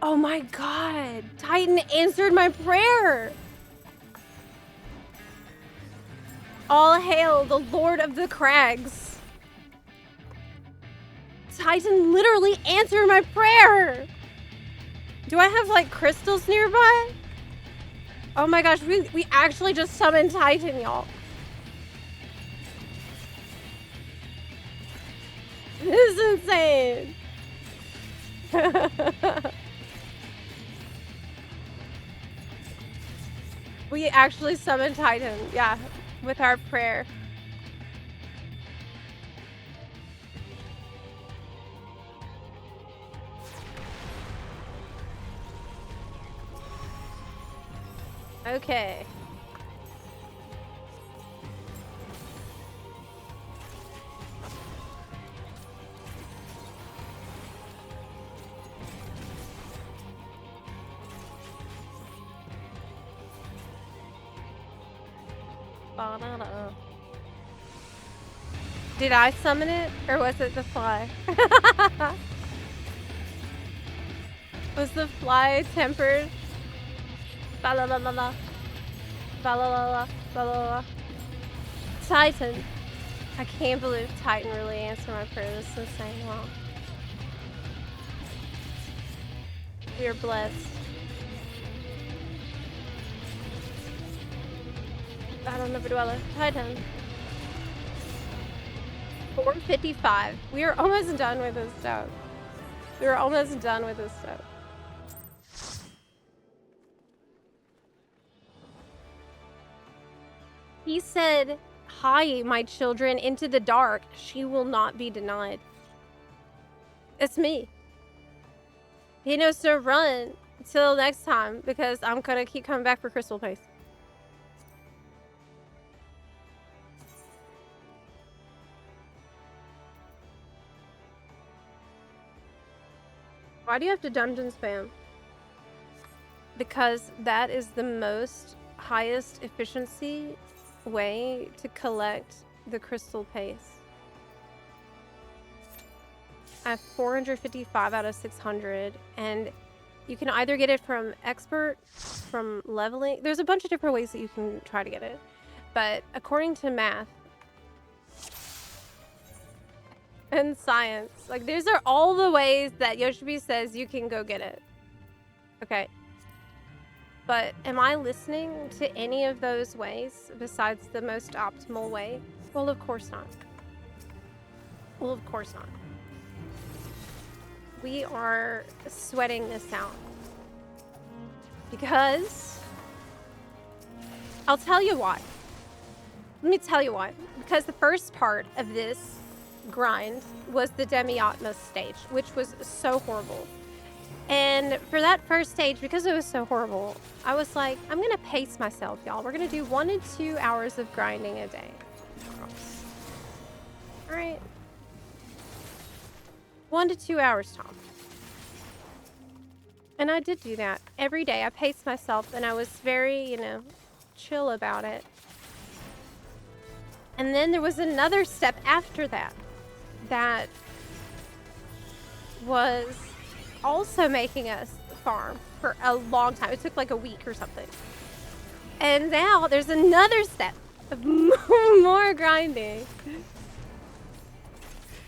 Oh my god! Titan answered my prayer! All hail the Lord of the Crags! Titan literally answered my prayer! Do I have like crystals nearby? Oh my gosh, we actually just summoned Titan, y'all. This is insane! We actually summoned Titan, yeah, with our prayer. Okay. Did I summon it, or was it the fly? Was the fly tempered? Ba la la la la. Ba la la la. Ba la la la. Titan. I can't believe Titan really answered my prayer. This is insane. Wow. We are blessed. I don't know, Dweller. Titan. 455. We are almost done with this stuff. We are almost done with this stuff. He said, "Hi, my children, into the dark. She will not be denied." It's me. He knows to run until next time because I'm gonna keep coming back for Crystal Paste. Why do you have to dungeon spam? Because that is the most highest efficiency way to collect the crystal paste. I have 455 out of 600, and you can either get it from expert, from leveling. There's a bunch of different ways that you can try to get it, but according to math and science, like these are all the ways that Yoshibi says you can go get it. Okay. But am I listening to any of those ways besides the most optimal way? Well, of course not. Well, of course not. We are sweating this out. Because I'll tell you why. Let me tell you why. Because the first part of this grind was the Demi-Atmos stage, which was so horrible. And for that first stage, because it was so horrible, I was like, I'm gonna pace myself, y'all. We're gonna do 1 to 2 hours of grinding a day. All right. 1 to 2 hours, Tom. And I did do that every day. I paced myself, and I was very, you know, chill about it. And then there was another step after that that was also making us farm for a long time. It took like a week or something. And now there's another step of more grinding.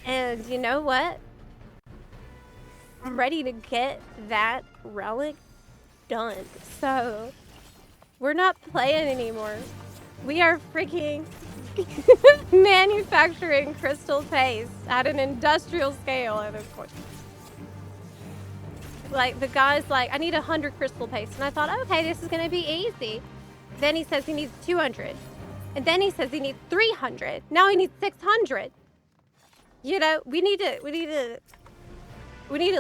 And you know what? I'm ready to get that relic done. So we're not playing anymore. We are freaking manufacturing crystal paste at an industrial scale at this point. Like, the guy's like, I need 100 crystal paste. And I thought, okay, this is going to be easy. Then he says he needs 200. And then he says he needs 300. Now he needs 600. You know, we need to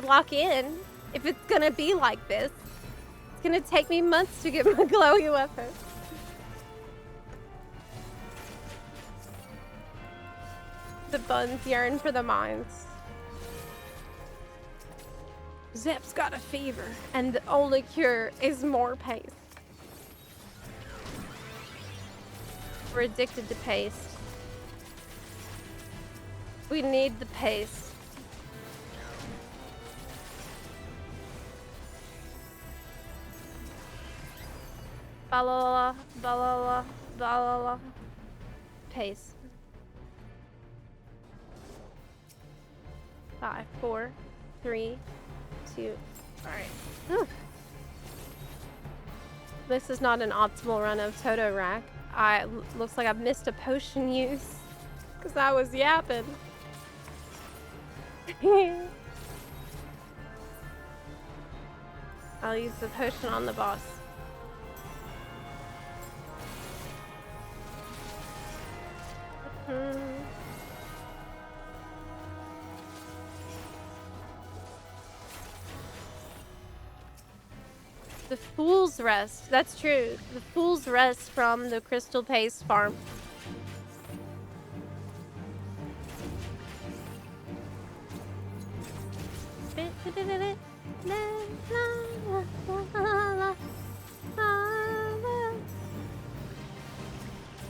lock in if it's going to be like this. It's going to take me months to get my glowy weapon. The buns yearn for the mines. Zep's got a fever, and the only cure is more paste. We're addicted to paste. We need the paste. Balala, balala, balala. Paste. 5, 4, 3, 2. Alright. This is not an optimal run of Toto Rack. Looks like I've missed a potion use. Because I was yapping. I'll use the potion on the boss. The Fool's Rest. That's true. The Fool's Rest from the Crystal Paste farm.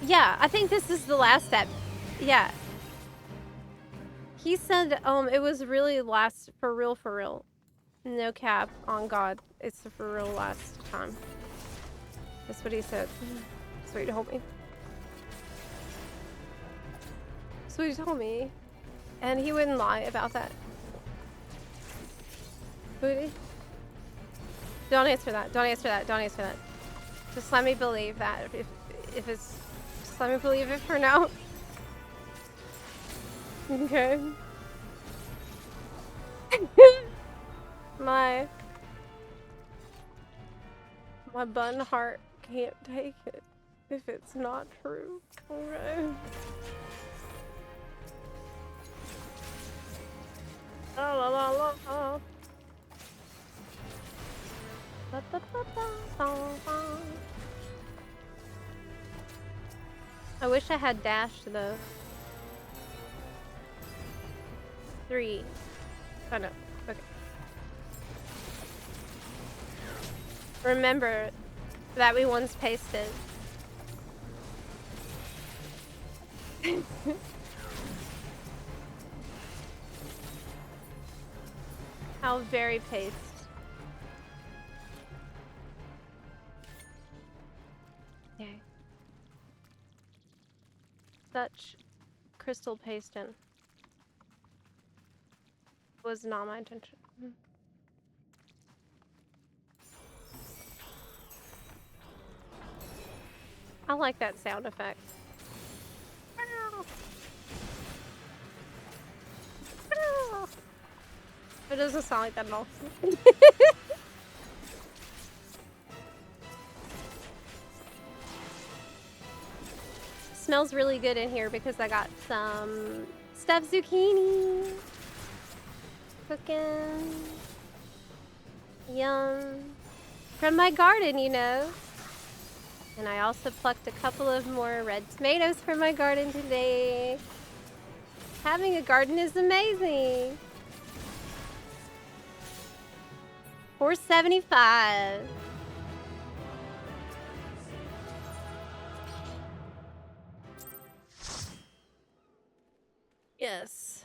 Yeah, I think this is the last step. Yeah. He said it was really last for real. No cap on God. It's the for real last time. That's what he said. That's what he told me. That's what he told me. And he wouldn't lie about that. Booty. Don't answer that. Don't answer that. Don't answer that. Just let me believe that. If it's... Just let me believe it for now. Okay. My bun heart can't take it if it's not true. Okay. La la la la. Ba, ba, ba, ba, ba, ba. I wish I had dash though. 3. Oh no. Okay. remember that we once pasted. How very paste. Okay. Such crystal pasting was not my intention. I like that sound effect. It doesn't sound like that at all. Smells really good in here because I got some stuffed zucchini cooking. Yum. From my garden, you know. And I also plucked a couple of more red tomatoes from my garden today. Having a garden is amazing. $4.75. Yes.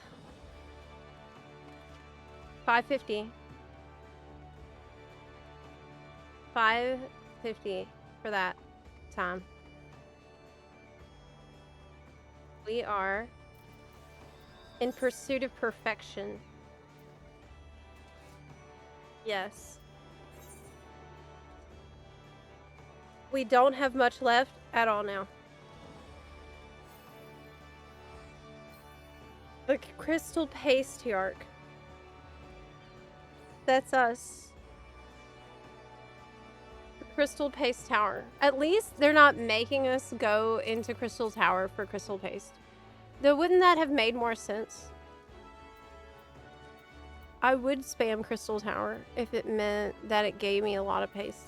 $5.50. $5.50 for that time. We are in pursuit of perfection. Yes. We don't have much left at all now. The crystal patriarch. That's us. The crystal paste tower. At least they're not making us go into crystal tower for crystal paste. Though wouldn't that have made more sense? I would spam crystal tower if it meant that it gave me a lot of paste.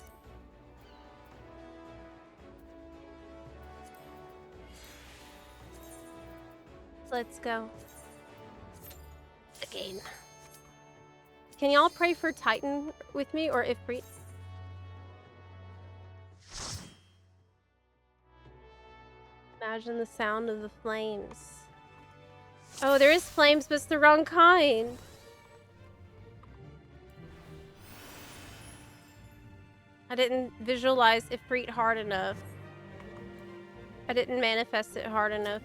Let's go. Again. Can y'all pray for Titan with me or Ifrit? Imagine the sound of the flames. Oh, there is flames, but it's the wrong kind. I didn't visualize Ifrit hard enough. I didn't manifest it hard enough.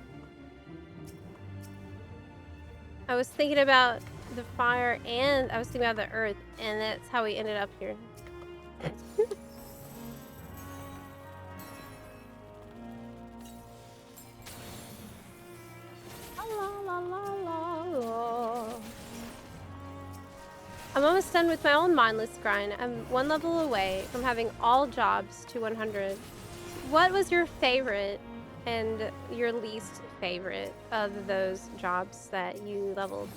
I was thinking about the fire and I was thinking about the earth, and that's how we ended up here. I'm almost done with my own mindless grind. I'm one level away from having all jobs to 100. What was your favorite and your least favorite of those jobs that you leveled?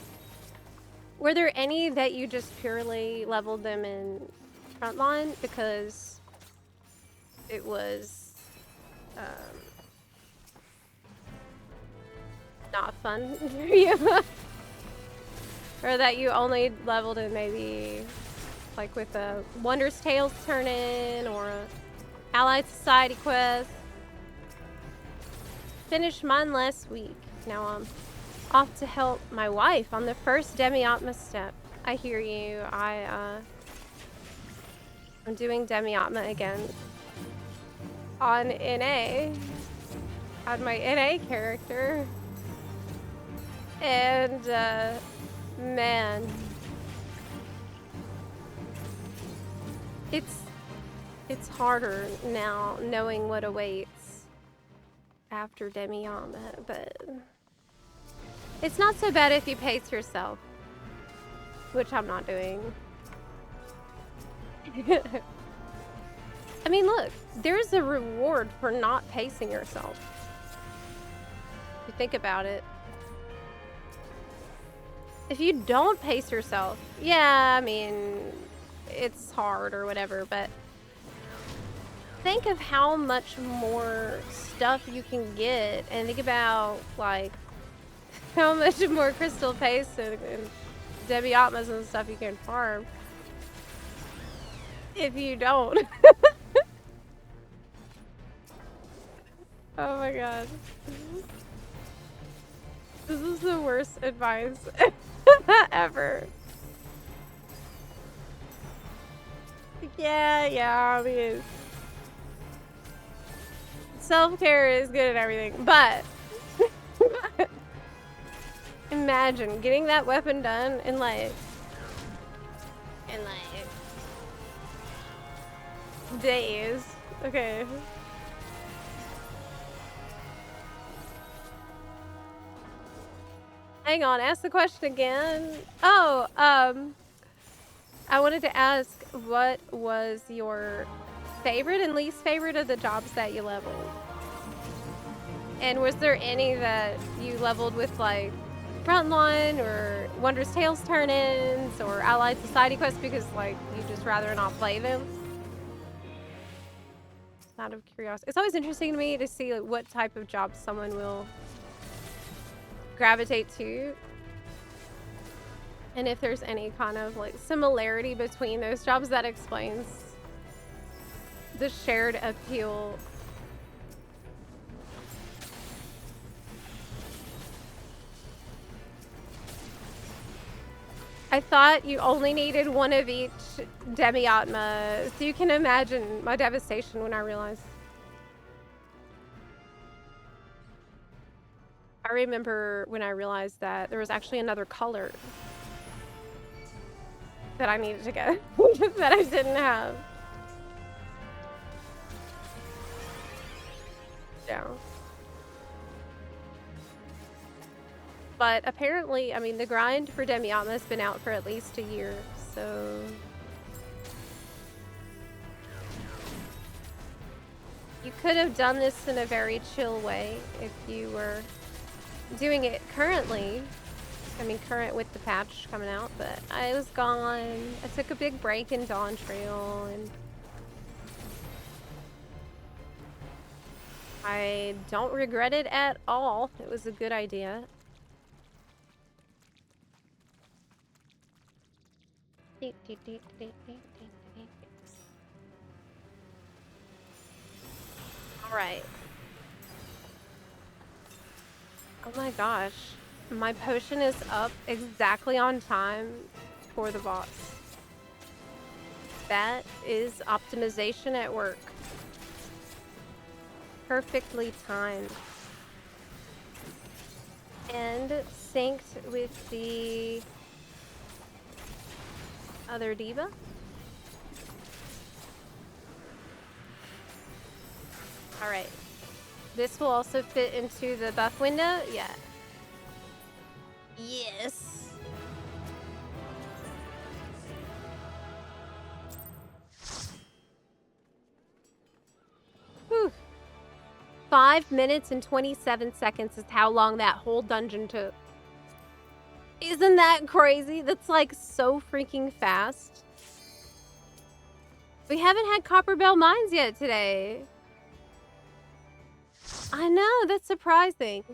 Were there any that you just purely leveled them in frontline because it was not fun for you? Or that you only leveled in maybe like with a Wondrous Tales turn-in or a Allied Society quest? Finished mine last week. Now I'm off to help my wife on the first Demi-Atma step. I hear you. I'm doing Demi-Atma again on NA. On my NA character. And man, it's harder now knowing what awaits after Demi-Atma, but it's not so bad if you pace yourself, which I'm not doing. I mean, look, there's a reward for not pacing yourself. If you think about it. If you don't pace yourself, yeah, I mean, it's hard or whatever, but think of how much more stuff you can get, and think about, like, how much more crystal paste and Demi-Atmas and stuff you can farm. if you don't. Oh my god. This is the worst advice ever. Yeah, I mean, self-care is good at everything, but imagine getting that weapon done in like days. Okay. Hang on, ask the question again. Oh, I wanted to ask, what was your favorite and least favorite of the jobs that you leveled? And was there any that you leveled with like Frontline or Wondrous Tales turn-ins or Allied Society quests because like you just rather not play them? Out of curiosity. It's always interesting to me to see like what type of jobs someone will gravitate to. And if there's any kind of like similarity between those jobs that explains the shared appeal. I thought you only needed one of each Demi-Atma, so you can imagine my devastation when I realized. I remember when I realized that there was actually another color that I needed to get that I didn't have. Yeah. But apparently, I mean, the grind for Demi-Atma has been out for at least a year, so... You could have done this in a very chill way if you were doing it currently. I mean, current with the patch coming out, but I was gone. I took a big break in Dawn Trail, and I don't regret it at all. It was a good idea. All right. Oh my gosh. My potion is up exactly on time for the boss. That is optimization at work. Perfectly timed. And synced with the other diva. Alright. This will also fit into the buff window? Yeah. Yes. Whew. 5 minutes and 27 seconds is how long that whole dungeon took. Isn't that crazy? That's like so freaking fast. We haven't had Copper Bell Mines yet today. I know, that's surprising.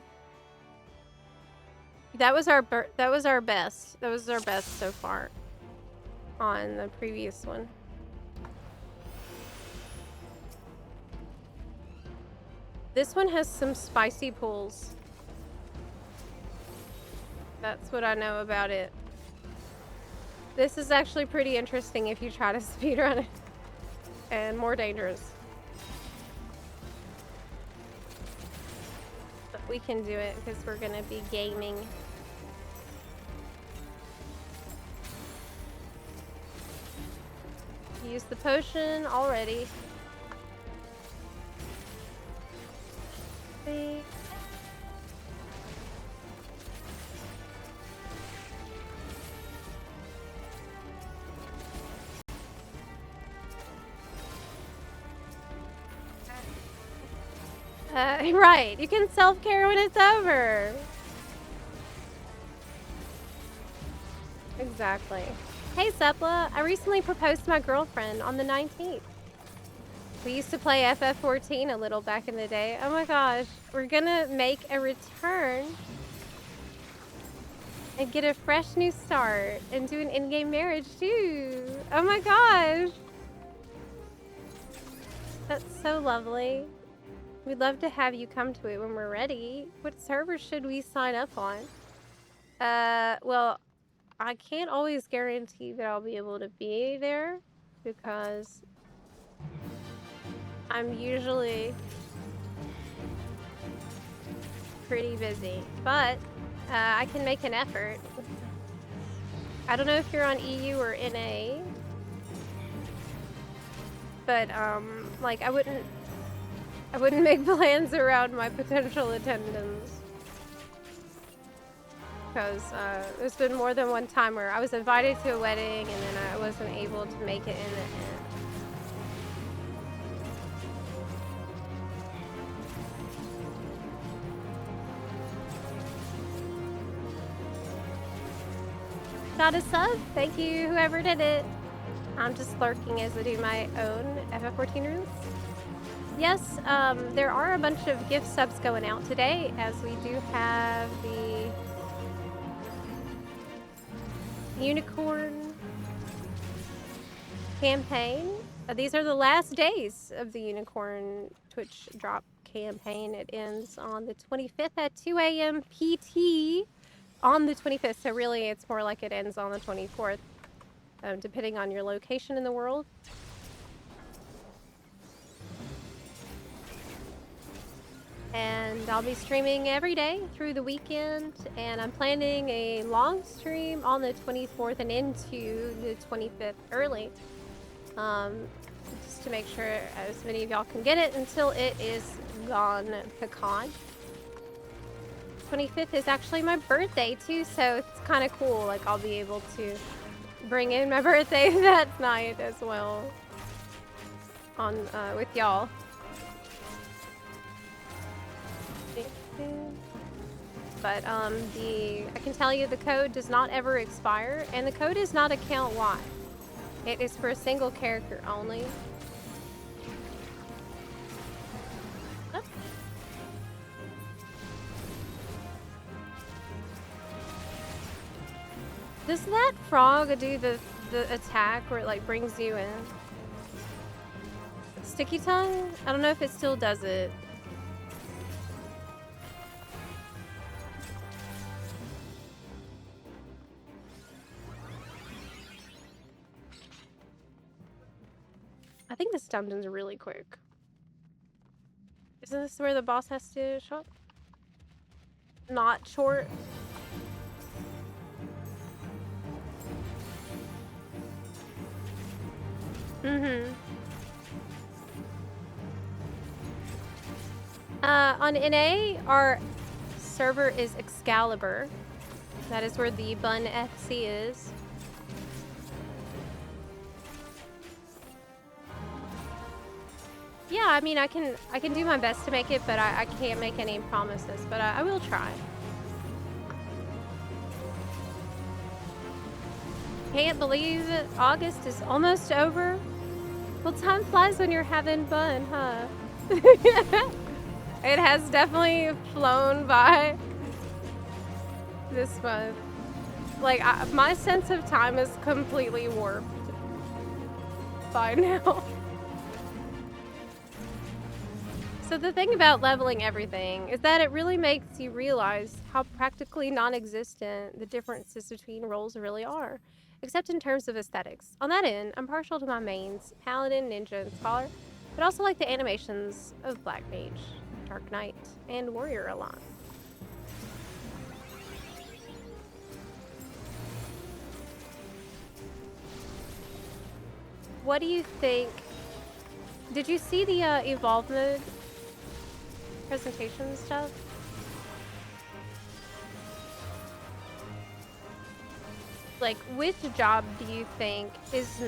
That was our best. That was our best so far on the previous one. This one has some spicy pulls. That's what I know about it. This is actually pretty interesting if you try to speedrun it. And more dangerous. But we can do it because we're gonna be gaming. Use the potion already. See? Right, you can self-care when it's over. Exactly. Hey Zepla, I recently proposed to my girlfriend on the 19th. We used to play FF14 a little back in the day. Oh my gosh, we're gonna make a return and get a fresh new start and do an in-game marriage too. Oh my gosh. That's so lovely. We'd love to have you come to it when we're ready. What server should we sign up on? Well, I can't always guarantee that I'll be able to be there because I'm usually pretty busy, but I can make an effort. I don't know if you're on EU or NA, but like I wouldn't make plans around my potential attendance. Because there's been more than one time where I was invited to a wedding and then I wasn't able to make it in the end. Got a sub? Thank you, whoever did it. I'm just lurking as I do my own FF14 rules. Yes, there are a bunch of gift subs going out today, as we do have the Unicorn campaign. These are the last days of the Unicorn Twitch drop campaign. It ends on the 25th at 2 a.m. PT on the 25th. So really, it's more like it ends on the 24th, depending on your location in the world. And I'll be streaming every day through the weekend, and I'm planning a long stream on the 24th and into the 25th early, just to make sure as many of y'all can get it until it is gone pecan. 25th is actually my birthday too, so it's kind of cool. Like I'll be able to bring in my birthday that night as well on with y'all. But I can tell you the code does not ever expire, and the code is not account wide. It is for a single character only. Oh. Does that frog do the attack where it like brings you in? Sticky tongue? I don't know if it still does it. I think this dungeon's really quick. Isn't this where the boss has to show up? Not short. Mm-hmm. On NA, our server is Excalibur. That is where the Bun FC is. Yeah, I mean, I can do my best to make it, but I can't make any promises, but I will try. Can't believe it. August is almost over. Well, time flies when you're having fun, huh? It has definitely flown by this month. Like, my sense of time is completely warped by now. So the thing about leveling everything is that it really makes you realize how practically non-existent the differences between roles really are, except in terms of aesthetics. On that end, I'm partial to my mains, Paladin, Ninja, and Scholar, but also like the animations of Black Mage, Dark Knight, and Warrior a lot. What do you think? Did you see the Evolve mode presentation stuff? Like, which job do you think is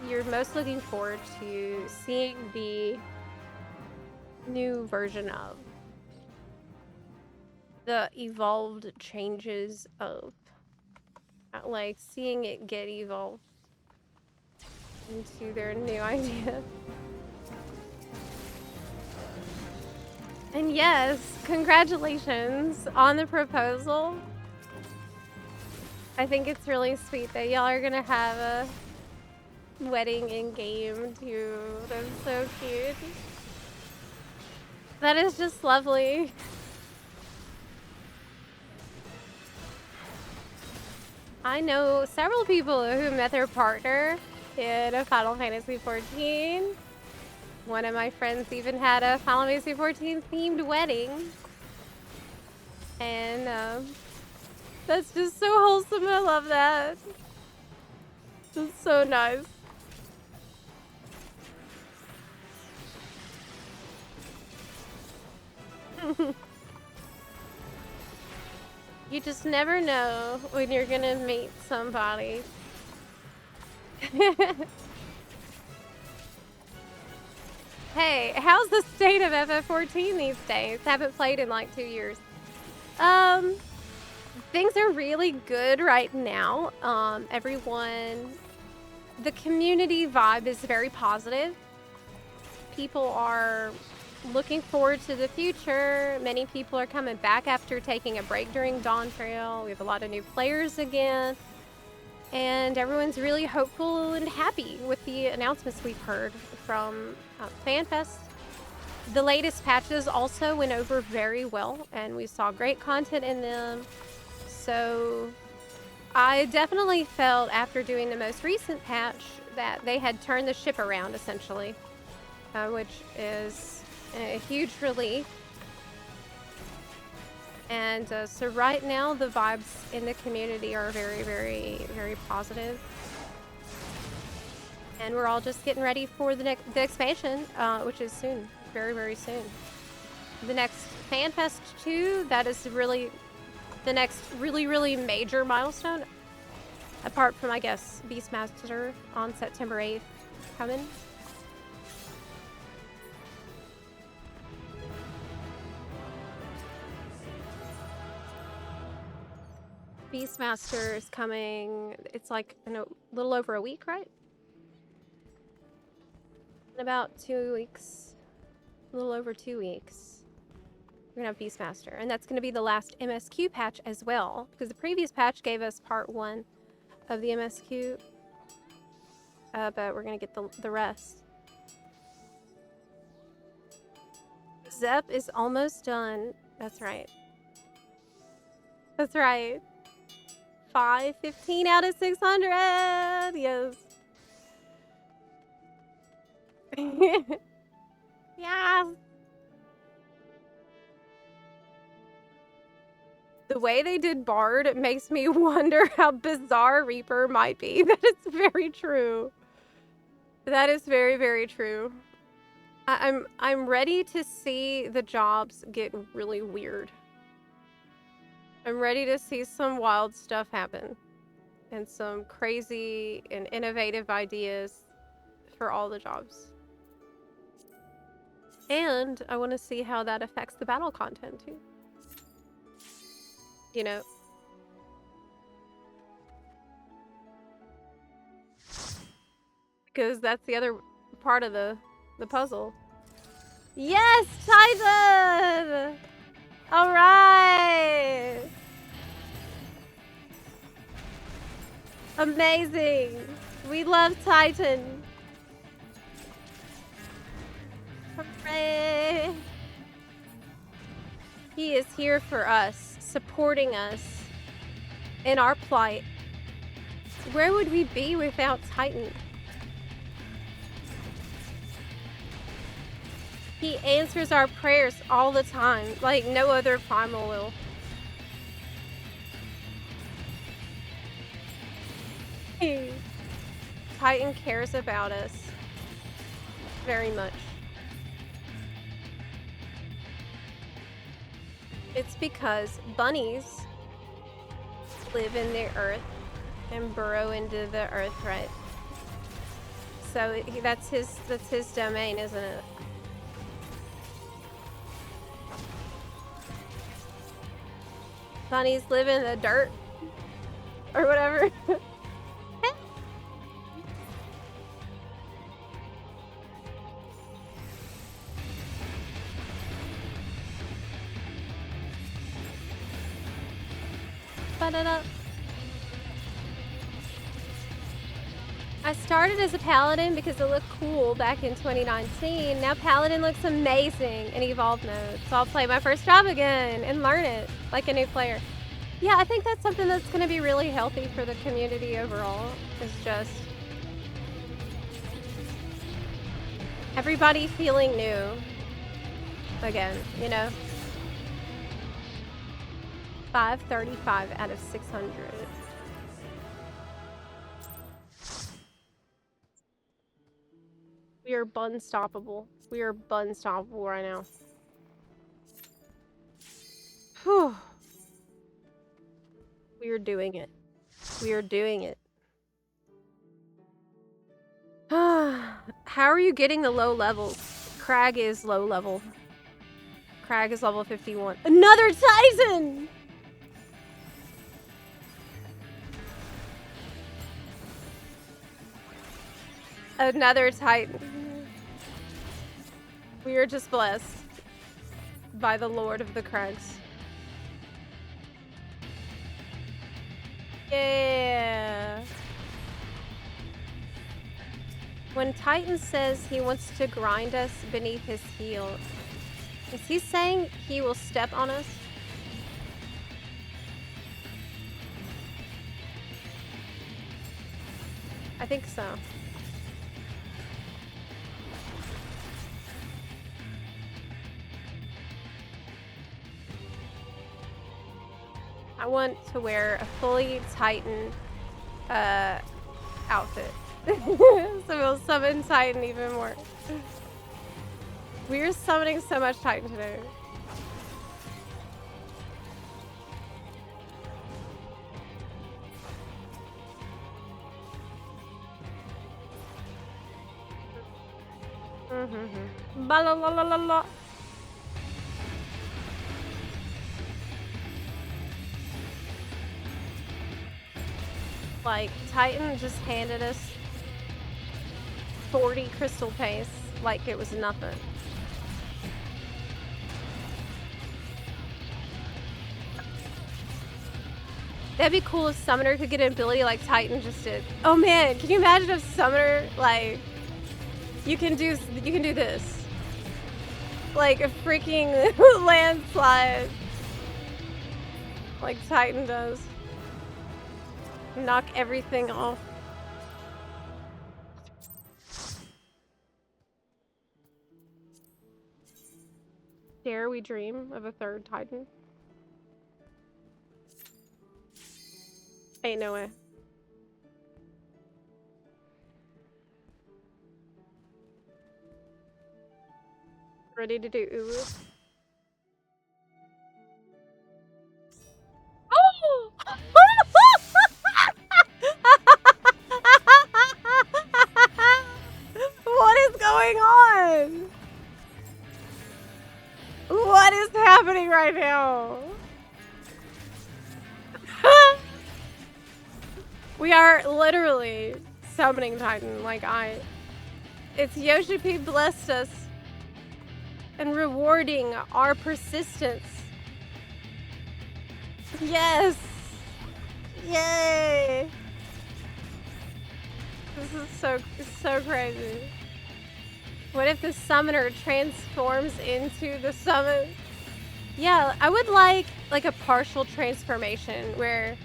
you're most looking forward to seeing the new version of? The evolved changes of, like, seeing it get evolved into their new idea. And yes, congratulations on the proposal. I think it's really sweet that y'all are gonna have wedding in game too. That's so cute. That is just lovely. I know several people who met their partner in a Final Fantasy XIV. One of my friends even had a Final Fantasy XIV themed wedding. And that's just so wholesome. I love that. It's so nice. You just never know when you're gonna meet somebody. Hey, how's the state of FF14 these days? Haven't played in like 2 years. Things are really good right now. The community vibe is very positive. People are looking forward to the future. Many people are coming back after taking a break during Dawn Trail. We have a lot of new players again. And everyone's really hopeful and happy with the announcements we've heard from FanFest. The latest patches also went over very well, and we saw great content in them. So I definitely felt after doing the most recent patch that they had turned the ship around, essentially, which is a huge relief. And so right now the vibes in the community are very, very, very positive. And we're all just getting ready for the expansion, which is soon, very, very soon. The next FanFest 2, that is really the next really, really major milestone. Apart from, I guess, Beastmaster on September 8th coming. Beastmaster is coming, it's like in a little over a week, right? In about 2 weeks, a little over 2 weeks, we're gonna have Beastmaster. And that's gonna be the last MSQ patch as well, because the previous patch gave us part 1 of the MSQ, but we're gonna get the rest. Zep is almost done. That's right. That's right. 515 out of 600. Yes. Yes. The way they did Bard makes me wonder how bizarre Reaper might be. That is very true. That is very, very true. I'm ready to see the jobs get really weird. I'm ready to see some wild stuff happen. And some crazy and innovative ideas for all the jobs. And I want to see how that affects the battle content too. You know? Because that's the other part of the puzzle. Yes, Titan! All right! Amazing! We love Titan. Hooray! He is here for us, supporting us in our plight. Where would we be without Titan? He answers our prayers all the time, like no other primal will. Titan cares about us very much. It's because bunnies live in the earth and burrow into the earth, right? So that's his domain, isn't it? Bunnies live in the dirt or whatever. I started as a paladin because it looked cool back in 2019. Now paladin looks amazing in evolved mode. So I'll play my first job again and learn it like a new player. Yeah, I think that's something that's going to be really healthy for the community overall. Is just everybody feeling new again, you know? 535 out of 600. We are bunstoppable. We are bunstoppable right now. Whew. We are doing it. We are doing it. How are you getting the low levels? Crag is low level. Crag is level 51. Another Titan! Another Titan. We are just blessed by the Lord of the Crags. Yeah. When Titan says he wants to grind us beneath his heel, is he saying he will step on us? I think so. I want to wear a fully Titan outfit. So we'll summon Titan even more. We're summoning so much Titan today. Ba la la la la la. Like, Titan just handed us 40 crystal paste like it was nothing. That'd be cool if Summoner could get an ability like Titan just did. Oh man, can you imagine if Summoner, like, you can do this. Like a freaking landslide. Like Titan does. Knock everything off. Dare we dream of a third Titan? Ain't no way. Ready to do Uru? Oh! What is going on? What is happening right now? We are literally summoning Titan. Like, it's Yoshi P blessed us and rewarding our persistence. Yes! Yay! This is so crazy. What if the summoner transforms into the summon? Yeah, I would like a partial transformation where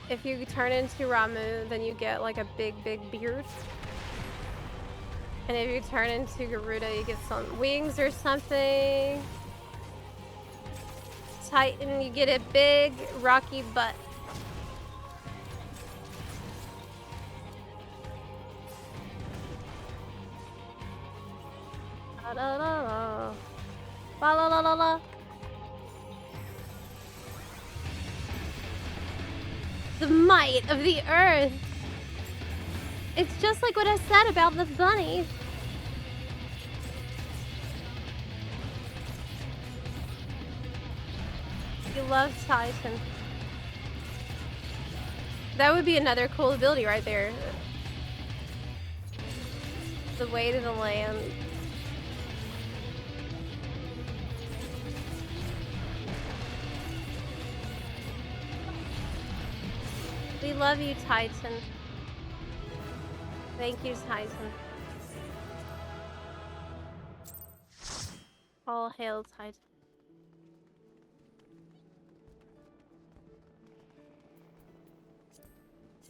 if you turn into Ramu, then you get like a big beard. And if you turn into Garuda, you get some wings or something. Titan, you get a big rocky butt. La la la la. La la la la la. The might of the earth. It's just like what I said about the bunnies. You love Titan. That would be another cool ability right there. The way to the land. We love you, Titan. Thank you, Titan. All hail, Titan.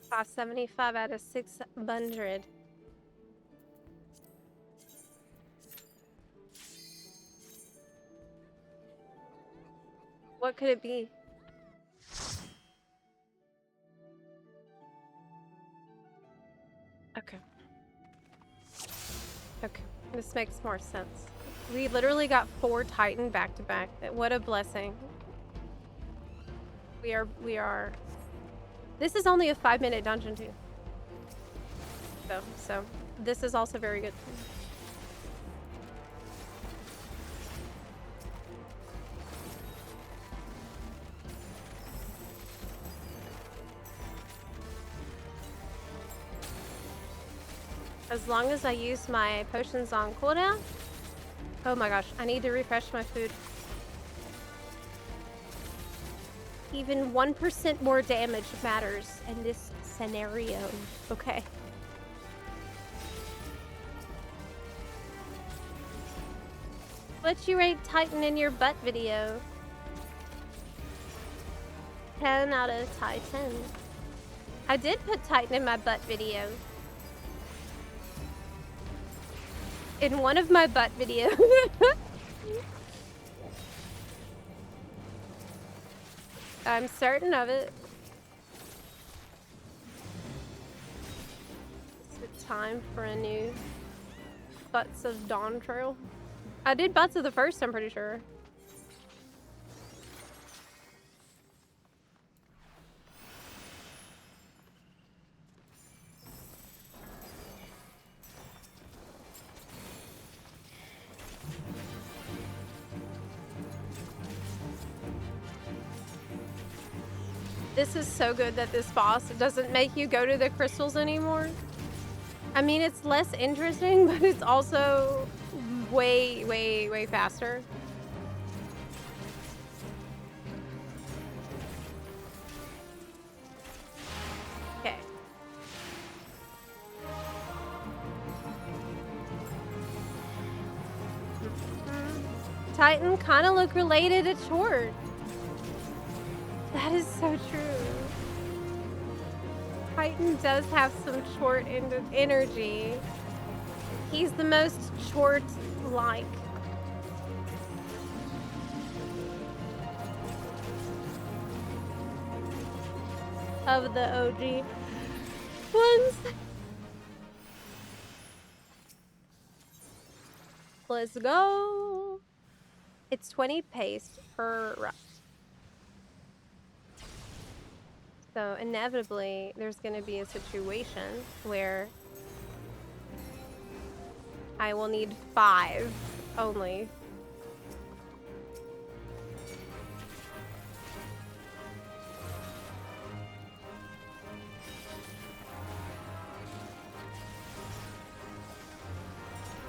Cost 75 out of 600. What could it be? Okay. Okay. This makes more sense. We literally got 4 Titan back to back. What a blessing. We are. This is only a 5-minute dungeon too. So this is also very good. As long as I use my potions on cooldown. Oh my gosh, I need to refresh my food. Even 1% more damage matters in this scenario. Okay. What you rate Titan in your butt video? 10 out of Titan. I did put Titan in my butt video. In one of my butt videos. I'm certain of it. Is it time for a new Butts of Dawn trail? I did Butts of the first, I'm pretty sure. This is so good that this boss doesn't make you go to the crystals anymore. I mean, it's less interesting, but it's also way, way, way faster. Okay. Titan kind of look related to Chort. That is so true. Titan does have some Chort energy. He's the most Chort-like. Of the OG ones. Let's go. It's 20 pace per rush. So inevitably, there's going to be a situation where I will need 5 only.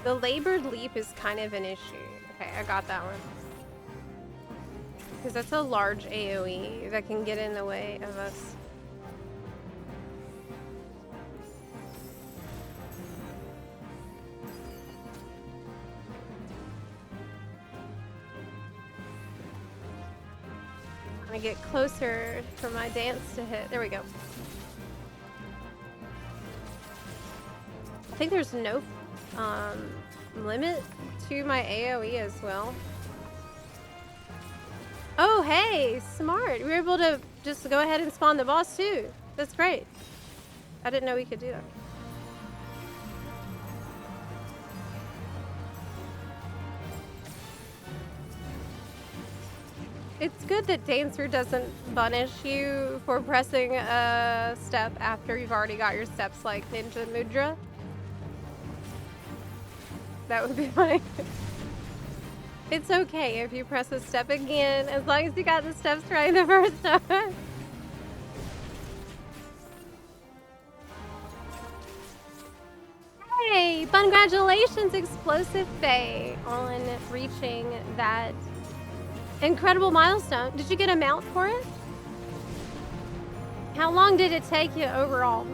The labored leap is kind of an issue. Okay, I got that one. Because that's a large AoE that can get in the way of us. I'm gonna get closer for my dance to hit. There we go. I think there's no limit to my AoE as well. Oh, hey, smart. We were able to just go ahead and spawn the boss too. That's great. I didn't know we could do that. It's good that Dancer doesn't punish you for pressing a step after you've already got your steps like Ninja Mudra. That would be funny. It's okay if you press a step again, as long as you got the steps right the first time. Hey, congratulations, Explosive Faye, on reaching that incredible milestone. Did you get a mount for it? How long did it take you overall?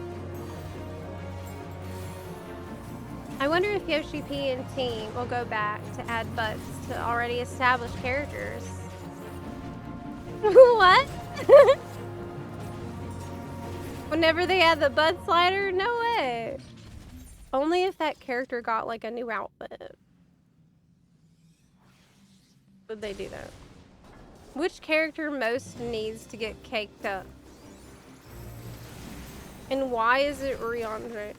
I wonder if Yoshi P and team will go back to add butts to already established characters. What? Whenever they add the butt slider? No way. Only if that character got like a new outfit would they do that. Which character most needs to get caked up? And why is it Riandre?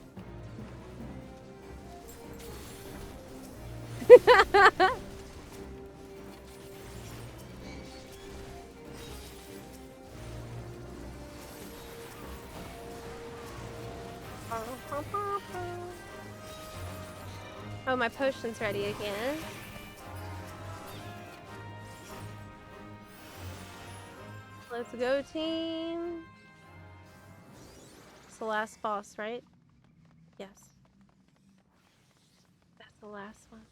Oh, my potion's ready again. Let's go, team. It's the last boss, right? Yes. That's the last one.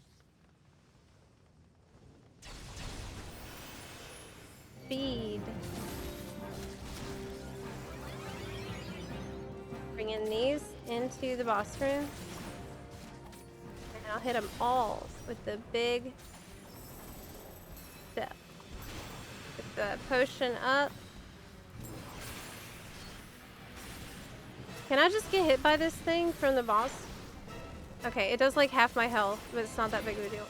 Speed. Bringing these into the boss room. And I'll hit them all with the big step. Get the potion up. Can I just get hit by this thing from the boss? Okay, it does like half my health, but it's not that big of a deal.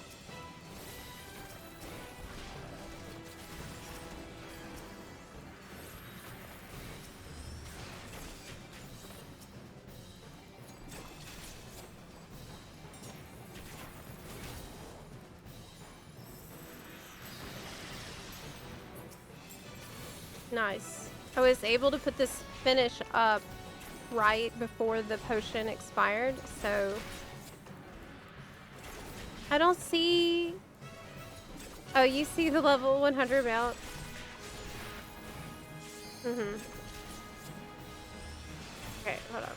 Nice. I was able to put this finish up right before the potion expired, so I don't see... Oh, you see the level 100 mount? Okay, hold on.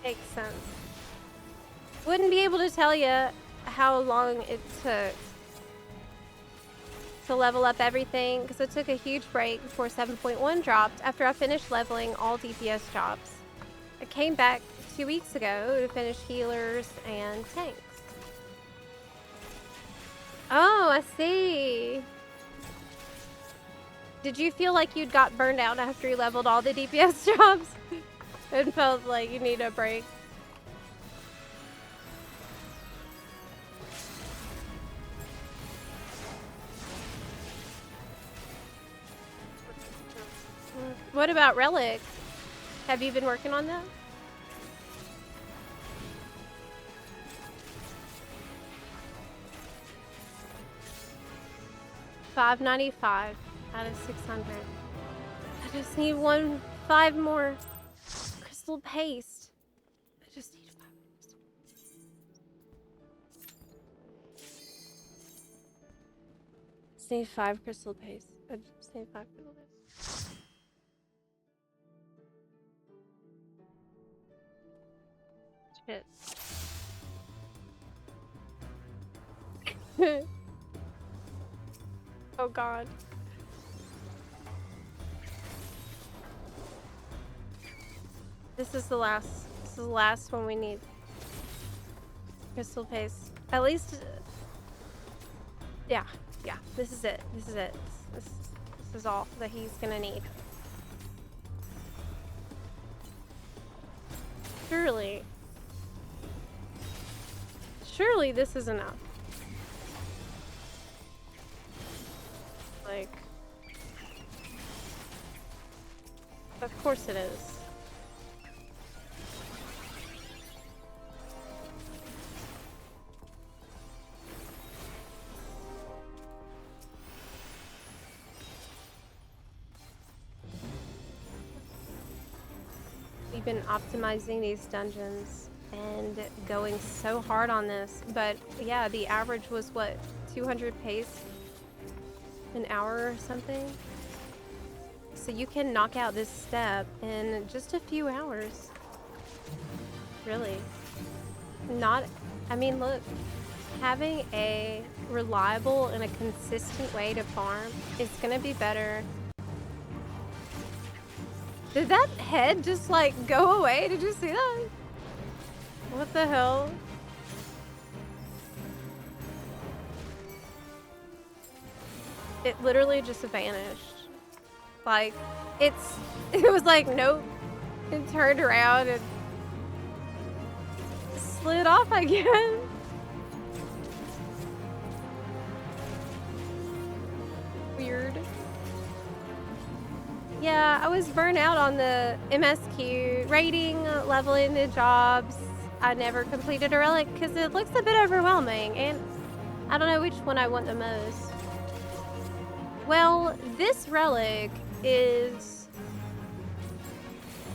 Makes sense. Wouldn't be able to tell you how long it took to level up everything, because it took a huge break before 7.1 dropped after I finished leveling all DPS jobs. I came back 2 weeks ago to finish healers and tanks. Oh, I see. Did you feel like you'd got burned out after you leveled all the DPS jobs? And felt like you need a break? What about Relic? Have you been working on that? $5.95 out of 600. I just need 5 more crystal paste. I just need 5 crystal paste. Just need 5 crystal paste. I just need 5 crystal paste. Shit. Oh god. This is the last one we need. Crystal paste. At least yeah, this is it. This is all that he's gonna need. Surely this is enough. Like, of course it is. We've been optimizing these dungeons and going so hard on this, but yeah, the average was what, 200 pace an hour or something? So you can knock out this step in just a few hours. Really. I mean, look. having a reliable and a consistent way to farm is gonna be better. Did that head just like go away? Did you see that? What the hell? It literally just vanished. Like, it was like, nope. It turned around and slid off again. Weird. Yeah, I was burnt out on the MSQ rating, leveling the jobs. I never completed a relic because it looks a bit overwhelming, and I don't know which one I want the most. Well, this relic is...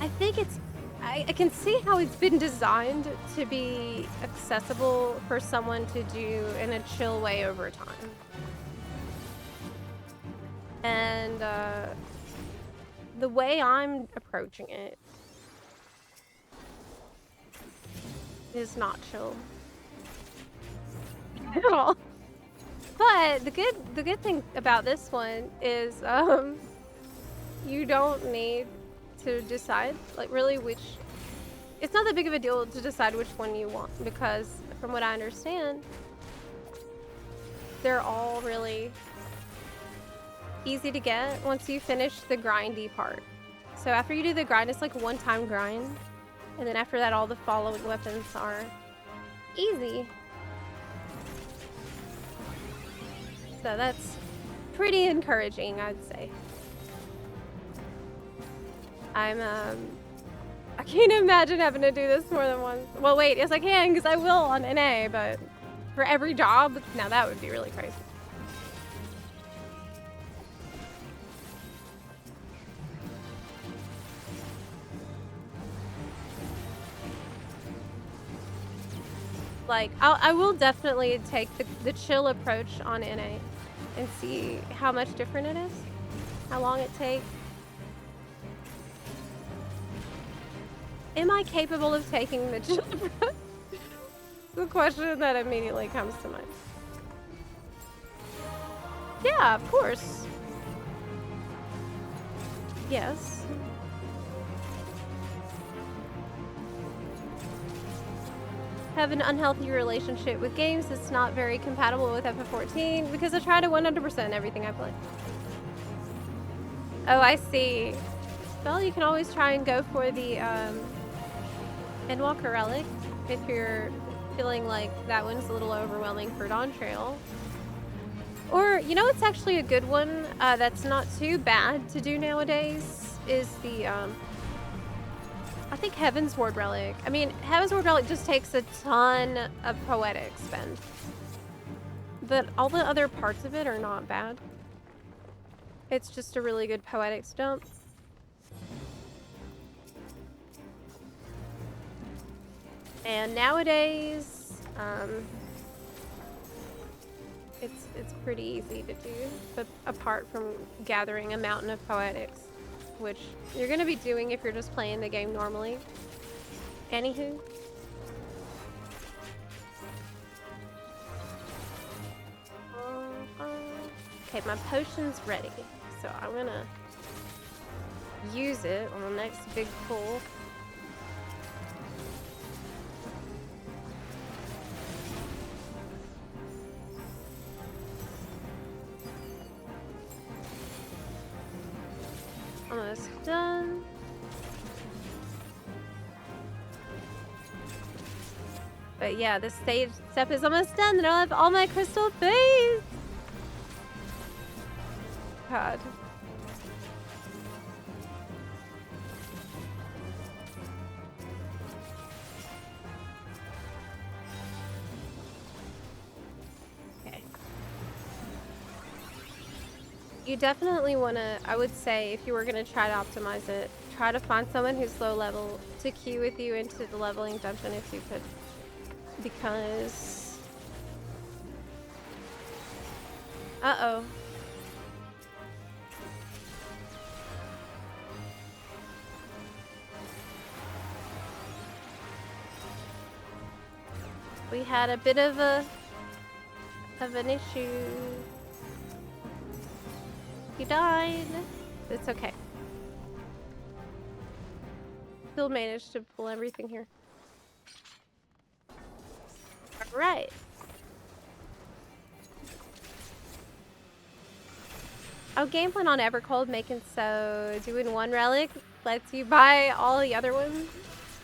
I think it's... I can see how it's been designed to be accessible for someone to do in a chill way over time. And the way I'm approaching it is not chill at all. But the good thing about this one is you don't need to decide like really which. It's not that big of a deal to decide which one you want, because from what I understand, they're all really easy to get once you finish the grindy part. So after you do the grind, it's like a one-time grind, and then after that all the following weapons are easy. So that's pretty encouraging, I'd say. I can't imagine having to do this more than once. Well, wait, yes I can, because I will on NA, but for every job, now that would be really crazy. Like, I will definitely take the chill approach on NA and see how much different it is, how long it takes. Am I capable of taking the chill approach? The question that immediately comes to mind. Yeah, of course. Yes. Have an unhealthy relationship with games that's not very compatible with FF14 because I try to 100% everything I play. Oh, I see. Well, you can always try and go for the Endwalker Relic if you're feeling like that one's a little overwhelming for Dawn Trail. Or, you know, it's actually a good one that's not too bad to do nowadays is the I think Heaven's Ward Relic. I mean, Heaven's Ward Relic just takes a ton of poetic spend. But all the other parts of it are not bad. It's just a really good poetic dump. And nowadays, it's pretty easy to do, but apart from gathering a mountain of poetics, which you're gonna be doing if you're just playing the game normally. Anywho. Okay, my potion's ready, so I'm gonna use it on the next big pull. Almost done. But yeah, this stage step is almost done, and I'll have all my crystal things. God. Okay. You definitely want to, I would say, if you were going to try to optimize it, try to find someone who's low level to queue with you into the leveling dungeon if you could. Because... Uh-oh. We had a bit of a of an issue. He died. It's okay. Still managed to pull everything here. Alright. Oh, game plan on Evercold making so doing one relic lets you buy all the other ones.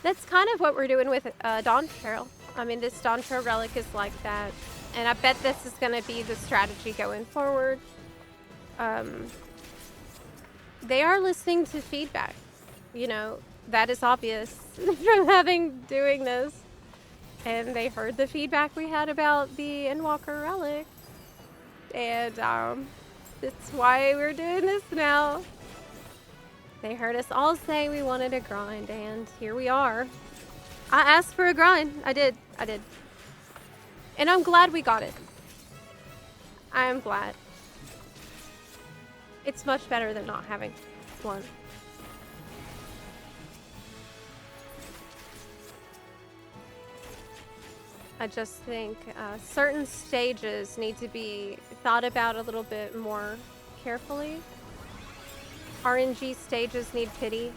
That's kind of what we're doing with Dawn Trail. I mean, this Dawn Trail relic is like that. And I bet this is going to be the strategy going forward. They are listening to feedback. You know, that is obvious from doing this. And they heard the feedback we had about the Endwalker relic. And that's why we're doing this now. They heard us all say we wanted a grind, and here we are. I asked for a grind. I did. And I'm glad we got it. I am glad. It's much better than not having one. I just think certain stages need to be thought about a little bit more carefully. RNG stages need pity.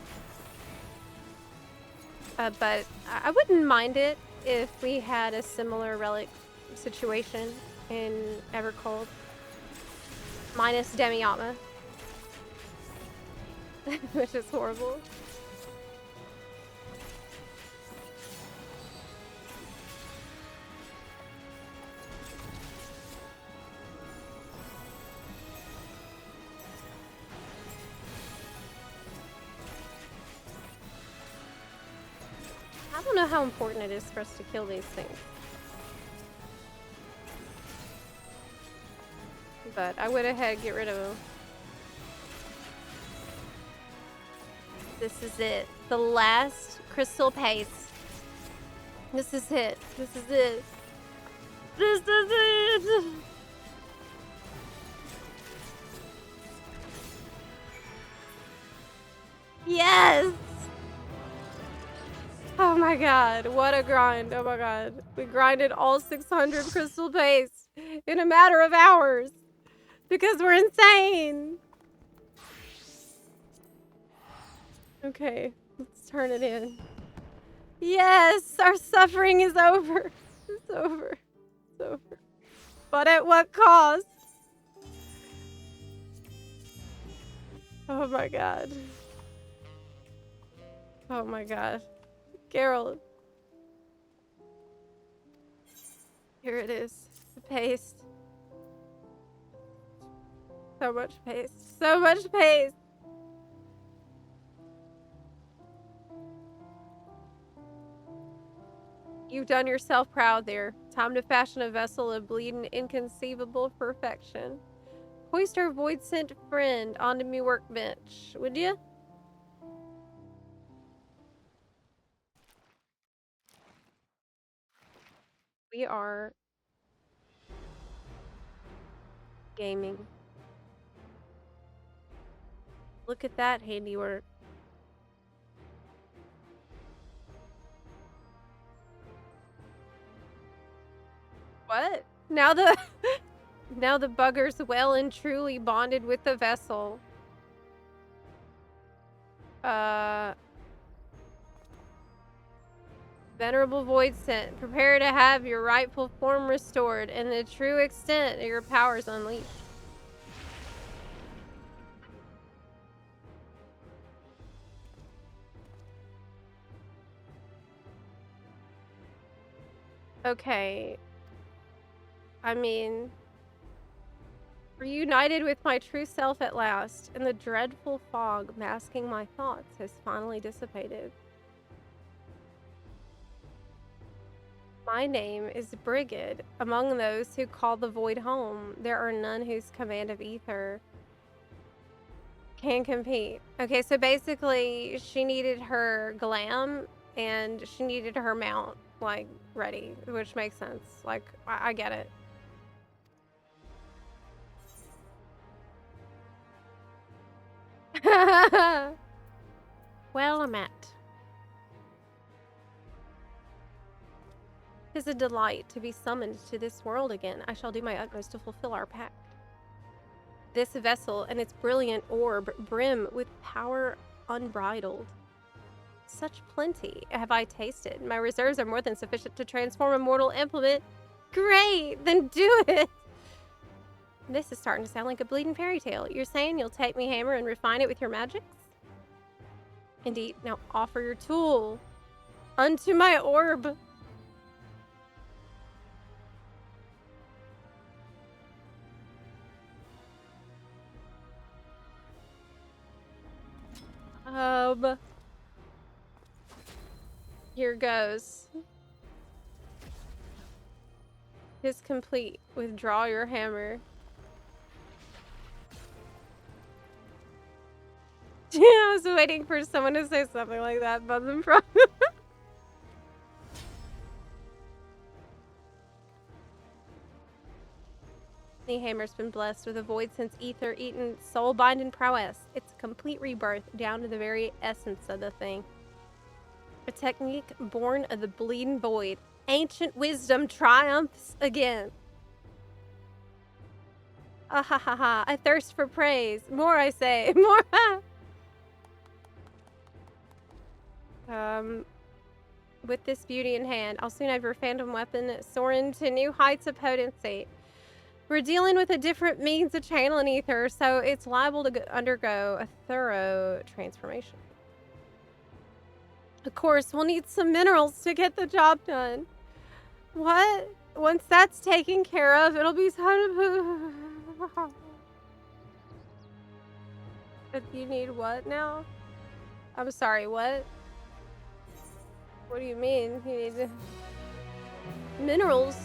But I wouldn't mind it if we had a similar relic situation in Evercold. Minus Demiatma. Which is horrible. I don't know how important it is for us to kill these things. But I went ahead and get rid of them. This is it. The last crystal paste. This is it. This is it. This is it! Yes! Oh my god, what a grind. Oh my god. We grinded all 600 crystal paste in a matter of hours. Because we're insane. Okay, let's turn it in. Yes, our suffering is over. It's over. It's over. But at what cost? Oh my god. Oh my god. Geralt. Here it is. The paste. So much paste. So much paste. You've done yourself proud there. Time to fashion a vessel of bleeding inconceivable perfection. Hoist our void sent friend onto me workbench, would you? We are gaming. Look at that handiwork. What? Now the now the bugger's well and truly bonded with the vessel. Venerable Void Sent, prepare to have your rightful form restored and the true extent of your powers unleashed. Okay. I mean, reunited with my true self at last, and the dreadful fog masking my thoughts has finally dissipated. My name is Brigid. Among those who call the void home, there are none whose command of ether can compete. Okay, so basically, she needed her glam and she needed her mount, like, ready, which makes sense. Like, I get it. Well, I'm at. 'Tis a delight to be summoned to this world again. I shall do my utmost to fulfill our pact. This vessel and its brilliant orb brim with power unbridled. Such plenty have I tasted. My reserves are more than sufficient to transform a mortal implement. Great! Then do it! This is starting to sound like a bleeding fairy tale. You're saying you'll take me hammer and refine it with your magics? Indeed. Now offer your tool unto my orb. Here goes. Is complete. Withdraw your hammer. Yeah, I was waiting for someone to say something like that, but the problem. The hammer's been blessed with a void sense ether eaten soul binding prowess. It's a complete rebirth down to the very essence of the thing. A technique born of the bleeding void. Ancient wisdom triumphs again. Ah ha ha ha. I thirst for praise. More I say. More. With this beauty in hand, I'll soon have your phantom weapon soaring to new heights of potency. We're dealing with a different means of channeling ether, so it's liable to undergo a thorough transformation. Of course, we'll need some minerals to get the job done. What? Once that's taken care of, it'll be time to... If you need what now? I'm sorry, what? What do you mean? You need... minerals?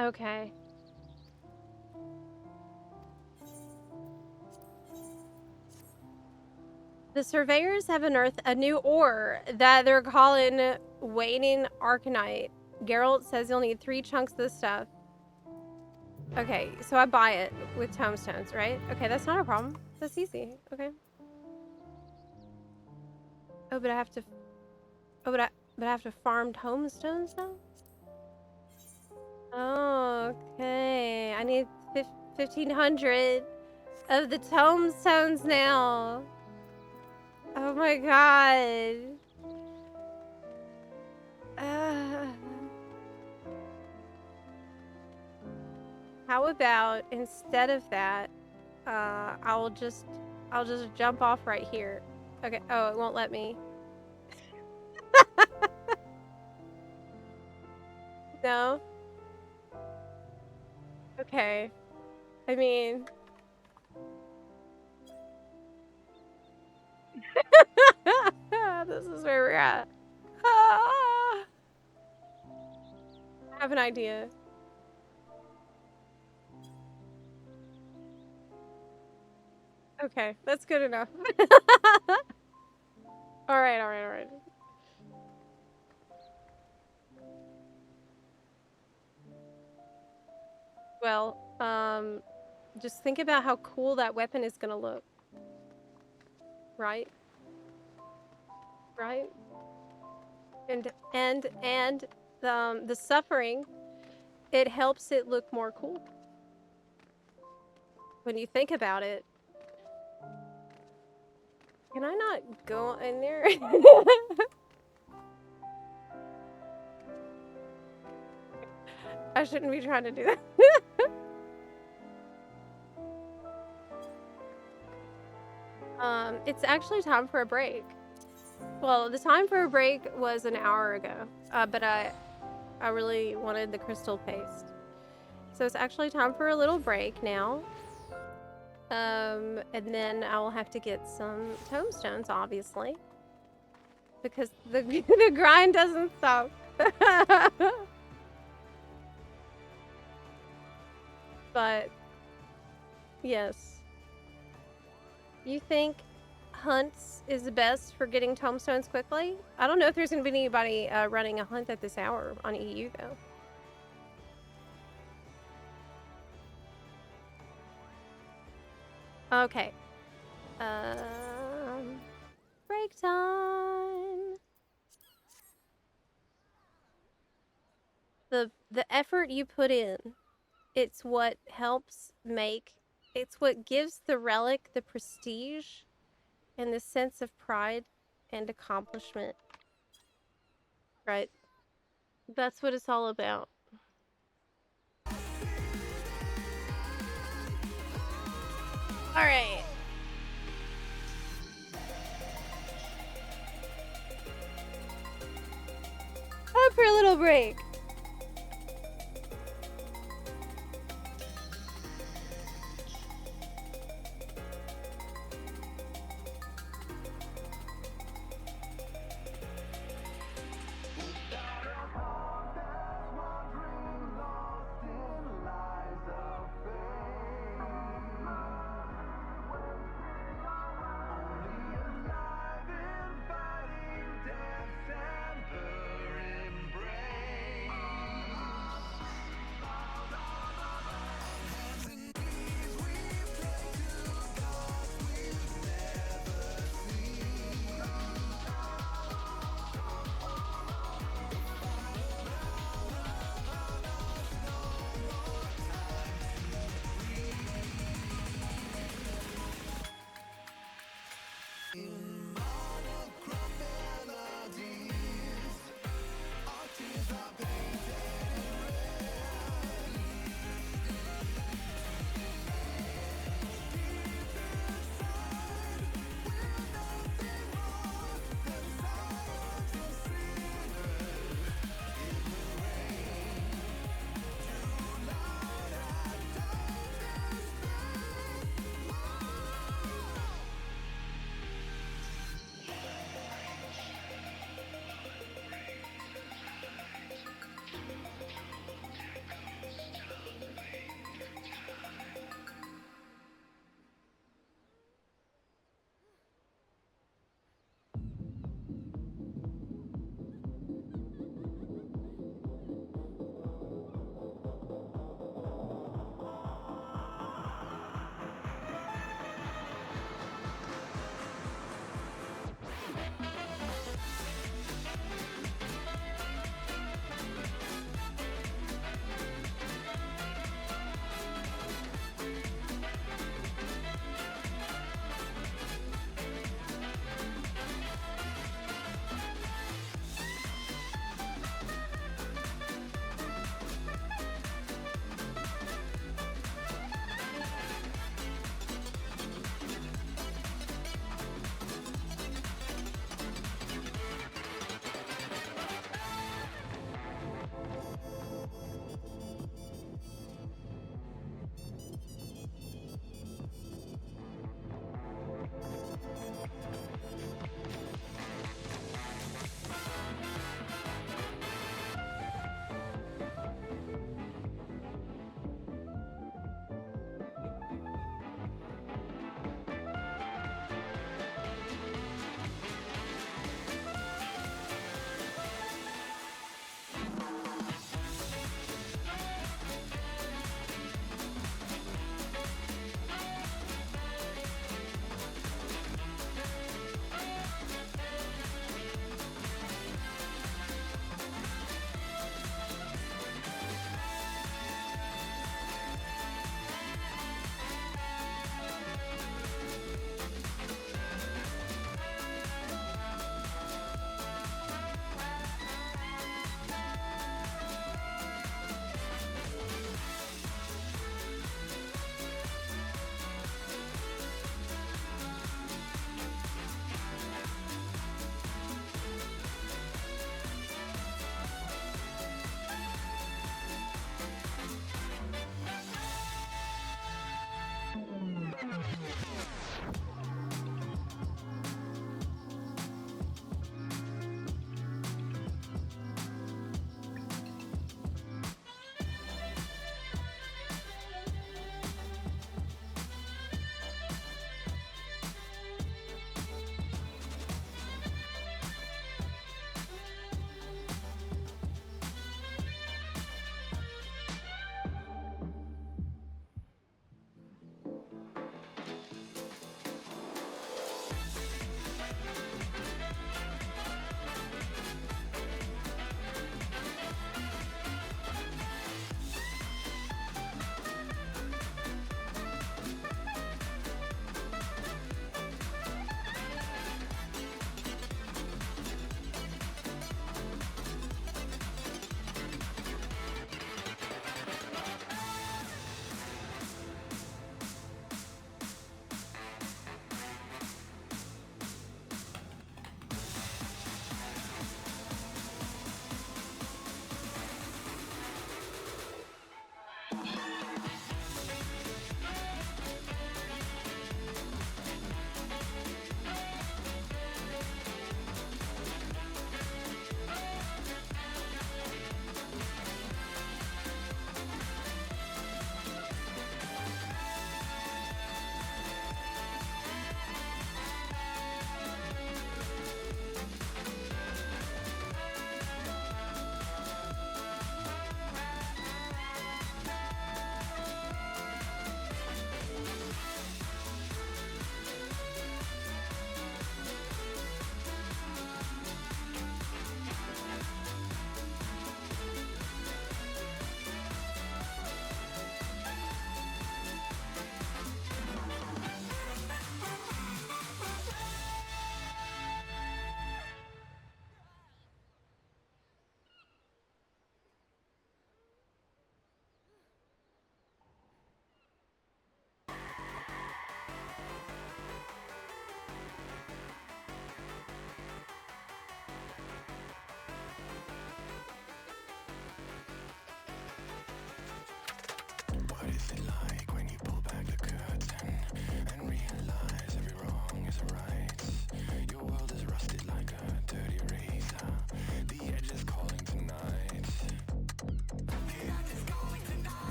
Okay. The surveyors have unearthed a new ore that they're calling Waning Arcanite. Geralt says you'll need 3 chunks of this stuff. Okay, so I buy it with tomestones, right? Okay, that's not a problem. That's easy. Okay. Oh, but I have to... Oh, but I have to farm tomestones now? Oh, okay. I need 1,500 of the tomestones now. Oh my god. How about instead of that, I'll just jump off right here. Okay. Oh, it won't let me. No. Okay. I mean. This is where we're at. I have an idea. Okay, that's good enough. Alright, alright, alright. Well, just think about how cool that weapon is gonna look. Right? Right? And the suffering, it helps it look more cool. When you think about it. Can I not go in there? I shouldn't be trying to do that. It's actually time for a break. Well, the time for a break was an hour ago, but I really wanted the crystal paste. So it's actually time for a little break now. And then I will have to get some tomestones, obviously. Because the grind doesn't stop. But, yes. You think hunts is best for getting tomestones quickly. I don't know if there's going to be anybody running a hunt at this hour on EU, though. Okay. Break time. The effort you put in, it's what helps make, it's what gives the relic the prestige and the sense of pride and accomplishment. Right? That's what it's all about. All right. Time for a little break.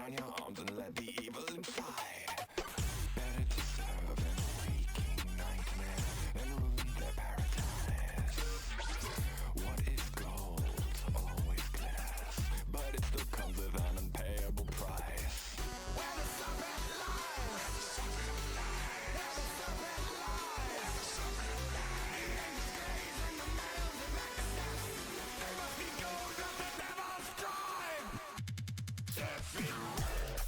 down your arms and let the evil inside. Better to serve in a waking nightmare than ruin their paradise. What is gold? Always glass, but it still comes with an unpayable price. Where the serpent lies, where the serpent lies, the angels gaze and the males in access. They must be gold that the devils drive. Zepla.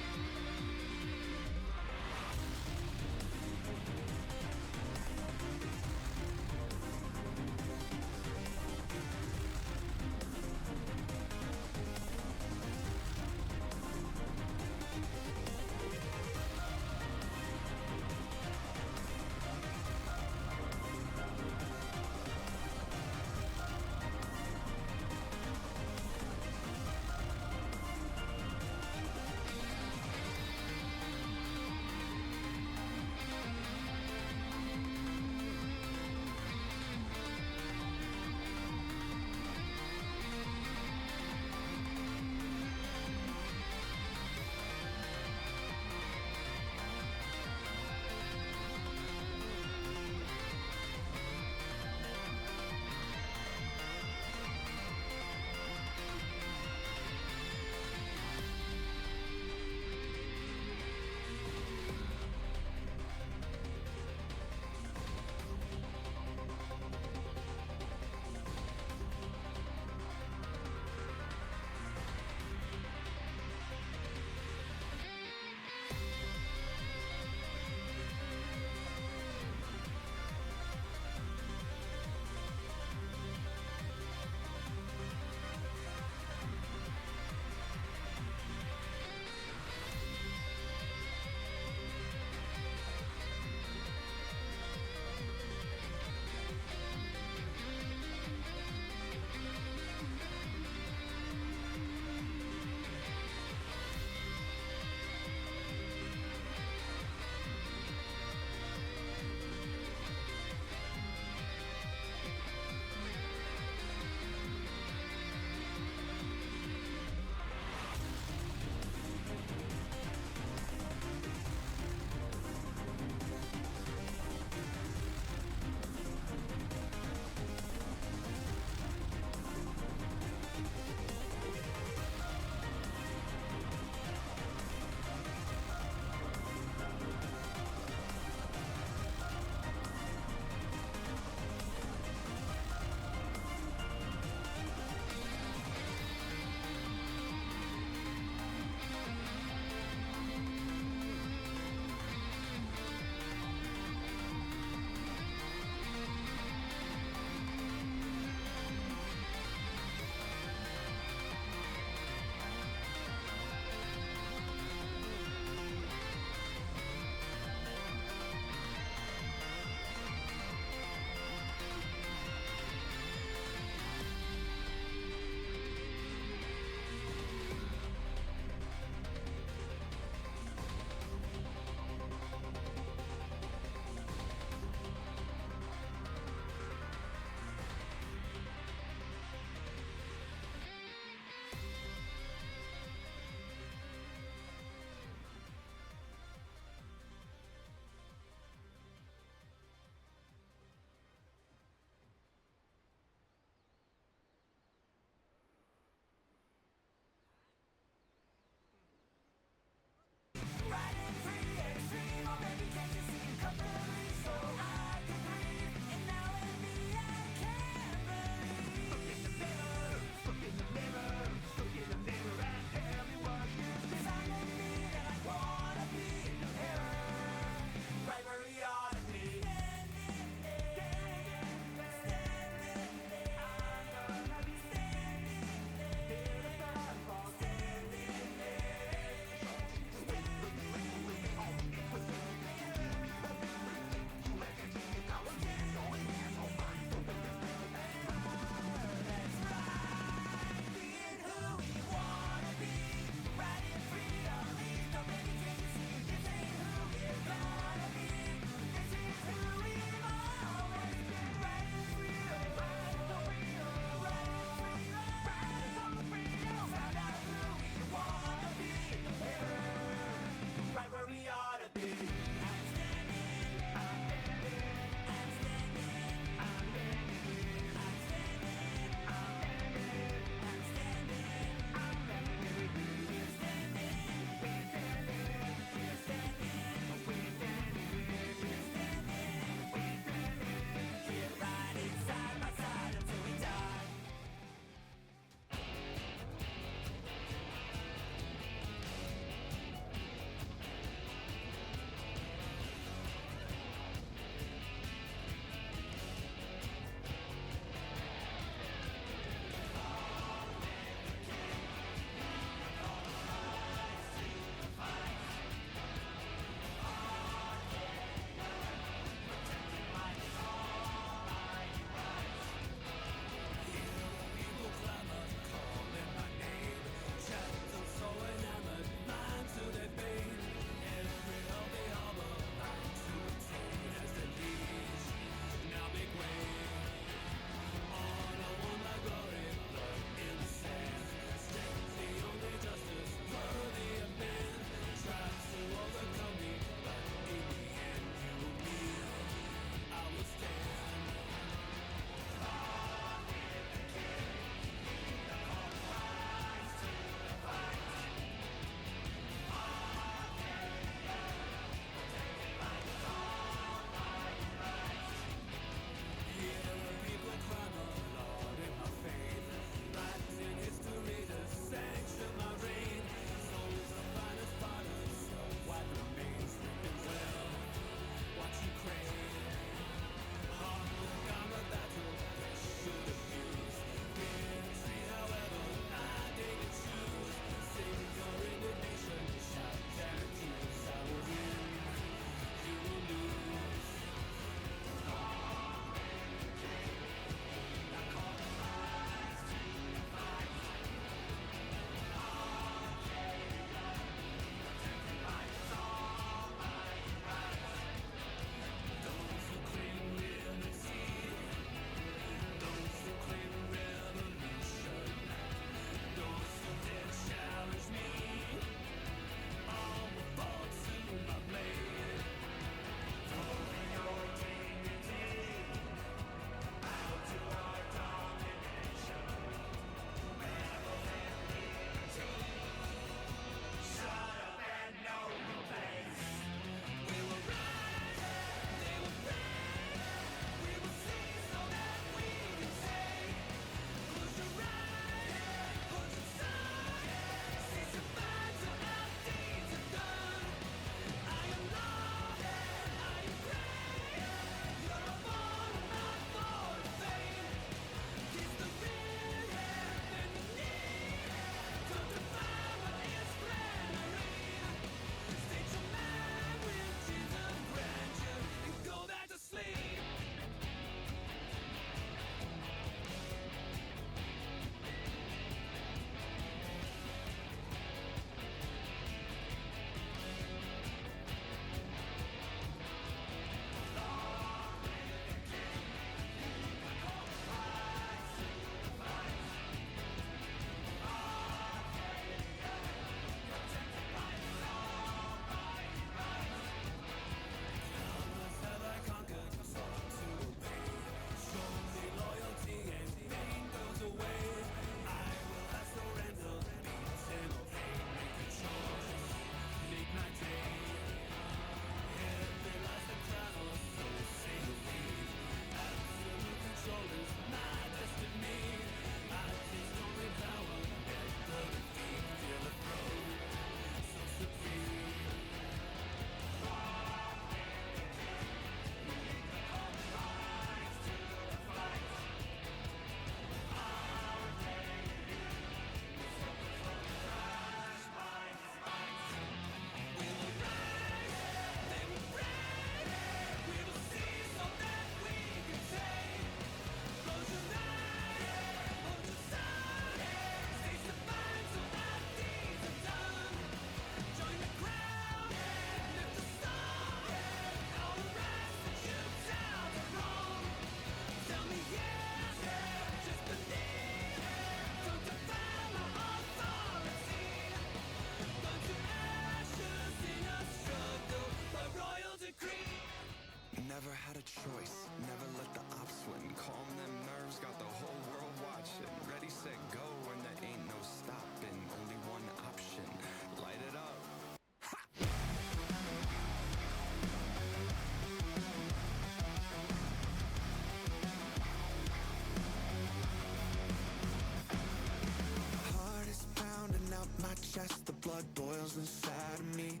blood boils inside of me.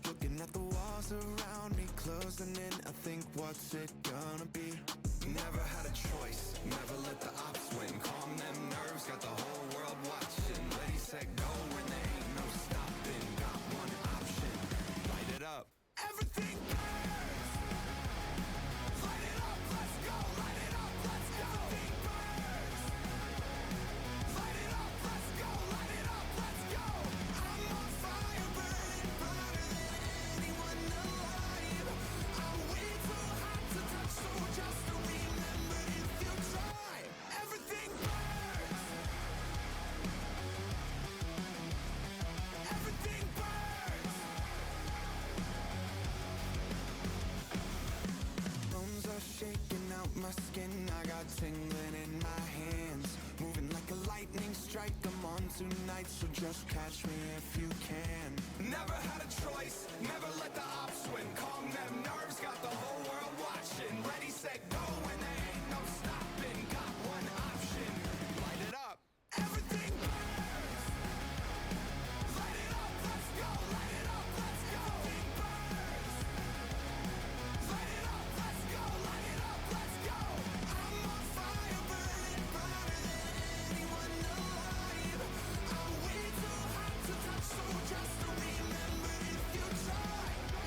Looking at the walls around me, closing in, I think, what's it gonna be? Never had a choice, never let the ops win. Calm them nerves, got the whole world watching. Ready, set, go, when there ain't no stopping. Got one option, light it up. Everything burns! Light it up, let's go! Light it up, let's go! Everything burns! Light it up, let's go! Light it up, let's go! I'm on fire, burning brighter than anyone alive. I'm way too hot to touch, so just remember if you try. Everything burns! Everything burns! Bones are shaking out my skin, I got tingling in my hands. Moving like a lightning strike, I'm on tonight, so just catch me if you can. Never had a choice, never let the ops win. Calm them nerves, got the whole world watching. Ready, set, go, when there ain't no stopping. Got one option, light it up. Everything burns! Light it up, let's go! Light it up, let's go! Everything burns! Light it up, let's go! Light it up, let's go! I'm on fire, burning brighter than anyone alive. I'm way too hot to touch, so just remember if you try.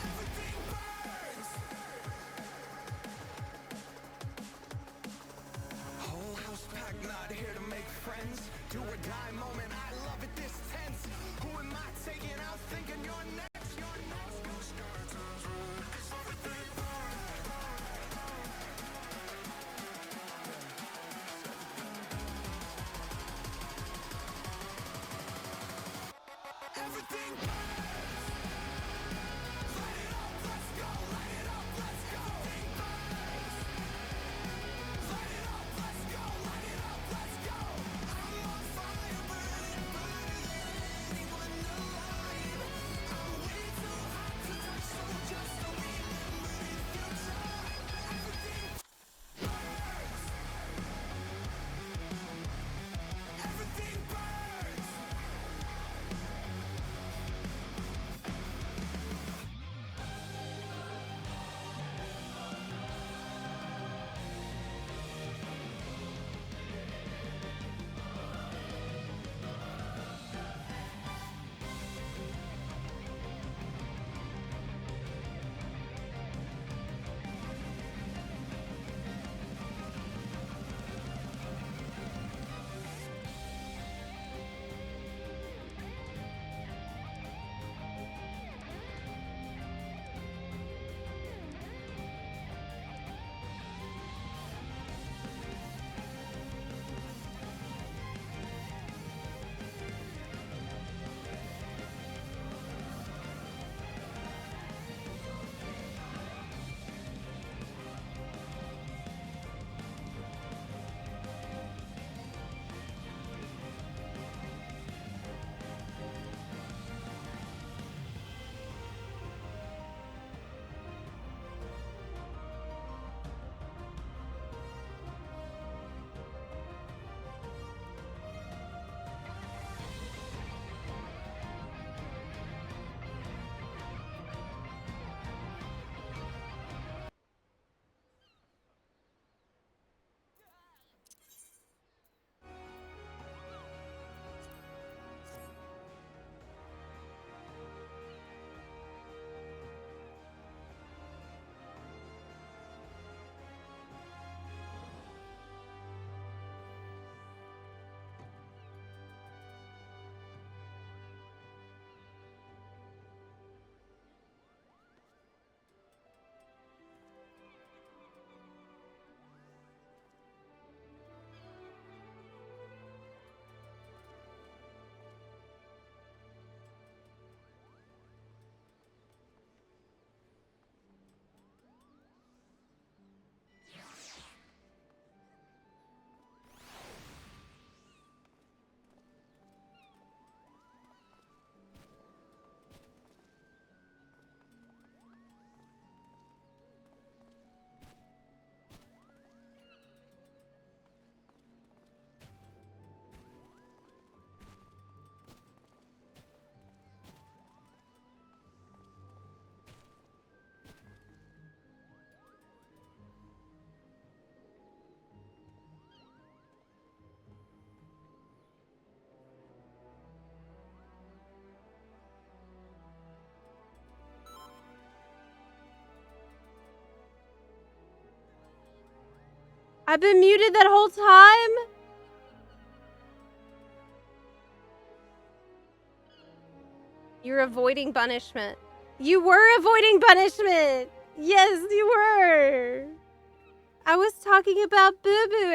I've been muted that whole time? You're avoiding punishment. You were avoiding punishment! Yes, you were! I was talking about Boo Boo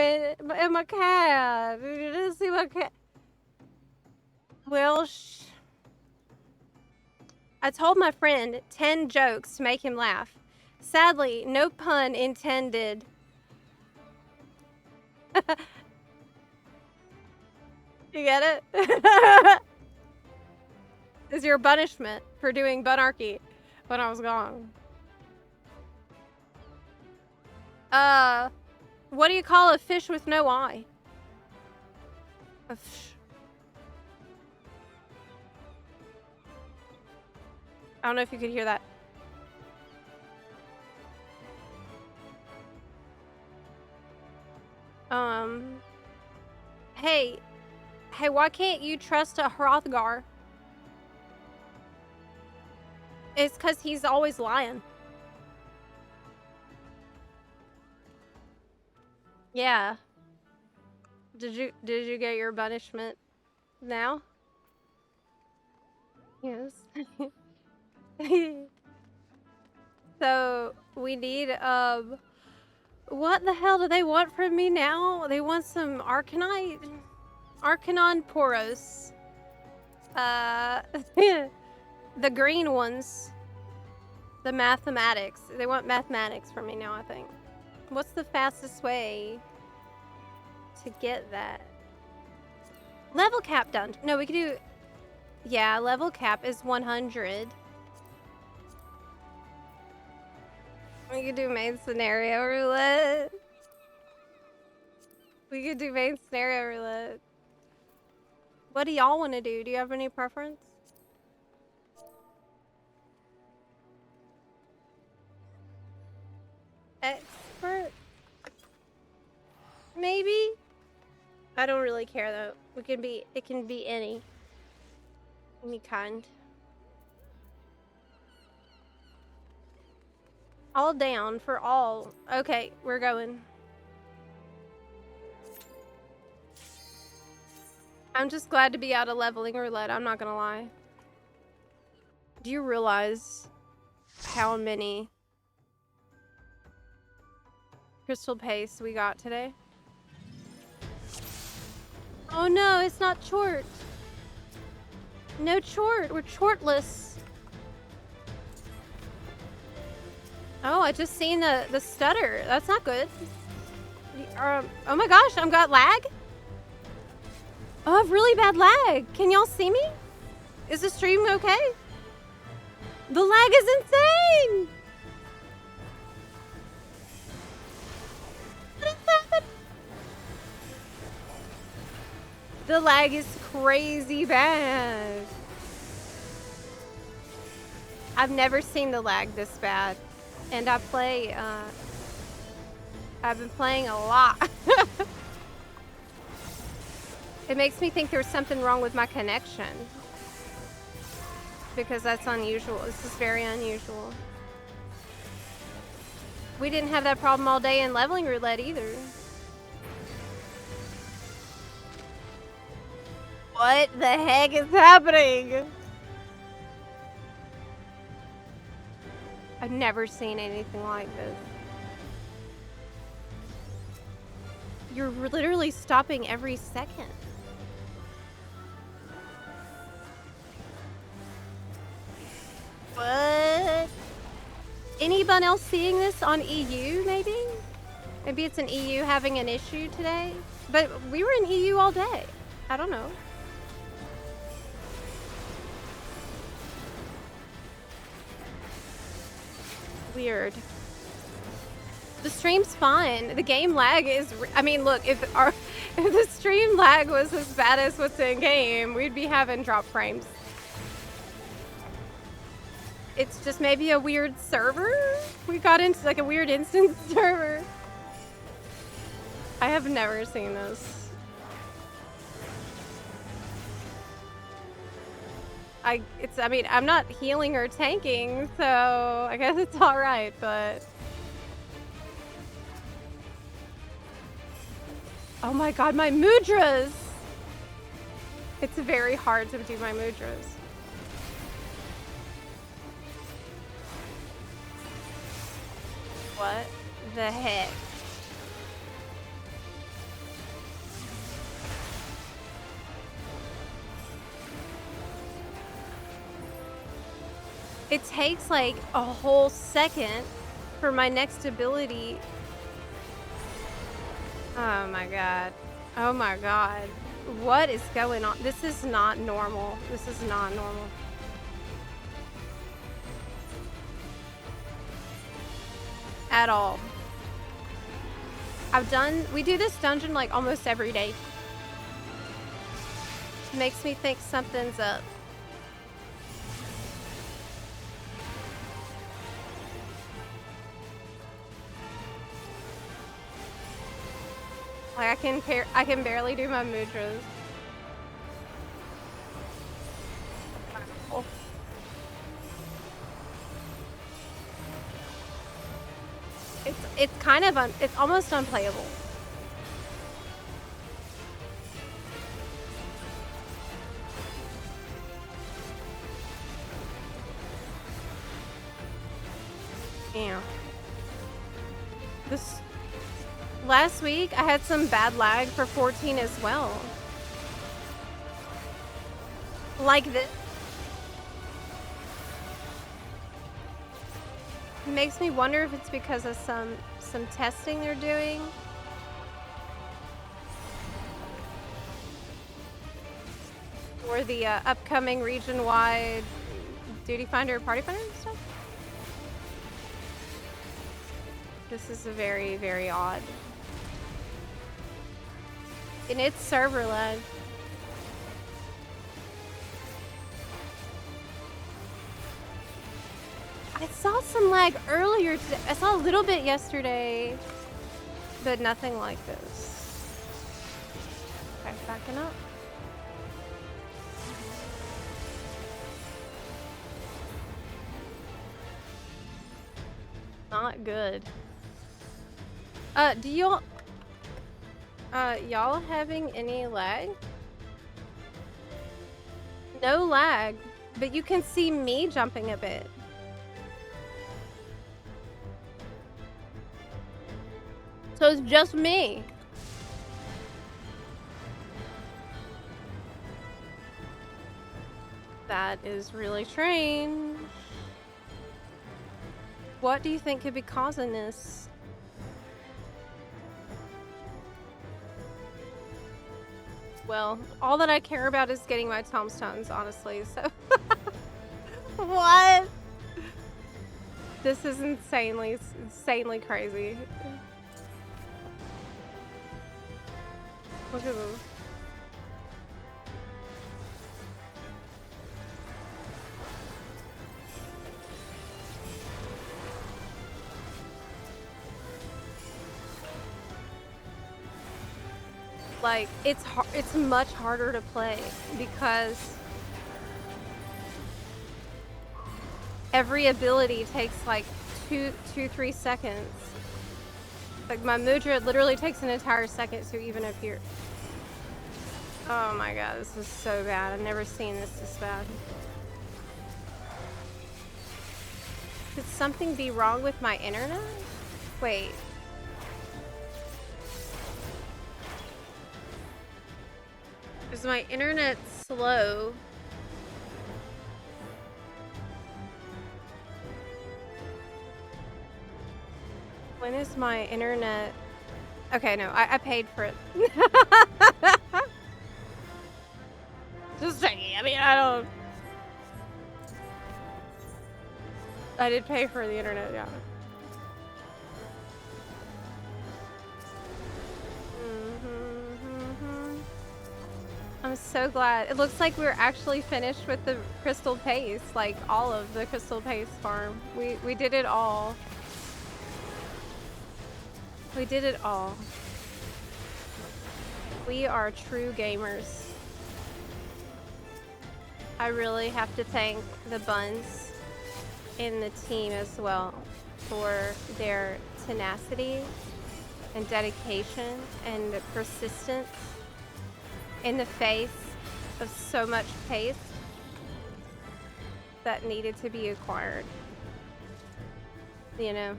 and my cat. You didn't see my cat. Well, I told my friend 10 jokes to make him laugh. Sadly, no pun intended. You get it? Is your punishment for doing bunarchy when I was gone. What do you call a fish with no eye? A fish. I don't know if you could hear that. Hey, why can't you trust a Hrothgar? It's because he's always lying. Yeah. Did you get your punishment now? Yes. So we need what the hell do they want from me now? They want some Arcanite? Arcanon Poros. The green ones. The mathematics. They want mathematics from me now, I think. What's the fastest way to get that? Level cap done. No, we could do... Yeah, level cap is 100. We could do main scenario roulette. We could do main scenario roulette. What do y'all want to do? Do you have any preference? Expert? Maybe? I don't really care though. It can be any kind. All down for all. Okay, we're going. I'm just glad to be out of leveling roulette, I'm not gonna lie. Do you realize how many crystal paste we got today? Oh no, it's not chort. No chort, we're chortless. Oh, I just seen the stutter. That's not good. Oh my gosh, I've got lag? Oh, I have really bad lag. Can y'all see me? Is the stream okay? The lag is insane! What is happening? The lag is crazy bad. I've never seen the lag this bad. And I've been playing a lot. It makes me think there's something wrong with my connection. Because that's unusual. This is very unusual. We didn't have that problem all day in leveling roulette either. What the heck is happening? I've never seen anything like this. You're literally stopping every second. What? Anyone else seeing this on EU, maybe? Maybe it's an EU having an issue today? But we were in EU all day. I don't know. Weird. The stream's fine. The game lag is... I mean, look, if the stream lag was as bad as what's in game, we'd be having drop frames. It's just maybe a weird server? We got into like a weird instance server. I have never seen this. I mean, I'm not healing or tanking, so I guess it's alright, but... Oh my god, my mudras! It's very hard to do my mudras. What the heck? It takes like a whole second for my next ability. Oh my god. Oh my god. What is going on? This is not normal. This is not normal. At all. We do this dungeon like almost every day. Makes me think something's up. Like I can barely do my mudras. It's kind of it's almost unplayable. Yeah. This last week I had some bad lag for 14 as well. Like this. It makes me wonder if it's because of some testing they're doing. Or the upcoming region-wide Duty Finder, Party Finder and stuff. This is a very, very odd. And it's server lag. I saw some lag earlier today. I saw a little bit yesterday, but nothing like this. Okay, backing up. Not good. Do y'all having any lag? No lag, but you can see me jumping a bit. So it's just me. That is really strange. What do you think could be causing this? Well, all that I care about is getting my tombstones, honestly, so. What? This is insanely crazy. Look at this. Like, it's much harder to play because every ability takes like 3 seconds. Like my mudra literally takes an entire second to even appear. Oh my god, this is so bad. I've never seen this bad. Could something be wrong with my internet? Wait. Is my internet slow? When is my internet? Okay, no, I paid for it. Just checking. I mean, I did pay for the internet, yeah. I'm so glad. It looks like we're actually finished with the crystal paste, like all of the crystal paste farm. We did it all. We did it all. We are true gamers. I really have to thank the buns in the team as well for their tenacity and dedication and persistence in the face of so much pace that needed to be acquired. You know,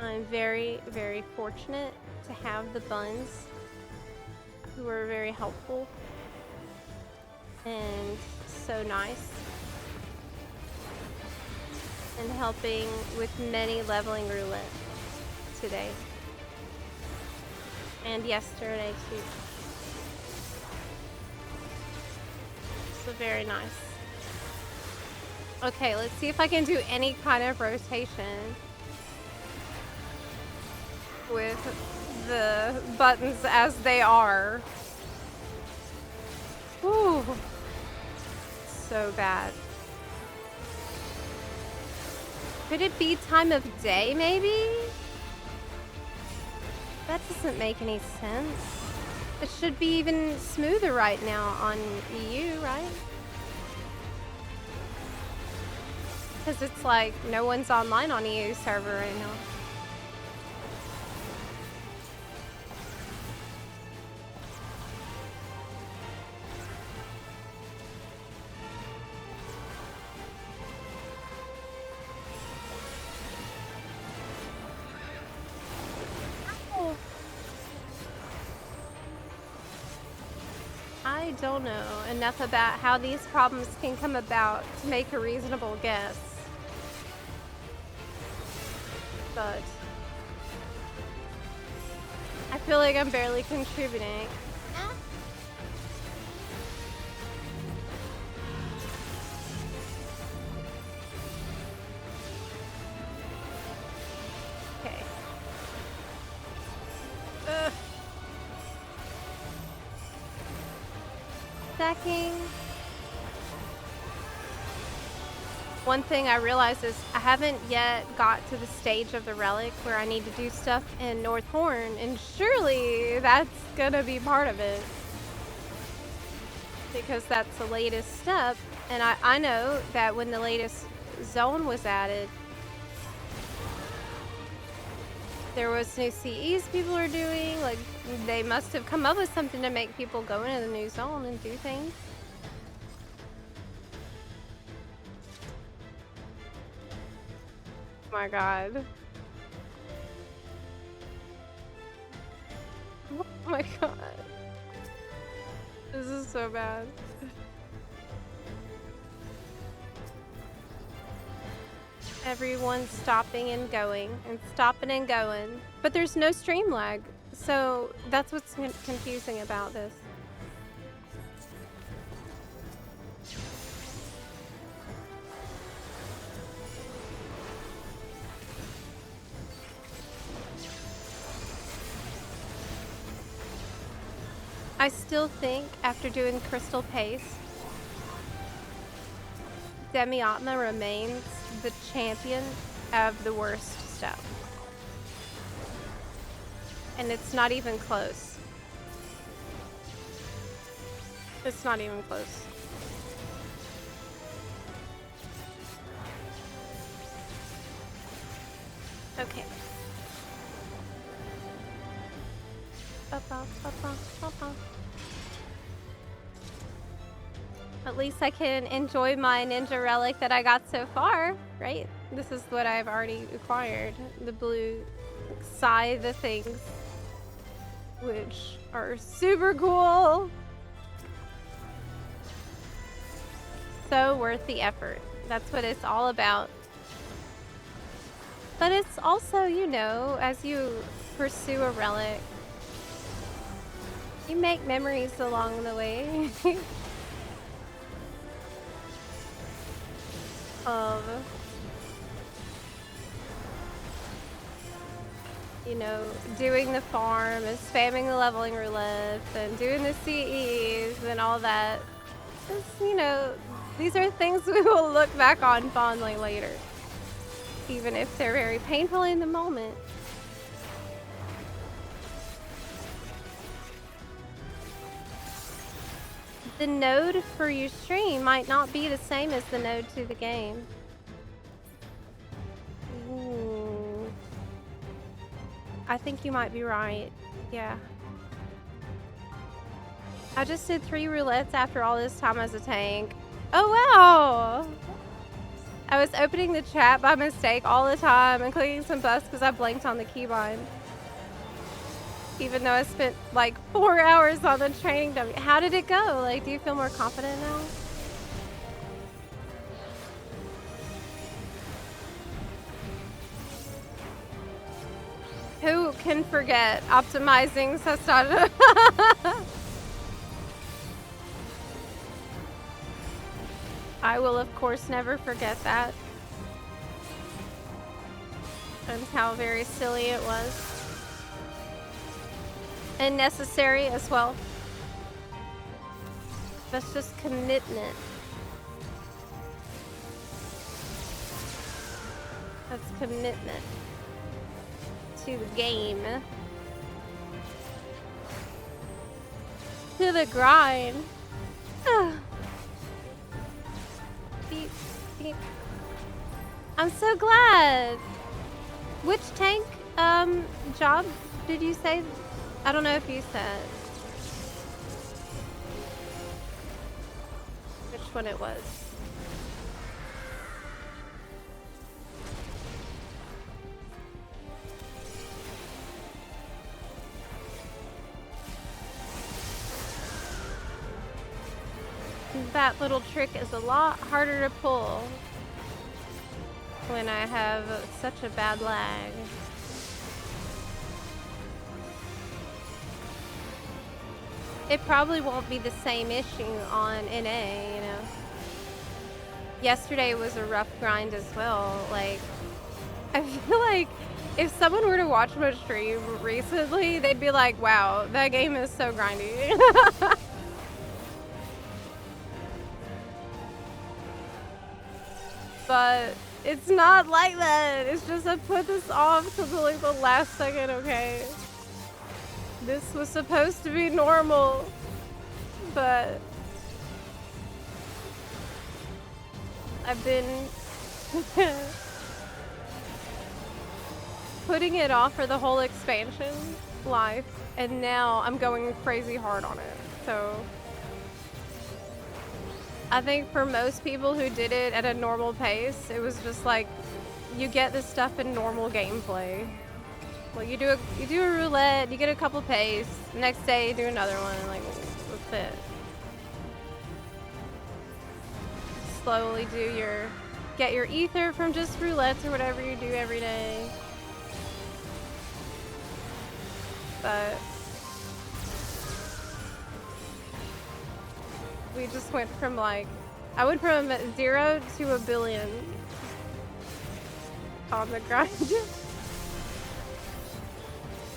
I'm very, very fortunate to have the buns who were very helpful and so nice and helping with many leveling roulette today and yesterday too. So very nice. Okay, let's see if I can do any kind of rotation with the buttons as they are. Whew. So bad. Could it be time of day, maybe? That doesn't make any sense. It should be even smoother right now on EU, right? Because it's like no one's online on EU server right now. I don't know enough about how these problems can come about to make a reasonable guess. But I feel like I'm barely contributing. Okay. Ugh. Stacking. One thing I realized is I haven't yet got to the stage of the Relic where I need to do stuff in North Horn, and surely that's gonna be part of it. Because that's the latest step, and I know that when the latest zone was added, there was new CEs people are doing, like they must have come up with something to make people go into the new zone and do things. Oh my god. Oh my god. This is so bad. Everyone's stopping and going and stopping and going. But there's no stream lag. So that's what's confusing about this. I still think after doing Crystal Paste, Demi-Atma remains the champion of the worst stuff. And it's not even close. It's not even close. Okay. At least I can enjoy my ninja relic that I got so far, right? This is what I've already acquired. The blue scythe things, which are super cool. So worth the effort. That's what it's all about. But it's also, you know, as you pursue a relic, you make memories along the way. Of, you know, doing the farm and spamming the leveling roulette and doing the CEs and all that. Just, you know, these are things we will look back on fondly later, even if they're very painful in the moment. The node for your stream might not be the same as the node to the game. Ooh. I think you might be right. Yeah. I just did 3 roulettes after all this time as a tank. Oh, wow! I was opening the chat by mistake all the time and clicking some buffs because I blanked on the keybind. Even though I spent like 4 hours on the training dummy. How did it go? Like, do you feel more confident now? Who can forget optimizing Sastada? I will, of course, never forget that. And how very silly it was. And necessary as well. That's just commitment. That's commitment to the game. To the grind. Beep, beep. I'm so glad. Which tank job did you say? I don't know if you said which one it was. That little trick is a lot harder to pull when I have such a bad lag. It probably won't be the same issue on NA, you know. Yesterday was a rough grind as well. Like, I feel like if someone were to watch my stream recently, they'd be like, wow, that game is so grindy. But it's not like that. It's just I put this off to like the last second, okay? This was supposed to be normal, but I've been putting it off for the whole expansion life, and now I'm going crazy hard on it. So I think for most people who did it at a normal pace, it was just like you get this stuff in normal gameplay. Well, you do a roulette, you get a couple pace, next day you do another one, and like that's it. Slowly get your ether from just roulettes or whatever you do every day. But we just went from like, I went from 0 to 1 billion on the grind.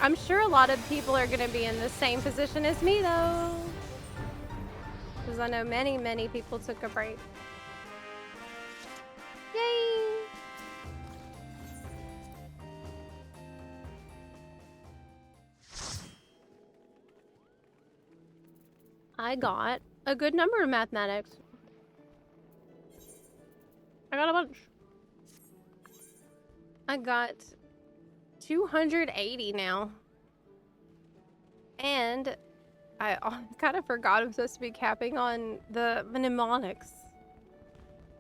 I'm sure a lot of people are gonna be in the same position as me though. Because I know many, many people took a break. Yay! I got a good number of mathematics. I got a bunch. I got 280 now. And I kind of forgot I'm supposed to be capping on the mnemonics.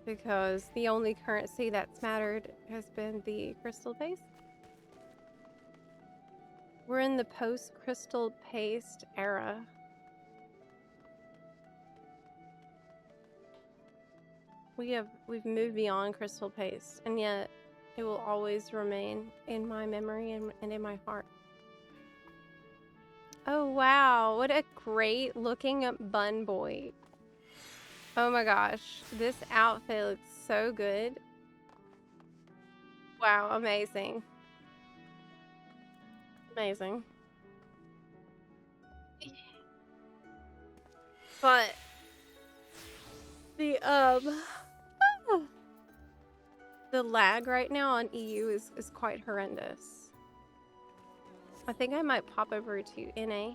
Because the only currency that's mattered has been the crystal paste. We're in the post-crystal paste era. We've moved beyond crystal paste, and yet it will always remain in my memory and in my heart. Oh wow, what a great looking bun boy. Oh my gosh, this outfit looks so good. Wow, amazing. Amazing. But the lag right now on EU is quite horrendous. I think I might pop over to NA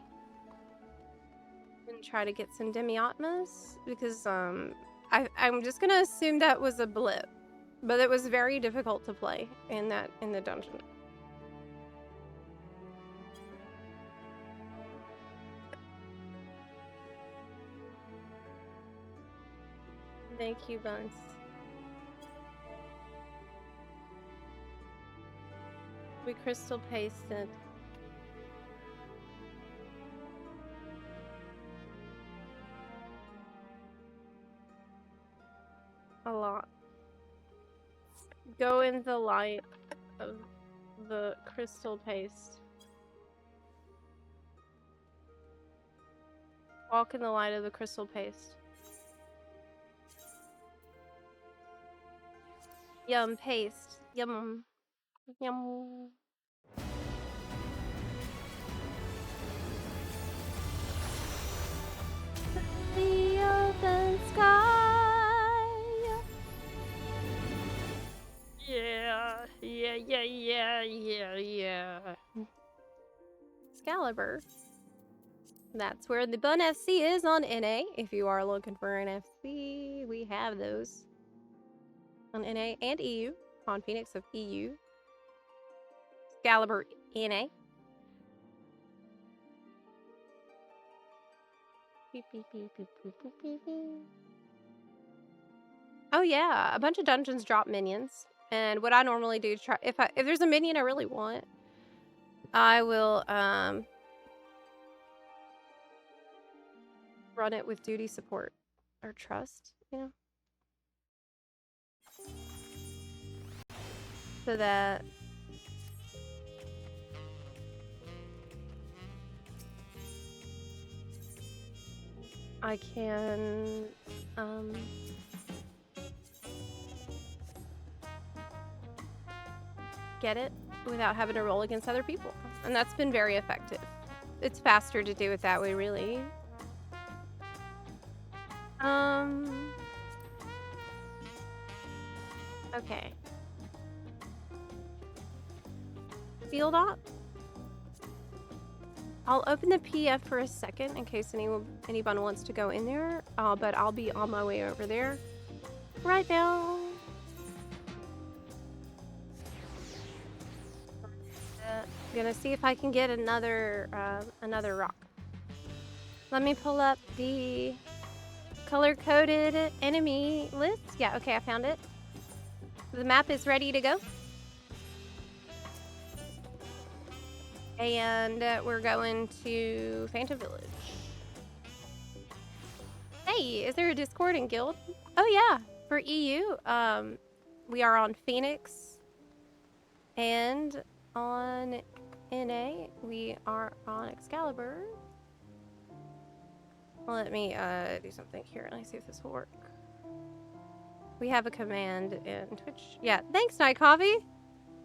and try to get some demi-atmas because I'm just gonna assume that was a blip, but it was very difficult to play in the dungeon. Thank you, Buns. We crystal pasted. A lot. Go in the light of the crystal paste. Walk in the light of the crystal paste. Yum, paste. Yum. Yum. The open sky. Yeah, yeah. Excalibur. That's where the Bun FC is on NA. If you are looking for an FC, we have those on NA and EU. On Phoenix of EU. Excalibur NA. Beep, beep, beep, beep, beep, beep, beep, beep. Oh yeah, a bunch of dungeons drop minions, and what I normally do to try if there's a minion I really want, I will run it with duty, support, or trust, you know, so that I can get it without having to roll against other people, and that's been very effective. It's faster to do it that way, really. Okay. Field op. I'll open the PF for a second in case anyone wants to go in there, but I'll be on my way over there right now. I'm gonna see if I can get another rock. Let me pull up the color-coded enemy list. Yeah, okay, I found it. The map is ready to go. And we're going to Phantom Village. Hey, is there a Discord and guild? Oh yeah, for EU, we are on Phoenix, and on NA we are on Excalibur. Let me do something here. Let me see if this will work. We have a command in Twitch. Yeah, thanks, Night Coffee.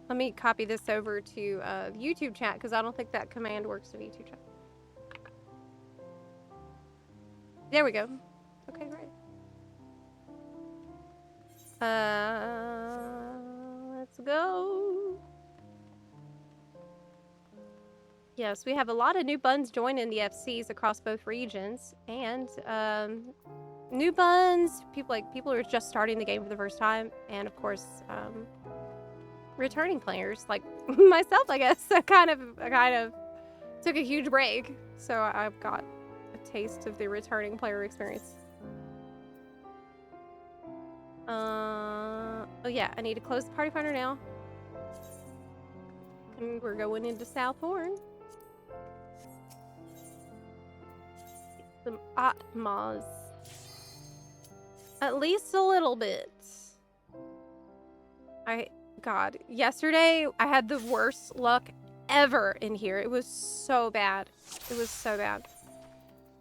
Let me copy this over to YouTube chat because I don't think that command works in YouTube chat. There we go. Okay, great. Let's go. Yes, we have a lot of new buns joining the FCs across both regions, and new buns, people who are just starting the game for the first time, and of course, returning players like myself, I guess. I kind of took a huge break, so I've got a taste of the returning player experience. Oh yeah, I need to close the party finder now. And we're going into South Horn. Some Atmas. At least a little bit. God, yesterday I had the worst luck ever in here. It was so bad. It was so bad.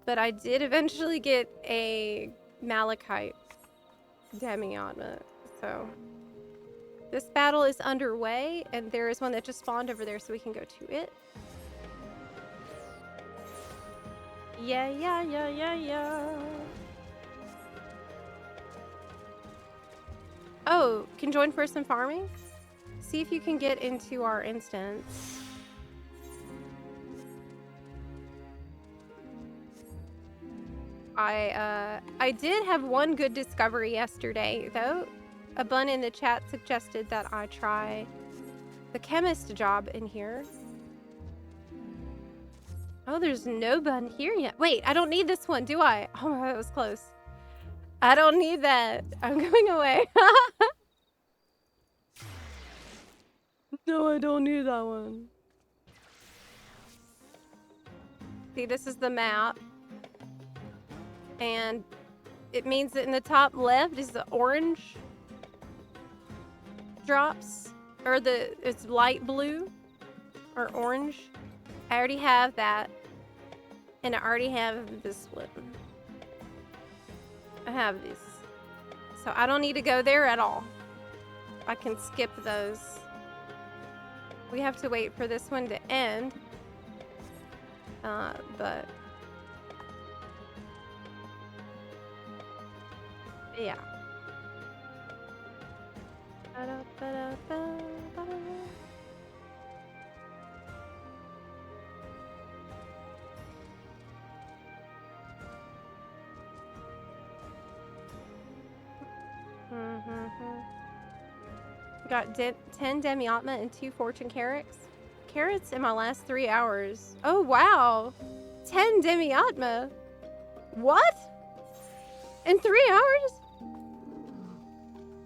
But I did eventually get a Malachite Demi-Atma. So this battle is underway, and there is one that just spawned over there, so we can go to it. Yeah. Oh, can join for some farming? See if you can get into our instance. I did have one good discovery yesterday, though. A bun in the chat suggested that I try the chemist job in here. Oh, there's no bun here yet. Wait, I don't need this one, do I? Oh, that was close. I don't need that. I'm going away. No, I don't need that one. See, this is the map. And it means that in the top left is the orange drops. Or it's light blue or orange. I already have that. And I already have this one. I have this. So I don't need to go there at all. I can skip those. We have to wait for this one to end. But yeah. Got 10 demiatma and 2 fortune carrots in my last 3 hours. Oh wow, 10 demiatma. What? In 3 hours?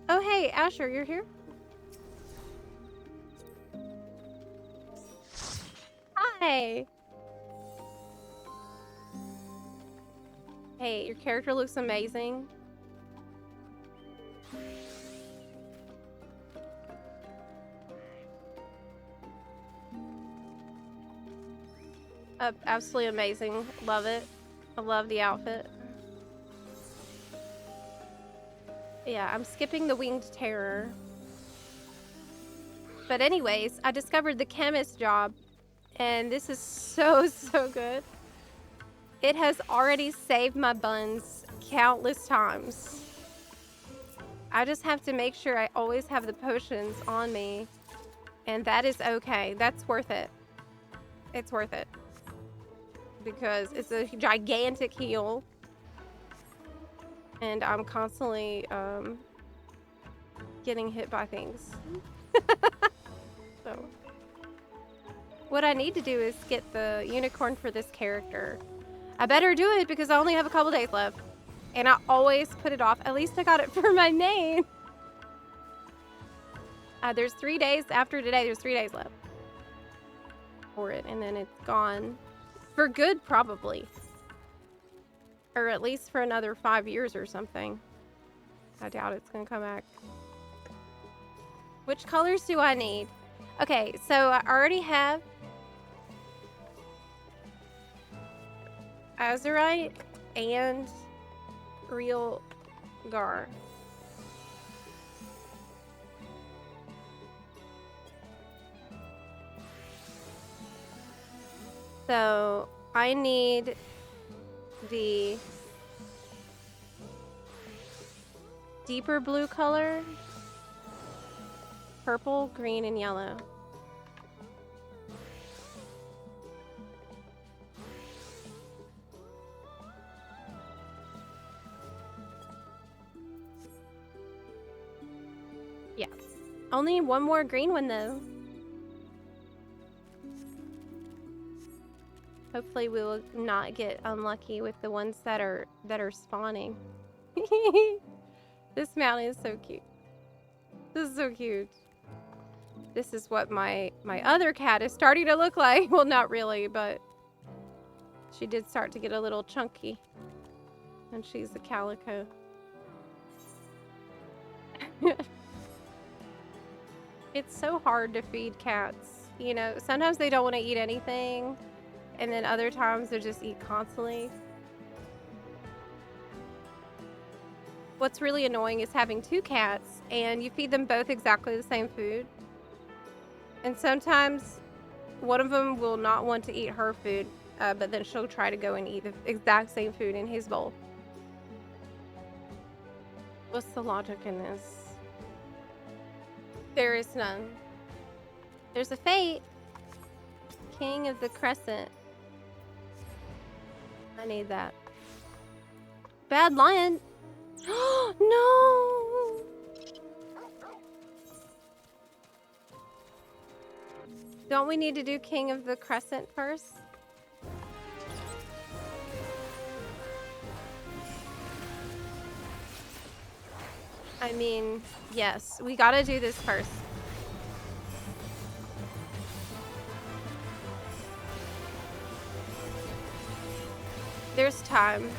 Oh hey, Asher, you're here? Hi. Hey, your character looks amazing. Absolutely amazing. Love it. I love the outfit. Yeah, I'm skipping the winged terror. But anyways, I discovered the chemist job, and this is so good. It has already saved my buns countless times. I just have to make sure I always have the potions on me, and that is okay. That's worth it. It's worth it. Because it's a gigantic heal. And I'm constantly getting hit by things. So what I need to do is get the unicorn for this character. I better do it because I only have a couple days left. And I always put it off. At least I got it for my name. There's 3 days after today. There's 3 days left for it. And then it's gone. For good, probably. Or at least for another 5 years or something. I doubt it's gonna come back. Which colors do I need? Okay, so I already have Azurite and Real Gar. So I need the deeper blue color, purple, green, and yellow. Yeah. Only one more green one though. Hopefully we will not get unlucky with the ones that are spawning. This mountain is so cute. This is so cute. This is what my other cat is starting to look like. Well, not really, but she did start to get a little chunky. And she's a calico. It's so hard to feed cats. You know, sometimes they don't want to eat anything. And then other times they just eat constantly. What's really annoying is having 2 cats and you feed them both exactly the same food. And sometimes one of them will not want to eat her food, but then she'll try to go and eat the exact same food in his bowl. What's the logic in this? There is none. There's a fate. King of the Crescent. I need that. Bad lion. No. Don't we need to do King of the Crescent first? I mean, yes, we gotta do this first. There's time.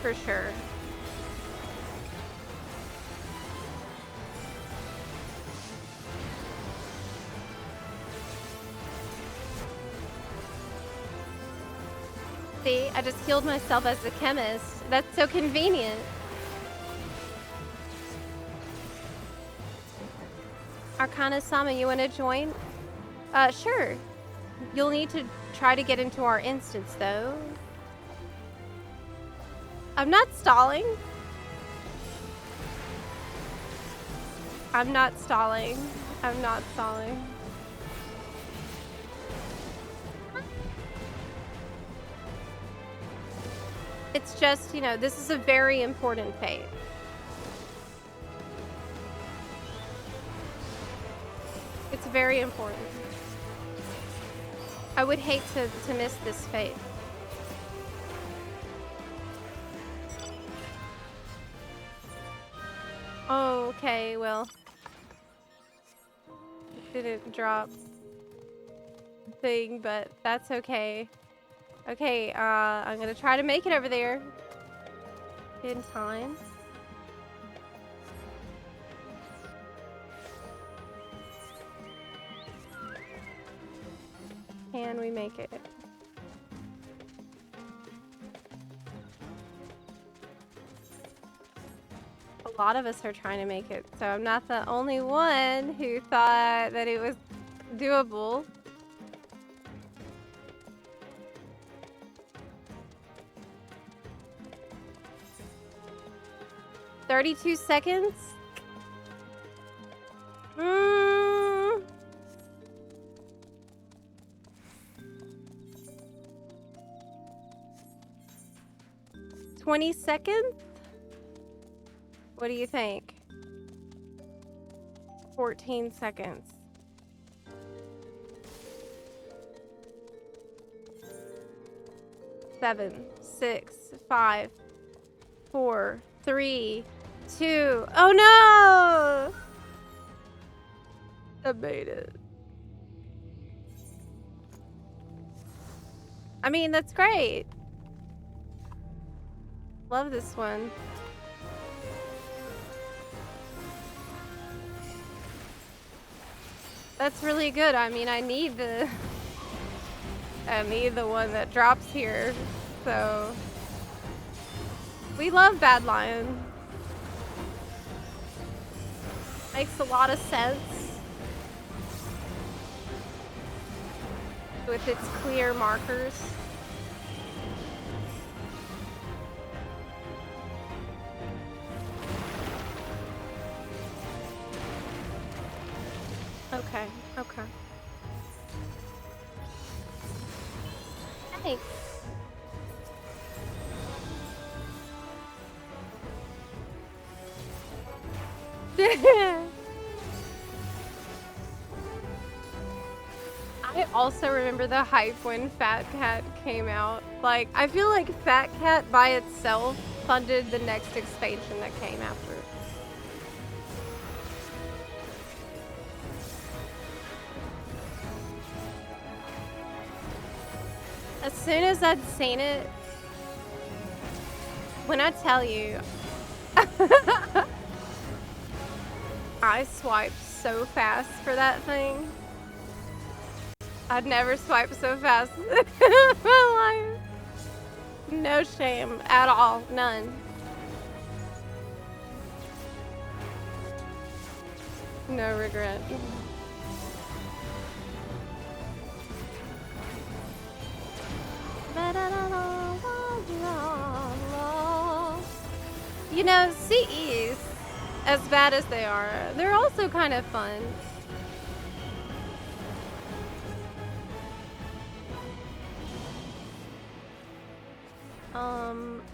For sure. See, I just healed myself as a chemist. That's so convenient. Arcana-sama, you wanna join? Sure. You'll need to try to get into our instance, though. I'm not stalling. I'm not stalling. I'm not stalling. It's just, you know, this is a very important fate. It's very important. I would hate to miss this fate. Oh, okay, well. It didn't drop thing, but that's okay. Okay, I'm gonna try to make it over there in time. Can we make it? A lot of us are trying to make it, so I'm not the only one who thought that it was doable. "32 seconds? 20 seconds? What do you think? 14 seconds. Seven, 6, 5, 4, 3, 2. Oh no! I made it. I mean, that's great. Love this one. That's really good. I mean, I need the one that drops here. So we love Bad Lion. Makes a lot of sense with its clear markers. Okay, okay. Thanks. I also remember the hype when Fat Cat came out. Like, I feel like Fat Cat by itself funded the next expansion that came after. As soon as I'd seen it, when I tell you, I swiped so fast for that thing. I'd never swiped so fast in my life. No shame at all, none. No regret. You know, CEs, as bad as they are, they're also kind of fun.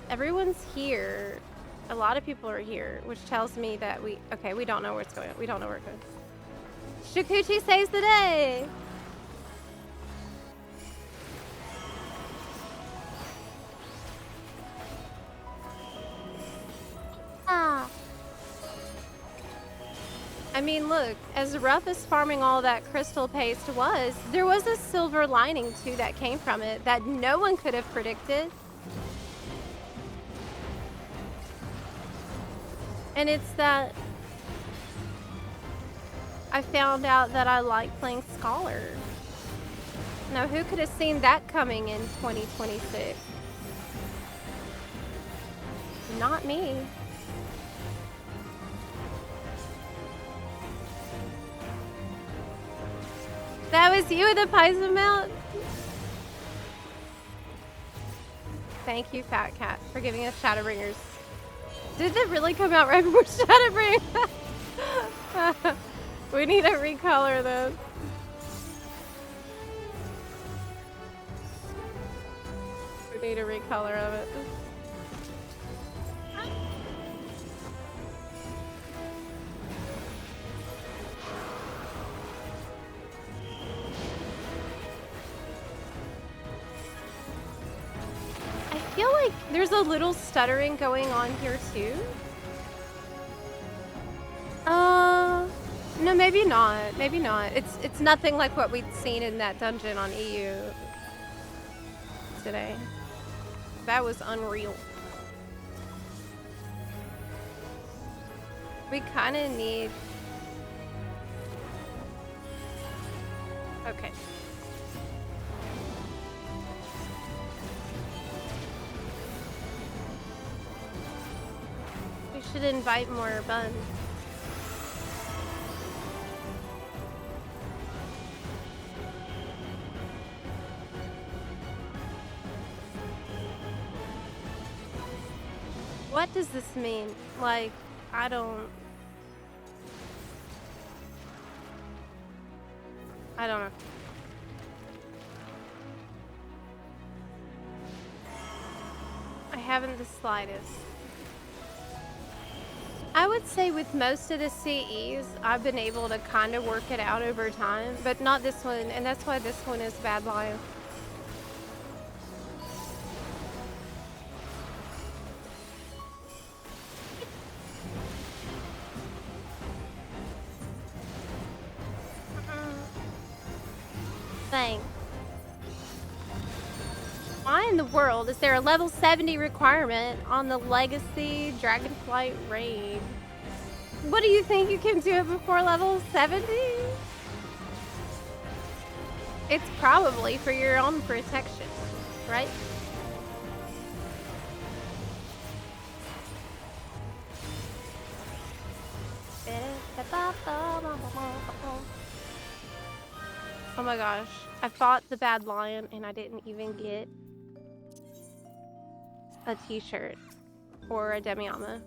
Everyone's here. A lot of people are here, which tells me that we don't know what's going on. We don't know where it goes. Shikuchi saves the day! I mean, look, as rough as farming all that crystal paste was, there was a silver lining too that came from it that no one could have predicted. And it's that I found out that I like playing Scholar. Now, who could have seen that coming in 2026? Not me. That was you with the Paizo mount? Thank you, Fat Cat, for giving us Shadowbringers. Did it really come out right before Shadowbringers? We need to recolor this. We need a recolor of it. I feel like there's a little stuttering going on here too. No, maybe not. Maybe not. It's nothing like what we'd seen in that dungeon on EU today. That was unreal. We kind of need... Okay. We should invite more buns. What does this mean? Like, I don't know. I haven't the slightest. I would say with most of the CEs, I've been able to kind of work it out over time, but not this one, and that's why this one is Bad Lion. Thing. Why in the world is there a level 70 requirement on the Legacy Dragonflight raid? What do you think, you can do it before level 70? It's probably for your own protection, right? Oh my gosh, I fought the Bad Lion and I didn't even get a t-shirt or a demi-armor.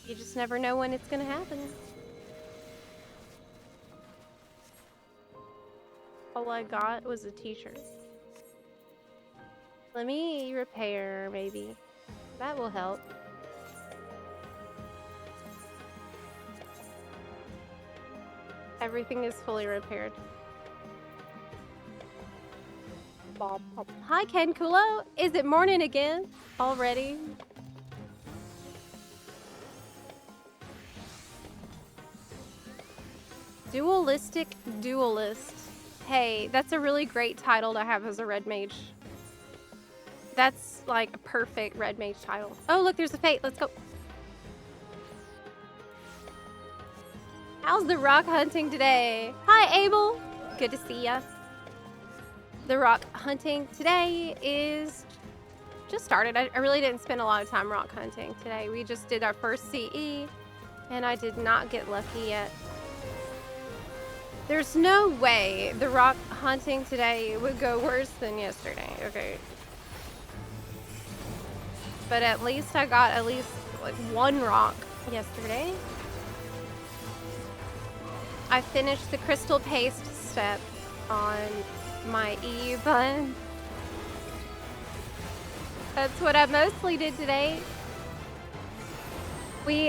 You just never know when it's gonna happen. All I got was a t-shirt. Let me repair, maybe. That will help. Everything is fully repaired. Bob. Hi, Ken Kulo. Is it morning again? Already? Dualistic Duelist. Hey, that's a really great title to have as a red mage. That's like a perfect red mage title. Oh, look, there's a fate. Let's go. How's the rock hunting today? Hi, Abel. Good to see ya. The rock hunting today is just started. I really didn't spend a lot of time rock hunting today. We just did our first CE, and I did not get lucky yet. There's no way the rock hunting today would go worse than yesterday, okay? But at least I got at least like one rock yesterday. I finished the crystal paste step on my EU bun. That's what I mostly did today. We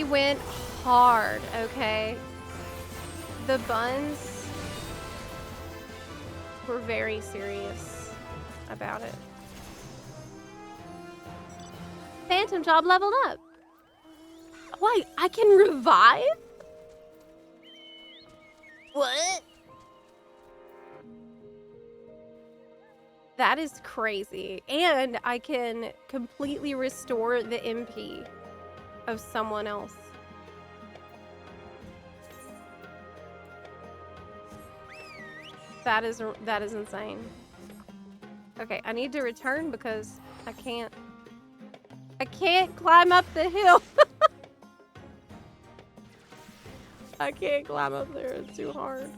went hard, okay? The buns were very serious about it. Phantom Job leveled up. Wait, I can revive? What? That is crazy. And I can completely restore the MP of someone else. That is insane. Okay, I need to return because I can't climb up the hill. I can't climb up there, it's too hard.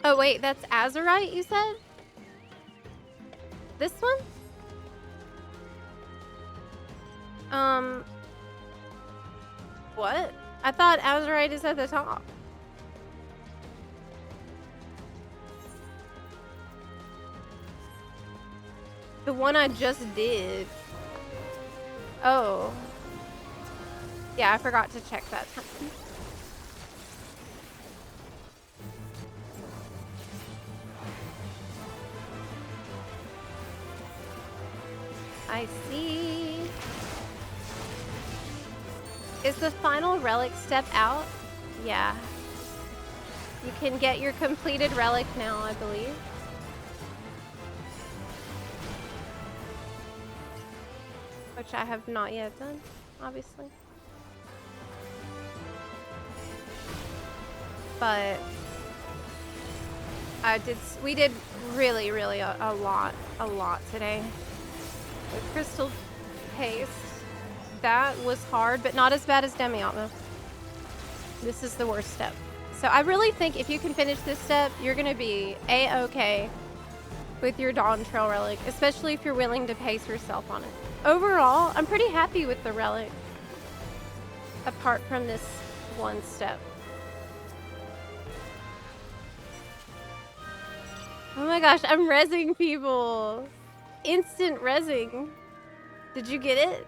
Oh wait, that's Azurite you said? This one? What? I thought Azurite is at the top. The one I just did. Oh. Yeah, I forgot to check that time. I see. Is the final relic step out? Yeah. You can get your completed relic now, I believe. Which I have not yet done, obviously. But we did really a lot today. The crystal paste, that was hard, but not as bad as Demiot though. This is the worst step. So I really think if you can finish this step, you're gonna be A-okay with your Dawn Trail relic, especially if you're willing to pace yourself on it. Overall, I'm pretty happy with the relic, apart from this one step. Oh my gosh, I'm rezzing people. Instant rezzing. Did you get it?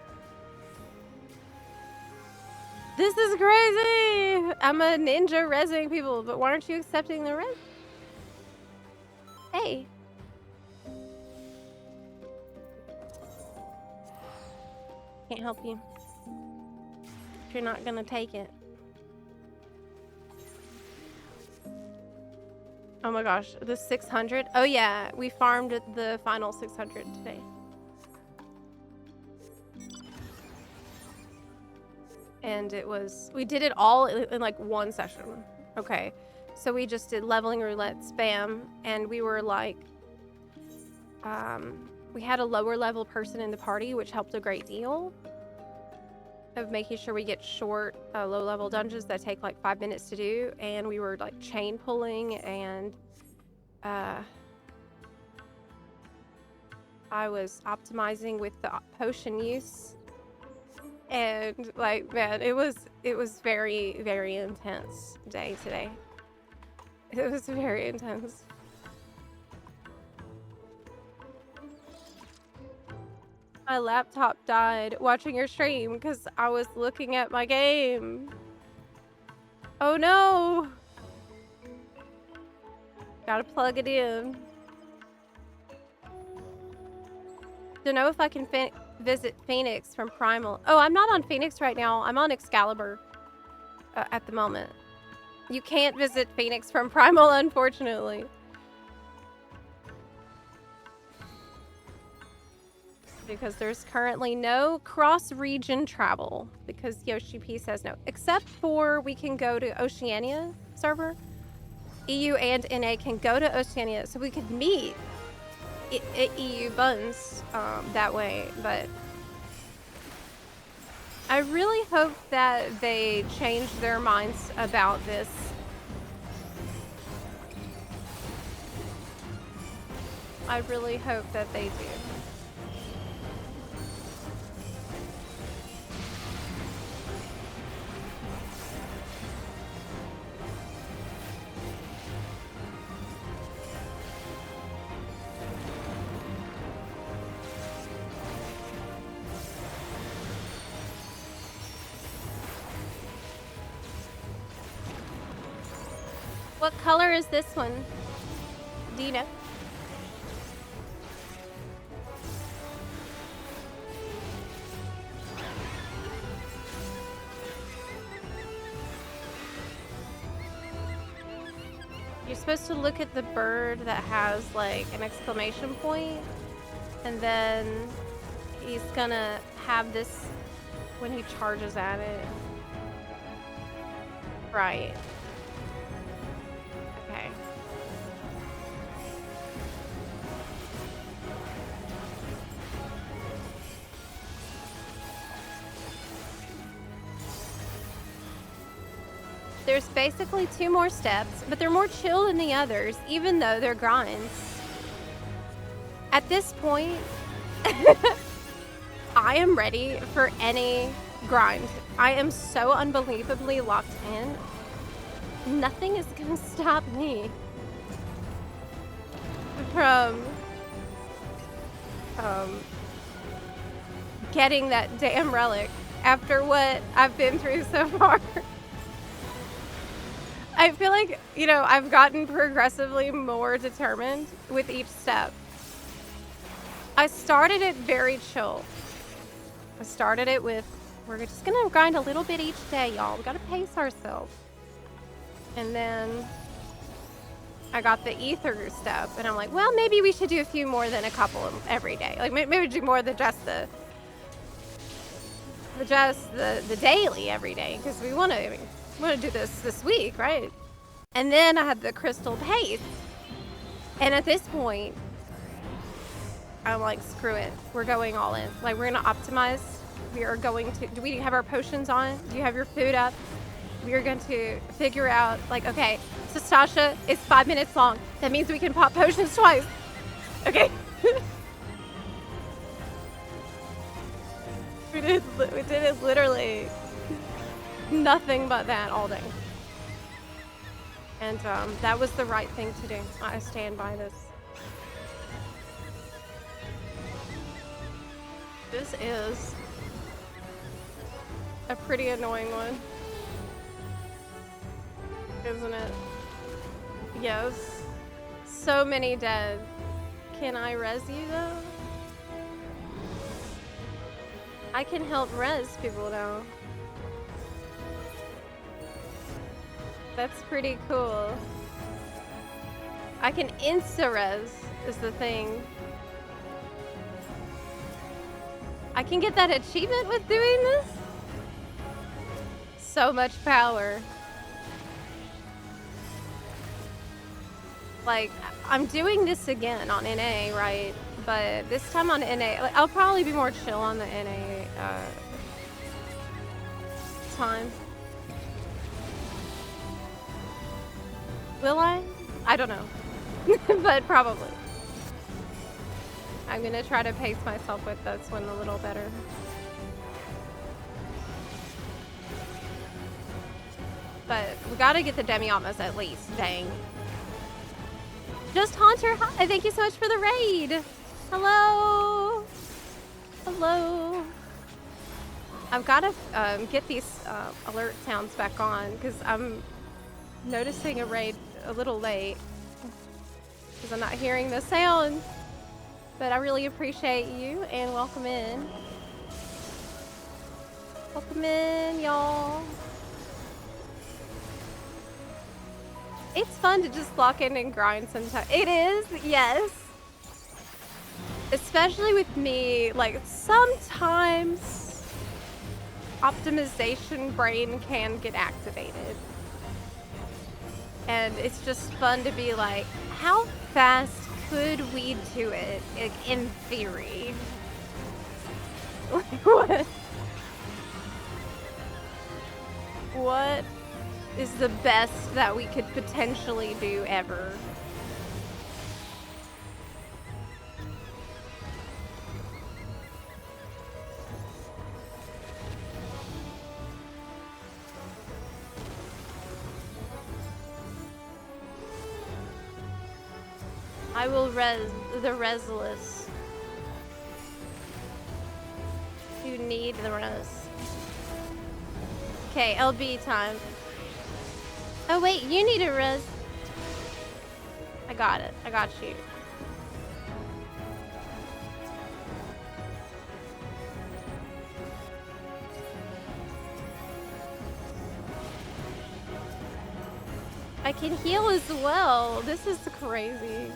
This is crazy. I'm a ninja rezzing people, but why aren't you accepting the res? Hey. Can't help you if you're not gonna take it. Oh my gosh, the 600. Oh yeah, we farmed the final 600 today. And we did it all in like one session. Okay, so we just did leveling roulette spam, and we were like, we had a lower level person in the party, which helped a great deal of making sure we get short, low level dungeons that take like 5 minutes to do. And we were like chain pulling, and I was optimizing with the potion use. And like, man, it was very intense day today. It was very intense. My laptop died watching your stream because I was looking at my game. Oh no! Gotta plug it in. Don't know if I can visit Phoenix from Primal. Oh, I'm not on Phoenix right now. I'm on Excalibur at the moment. You can't visit Phoenix from Primal, unfortunately. Because there's currently no cross-region travel, because Yoshi P says no. Except for we can go to Oceania server. EU and NA can go to Oceania, so we could meet EU buns that way. But I really hope that they change their minds about this. I really hope that they do. What color is this one? Do you know? supposed to look at the bird that has like an exclamation point, and then he's gonna have this when he charges at it. Right. Okay. There's basically 2 more steps, but they're more chill than the others, even though they're grinds. At this point, I am ready for any grind. I am so unbelievably locked in. Nothing is gonna stop me from getting that damn relic after what I've been through so far. I feel like, you know, I've gotten progressively more determined with each step. I started it very chill. I started it with, we're just gonna grind a little bit each day, y'all. We gotta pace ourselves. And then I got the ether step, and I'm like, well, maybe we should do a few more than a couple every day. Like maybe do more than just the daily every day, because we want to do this week, right? And then I had the crystal pace, and at this point, I'm like, screw it, we're going all in. Like, we're gonna optimize. We are going to. Do we have our potions on? Do you have your food up? We are going to figure out, like, okay, so Stasha is 5 minutes long. That means we can pop potions twice. Okay. we did it literally nothing but that all day. And that was the right thing to do. I stand by this. This is a pretty annoying one. Isn't it? Yes. So many dead. Can I res you though? I can help res people now. That's pretty cool. I can insta-res is the thing. I can get that achievement with doing this? So much power. Like, I'm doing this again on NA, right? But this time on NA, like, I'll probably be more chill on the NA time. Will I? I don't know. But probably. I'm gonna try to pace myself with this one a little better. But we gotta get the Demi-Atmas at least, dang. Just Haunter, hi, thank you so much for the raid. Hello. Hello. I've gotta get these alert sounds back on because I'm noticing a raid a little late because I'm not hearing the sound. But I really appreciate you and welcome in. Welcome in, y'all. It's fun to just lock in and grind sometimes. It is, yes. Especially with me, like sometimes optimization brain can get activated. And it's just fun to be like, how fast could we do it in theory? Like what? What is the best that we could potentially do ever? I will res the resless. You need the res. Okay, LB time. Oh wait, you need a res. I got it. I got you. I can heal as well. This is crazy.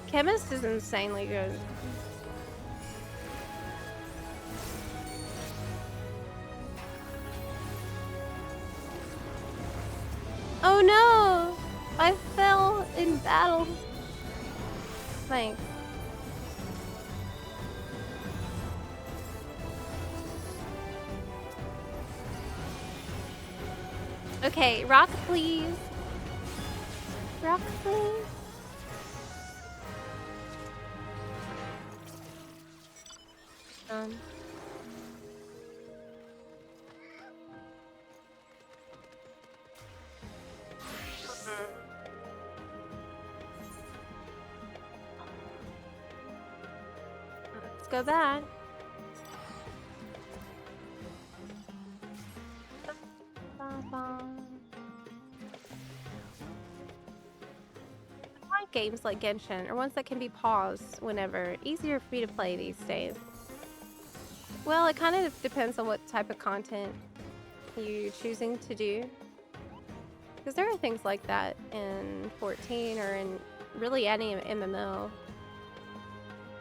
Chemist is insanely good. Oh no! I fell in battle. Thanks. Okay, rock please. Rock please. Let's go back. I like games like Genshin, or ones that can be paused whenever. Easier for me to play these days. Well, it kind of depends on what type of content you're choosing to do. Because there are things like that in 14 or in really any MMO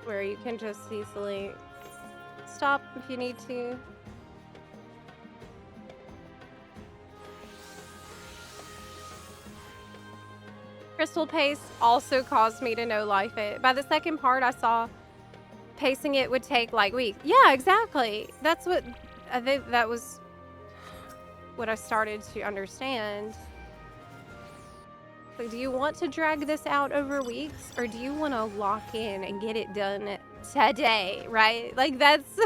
where you can just easily stop if you need to. Crystal pace also caused me to no life it. By the second part, I saw pacing it would take like weeks. Yeah, exactly. That's what I think that was what I started to understand. Like, do you want to drag this out over weeks, or do you want to lock in and get it done today, right? Like, that's...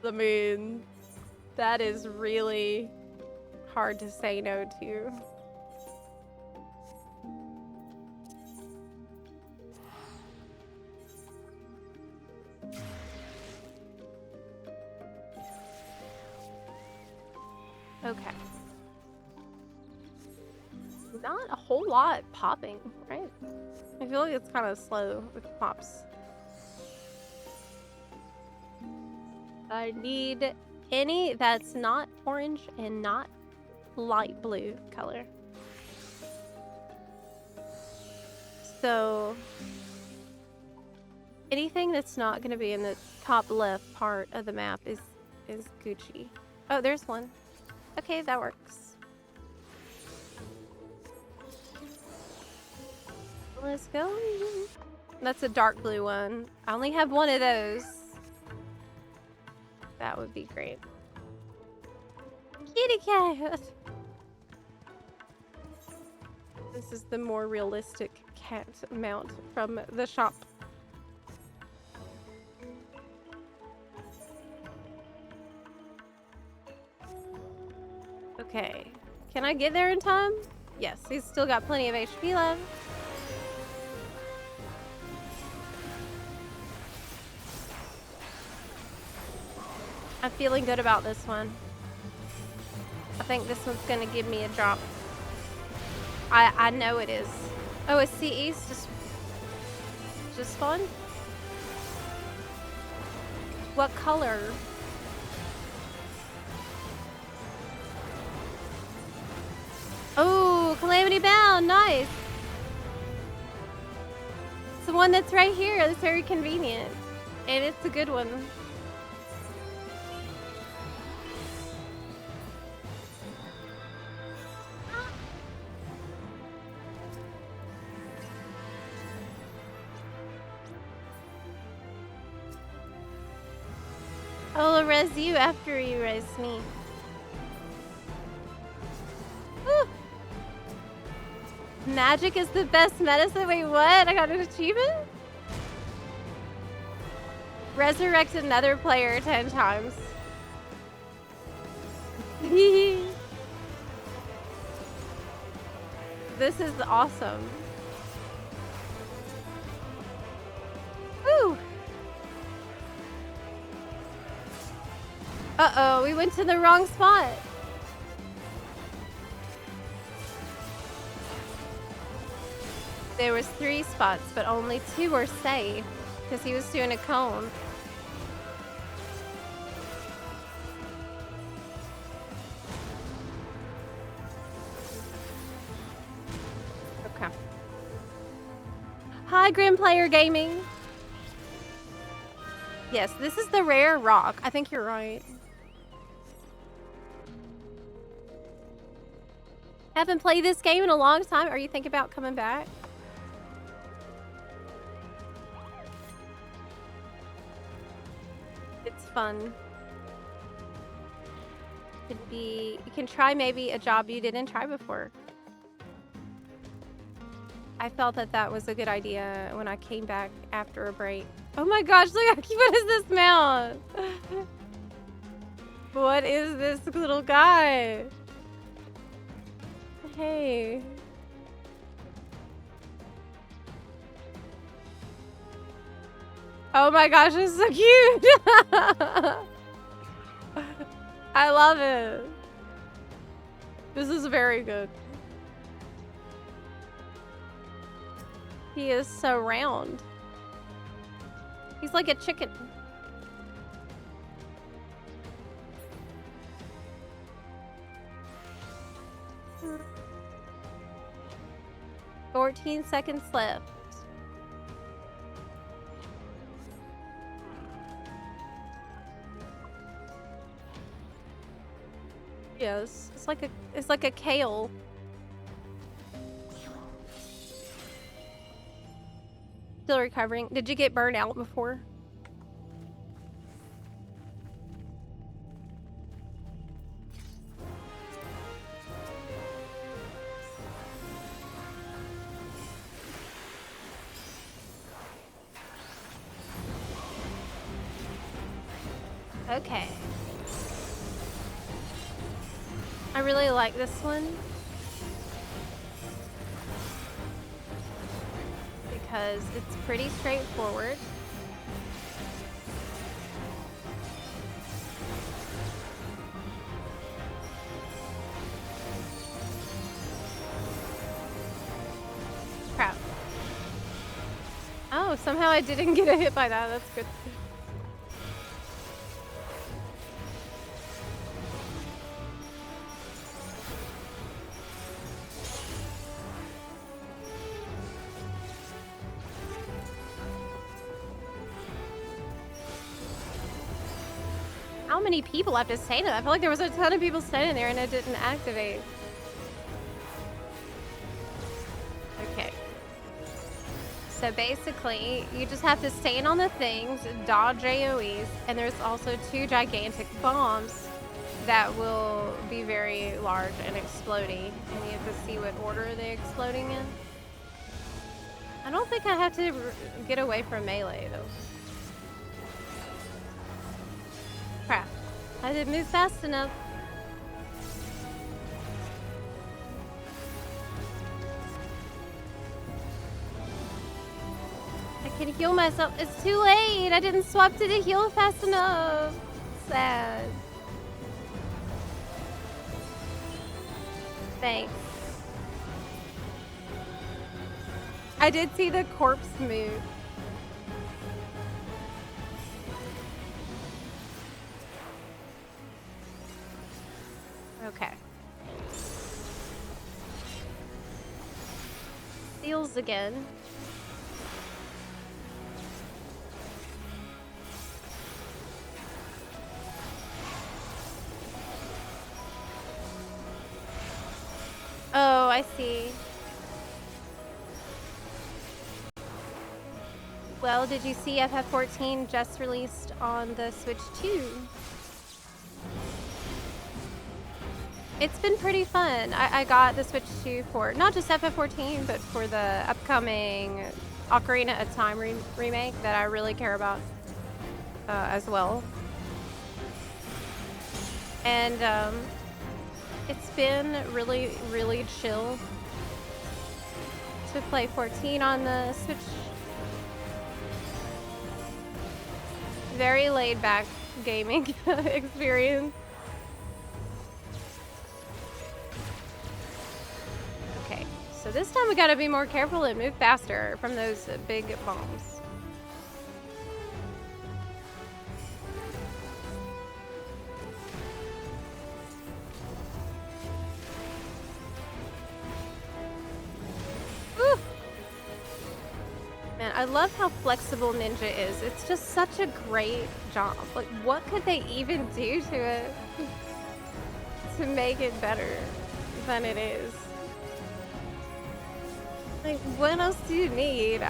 I mean, that is really hard to say no to. Okay. Not a whole lot popping, right? I feel like it's kind of slow with pops. I need any that's not orange and not light blue color. So anything that's not going to be in the top left part of the map is Gucci. Oh, there's one. Okay, that works. Let's go. That's a dark blue one. I only have one of those. That would be great. Kitty cat! This is the more realistic cat mount from the shop. Okay. Can I get there in time? Yes, he's still got plenty of HP left. I'm feeling good about this one. I think this one's gonna give me a drop. I know it is. Oh, is Sea East just fun? What color? Oh, Calamity Bound, nice. It's the one that's right here. It's very convenient. And it's a good one. I'll res you after you res me. Woo. Magic is the best medicine. Wait, what? I got an achievement? Resurrect another player 10 times. This is awesome. Woo! Uh-oh, we went to the wrong spot. There was 3 spots, but only 2 were safe because he was doing a cone. Okay. Hi, Grim Player Gaming. Yes, this is the rare rock. I think you're right. Haven't played this game in a long time. Are you thinking about coming back? It's fun. Could be, you can try maybe a job you didn't try before. I felt that that was a good idea when I came back after a break. Oh my gosh, look, what is this mount? What is this little guy? Hey. Oh my gosh, it's so cute. I love it. This is very good. He is so round. He's like a chicken. Hmm. 14 seconds left. Yes, it's like a kale. Still recovering. Did you get burned out before? Okay. I really like this one because it's pretty straightforward. Crap. Oh, somehow I didn't get a hit by that. That's good. How many people have to stay to? I feel like there was a ton of people standing there and it didn't activate. Okay. So basically, you just have to stand on the things, dodge AoEs, and there's also 2 gigantic bombs that will be very large and exploding, and you have to see what order they're exploding in. I don't think I have to get away from melee, though. Crap. I didn't move fast enough. I can heal myself. It's too late. I didn't swap to the heal fast enough. Sad. Thanks. I did see the corpse move. Okay. Steals again. Oh, I see. Well, did you see FF14 just released on the Switch 2? It's been pretty fun. I got the Switch 2 for not just FF14, but for the upcoming Ocarina of Time remake that I really care about as well. And it's been really, really chill to play 14 on the Switch. Very laid back gaming experience. Okay, so this time we gotta be more careful and move faster from those big bombs. I love how flexible Ninja is. It's just such a great job. Like, what could they even do to it to make it better than it is? Like, what else do you need?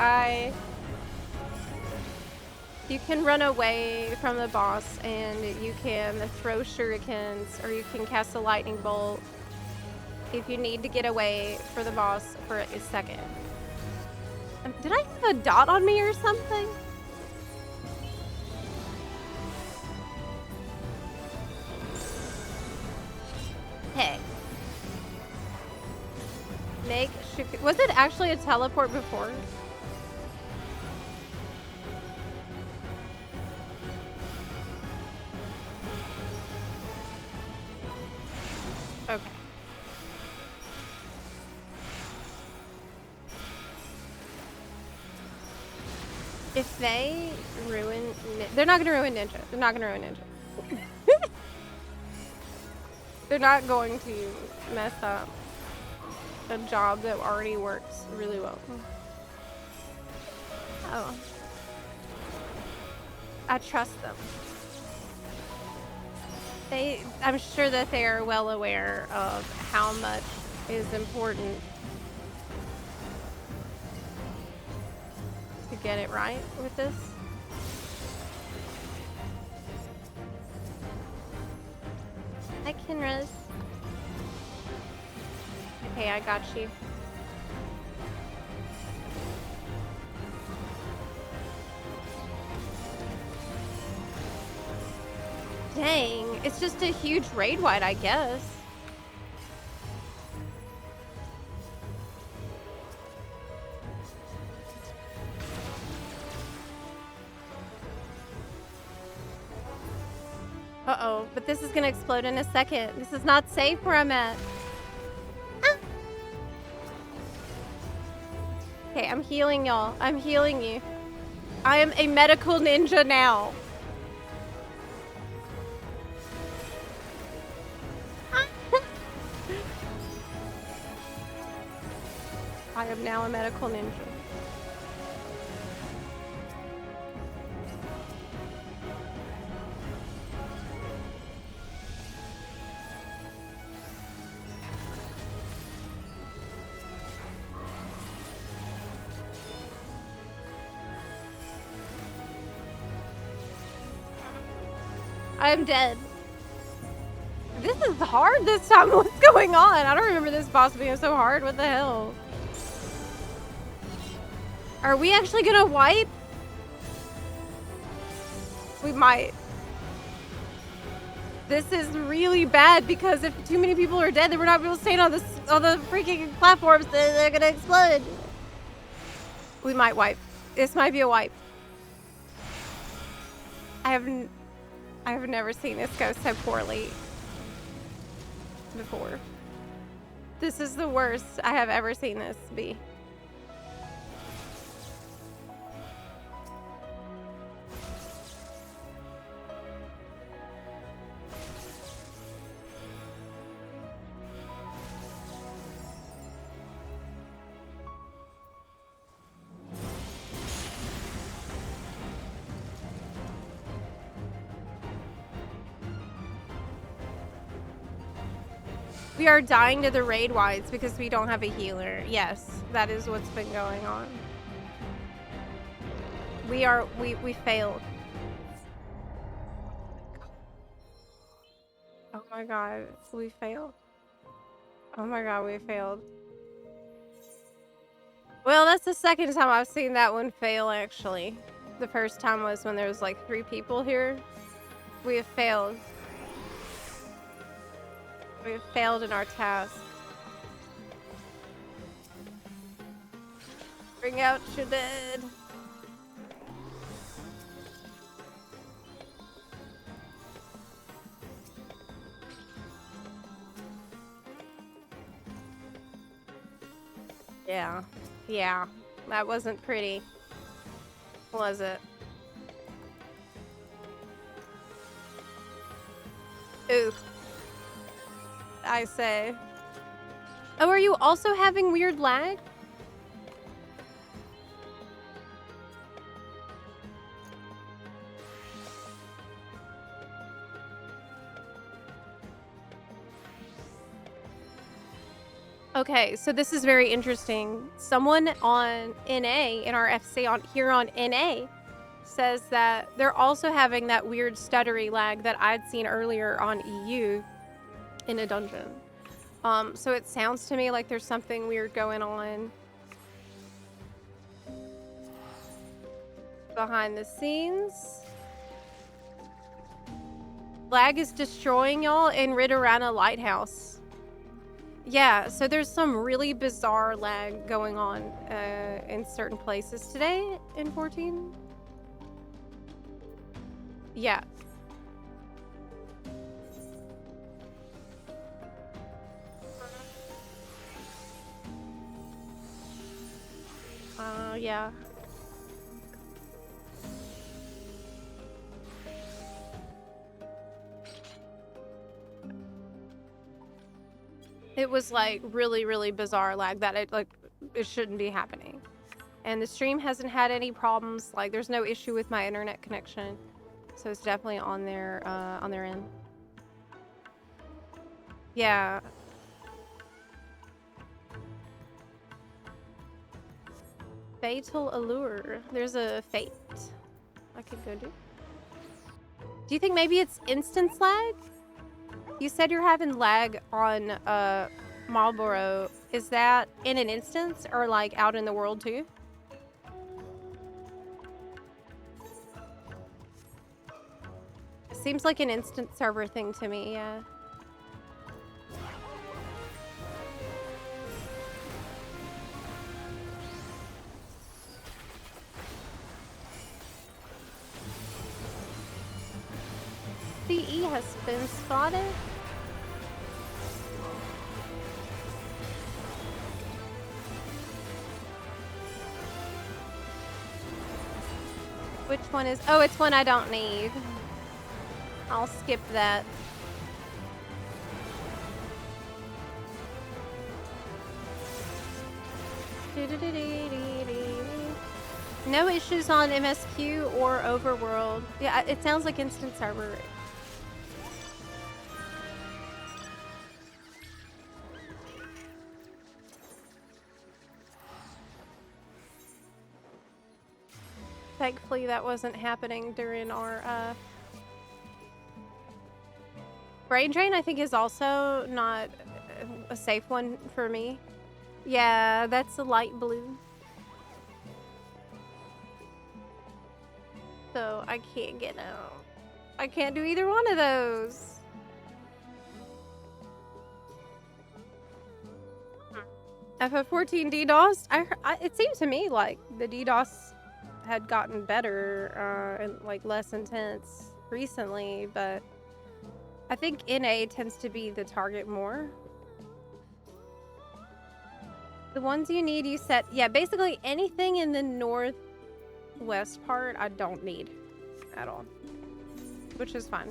You can run away from the boss and you can throw shurikens or you can cast a lightning bolt if you need to get away for the boss for a second. Did I have a dot on me or something? Hey. Was it actually a teleport before? Okay. If they ruin... They're not gonna ruin Ninja. They're not gonna ruin Ninja. They're not going to mess up a job that already works really well. Oh. I trust them. I'm sure that they are well aware of how much is important to get it right with this. Hi, Kinraz. Okay, I got you. Dang, it's just a huge raid wide, I guess. Uh-oh, but this is gonna explode in a second. This is not safe where I'm at. Ah. Okay, I'm healing y'all. I'm healing you. I am a medical ninja now. I am now a medical ninja. I'm dead. This is hard this time. What's going on? I don't remember this boss being so hard. What the hell? Are we actually gonna wipe? We might. This is really bad because if too many people are dead, then we're not able to stand on the freaking platforms. They're gonna explode. We might wipe. This might be a wipe. I have never seen this go so poorly before. This is the worst I have ever seen this be. We are dying to the raid wides because we don't have a healer. Yes, that is what's been going on. We failed. Oh my god, we failed. Oh my god, we failed. Well, that's the second time I've seen that one fail, actually. The first time was when there was like 3 people here. We have failed. We have failed in our task. Bring out your dead. Yeah. Yeah. That wasn't pretty. Was it? Oof. I say. Oh, are you also having weird lag? Okay, so this is very interesting. Someone on NA in our FC here on NA says that they're also having that weird stuttery lag that I'd seen earlier on EU in a dungeon. So it sounds to me like there's something weird going on behind the scenes. Lag is destroying y'all in Ritorana Lighthouse. Yeah, so there's some really bizarre lag going on in certain places today in 14. Yeah. Yeah. It was like really, really bizarre lag that it shouldn't be happening. And the stream hasn't had any problems. Like there's no issue with my internet connection. So it's definitely on their end. Yeah. Fatal Allure. There's a fate I could go do. Do you think maybe it's instance lag? You said you're having lag on Marlboro. Is that in an instance or like out in the world too? It seems like an instant server thing to me, yeah. CE has been spotted. Which one is... Oh, it's one I don't need. I'll skip that. No issues on MSQ or Overworld. Yeah, it sounds like instant server. Thankfully, that wasn't happening during our brain drain. I think is also not a safe one for me. Yeah, that's a light blue. So I can't get out. I can't do either one of those. FF14 DDoS? It seemed to me like the DDoS had gotten better and like less intense recently, but I think NA tends to be the target more. The ones you need, you set, yeah, basically anything in the northwest part I don't need at all, which is fine.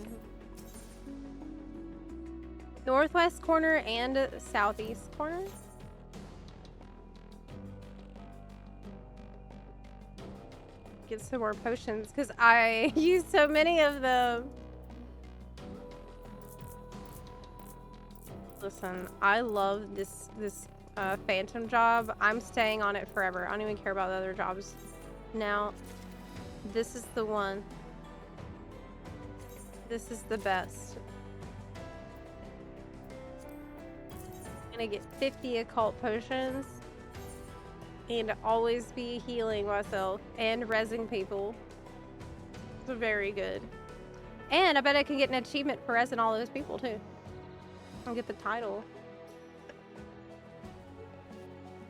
Northwest corner and southeast corner. Get some more potions because I use so many of them. Listen, I love this phantom job. I'm staying on it forever. I don't even care about the other jobs. Now, this is the one. This is the best. I'm gonna get 50 occult potions and always be healing myself and rezzing people. It's very good. And I bet I can get an achievement for rezzing all those people too. I'll get the title.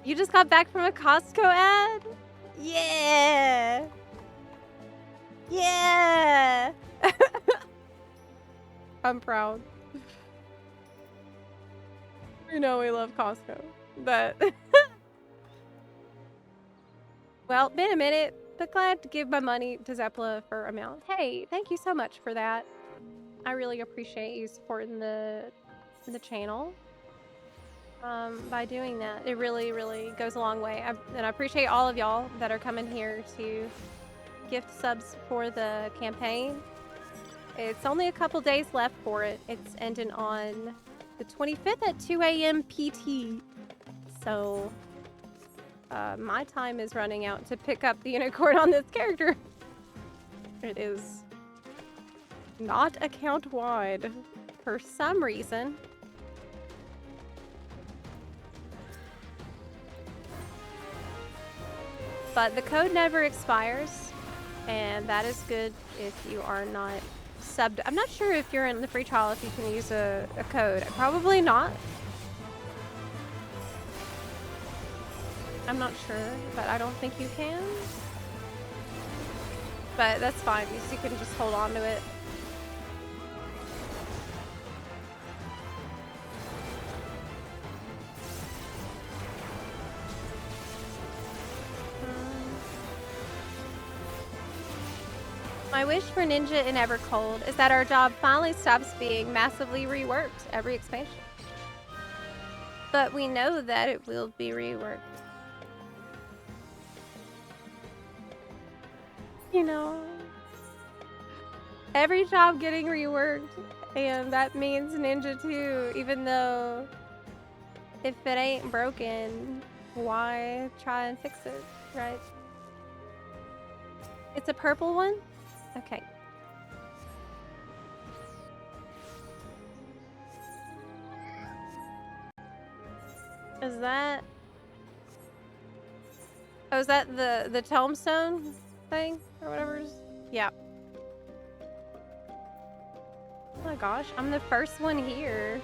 You just got back from a Costco ad? Yeah! Yeah! I'm proud. You know we love Costco, but... Well, been a minute, but glad to give my money to Zepla for amount. Hey, thank you so much for that. I really appreciate you supporting the channel. By doing that, it really, really goes a long way. And I appreciate all of y'all that are coming here to gift subs for the campaign. It's only a couple days left for it. It's ending on the 25th at 2 a.m. PT. So, my time is running out to pick up the unicorn on this character. It is not account wide for some reason. But the code never expires, and that is good if you are not subbed. I'm not sure if you're in the free trial if you can use a code. Probably not. I'm not sure, but I don't think you can. But that's fine, because you can just hold on to it. My wish for Ninja in Evercold is that our job finally stops being massively reworked every expansion. But we know that it will be reworked. You know, every job getting reworked, and that means Ninja too, even though if it ain't broken, why try and fix it, right? It's a purple one? Okay. Is that... Oh, is that the tombstone thing? Or whatever it is? Yeah. Oh my gosh, I'm the first one here.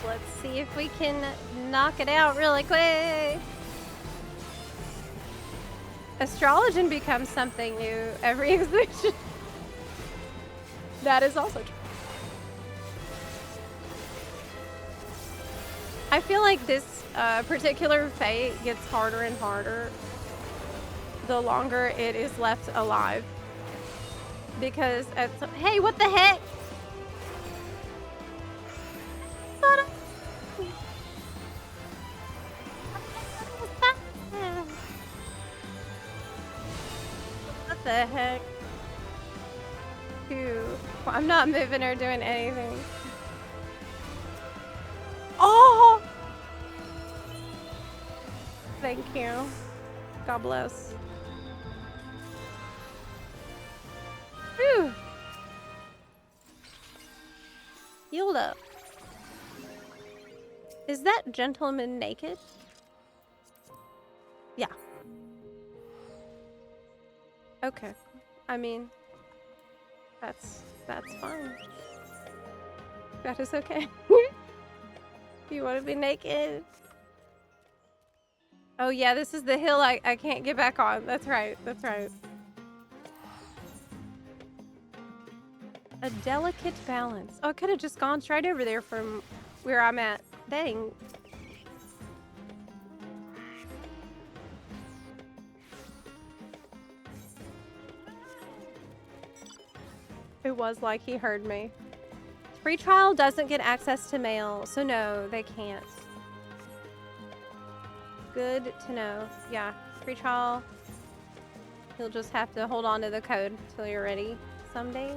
Let's see if we can knock it out really quick. Astrologian becomes something new every exhibition. That is also true. I feel like this particular fate gets harder and harder the longer it is left alive. Because at some... Hey, what the heck? What the heck? Dude, I'm not moving or doing anything. Oh! Thank you. God bless. Whew. Healed up. Is that gentleman naked? Yeah. Okay. I mean, that's fine. That is okay. You want to be naked? Oh yeah, this is the hill I can't get back on. That's right. That's right. A delicate balance. Oh, I could have just gone straight over there from where I'm at. Dang. It was like he heard me. Free trial doesn't get access to mail, so no, they can't. Good to know. Yeah, free trial. You'll just have to hold on to the code till you're ready someday.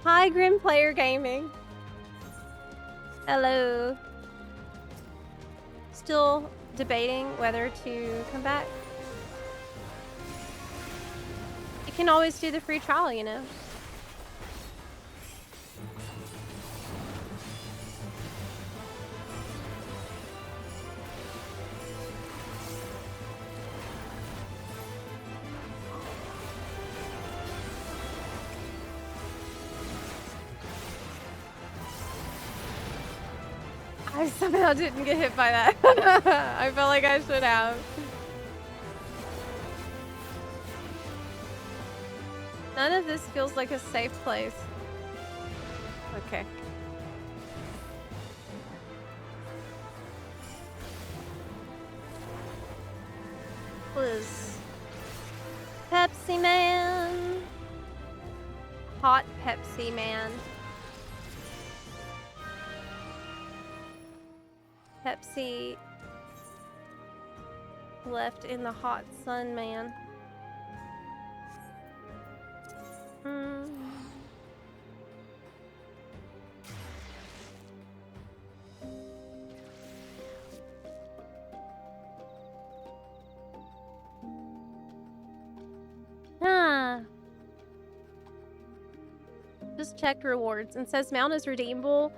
Hi, Grim Player Gaming. Hello. Still debating whether to come back. You can always do the free trial, you know. I somehow didn't get hit by that. I felt like I should have. None of this feels like a safe place. Okay. Was Pepsi Man. Hot Pepsi Man. Pepsi left in the hot sun, man. Just checked rewards and says mount is redeemable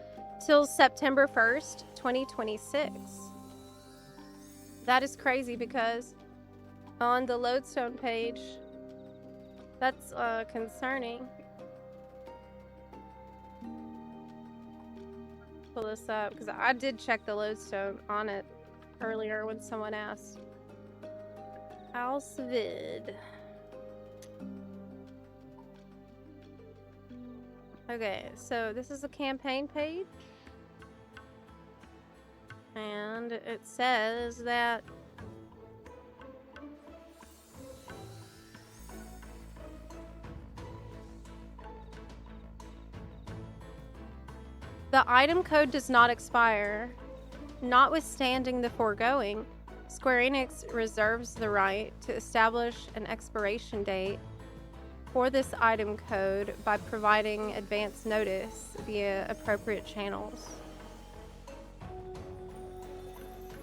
till September 1st, 2026. That is crazy because on the lodestone page, that's concerning. Pull this up because I did check the lodestone on it earlier when someone asked. Alsvid. Okay, so this is a campaign page. And it says that the item code does not expire. Notwithstanding the foregoing, Square Enix reserves the right to establish an expiration date for this item code by providing advance notice via appropriate channels.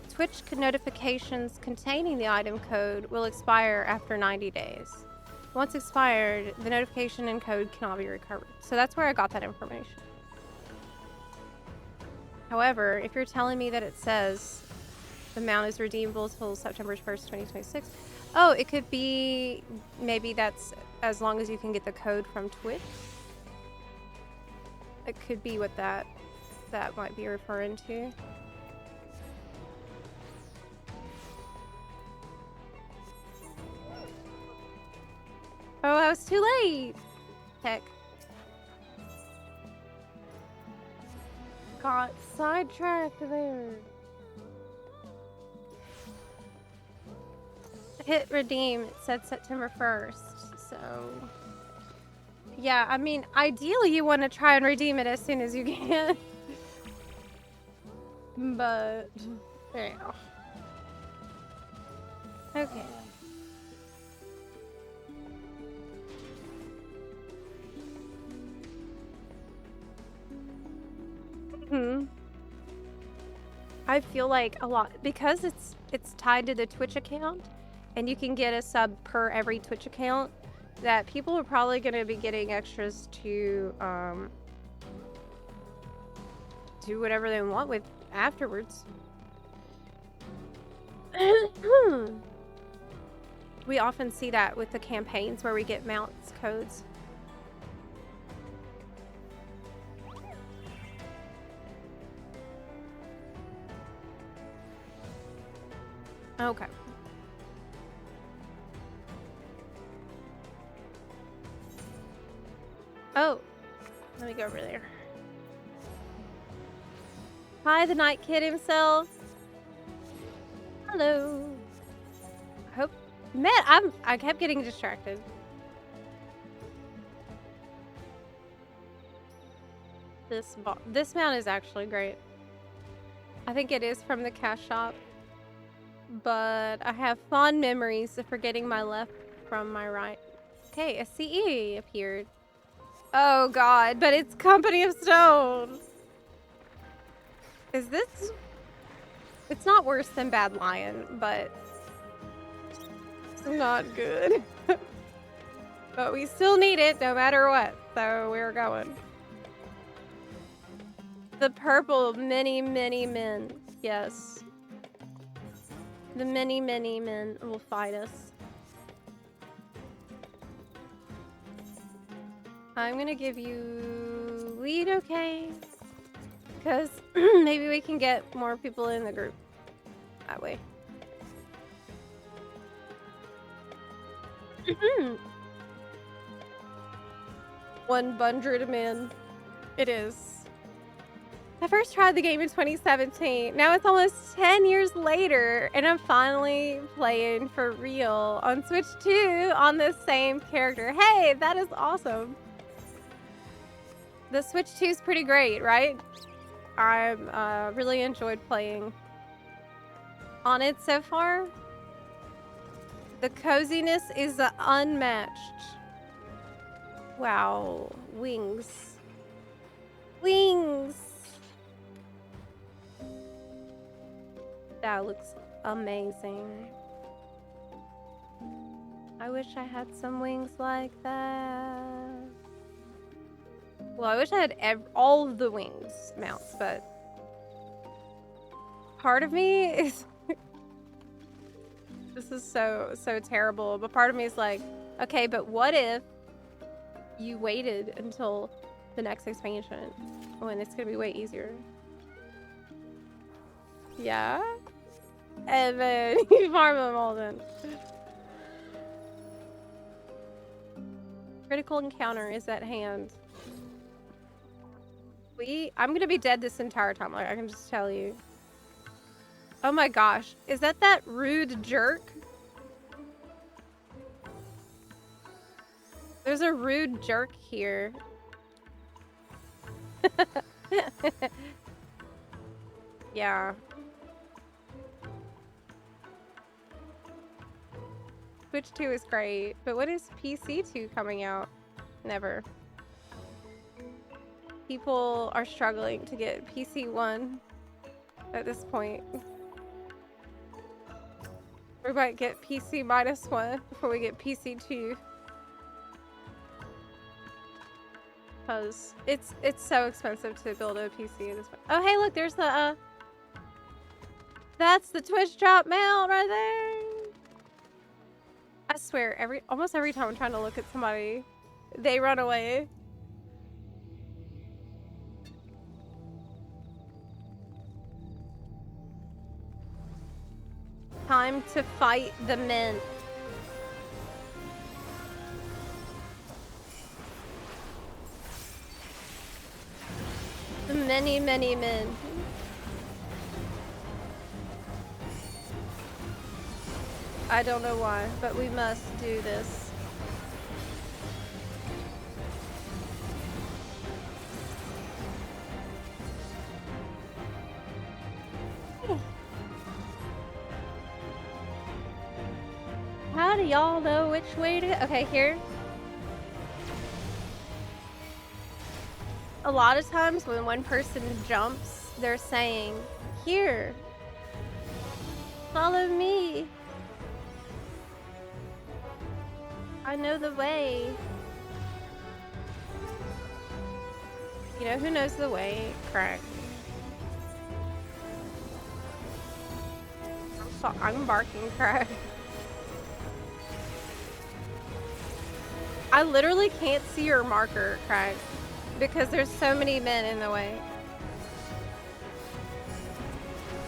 Twitch notifications containing the item code will expire after 90 days. Once expired, the notification and code cannot be recovered. So that's where I got that information. However, if you're telling me that it says the mount is redeemable till September 1st, 2026, oh, it could be, maybe that's as long as you can get the code from Twitch. It could be what that might be referring to. Oh, I was too late. Heck. Got sidetracked there. Hit redeem. It said September 1st. So, yeah, I mean, ideally you want to try and redeem it as soon as you can. But, yeah. Okay. I feel like a lot because it's tied to the Twitch account and you can get a sub per every Twitch account, that people are probably going to be getting extras to do whatever they want with afterwards. We often see that with the campaigns where we get mounts codes. Okay. Oh, let me go over there. Hi, the Night Kid himself. Hello. I hope, man, I kept getting distracted. This mount is actually great. I think it is from the cash shop. But I have fond memories of forgetting my left from my right. Okay, a CE appeared. Oh god, but it's Company of Stone. Is this... It's not worse than Bad Lion, but it's not good. But we still need it no matter what, so we're going. The purple many men, yes. The many men will fight us. I'm gonna give you lead, okay? Because maybe we can get more people in the group that way. 100 men. It is. I first tried the game in 2017. Now it's almost 10 years later, and I'm finally playing for real on Switch 2 on the same character. Hey, that is awesome. The Switch 2 is pretty great, right? I've really enjoyed playing on it so far. The coziness is unmatched. Wow, wings. Wings! That looks amazing. I wish I had some wings like that. Well, I wish I had all of the wings mounts, but part of me is this is so terrible, but part of me is like, okay, but what if you waited until the next expansion when it's gonna be way easier? Yeah, and then you farm them all then. Critical encounter is at hand. I'm gonna be dead this entire time, like I can just tell you. Oh my gosh, is that rude jerk? There's a rude jerk here. Yeah. Switch 2 is great, but what is PC 2 coming out? Never. People are struggling to get PC 1 at this point. We might get PC -1 before we get PC 2. Because it's so expensive to build a PC at this point. Oh hey, look, there's the that's the Twitch drop mount right there. I swear, almost every time I'm trying to look at somebody, they run away. Time to fight the men. The many, many men. I don't know why, but we must do this. How do y'all know which way to go? Okay, here. A lot of times when one person jumps, they're saying, here, follow me. I know the way. You know who knows the way? Crack. I'm barking, Crack. I literally can't see your marker, Craig, because there's so many men in the way.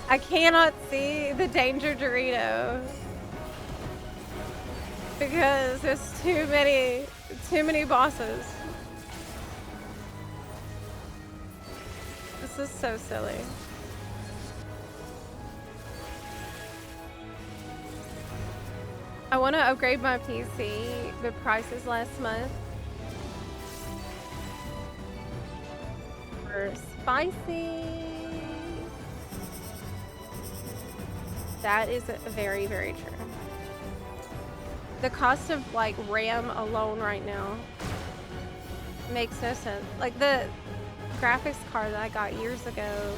I cannot see the danger Dorito because there's too many bosses. This is so silly. I want to upgrade my PC. The prices last month were spicy. That is very, very true. The cost of like RAM alone right now makes no sense. Like the graphics card that I got years ago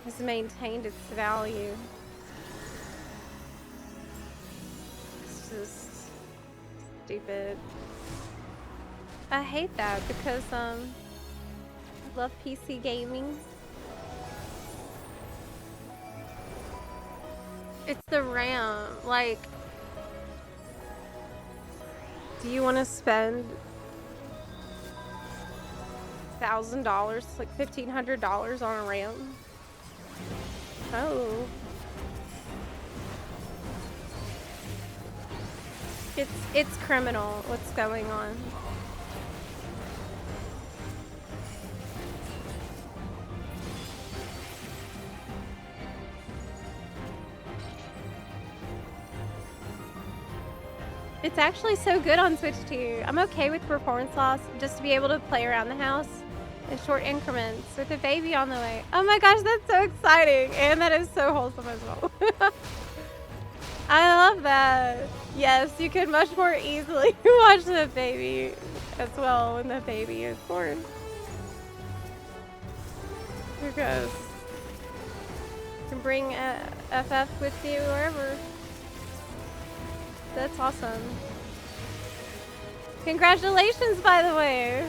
has maintained its value. Just stupid. I hate that because I love PC gaming. It's the RAM. Like, do you want to spend $1,000, like $1,500 on a RAM? Oh. It's criminal what's going on. It's actually so good on Switch 2. I'm okay with performance loss just to be able to play around the house in short increments with a baby on the way. Oh my gosh, that's so exciting. And that is so wholesome as well. I love that. Yes, you can much more easily watch the baby as well when the baby is born. Because you can bring FF with you wherever. That's awesome. Congratulations, by the way.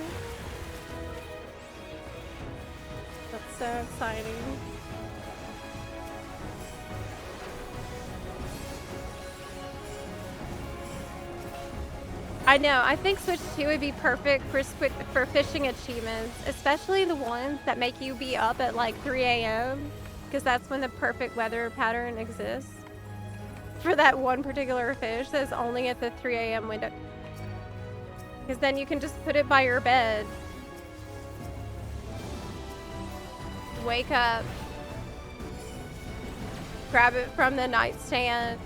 so exciting. I know. I think Switch 2 would be perfect for fishing achievements, especially the ones that make you be up at like 3 a.m. because that's when the perfect weather pattern exists for that one particular fish that's only at the 3 a.m. window. Because then you can just put it by your bed. Wake up. Grab it from the nightstand.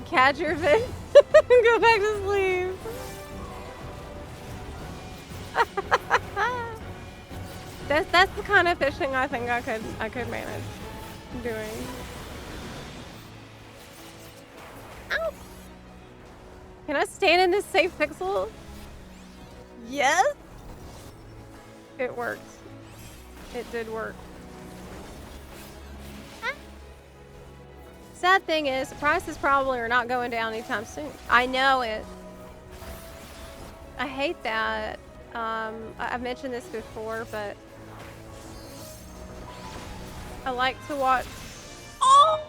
Catch your fish. Go back to sleep. That's the kind of fishing I think I could manage doing. Ow! Can I stand in this safe pixel? Yes. It worked. It did work. Sad thing is, prices probably are not going down anytime soon. I know it. I hate that. I've mentioned this before, but I like to watch. Oh!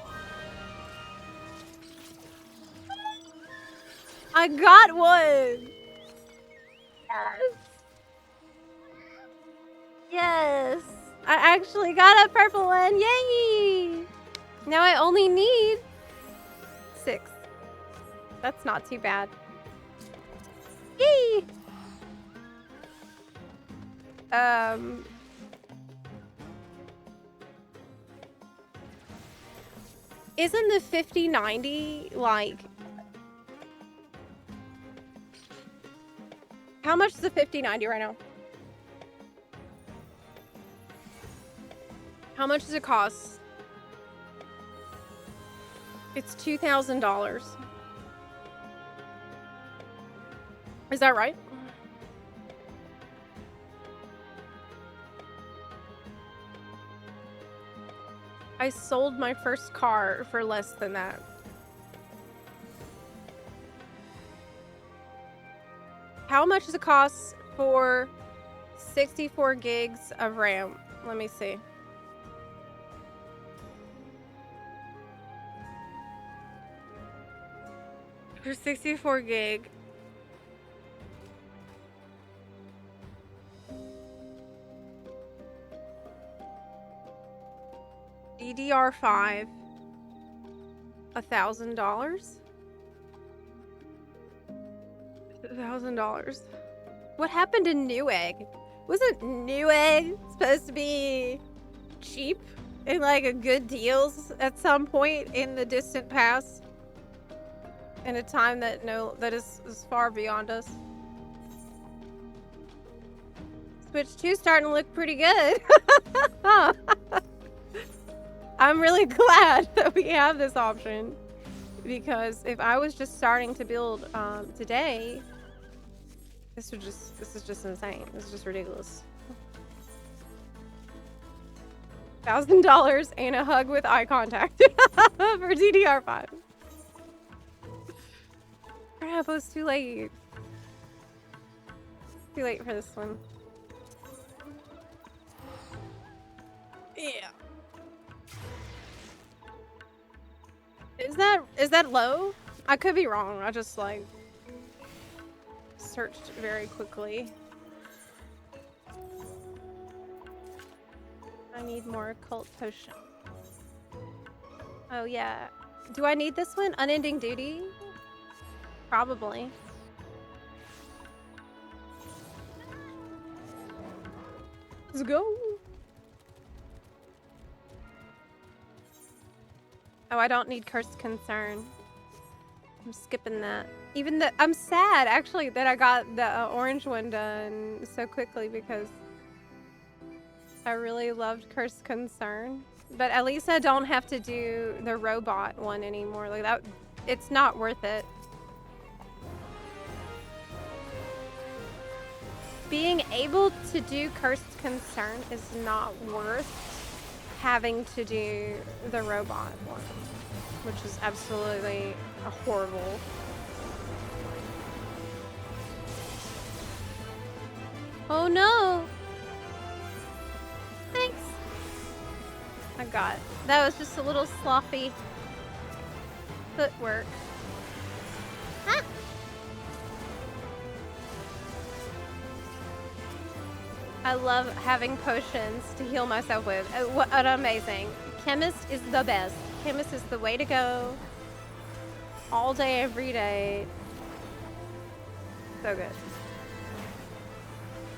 I got one! Yes! Yes! I actually got a purple one! Yay! Now I only need 6. That's not too bad. Yay! Isn't the 5090 like... How much is the 5090 right now? How much does it cost? It's $2,000. Is that right? I sold my first car for less than that. How much does it cost for 64 gigs of RAM? Let me see. For 64 gig. DDR5. $1,000? $1,000. What happened to Newegg? Wasn't Newegg supposed to be cheap and like a good deals at some point in the distant past? In a time that is far beyond us. Switch 2's starting to look pretty good. I'm really glad that we have this option, because if I was just starting to build today, this is just insane. This is just ridiculous. $1,000 and a hug with eye contact for DDR5. Crap, it was too late. Too late for this one. Yeah. Is that low? I could be wrong. I just like searched very quickly. I need more cult potion. Oh yeah. Do I need this one? Unending duty? Probably. Let's go. Oh, I don't need cursed concern. I'm skipping that. Even the I'm sad actually that I got the orange one done so quickly, because I really loved cursed concern. But at least I don't have to do the robot one anymore. Like that, it's not worth it. Being able to do cursed concern is not worth having to do the robot one, which is absolutely horrible. Oh no! Thanks. I got. That was just a little sloppy footwork. Ah! I love having potions to heal myself with. What an amazing. Chemist is the best. Chemist is the way to go. All day, every day. So good.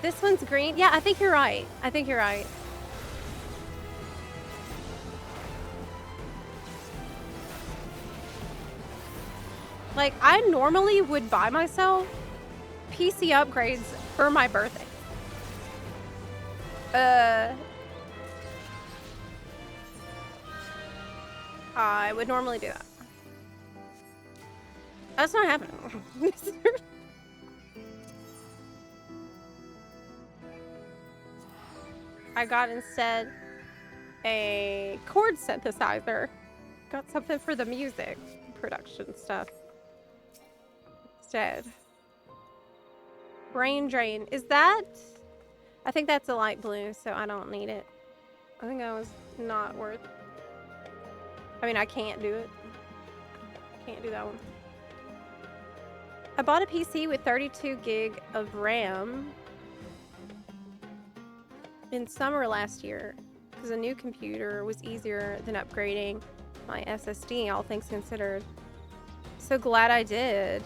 This one's green. Yeah, I think you're right. I think you're right. Like, I normally would buy myself PC upgrades for my birthday. I would normally do that. That's not happening. I got instead a chord synthesizer. Got something for the music production stuff instead. Brain drain. Is that? I think that's a light blue, so I don't need it. I think that was not worth. I mean, I can't do it. Can't do that one. I bought a PC with 32 gig of RAM in summer last year because a new computer was easier than upgrading my SSD, all things considered. So glad I did.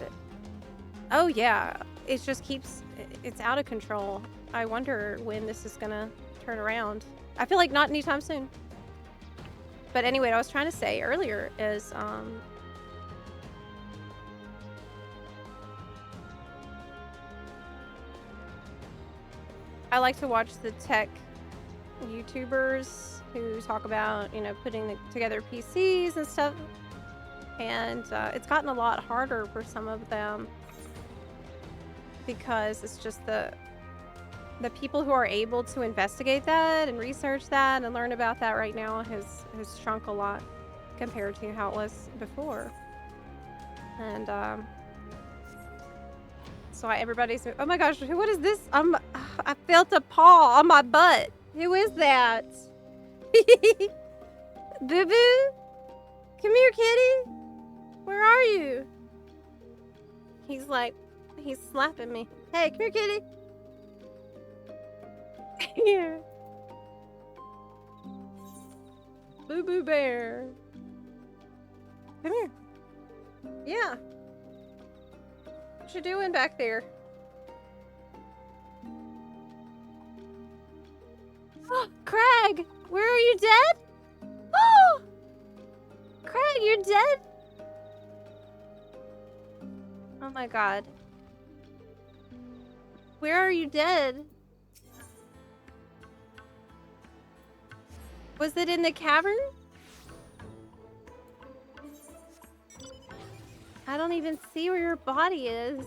Oh yeah, it just keeps, it's out of control. I wonder when this is gonna turn around. I feel like not anytime soon. But anyway, what I was trying to say earlier is, I like to watch the tech YouTubers who talk about, you know, putting together PCs and stuff. And it's gotten a lot harder for some of them because it's just the people who are able to investigate that and research that and learn about that right now has shrunk a lot compared to how it was before. And so everybody's, oh my gosh, what is this? I felt a paw on my butt. Who is that? Boo Boo? Come here, kitty. Where are you? He's like, he's slapping me. Hey, come here, kitty. Here. Boo Boo Bear. Come here. Yeah. What you doing back there? Oh, Craig! Where are you, dead? Oh! Craig, you're dead? Oh my god. Where are you dead? Was it in the cavern? I don't even see where your body is.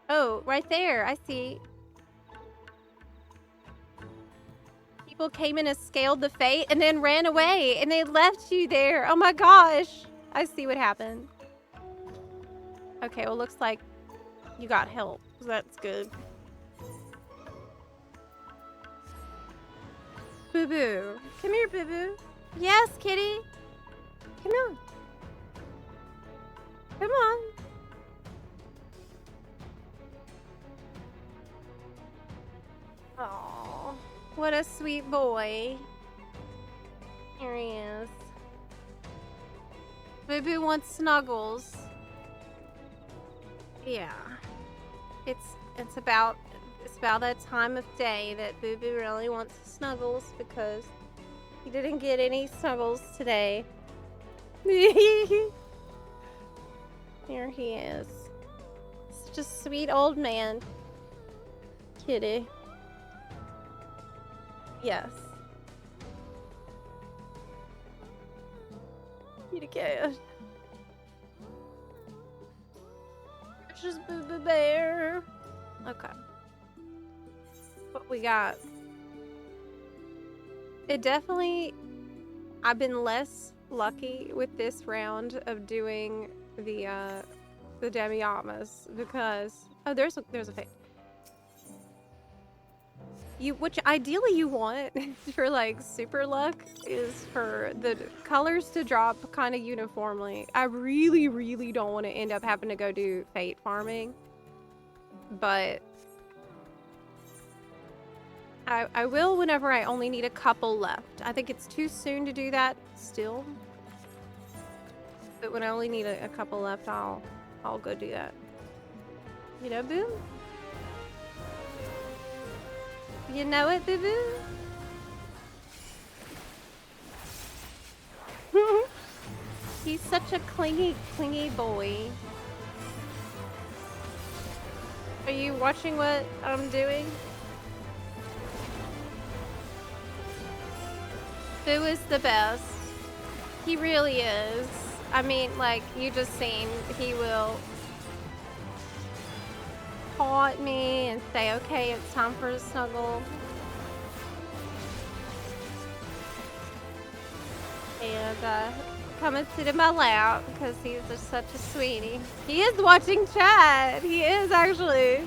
Oh, right there. I see. People came in and scaled the fate and then ran away and they left you there. Oh my gosh. I see what happened. Okay, well, looks like you got help. So that's good. Boo Boo. Come here, Boo Boo. Yes, kitty. Come on. Come on. Oh, what a sweet boy. Here he is. Boo Boo wants snuggles. Yeah. It's about that time of day that Boo Boo really wants snuggles because he didn't get any snuggles today. Here he is. Such a sweet old man. Kitty. Yes. Kitty cat. It's just Boo Boo Bear. Okay. What we got? It definitely, I've been less lucky with this round of doing the the Demi-Atmas because there's a fate. Which ideally you want for like super luck is for the colors to drop kind of uniformly. I really, really don't want to end up having to go do fate farming, but I will whenever I only need a couple left. I think it's too soon to do that still, but when I only need a couple left, I'll go do that. You know, boo? You know it, boo boo? He's such a clingy boy. Are you watching what I'm doing? Boo is the best. He really is. I mean, like, you just seen, he will paw at me and say, okay, it's time for a snuggle. And come and sit in my lap because he's just such a sweetie. He is watching chat. He is actually.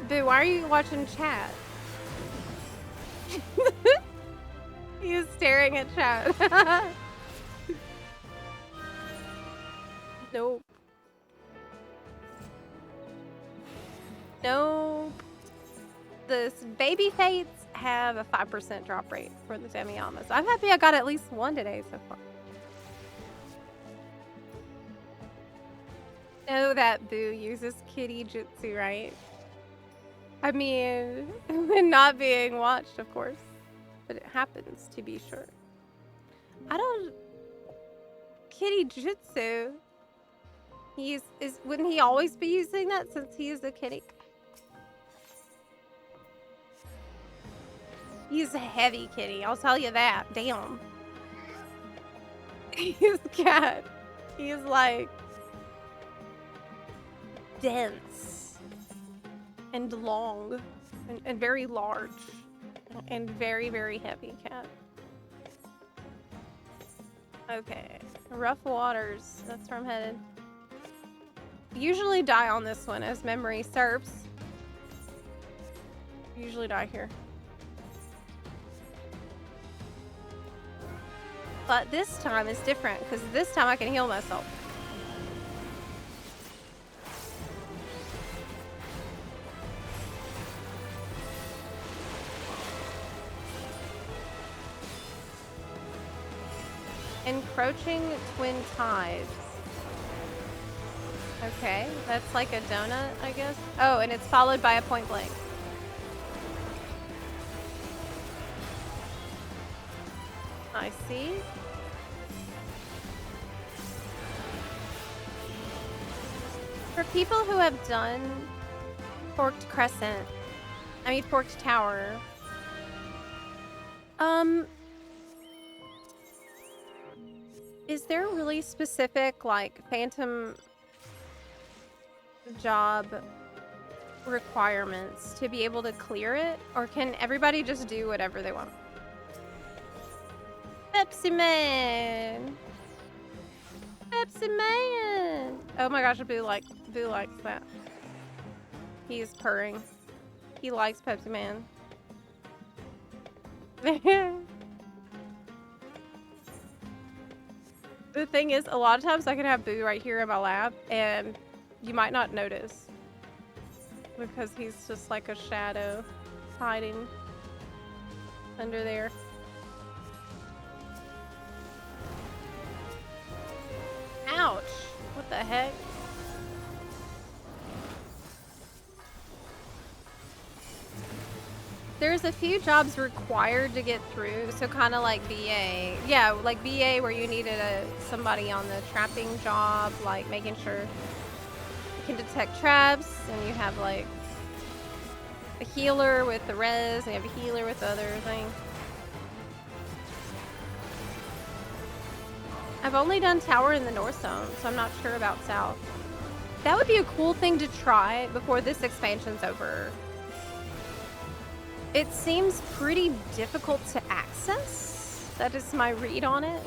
Boo, why are you watching chat? He is staring at chat. Nope. Nope. The baby fates have a 5% drop rate for the Demi-Atmas. I'm happy I got at least one today so far. Know that Boo uses kitty jutsu, right? I mean, when not being watched, of course. But it happens, to be sure. I don't... Kitty jutsu? Wouldn't he always be using that since he is a kitty? He's a heavy kitty, I'll tell you that. Damn. His cat. He is like dense and long and very large and very, very heavy cat. Okay. Rough waters. That's where I'm headed. Usually die on this one as memory serves. Usually die here. But this time is different because this time I can heal myself. Encroaching twin tides. Okay, that's like a donut, I guess. Oh, and it's followed by a point blank. I see. For people who have done Forked Crescent, I mean Forked Tower, is there really specific like phantom job requirements to be able to clear it, or can everybody just do whatever they want? Pepsi Man! Pepsi Man! Oh my gosh, Boo likes that. He's purring. He likes Pepsi Man. The thing is, a lot of times I can have Boo right here in my lap and you might not notice because he's just like a shadow hiding under there. Ouch! What the heck? There's a few jobs required to get through, so kind of like BA. Yeah, like BA where you needed somebody on the trapping job, like making sure you can detect traps, and you have like a healer with the res, and you have a healer with the other thing. I've only done Tower in the North Zone, so I'm not sure about South. That would be a cool thing to try before this expansion's over. It seems pretty difficult to access. That is my read on it.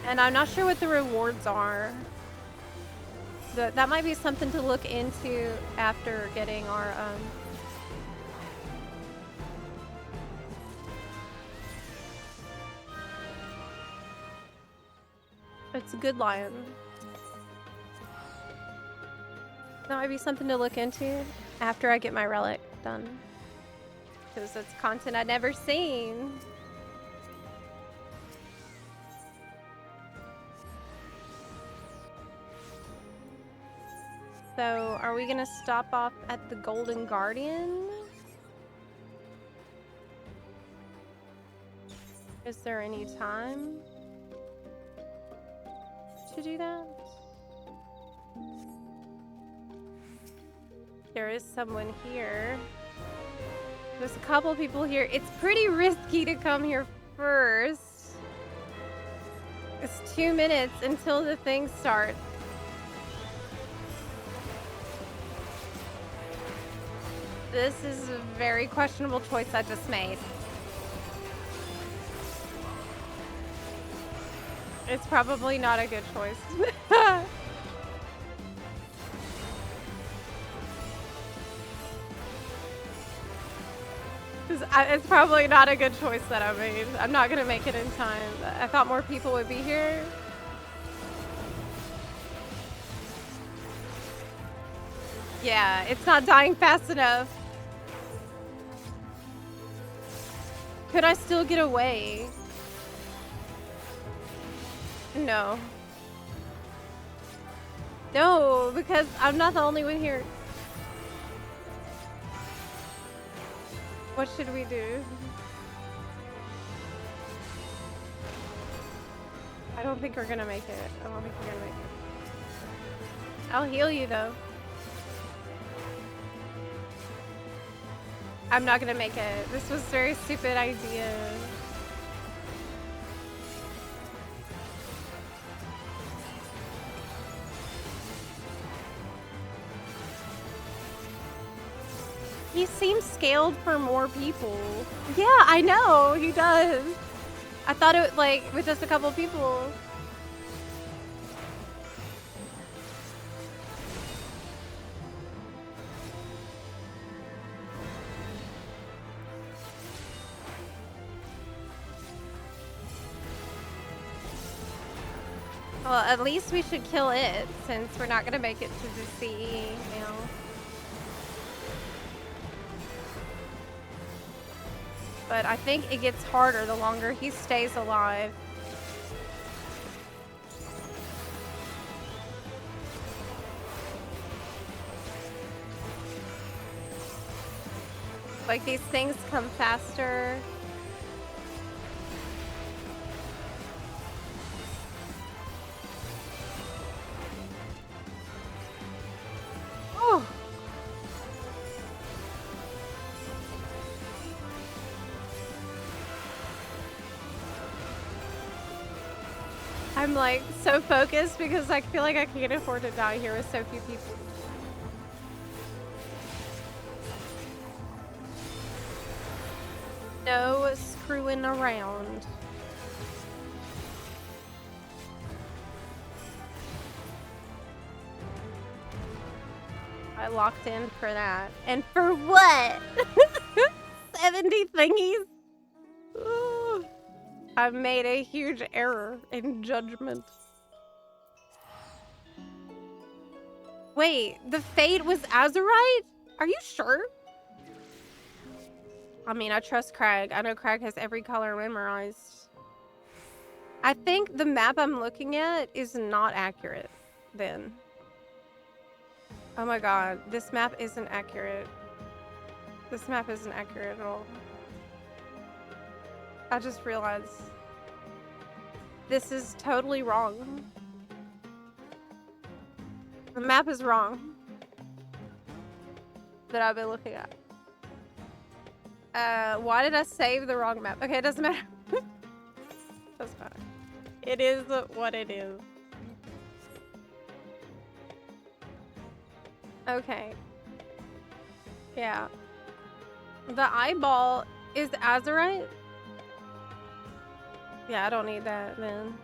And I'm not sure what the rewards are. That might be something to look into after getting our, It's a good lion. That might be something to look into after I get my relic done. Because it's content I'd never seen. So, are we gonna stop off at the Golden Guardian? Is there any time to do that? There is someone here. There's a couple people here. It's pretty risky to come here first. It's 2 minutes until the thing starts. This is a very questionable choice I just made. It's probably not a good choice. It's probably not a good choice that I made. I'm not gonna make it in time. I thought more people would be here. Yeah, it's not dying fast enough. Could I still get away? No. No, because I'm not the only one here. What should we do? I don't think we're gonna make it. I don't think we're gonna make it. I'll heal you though. I'm not gonna make it. This was a very stupid idea. He seems scaled for more people. Yeah, I know, he does. I thought it like with just a couple people. Well, at least we should kill it since we're not gonna make it to the sea now. But I think it gets harder the longer he stays alive. Like these things come faster. Oh. I'm like so focused because I feel like I can't afford to die here with so few people. No screwing around. I locked in for that. And for what? 70 thingies? Ooh. I've made a huge error in judgment. Wait, the fate was Azurite? Are you sure? I mean, I trust Craig. I know Craig has every color memorized. I think the map I'm looking at is not accurate then. Oh my god, this map isn't accurate. This map isn't accurate at all. I just realized this is totally wrong. The map is wrong that I've been looking at. Why did I save the wrong map? Okay, it doesn't matter. Doesn't matter. It is what it is. Okay. Yeah. The eyeball is Azurite? Yeah, I don't need that then.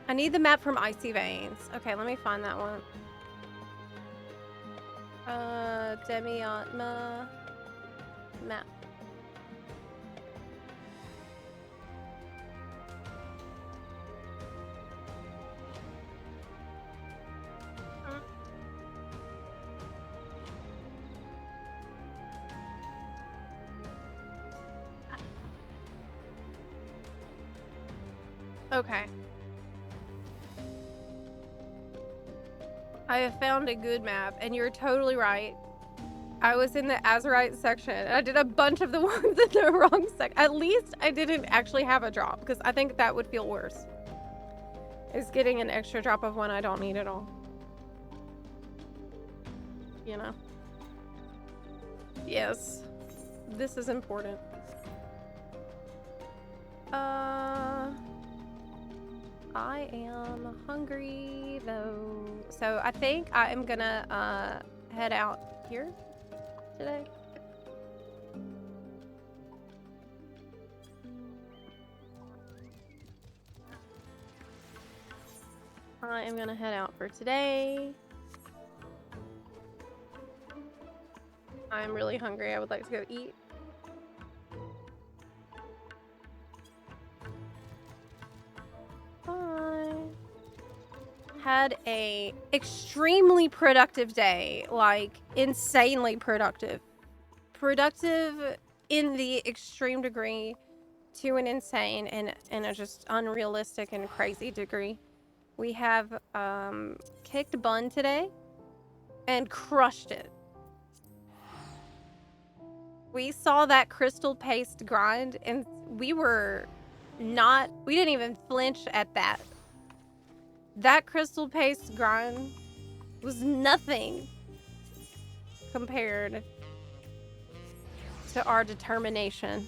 I need the map from Icy Veins. Okay, let me find that one. Demiatma map. Okay. I have found a good map, and you're totally right. I was in the Azurite section. I did a bunch of the ones in the wrong section. At least I didn't actually have a drop, because I think that would feel worse. Is getting an extra drop of one I don't need at all. You know? Yes. This is important. I am hungry though. So I think I am gonna head out here today. I am gonna head out for today. I'm really hungry. I would like to go eat. Bye. Had a extremely productive day, like insanely productive. Productive in the extreme degree to an insane and a just unrealistic and crazy degree. We have kicked bun today and crushed it. We saw that crystal paste grind and we didn't even flinch at that. That crystal paste grind was nothing compared to our determination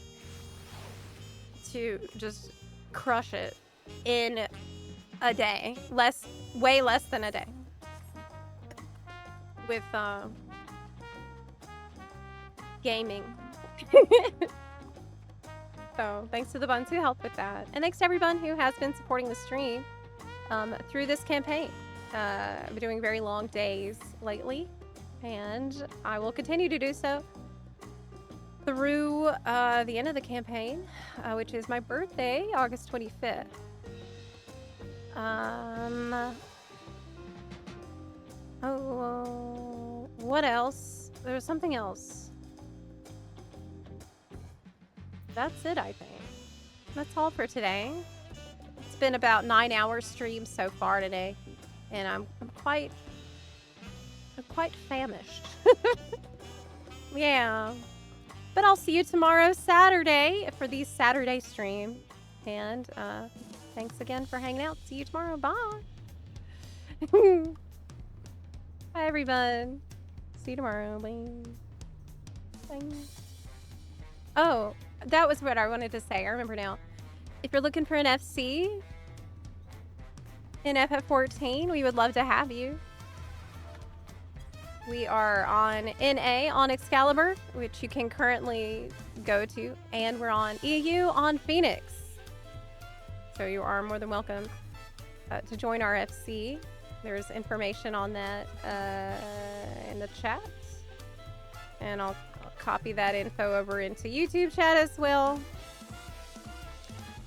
to just crush it in a day. Way less than a day. With gaming. So thanks to the buns who helped with that. And thanks to everyone who has been supporting the stream through this campaign. I've been doing very long days lately, and I will continue to do so through the end of the campaign, which is my birthday, August 25th. What else? There was something else. That's it, I think. That's all for today. It's been about 9 hours stream so far today, and I'm quite famished. Yeah. But I'll see you tomorrow, Saturday, for the Saturday stream. And thanks again for hanging out. See you tomorrow. Bye. Bye, everyone. See you tomorrow. Bye. Bye. Oh, that was what I wanted to say. I remember now. If you're looking for an FC in FF14, we would love to have you. We are on NA on Excalibur, which you can currently go to, and we're on EU on Phoenix. So you are more than welcome to join our FC. There's information on that in the chat, and I'll copy that info over into YouTube chat as well.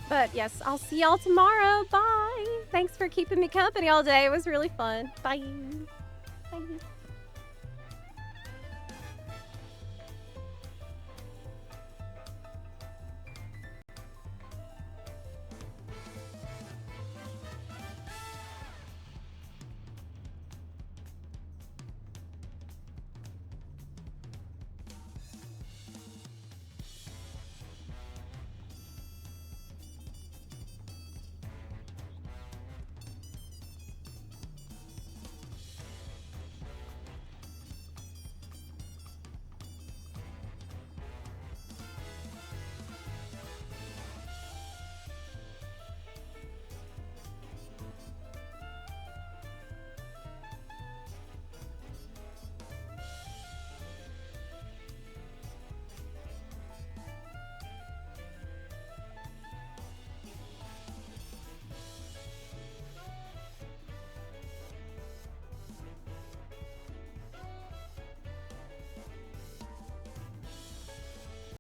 But yes, I'll see y'all tomorrow. Bye. Thanks for keeping me company all day. It was really fun. Bye.